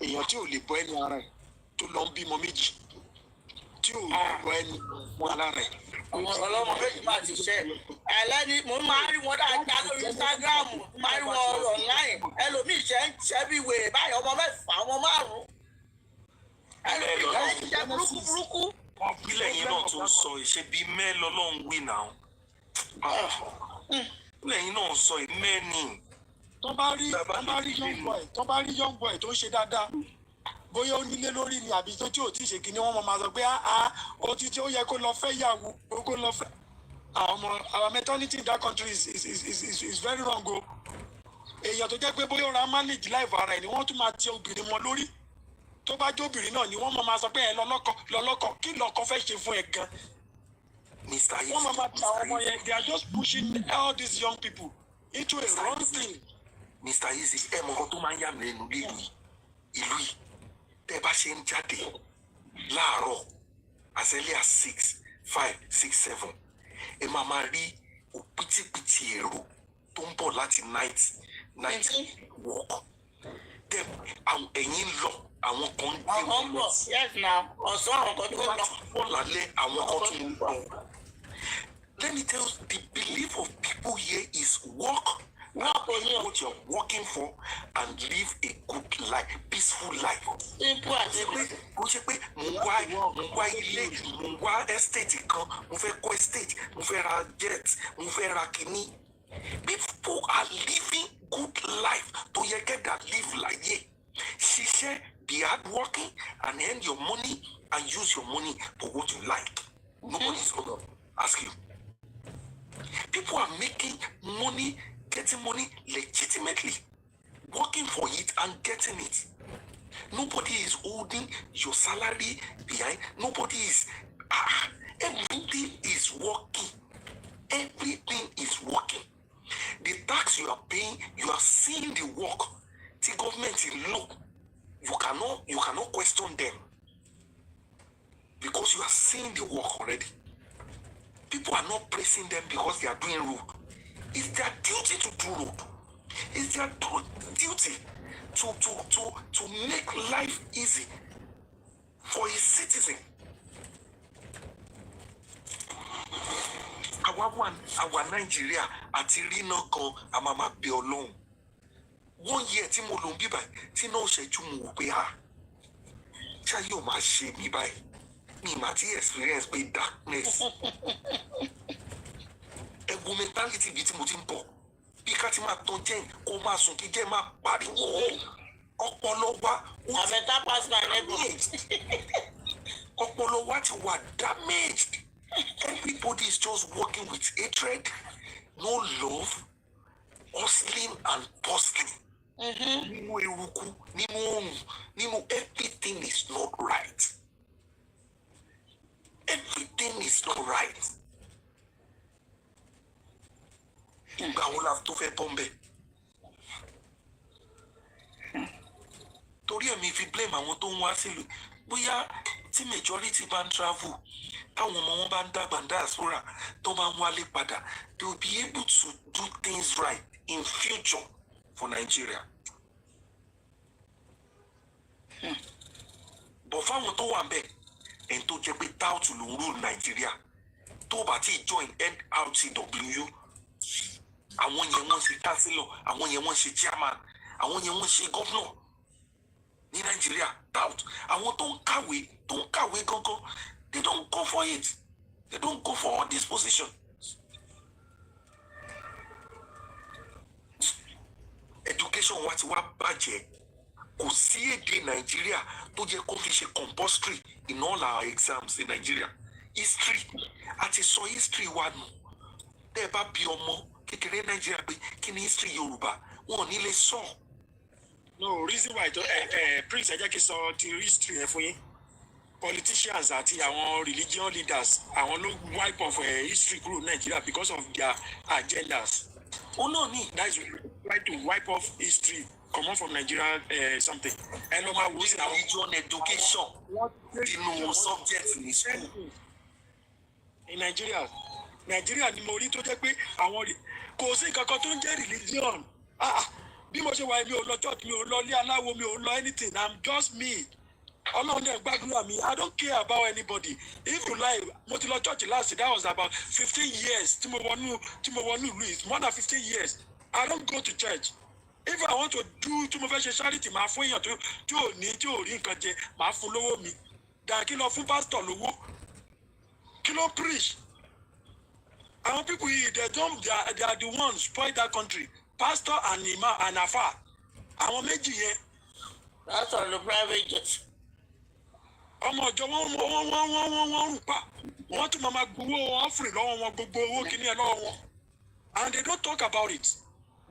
èèyàn tí ò lè bọ́ ẹnu ara ẹ̀ tó lọ ń bímọ méjì tí ò lè bọ́ ẹnu ara rẹ̀. ọlọ́mọ méjì máa ti ṣe ẹlẹ́ni mo máa rí wọn dáadáa lórí Instagram máa rí wọn online ẹlòmíì ṣe bí wèrè báyìí ọmọ mẹ́fà ọmọ márùn-ún ẹlòmíì ṣe burúkú. ìpínlẹ̀ yìí náà tó sọ ìṣe bíi mẹ́lọ lọ́hùn wí náà ìpínlẹ̀ yìí náà sọ ìmẹ́ni. tó bá rí young boy tó ń ṣe dáadáa bóyá ó nílé lórí ni àbí tó tí ò tí ì ṣe kí ni wọ́n máa sọ pé ó ti tí ó yẹ kó lọ fẹ́ yàwó kó lọ fẹ́ our mentality in that country is very wrong o. èèyàn tó jẹ́ pé bóyá ó ra manage life ara ẹ̀ ni wọ́n tún máa ti obìnrin mọ́ lórí tó bá jó obìnrin náà ni wọ́n máa sọ pé ẹ lọ́lọ́kọ kí lọ́kọ fẹ́ ṣe fún ẹ gan. wọ́n máa ta ọmọ yẹn they are just pushing all these young people into a wrong thing. Mr. Easy ẹ mọ̀ nǹkan tó máa ń yà mí lẹ́nu ìlú yìí tẹ́ bá ṣe ń jáde láàárọ̀ as early as 6, 5, 6, 7 ẹ máa rí òpìtìpìtì èrò tó ń bọ̀ láti night walk tẹ ẹ̀yìn lọ àwọn kan ń gbé wọn lọ ọ̀sán àwọn kan tó lọ wọ́n lálẹ́ àwọn kan tó ń lọ. Let me tell you the belief of people here is work. What you're working for and live a good life, peaceful life. Kò ṣe pé mo wá ilé mo wá estate kan mo fẹ́ kọ́ estate mo fẹ́ ra jet mo fẹ́ ra kìíní. People are living good life tó yẹ kẹ́dà live láyé. Ṣiṣẹ́ be hard working and earn your money and use your money for what you like. Nobody is gonna ask you. People are making money, getting money legitimately, working for it and getting it. Nobody is holding your salary behind. Nobody is. Everything is working. Everything is working. The tax you are paying, you are seeing the work. The government is low. You cannot question them because you are seeing the work already. People are not praising them because they are doing road. It's their duty to do road. It's their duty to make life easy for a citizen. Our Nigeria àti rí náà kan a máa máa bẹ Ọlọ́run. 1 year tí mo lò ń bí báyìí tí náà ṣẹ́jú mo wò pé ṣáà yóò máa ṣe mí báyìí. Me mati experience pé darkness. Ẹ̀gbọ́n mentality bíi tí mo ti ń bọ̀. Bí ká ti máa tán jẹ́ kó máa sùn kí jẹ́ máa pariwo. Ọpọlọ wa ó ti damaged. Ọpọlọ wa ti wà damaged. Everybody is just working with hatred, no love, hustling and bustling. Nínú eruku, nínú oòrùn, nínú everything is not right. Everything is not right. Ìgbà wo la tó fẹ́ tán bẹ́ẹ̀? Torí ẹ̀mí fi blame àwọn tó ń wá sílùú. Bóyá tí majority bá ń travel, táwọn ọmọ wọn bá ń dàgbà diaspora tó bá ń wálé padà, they will be able to do things right in future for Nigeria. But fáwọn tó wà bẹ́ẹ̀ ẹni tó jẹ́ pé táùtù ló ń rule Nàìjíríà tó bá ti join NRTW àwọn yẹn wọ́n ṣe councillor àwọn yẹn wọ́n ṣe chairman àwọn yẹn wọ́n ṣe governor ní Nàìjíríà tout àwọn tó ń kàwé gangan they don't go for it they don't go for all this position. Education wa ti wá bàjẹ́ kò sí èdè Nàìjíríà tó jẹ́ kó fi ṣe compulsory in all our exams in Nigeria. History àti sọ history wa nù tẹ́ ẹ bá bí ọmọ kékeré Nàìjíríà pé kí ni history Yorùbá wọn ò ní lè sọ. No reason why Prince ẹ jẹ́ kí n sọ ti history ẹ fún yín. Politicians àti àwọn religion leaders àwọn ló wipe off history kúrò Nigeria because of their agendas. No need. That is try to wipe off history comot from Nigeria something. And no matter what religion education nínú subject ní school. In Nigeria ni mo rí tó jẹ́ pé àwọn kò sí nǹkan kan tó ń jẹ́ religion. Bí mo ṣe wà mi ò lọ church, mi ò lọ ilé aláwo, mi ò lọ anything. I'm just me. Ọlọ́run dẹ̀ gbàdúrà mi. I don't care about anybody. If you like, mo ti lọ church last, that was about 15 years. Tí mo wọnú ìlú is more than 15 years. I don't go to church. If I want to do tí mo fẹ́ ṣe charity, màá fún èèyàn tí ò rí nǹkan jẹ, màá fún lówó mi. Dà kí lọ fún pastor lówó. Kí ló preach? Our people here, they are the ones spoil that country. Pastor and imam and afa. Àwọn méjì yẹn. That's on the private jet. Ọmọ ọjọ́ wọ́n rù pa. Wọ́n tún máa gbowó offering lọ́wọ́ wọn, gbogbo owó kìíní ẹ̀ lọ́wọ́ wọn. And they don't talk about it.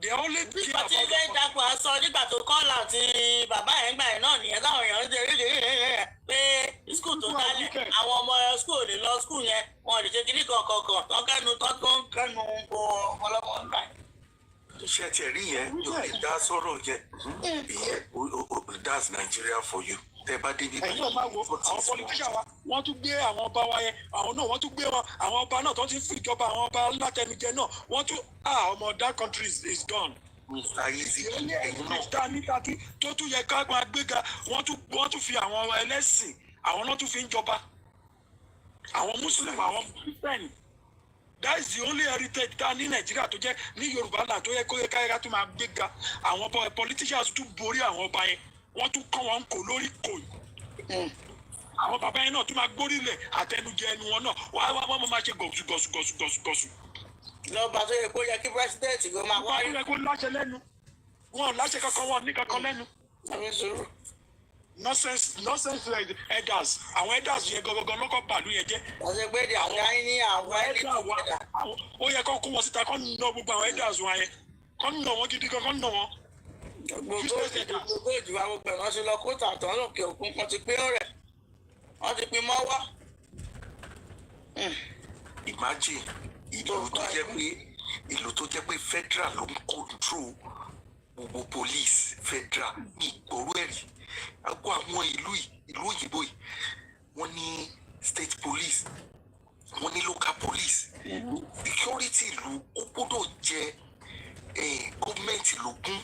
They only care about it. Bí ìgbà tí dàpọ̀ aṣọ nígbà tó kọ́lá àti bàbá ẹ̀ ń gbà ẹ̀ náà nìyẹn táwọn èèyàn ń ṣe pé skul tó dálẹ̀ àwọn ọmọ skul lè lọ skul yẹn wọn lè ṣe kíní kankan tó kẹ́nu ọ̀pọ̀lọpọ̀ ń gbà. Ṣé ti rí yẹn yóò lè dá sọ̀rọ̀ yẹn ìyẹn that's Nigeria for you. Tẹ bá débi. Ẹ̀yin náà máa wo àwọn politician wa wọ́n tún gbé àwọn ọba wa yẹn àwọn náà wọ́n tún gbé wọn àwọn ọba náà tó ti fún ìjọba àwọn ọba látẹnujẹ náà wọ́n tún ọmọ that country is gone. Mr. Easy ẹ̀yin náà. Mr. Anita tó tún yẹ ká máa gbéga wọ́n tún fi àwọn ẹlẹ́sìn àwọn náà tún fi ń jọba àwọn Muslim àwọn Christian. That is the only heritage ta ní Nàìjíríà tó jẹ́ ní Yorùbá náà tó yẹ kó yẹ ká tún máa gbéga àwọn politicians tún borí àwọn ọba yẹn wọ́n tún kọ́ wọn kò lórí kò yìí. Àwọn bàbá yẹn náà tún máa gbórílẹ̀ àtẹnujẹ ẹnu wọn náà wọ́n máa ṣe gọ̀sù. Lọ́ba tó yẹ kó yẹ kí pírẹsidẹ́ǹtì ló máa wáyé. Wọ́n yẹ kó láṣẹ lẹ́nu. Wọ́n láṣẹ kankan wọn ní kankan lẹ́nu. Nonsense elders. Àwọn elders yẹn gangan lọ́kọ̀ bàálù yẹn jẹ́. Ọ̀sẹ̀ pé di àgbá yín ní àwọn ẹni tó wà. Ó yẹ kó wọn síta kó nà gbogbo àwọn elders wọn yẹn. Kó nà wọn gidi kan kó nà wọn. Gbogbo ìjìbá gbogbo ẹ̀rọ ṣe lọ kóòtù àtọ̀ lókè òkun kan ti pín rẹ̀ wọ́n ti pín mọ́ wá. Imagine ìlú tó jẹ́ pé federal ló ń control gbogbo police federal ní ìgboro ẹ̀rí àgọ́ àwọn ìlú òyìnbó yìí wọ́n ní state police wọ́n ní local police security ìlú ó gbọ́dọ̀ jẹ́ gọ́ọ̀mẹ̀ntì lógún.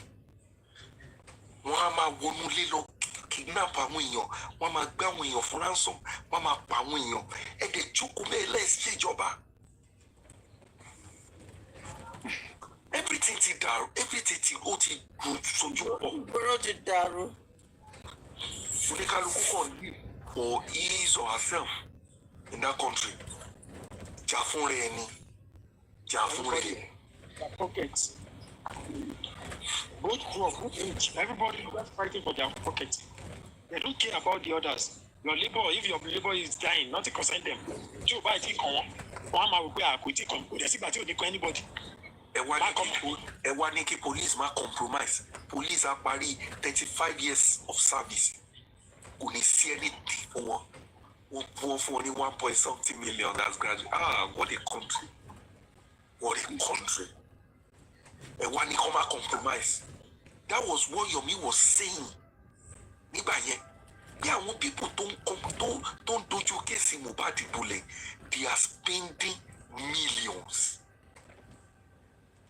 Wọ́n á máa wọnú ilé lọ kidnap àwọn èèyàn wọ́n á máa gbé àwọn èèyàn fún ransom wọ́n á máa pa àwọn èèyàn ẹ̀dẹ̀ jókòó bẹ́ẹ̀ lẹ́sí ìjọba. Everything ti dàrú everything ó ti sojú pọ̀. Gbọ́dọ̀ ti dàrú. Oníkálukú kàn ní for his or herself in that country. Jà fún rẹ̀ ni jà fún rẹ̀. Pockets. Both poor, both rich, everybody is just fighting for their pocket. They don't care about the others. Your labor, if your labor is dying, nothing concern them. Tí o bá ti kàn wọ́n, wọ́n á máa wò pé àkó tí kàn kò dẹ̀ sígbà tí ò ní kàn anybody. Ẹ wá ní kí police má compromise. Police á parí 35 years of service. Kò ní sí anything fún wọn. Wọ́n fún wọn ní 1.something million as graduate. What a country. What a country. Ẹ wá ní kó má compromise. That was what Yomi was saying. Nígbà yẹn, bí àwọn people tó ń dojú kéèsì Mohbad bolẹ̀, they are spending millions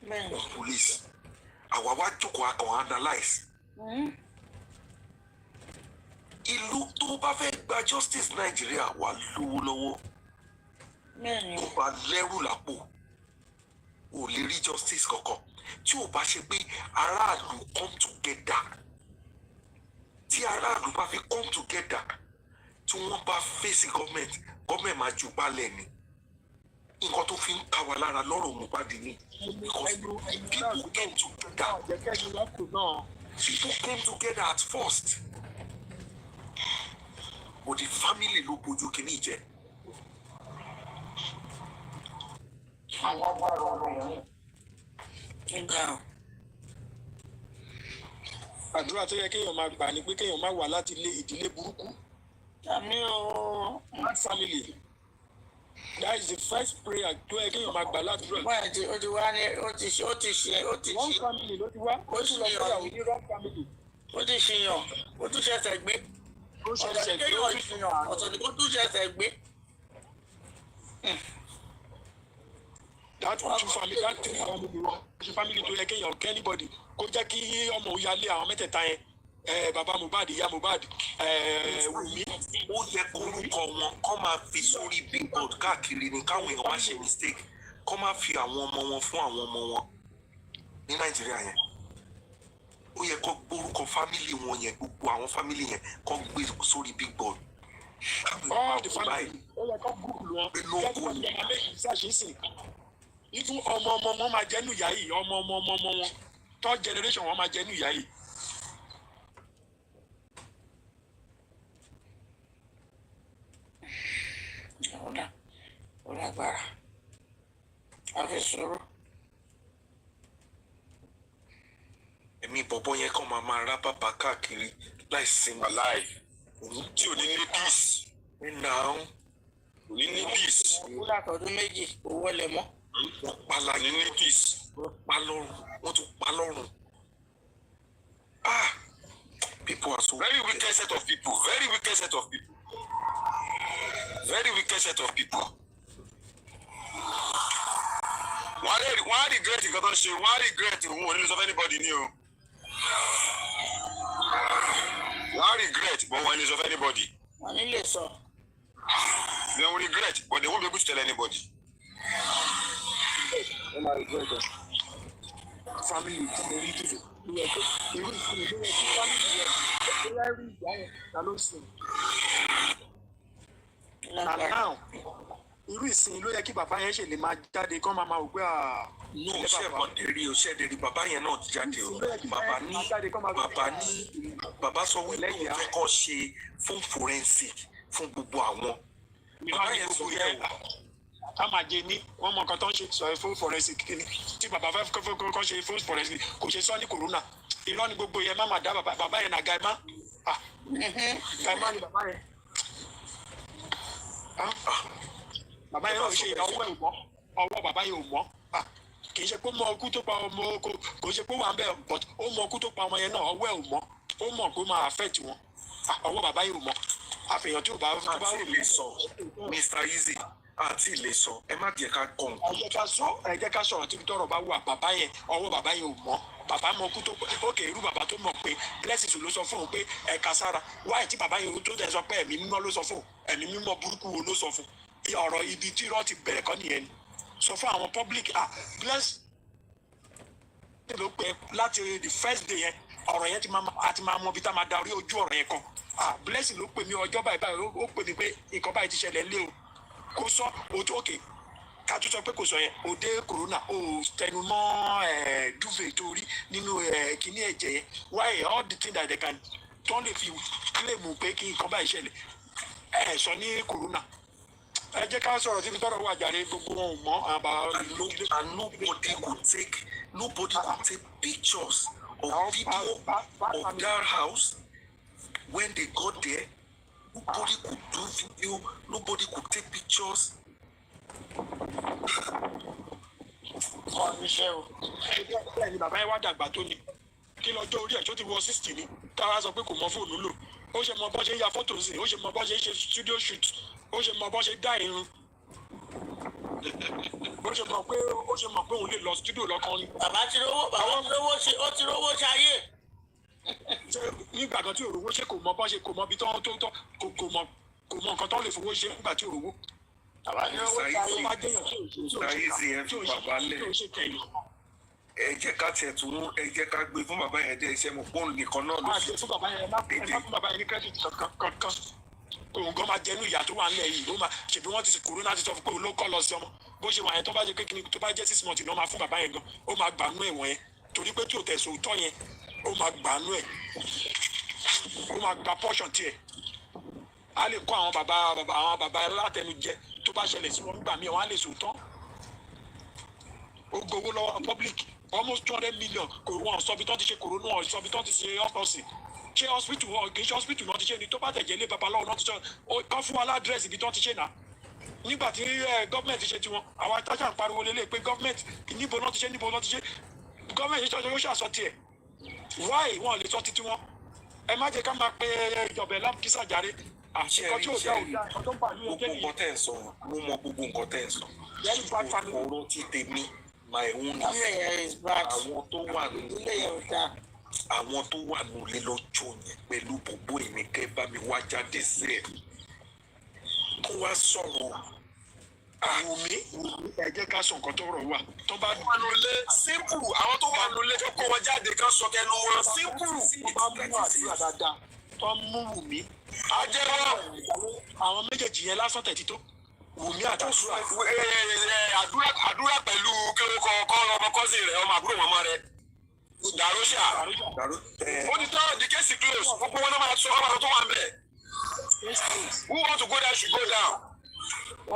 on police. Àwa wá jókòó akàn analyse. Ìlú tó bá fẹ́ gba justice Nàìjíríà wà lówó lọ́wọ́. Tó bá lẹ́rù lápò, ò lè rí justice kankan. Tí ò bá ṣe pé aráàlú come together. Tí aráàlú bá fi come together, tí wọ́n bá face government máa jù balẹ̀ ni. Nǹkan tó fi ń ká wa lára lọ́rọ̀ Mohbad ni. Because people came together. People came together at first. But the family ló bójú kìíní jẹ. àdúrà tó yẹ kéèyàn máa gbà ni pé kéèyàn má wà láti ilé ìdílé burúkú. Àmì o. Bad family. That is the first prayer tó yẹ kéèyàn máa gbà ládùúrà. Báyìí tí ó ti wá ní ó ti ṣe. Wrong family ló ti wá. Ó sì lọ fẹ́yàwó ní wrong family. Ó ti ṣìyàn, ó tún ṣẹ̀ṣẹ̀ gbé. Ọ̀sẹ̀ kéèyàn ṣìyàn, ọ̀sẹ̀ ni kó tún ṣẹ̀ṣẹ̀ gbé. That two family, that three family tó yẹ kéèyàn kẹ́ anybody kó jẹ́ kí ọmọ òyàlé àwọn mẹ́tẹ̀ẹ̀ta yẹn. Bàbá Mohbad, ìyá Mohbad, Wùmí. Ó yẹ kórúkọ wọn kọ́ máa fi sórí billboard káàkiri ni káwọn èèyàn má ṣe mistake kọ́ máa fi àwọn ọmọ wọn fún àwọn ọmọ wọn ní Nàìjíríà yẹn. Ó yẹ kó gbórúkọ fámìlì wọn yẹn gbogbo àwọn fámìlì yẹn kọ́ gbé sórí billboard. All the family ó yẹ kó gúgùlù wọn lóko ni. Even ọmọ wọn máa jẹ́ nùyà yìí ọmọ wọn third generation wọn máa jẹ́ nùyà yìí. Ó lágbára. A fi sọ̀rọ̀. Èmi bọ̀bọ̀ yẹn kàn máa rá bàbá káàkiri láì sinmi. Aláì. Tí ò ní ní peace. Now. Kò ní ní peace. Ó látọ̀dún méjì, owó lẹ̀ mọ́. Wọ́n pa láyé ní peace. Wọ́n pa lọ́rùn. Wọ́n tún pa lọ́rùn. People are so very wicked set of people. Very wicked set of people. Very wicked set of people. Wọ́n á regret nǹkan tó ń ṣe. Wọ́n á regret òun ò ní lè sọ fún anybody ní o. Wọ́n á regret but wọ́n ò ní lè sọ fún anybody. Wọ́n ní lè sọ. They will regret but they won't be able to tell anybody. Wọ́n máa regret ẹ̀. Family ti lè rí dìbò. Irú ìsinmi ló yẹ kí family yẹ kó yẹ rí ìyá yẹn ta ló sìn. Now irú ìsìn ló yẹ kí bàbá yẹn ṣe lè máa jáde kán máa wò pé no ṣe bọ̀dẹ̀rì o ṣe dẹ̀rì bàbá yẹn náà ti jáde o bàbá sọ wípé òun fẹ́ kàn ṣe fún forensic fún gbogbo àwọn bàbá yẹn sọ yẹn o. ká máa jẹ ní wọn mọ nǹkan tó ń ṣe sọ fún forensic kí ni tí bàbá fẹ́ kọ́ ṣe fún forensic kò ṣe sọ ní corona irọ́ ni gbogbo yẹn má máa dá bàbá yẹn na gaima gaima ni bàbá yẹn. Bàbá yẹn náà ṣe ọwọ́ ẹ̀ mọ́ ọwọ́ bàbá yẹn ò mọ́ kì í ṣe pé ó mọ ọkú tó pa ọmọ oko kò ṣe pé ó wà ń bẹ̀ but ó mọ ọkú tó pa ọmọ yẹn náà ọwọ́ ẹ̀ ò mọ́ ó mọ̀ pé ó máa affect wọn ọwọ́ bàbá yẹn ò mọ́ àfihàn tí ò bá rò lè sọ Mr. Easy àti lè sọ ẹ má jẹ́ ká kàn. ẹ jẹ́ ká sọ̀rọ̀ tí tọrọ bá wà bàbá yẹn ọwọ́ bàbá yẹn ò mọ́ bàbá mọ ọkú tó ókè irú bàbá tó mọ̀ pé blessings ló sọ fún un pé ẹ̀ka sára wáyé tí bàbá yẹn tó tẹ̀ sọ pé ẹ̀mí mímọ́ ló sọ fún ẹ̀mí mímọ́ burúkú wo ló sọ fún ọ̀rọ̀ ibi tí irọ́ ti bẹ̀rẹ̀ kọ́ nìyẹn ni sọ fún àwọn public bless ló pẹ́ láti the first day yẹn ọ̀rọ̀ yẹn àti máa mọ ibi tá a máa darí ojú ọ̀rọ̀ yẹn kan blessing ló pè mí ọjọ́ báyìí ó pè mí pé nǹkan báyìí ti ṣẹlẹ̀ lé o kó sọ ojú òkè ká tún sọ pé kò sọ yẹn òde corona ó tẹnu mọ́ duvet torí nínú kíní ẹ̀jẹ̀ yẹn why all the things that they can tán lè fi claim pé kí nǹkan báyìí ṣẹlẹ̀ sọ ní corona ẹ jẹ́ ká sọ̀rọ̀ síbi tọ́rọ̀ wà jàre gbogbo wọn ò mọ̀ àbá and nobody could take pictures or video of their house when they got there. Nobody could do video, nobody could take pictures. Ẹni bàbá yẹn wá dàgbà tó ni kí lọ́jọ́ orí ẹ̀ tó ti wọ 60 ni káwá sọ pé kò mọ fóònù lò ó ṣe mọ bọ́ ṣe ń ya fọ́tò sí ó ṣe mọ bọ́ ṣe ń ṣe studio shoot ó ṣe mọ bọ́ ṣe dá irun ó ṣe mọ pé òun lè lọ studio lọ́kàn. Bàbá ti rówó ṣayé. Nígbà kan tí òrówó ṣe kò mọ ibi tó kò mọ nǹkan tó lè fowó ṣe nígbà tí òrówó. Bàbá ti rówó ṣayé. Tí ò ṣe kẹ̀yìn. Ẹ jẹ́ ká tiẹ̀ tún ẹ jẹ́ ká gbé fún bàbá yẹn dé iṣẹ́ mo pọ́n nìkan náà ló ṣe. Fún bàbá yẹn fún bàbá yẹn ní credit kankan òun gan máa jẹnu ìyá tó wà nílẹ̀ yìí ó máa ṣèbí wọ́n ti corona ti sọ fún pé òun ló kọ́ lọ sí ọmọ bó ṣe wà yẹn tó bá jẹ́ kékeré tó bá jẹ́ 6 months ni wọ́n máa fún bàbá yẹn gan ó máa gbànú ẹ̀wọ̀n yẹn torí pé tí ò tẹ̀sán òótọ́ yẹn ó máa gbànú ẹ̀ ó máa gba portion tiẹ̀ á lè kọ́ àwọn bàbá látẹnujẹ tó bá ṣẹlẹ̀ sí wọn nígbà míì wọ́n á lè sòótọ́ ó gbowó lọ́wọ́ public almost 200 million kò wọ́n sọ bí tó ti ṣe kòrónà wọ́n sọ bí tó ti ṣe ọ́pọ̀sì ṣé hospital wọn kì í ṣe hospital náà ti ṣe ni tó bá tẹ̀jẹ̀ ilé babaláwo náà ti ṣe kọ́ fún wa ládírẹ́sì ibi tó ti ṣe náà nígbà tí gọ́ọ̀mẹ̀ntì ṣe tiwọn àwọn atájà ń pariwo lélẹ̀ pé gọ́ọ̀mẹ̀ntì níbo náà ti ṣe gọ́ọ̀mẹ̀ntì ṣe yóò ṣàṣọ tiẹ̀ wáì wọn lè sọ títí wọn ẹ má jẹ́ ká máa pe ìjọba ẹ̀ lápùkísà járe àṣekọ tí ò dá òdà ẹ̀kọ́ tó ń bà ní ọjọ́ yìí. gbogbo nǹkan tẹ̀ ń sọ mo mọ gbogbo nǹkan tẹ̀ ń sọ ọ̀rọ̀ ti tèmi my own àwọn tó wà nílé lọ́jọ́ yẹn pẹ̀lú bòbó èmi kẹ́ bá mi wá jáde sí ẹ̀ kó wá sọ̀rọ̀ Wùmí ẹ jẹ́ ká sọ nǹkan tó rọ̀ wá tó bá wà lólé simple àwọn tó wà lólé tó kó wọn jáde kan sọ kẹnu wọn simple. tó bá mú àdúrà dáadáa tó mú Wùmí ajẹ́wọ́ àwọn méjèèjì yẹn lásán tẹ̀ tító Wùmí àtàdúrà. àdúrà pẹ̀lú kílókọ kọ́ ọmọ kọ́sì rẹ̀ ọmọ àbúrò màmá rẹ̀ dàrósà ó ti tọ́ the case close gbogbo wọn náà máa sọ ọmọ tó wà ń bẹ̀. who want to go there should go down.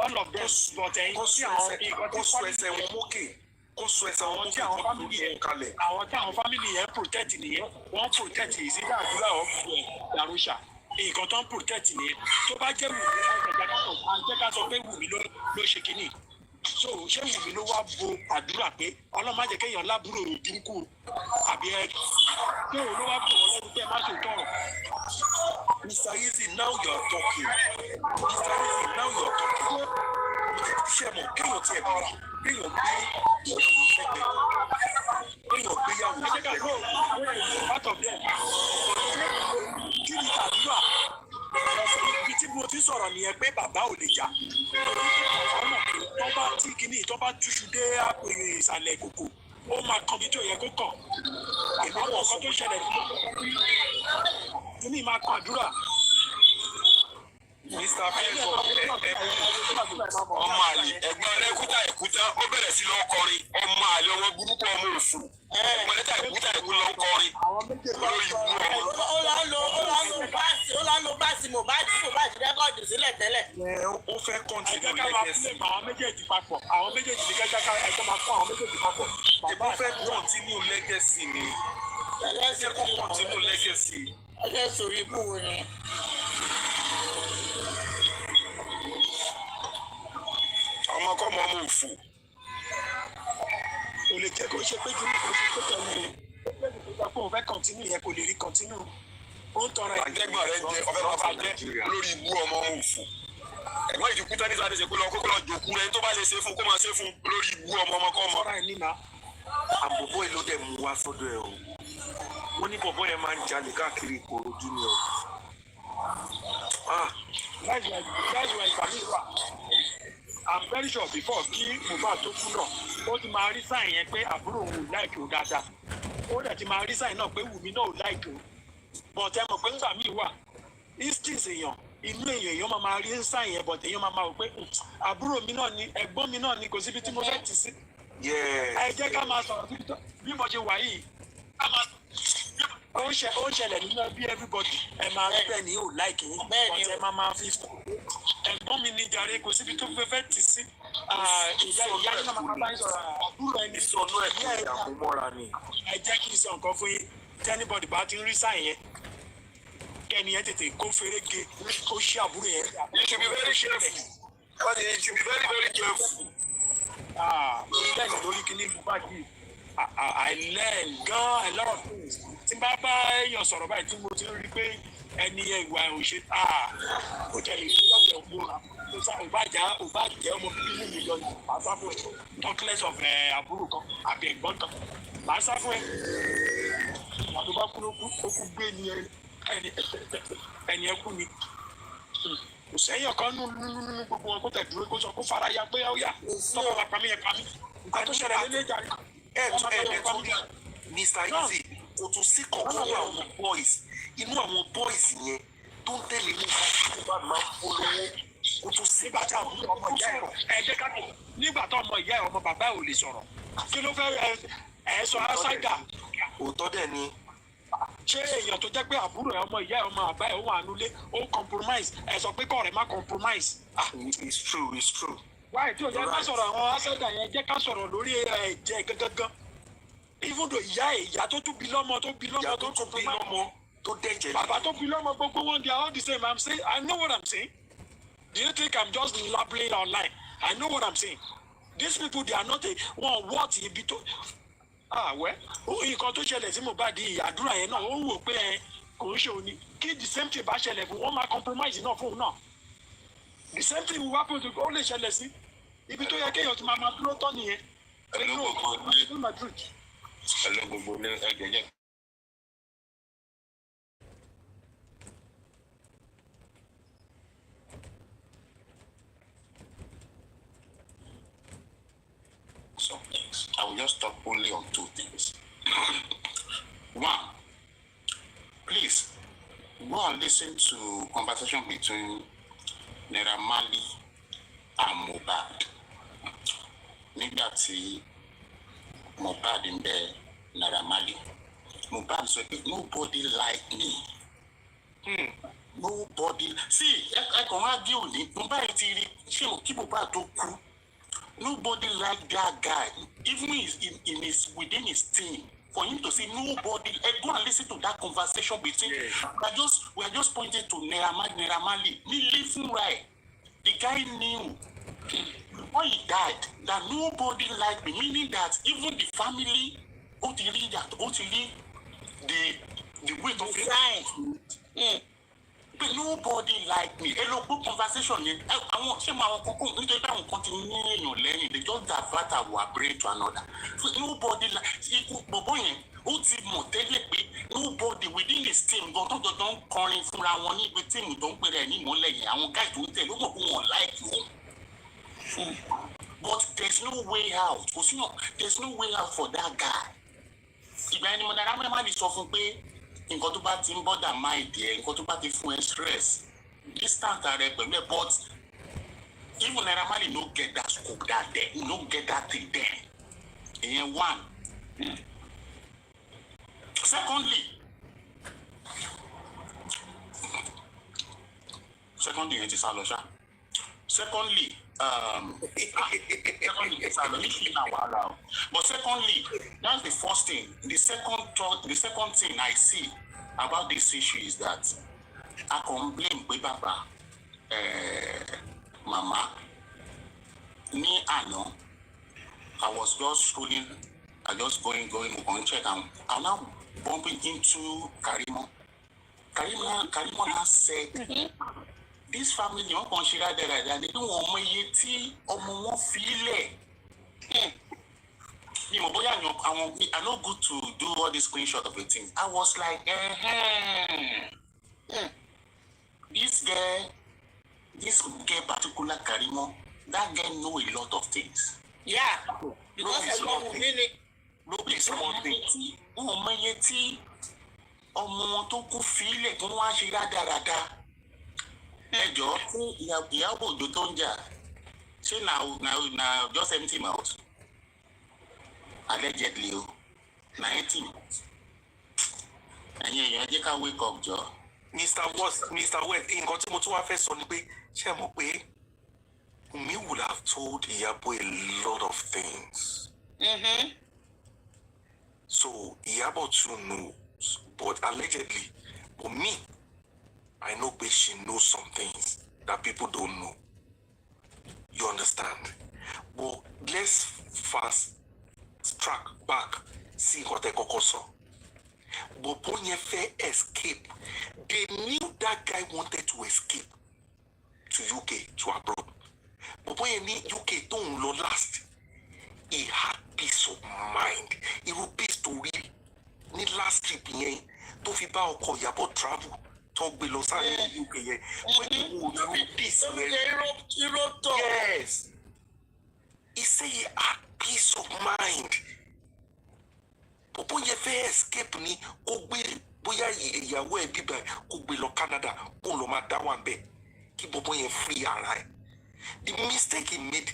one of those but ẹ̀yin tí àwọn kó sọ ẹsẹ̀ wọn mókè kó sọ ẹsẹ̀ wọn mókè àwọn family yẹn kalẹ̀ àwọn tí àwọn family yẹn protect nìyẹn wọ́n protect ìsídà àdúrà ọ̀gbìn dàrósà nǹkan tó ń protect nìyẹn tó bá jẹ́ Wùmí àjẹ́ ká sọ pé Wùmí ló ṣe kínní so ṣé Wùmí ló wá bo àdúrà pé ọlọ́run má jẹ́ kéèyàn lábúrò burúkú àbí ẹ ṣé òun ló wá bò wọ́n lẹ́nu pé ẹ má ṣe tọrọ. Mr. Easy, now you are talking. Mr. Easy, now you are talking. Ṣé mo kéèyàn tiẹ̀ bá kéèyàn gbé ìyàwó sẹ́gbẹ̀ẹ́ kéèyàn gbé ìyàwó sẹ́gbẹ̀ẹ́. part of them kí ni àdúrà ibi tí mo ti sọ̀rọ̀ nìyẹn pé bàbá ò lè jà ọmọ tó bá tí kìíní tó bá túṣu dé àpèrè ìsàlẹ̀ ìkòkò ó máa kan bí tó yẹ kó kàn ìmọ̀ àwọn nǹkan tó ṣẹlẹ̀ kìíní máa kan àdúrà. Mr. Fẹ́fọ́ ọmọ àlè ẹ̀gbọ́n rẹ̀ kúta ó bẹ̀rẹ̀ sí lọ́ọ́ kọrin ọmọ àlè ọmọ burúkú ọmọ òfò ẹ̀gbọ́n rẹ̀ kúta lọ́ọ́ kọrin olórí ìbú ọmọ. ó lọ lo báàsì Mohbad rẹ́kọ̀dù sílẹ̀ tẹ́lẹ̀. ó fẹ́ kọ́ńtínú lẹ́gẹ̀sì. àwọn méjèèjì papọ̀ àwọn méjèèjì ní kẹ́kẹ́ ká ẹ̀kọ́ máa kọ́ àwọn méjèèjì papọ̀. ó fẹ́ kọ́ńtínú lẹ́gẹ̀sì ni ẹ̀jẹ̀ kó kọ́ńtínú lẹ́gẹ̀sì. ẹ̀jẹ̀ sórí ibú wo ni. ọmọ kọ́ mọ́ ọmọ òfò. o lè jẹ́ kó ṣe pé kí ní kó ṣe pé tẹ̀lé o fẹ́ kọ́ńtínú yẹn kò lè rí kọ́ńtínú ó ń tọrọ àjẹgbọn rẹ jẹ ọfẹ máa bàjẹ́ lórí ibú ọmọ òfò ẹ̀gbọ́n ìdíkú tẹni sáré ṣe pé lọ kókó lọ jòkú rẹ tó bá lè ṣe fún kó máa ṣe fún lórí ibú ọmọ kọ ọmọ. àbọ̀bọ̀ yìí ló dẹ̀ mú wá sọ́dọ̀ ẹ̀ o wọ́n ní bọ̀bọ̀ yẹn máa ń jalè káàkiri Ìkòròdú ni o. that's why ìgbàlè wà I'm very sure before kí Mohbad tó kú náà ó ti máa rí sáìn yẹn pé àbúrò òun ò láìkì ó dáadáa ó dẹ̀ ti máa rí sáìn náà pé Wùmí náà ò láìkì ó bọ̀tẹ́ mọ̀ pé nígbà míì wà instance èèyàn inú èèyàn máa rí sáìn yẹn bọ̀tẹ́ èèyàn máa wò pé àbúrò mi náà ni ẹ̀gbọ́n mi náà ni kò síbi tí mo fẹ́ tì sí. ẹ jẹ́ ká máa sọ̀rọ̀ bí mo ṣe wà yìí ó ń ṣẹlẹ̀ nínú bí everybody ẹ máa rí bẹ́ẹ̀ ni ò láìkì yín bọ̀tẹ́ máa fi ẹ̀gbọ́n mi ní jàre kò síbi tó fẹ́ tì sí. ìyá yín náà máa bá yín sọ̀rọ̀ àbúrò ẹni sọnù ẹ̀ kí ìyàwó mọ́ra ni. ẹ jẹ́ kí n sọ nǹkan fún yín tẹ́nibọ̀dì bá ti ń rí sáyẹn yẹn kẹ́ni yẹn tètè kó ferege kó ṣí àbúrò yẹn. you should be very careful. you should be very very careful. mo learn lórí kíní Mohbad yìí I learn gan a lot of things tí n bá èèyàn sọ̀rọ̀ báyìí tí mo ti rí pé ẹni ìwà ò ṣe ó jẹ́ ìfúnlọ́gbẹ̀ ògbóra ò bá jẹ́ ọmọ bíbí mi lọ àtàkùn talkless of àbúrò kan àbí ẹ̀gbọ́n kan màá sá fún ẹ àti bá kú ló kú ó kú gbé ní ẹni ẹ kú ni kò sẹ́yìn ọ̀kan nínú gbogbo wọn kó tẹ̀ dúró kó sọ kó fara ya pé ó yà tọ́kọ̀ bá pamí ẹ pamí nǹkan tó ṣẹlẹ̀ lélẹ́ ìjà rẹ̀ Mr. Easy kò tún sí kọ̀ọ̀kan ní àwọn boys inú àwọn boys yẹn tó ń tẹ̀lé ní ìgbà máa ń polówó kò tún sí nígbà tí àwọn ọmọ ìyá ẹ̀ jẹ́ ká tó nígbà tó ọmọ ìyá ẹ̀ ọmọ bàbá ẹ̀ ò lè sọ̀rọ̀ kí ló fẹ́ ẹ̀ sọ outsider. òótọ́ dẹ̀ ni. ṣé èèyàn tó jẹ́ pé àbúrò ẹ̀ ọmọ ìyá ẹ̀ ọmọ àbá ẹ̀ ó wà nulẹ̀ ó compromise ẹ̀ sọ pé kọ́ rẹ̀ má compromise. it's true. wáyé tí o jẹ́ ká sọ̀rọ̀ àwọn outsider yẹn jẹ́ ká sọ̀rọ̀ lórí ẹ̀jẹ̀ gangan even though ìyá tó tún bí lọ́mọ tó bí lọ́mọ tó dẹ̀jẹ̀ bàbá tó bí lọ́mọ gbogbo wọn they are all the same. I'm saying I know what I'm saying. Do you think I'm just labeling online? I know what I'm saying. These people they are not one what ibi tó well nǹkan tó ṣẹlẹ̀ sí Mohbad àdúrà yẹn náà ó wò pé kò ń ṣe òní kí the same thing bá ṣẹlẹ̀ fún wọn máa compromise náà fún un náà the same thing will happen to ó lè ṣẹlẹ̀ sí ibi tó yẹ kéèyàn ti máa dúró tán nìyẹn. Some things. I will just talk only on two things. One, please go and listen to conversation between Naira Marley and Mohbad. Nígbà tí Mohbad ń bẹ Naira Marley. Mohbad said, nobody like me. Nobody. See, I can argue with it. Mohbad ti rí ṣé o kí Mohbad tó kú. Nobody like that guy, even within his team. For him to say nobody, go and listen to that conversation between. We are just pointing to Naira Marley. Me living right. The guy knew when he died that nobody liked me, meaning that even the family, the weight of it. But nobody like me. Hello, good conversation. I want to say my continue learning. They just divert our brain to another. So nobody like nobody within this team don't calling from our team don't put any more like our guys don't tell you like you. But there's no way out. There's no way out for that guy. If anyone that is often pay. Nǹkan tó bá ti ń bother mind ẹ nǹkan tó bá ti fún ẹ stress distance rẹ pẹ̀lú ẹ but even Naira Marley no get that scope that day no get that thing there ìyẹn one. Secondly yẹn ti sá lọ ṣá secondly but secondly that's the first thing. The second thing I see about this issue is that I can blame Baba Mama ni àná I was just scrolling I just going on check and I'm now bumping into Karimo has said this family wọn kàn ṣe dáadáa they don't want me tí ọmọ wọn fi lẹ̀. I no good to do all this screenshot of the things. I was like, this girl particular Karimo, that girl know a lot of things. Yeah, because I don't really. Nobody small thing. Ọmọ yẹn tí ọmọ wọn tó kú fi lẹ̀ kí wọ́n á ṣe dáadáa. Ẹjọ́ fún Iyabo Ojo tó ń jà ṣé na just empty mouth allegedly o na 18 ẹ̀yin èèyàn jẹ́ ká wake up jọ. Mr. West nǹkan tí mo tún wá fẹ́ sọ ni pé ṣé mo pé me would have told Iyabo a lot of things. So Iyabo too knows but allegedly for me I know that she knows some things that people don't know. You understand? But let's fast track back, see what they saw. But when you escape, they knew that guy wanted to escape to UK, to abroad. But when you need UK don't last, he had peace of mind. He will peace to real. Need last trip here to fi ba ọkọ Iyabo travel. Talk below in UK here. When you will peace. Yes. He say he had peace of mind. But when you escape ni, kó gbé bóyá ìyàwó ẹ̀ bíbá kó gbé lọ Canada, kó lọ máa dá wà ńbẹ̀. Kí bọ̀bọ̀ yẹn free ara ẹ̀. The mistake he made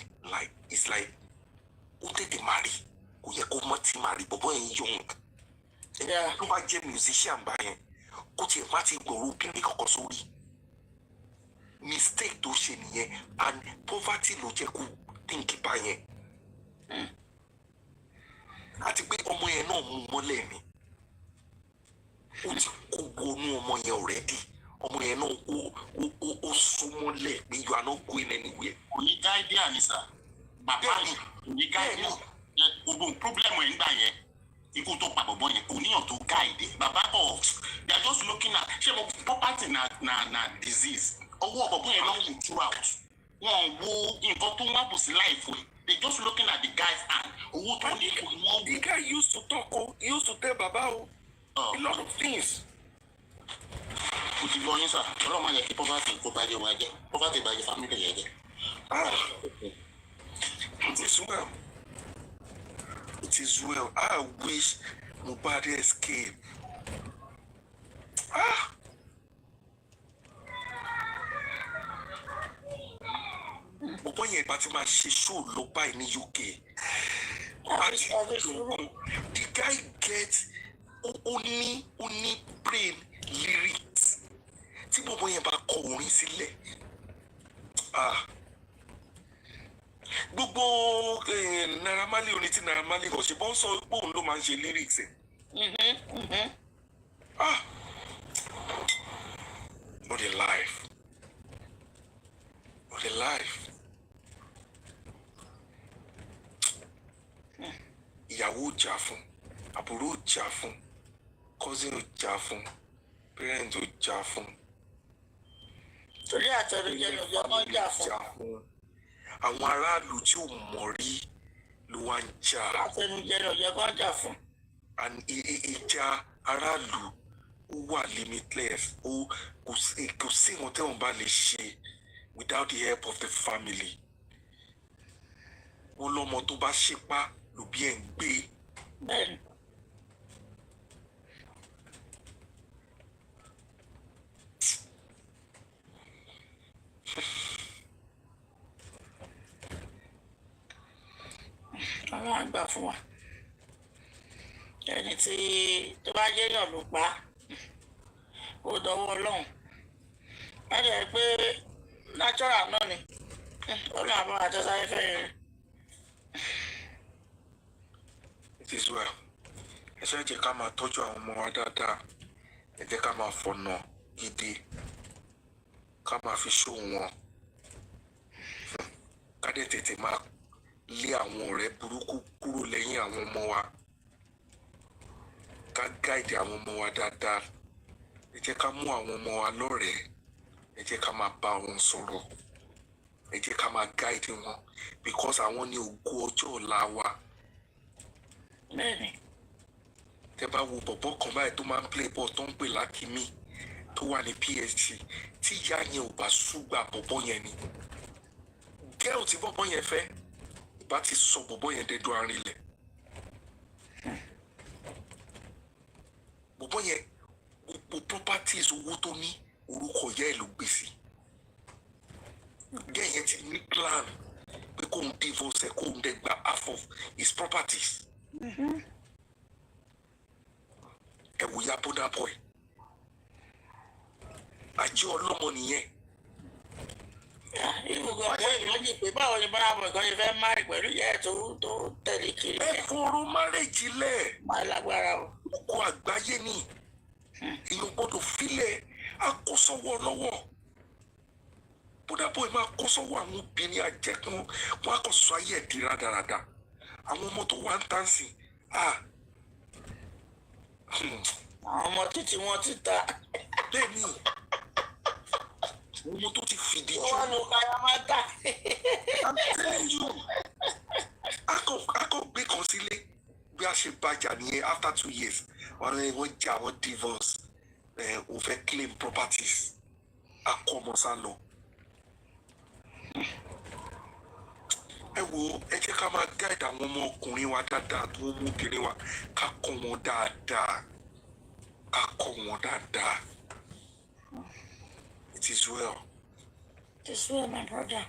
is like, ó tètè marry, kò yẹ kó má ti marry, bọ̀bọ̀ yẹn young. Tó bá jẹ́ musician báyẹn, kó tiẹ̀ má ti gbòòrò obìnrin kankan sórí. Mistake tó ṣe nìyẹn, and poverty ló jẹ́ kó think báyẹn. àti pé ọmọ yẹn náà mú mọ́lẹ̀ ni ó ti kó wọnú ọmọ yẹn already ọmọ yẹn náà ó sún mọ́lẹ̀ pé you are not going anywhere. òní gáídíà ni sà bàbá mi òní gáídíà gbogbo pírọ́blẹ́mù ẹ̀ ń gbà yẹn ikú tó pa bọ̀bọ̀ yẹn kò níyàn tó gáìdì bàbá bọ̀ they are just looking at ṣé mo property na disease owó ọ̀bọ̀bọ̀ yẹn náà wù throughout wọn wo nǹkan tó wá bù sí láìfò ẹ̀ they just looking at the guy's hand owó tó ní kò ní wọ́n wù. The guy used to talk he used to tell baba a lot of things. kò ti gbọ́ yín sà ọlọ́run máa yẹ kí poverty kó bá yẹ wá jẹ poverty bá yẹ family yẹ jẹ. It is well. It is well. I wish Mohbad escape. Bọ̀bọ̀ yẹn bá ti máa ṣe show lọ báyìí ní UK. The guy gets only brain lyrics. Tí bọ̀bọ̀ yẹn bá kọ orin sílẹ̀. Gbogbo Naira Marley orin tí Naira Marley kò ṣe bọ́ ń sọ pé òun ló máa ń ṣe lyrics ẹ̀. What a life. What a life. Ìyàwó ò jà fún, àbúrò ò jà fún, cousin ò jà fún, parent ò jà fún. Torí àtẹnujẹ ló jẹ́ kó jà fún. Àwọn aráàlú tí ò mọ̀ rí ló wá ń jà. Àtẹnujẹ ló jẹ́ kó jà fún. And ìjà aráàlú ó wà limitless kò sí wọn tẹ́wọ̀n bá lè ṣe without the help of the family. Wọ́n lọ́mọ tó bá ṣípá ló bí ẹ̀ ń gbé. Bẹ́ẹ̀ni. Àwọn àgbà fún wa ẹni tí tó bá jẹ́ èèyàn ló pa ó dọwọ́ Ọlọ́run wọ́n jẹ́ pé natural náà ni Ọlọ́run àbọ̀ àtọ́sáyé fẹ́ rẹ̀. It is well. Ẹ ṣe jẹ́ ká máa tọ́jú àwọn ọmọ wa dáadáa. Ẹ jẹ́ ká máa fọ̀nà gidi ká máa fi ṣó wọn. Ká dẹ̀ tètè máa lé àwọn ọ̀rẹ́ burúkú kúrò lẹ́yìn àwọn ọmọ wa. Ká gáìdì àwọn ọmọ wa dáadáa. Ẹ jẹ́ ká mú àwọn ọmọ wa lọ́rẹ̀ẹ́. Ẹ jẹ́ ká máa bá wọn sọ̀rọ̀. Ẹ jẹ́ ká máa gáìdì wọn because àwọn ní ògo ọjọ́ ọ̀la wa. Bẹ́ẹ̀ni. Tẹ́ bá wo bọ̀bọ̀ kan báyìí tó máa ń play ball tó ń pè lákìmí tó wà ní PSG tí ìyá yẹn ò bá ṣùgbà bọ̀bọ̀ yẹn ni. Gẹ́rù tí bọ̀bọ̀ yẹn fẹ́ bá ti sọ bọ̀bọ̀ yẹn dẹ́dọ̀ arinlẹ̀. Bọ̀bọ̀ yẹn gbogbo properties owó tó ní orúkọ ìyá ẹ̀ ló gbé sí. Gẹ́ẹ̀ yẹn ti ní plan pé kóun divorce ẹ̀ kóun dẹ̀ gba half of his properties. Ẹ wò ya bọ́dà boy. Àjẹ́ ọlọ́mọ nìyẹn. Ìgbòho ọ̀pọ̀ ìlọ́jì pé báwo ni bọ́dà boy kan ṣe fẹ́ márì pẹ̀lú ìyá ẹ̀ tó tẹ̀lé kiri. Ẹ fọ̀rọ̀ márèjì lẹ̀. Máa lágbára o. Oko àgbáyé ni. Èèyàn gbọ́dọ̀ filẹ̀ àkósọ́wọ́ lọ́wọ́. Bọ́dà boy máa kó sọ́wọ́ àwọn obìnrin àjẹkùn wọn á kọ́ sọ ayé ẹ̀ di rádaràda. Àwọn ọmọ tó wà ń tàn sí. Àwọn ọmọ títí wọn ti ta. Bẹ́ẹ̀ni. Ọmọ tó ti fìdí jù. Wọ́n ló kára máa ta. I'm telling you. Akọ gbé kan sílé bí a ṣe bàjá nìyẹn after 2 years. Wọ́n jà wọ́n divorce. Ó fẹ́ claim properties. Akọ ọmọ sá lọ. Ẹ wo ẹ jẹ́ ká máa guide àwọn ọmọ ọkùnrin wa dáadáa tó mú obìnrin wa ká kọ́ wọn dáadáa. Ká kọ́ wọn dáadáa. It is well. It is well, my brother.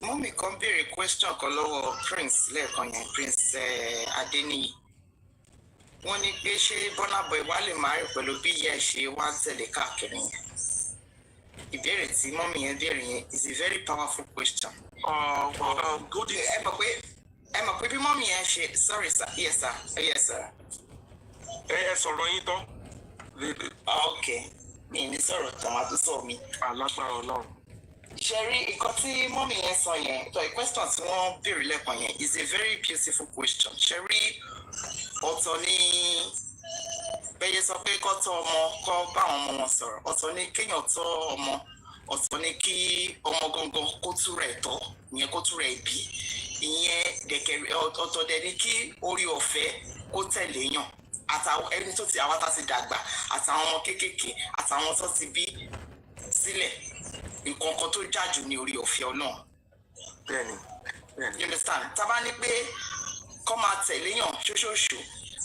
Mọ́mì kan béèrè question kan lọ́wọ́ Prince lẹ́ẹ̀kan yẹn, Prince Adeniyi. Wọ́n ní pé ṣé Burna Boy wá lè máa rí pẹ̀lú bí ìyá ẹ̀ ṣe wá tẹ̀lé káàkiri yẹn. Ìbéèrè tí mọ́mì yẹn béèrè yẹn is a very powerful question. Good. Ẹ mọ̀ pé bí mọ́mì yẹn ṣe, sorry sir, yes sir. Ẹ sọ̀rọ̀ yín tán. Okay, mi ní sọ̀rọ̀ tán, wàá tún sọ mi. Alágbára Ọlọ́run. Ṣé rí nǹkan tí mọ́mì yẹn sọ yẹn, the question tí wọ́n béèrè lẹ́ẹ̀kan yẹn is a very beautiful question. Ṣé rí ọ̀tọ̀ ní bẹ́yẹ sọ pé kọ́ tọ́ ọmọ kọ́ bá àwọn ọmọ wọn sọ̀rọ̀, ọ̀tọ̀ ní kéèyàn tọ́ ọmọ, ọ̀tọ̀ ní kí ọmọ gangan kó tú rẹ̀ tọ́, ìyẹn kó tú rẹ̀ bí, ìyẹn dẹ̀kẹ̀rẹ̀ ọ̀tọ̀ dẹ̀ ní kí orí ọ̀fẹ́ kó tẹ̀lé yàn, àtàwọn ẹni tó ti àwọn tá ti dàgbà, àtàwọn ọmọ kéékèèké, àtàwọn tó ti bí sílẹ̀, nǹkan kan tó jájú ní orí ọ̀fẹ́ Ọlọ́run. Bẹ́ẹ̀ni. You understand? Tábà ní pé kọ́ máa tẹ̀lé yàn ṣóṣóṣù,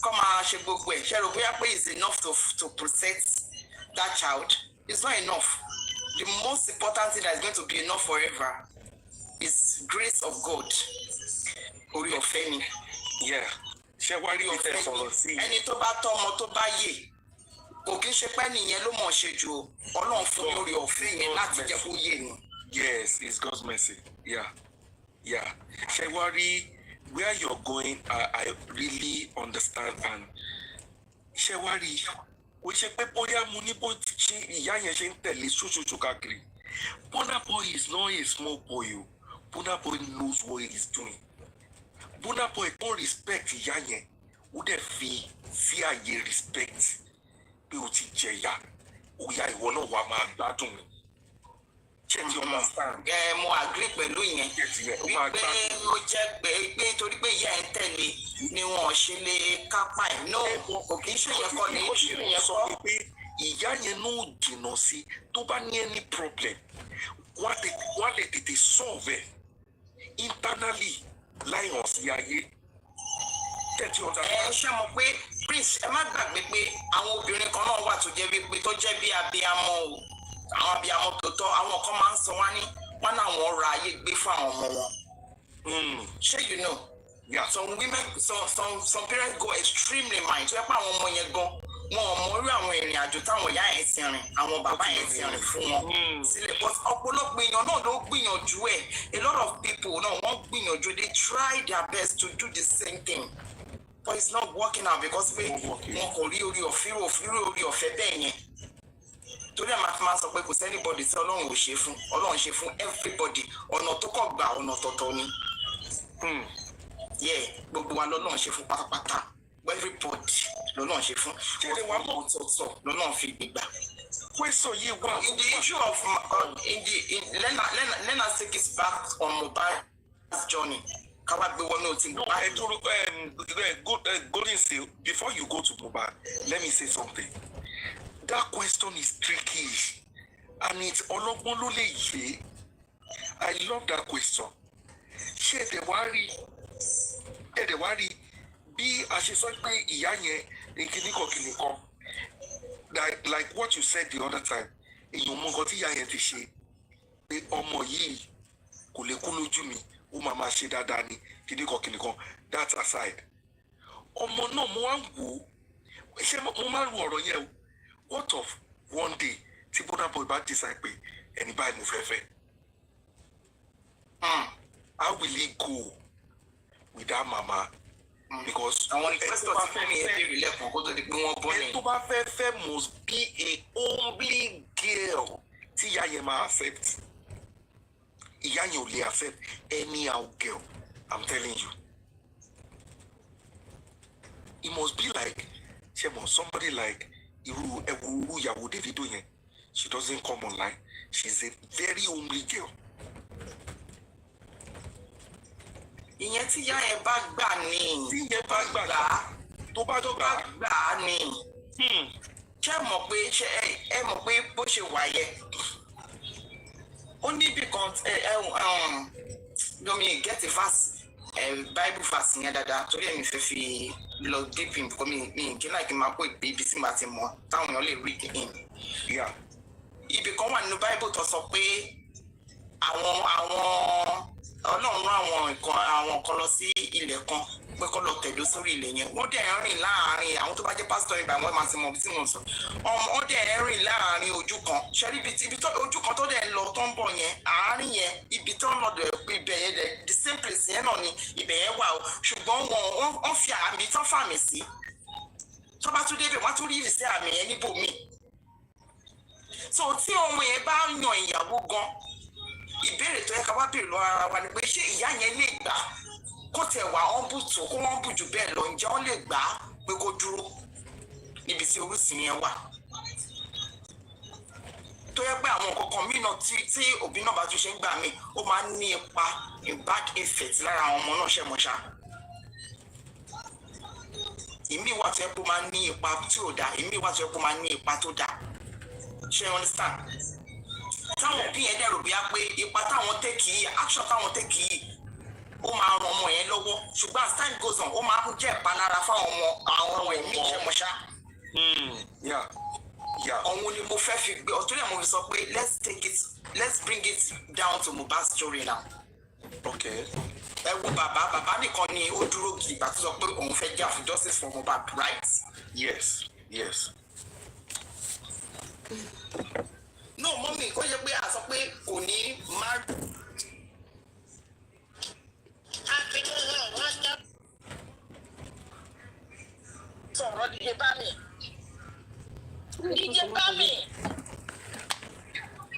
kọ́ máa ṣe gbogbo ẹ̀, ṣe rò bóyá pé is enough to protect that child? It's not enough. The most important thing that is going to be enough forever is grace of God. Orí ọ̀fẹ́ ni. Yeah. Ṣé wá rí ọ̀fẹ́ sọ̀rọ̀ sí? Ẹni tó bá tọ́ ọmọ tó bá yè, kò kí ń ṣe pé nìyẹn ló mọ̀ ṣe jù o. Ọlọ́run fún ní orí ọ̀fẹ́ yẹn láti jẹ́ kó yé ni. Yes, it's God's mercy. Yeah. Ṣé wá rí where you're going, I really understand, and ṣé wá rí o ṣe pé bóyá mo ní bó ṣe ìyá yẹn ṣe ń tẹ̀lé ṣoṣooṣo káàkiri. Burna Boy is not a small boy o. Burna Boy knows what he is doing. Burna Boy kò respect ìyá yẹn, ó dẹ̀ fi sí àyè respect pé o ti jẹ̀yà, òyà ìwọ náà wà máa gbádùn mi. Ṣé ti understand? Mo agree pẹ̀lú yẹn. Wípé ó jẹ́ pé torí pé ìyá ẹ̀ tẹ̀lé ni wọn ò ṣe lè kápá ẹ̀. No, kò kì í ṣe yẹn kọ́ ni, ó ṣe yẹn kọ́. Pé ìyá yẹn ló jìnnà sí tó bá ní any problem, wọ́n á lè tètè solve ẹ̀ internally láì hàn sí ayé. Ṣé mo pé Prince ẹ má gbàgbé pé àwọn obìnrin kan náà wà tó jẹ́ wípé tó jẹ́ bí abiyamọ o. Àwọn abiyamọ tó tọ́, àwọn kan máa ń sọ wọ́n náà wọ́n ra ayé gbé fún àwọn ọmọ wọn. Ṣé you know? Yeah. Some women, some parents go extremely mind. Tó yẹ pé àwọn ọmọ yẹn gan, wọn ò mọ orí àwọn ìrìn àjò táwọn ìyá yẹn ti rìn, àwọn bàbá yẹn ti rìn fún wọn. Sílẹ̀ but ọ̀pọ̀lọpọ̀ èèyàn náà ló gbìyànjú ẹ̀. A lot of people náà wọ́n gbìyànjú, they try their best to do the same thing. But it's not working out because pé wọn kò rí orí ọ̀fẹ́ bẹ́ẹ̀ yẹn. Torí ẹ̀ máa fi máa sọ pé kò sí anybody tí Ọlọ́run ò ṣe fún, Ọlọ́run ṣe fún everybody, ọ̀nà tó kọ̀ gbà ọ̀nà tọ̀tọ̀ ni. Gbogbo wa lọ́lọ́run ṣe fún pátápátá, everybody lọ́lọ́run ṣe fún, ṣẹlẹ̀ wa mọ̀ tọ̀tọ̀ lọ́lọ́run fi gbígbà. Question yìí wà. In the issue of let us take it back on Mohbad's journey. Káwá gbé wọn náà ti Golden Seal, before you go to Mohbad, let me say something. That question is tricky, and it's ọlọ́gbọ́n ló lè yé. I love that question. Ṣé ẹ̀dẹ̀ wá rí bí a ṣe sọ pé ìyá yẹn kìnnìkan like what you said the other time, èèyàn mọ nǹkan tí ìyá yẹn ti ṣe pé ọmọ yìí kò lè kú lójú mi, ó máa ṣe dáadáa ni kìnnìkan, that aside. Ọmọ náà mo wá ń wò ó, ṣé mo máa ń wo ọ̀rọ̀ yẹn o. What of one day tí Burna Boy bá decide pé ẹni báyìí mo fẹ́ fẹ́? How will he go with that mama? Because àwọn ìfẹ́sọ̀ tí fẹ́ mi ẹ̀ bèrè lẹ́kọ̀ọ́ kó tó di pé wọ́n bọ́ ẹni tó bá fẹ́ fẹ́ must be a only girl tí ìyá yẹn máa accept. Ìyá yẹn ò lè accept anyhow girl, I'm telling you. It must be like somebody like irú ìyàwó Davido yẹn. She doesn't come online. She's a very homely girl. Ìyẹn tí ìyá ẹ bá gbà ni. Tí ìyẹn bá gbà tó bá gbà á ni. Ṣé ẹ mọ̀ pé bó ṣe wà yẹ? Ó ní ibì kan yomi get a verse Bible verse yẹn dáadáa torí ẹ̀mí fẹ́ fi lọ deep in because mi kí láì kí n máa kó ibi tí màá ti mọ̀ táwọn èèyàn lè read in. Ibì kan wà nínú Bible tó sọ pé àwọn kan lọ sí ilẹ̀ kan pé kọ́ lọ tẹ̀dó sórí ilẹ̀ yẹn wọ́n dẹ̀ rìn láàárín àwọn tó bá jẹ́ pásítọ̀ ìgbà wọn máa ti mọ̀ bí tí mo sọ wọ́n dẹ̀ rìn láàárín ojú kan ṣẹ́rí ibi tó ojú kan tó dẹ̀ lọ tó ń bọ̀ yẹn àárín yẹn ibi tó ń lọ ibẹ̀ yẹn dẹ̀ the same place yẹn náà ni ibẹ̀ yẹn wà o ṣùgbọ́n wọ́n fi àmì tán fàmì sí tó bá tún débẹ̀ wọ́n tún rí ìrísí àmì yẹn níbòmíì so tí ọmọ yẹn bá yan ìyàwó gan ìbéèrè tó yẹ ká wá béèrè lọ ara wa ni pé ṣé ìyá yẹn lè gbà kó tẹ̀ wá ọ́n bù tó kó wọ́n bù jù bẹ́ẹ̀ lọ ǹjẹ́ wọ́n lè gbà á pé kó dúró níbi tí orísun yẹn wà tó yẹ pé àwọn kankan míì náà tí òbí náà bá tún ṣe ń gbà mí ó máa ń ní ipa back effect lára àwọn ọmọ náà ṣẹ̀mọ̀ṣá ìmí wà tó yẹ kó máa ń ní ipa tí ò dáa ìmí wà tó yẹ kó máa ń ní ipa tó dáa ṣé you understand táwọn òbí yẹn dẹ̀rù bíi pé ipa táwọn tẹ́kì yìí action táwọn tẹ́kì yìí ó máa ran ọmọ yẹn lọ́wọ́ ṣùgbọ́n as time goes on ó máa ń jẹ́ ìpalára fáwọn ọmọ ẹ̀mí ìṣẹ́mọṣá. ọ̀hun ni mo fẹ́ fi gbé ọ̀tún yẹn mo fi sọ pé let's bring it down to Mohbad's story now. Okay. ẹ wo bàbá nìkan ni ó dúró kí ìgbà tó sọ pé òun fẹ́ jà fún justice for Mohbad, right? Yes. No, mọ́mí kó yẹ pé a sọ pé kò ní máa. sọ̀rọ̀ díje bá mi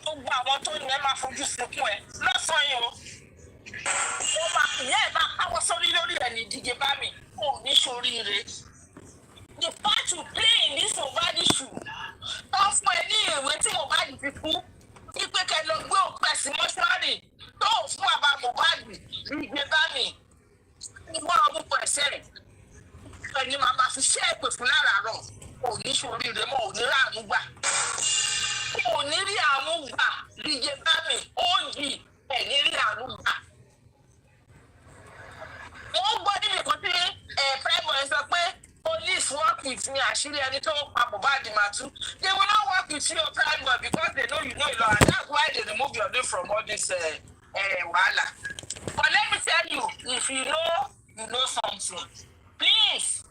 gbogbo àwọn tó ní ẹ máa fojú sunkún ẹ lọ́sàn-án yìí o wọ́n máa ìyá ẹ̀ bá káwọ́ sórí lórí ẹ̀ ní díje bá mi kò ní ṣoríire. The part you play in this Mohbad issue tó fún ẹ ní ìwé tí Mohbad fi kú wípé kẹ lọ gbé òkú ẹ̀ sí mọ́ṣúárì tó fún bàbá Mohbad díje bá mi wọ́n ọdún pọ̀ ẹ̀ṣẹ̀ rẹ̀ ẹni màmá fi ṣe èpè fún láràárọ̀ kò ní ṣoríire mọ́ ò ní ráàánú gbà kò ní rí àánú gbà díje bá mi ó yí ẹ̀ ní rí àánú gbà. wọ́n gbọ́ níbi kan tí prime sọ pé police work with me àṣírí ẹni tó pa Mohbad máa tú they will not work with you prime boy because they know you know a lot and that's why they remove your name from all this wahala. But let me tell you if you know something please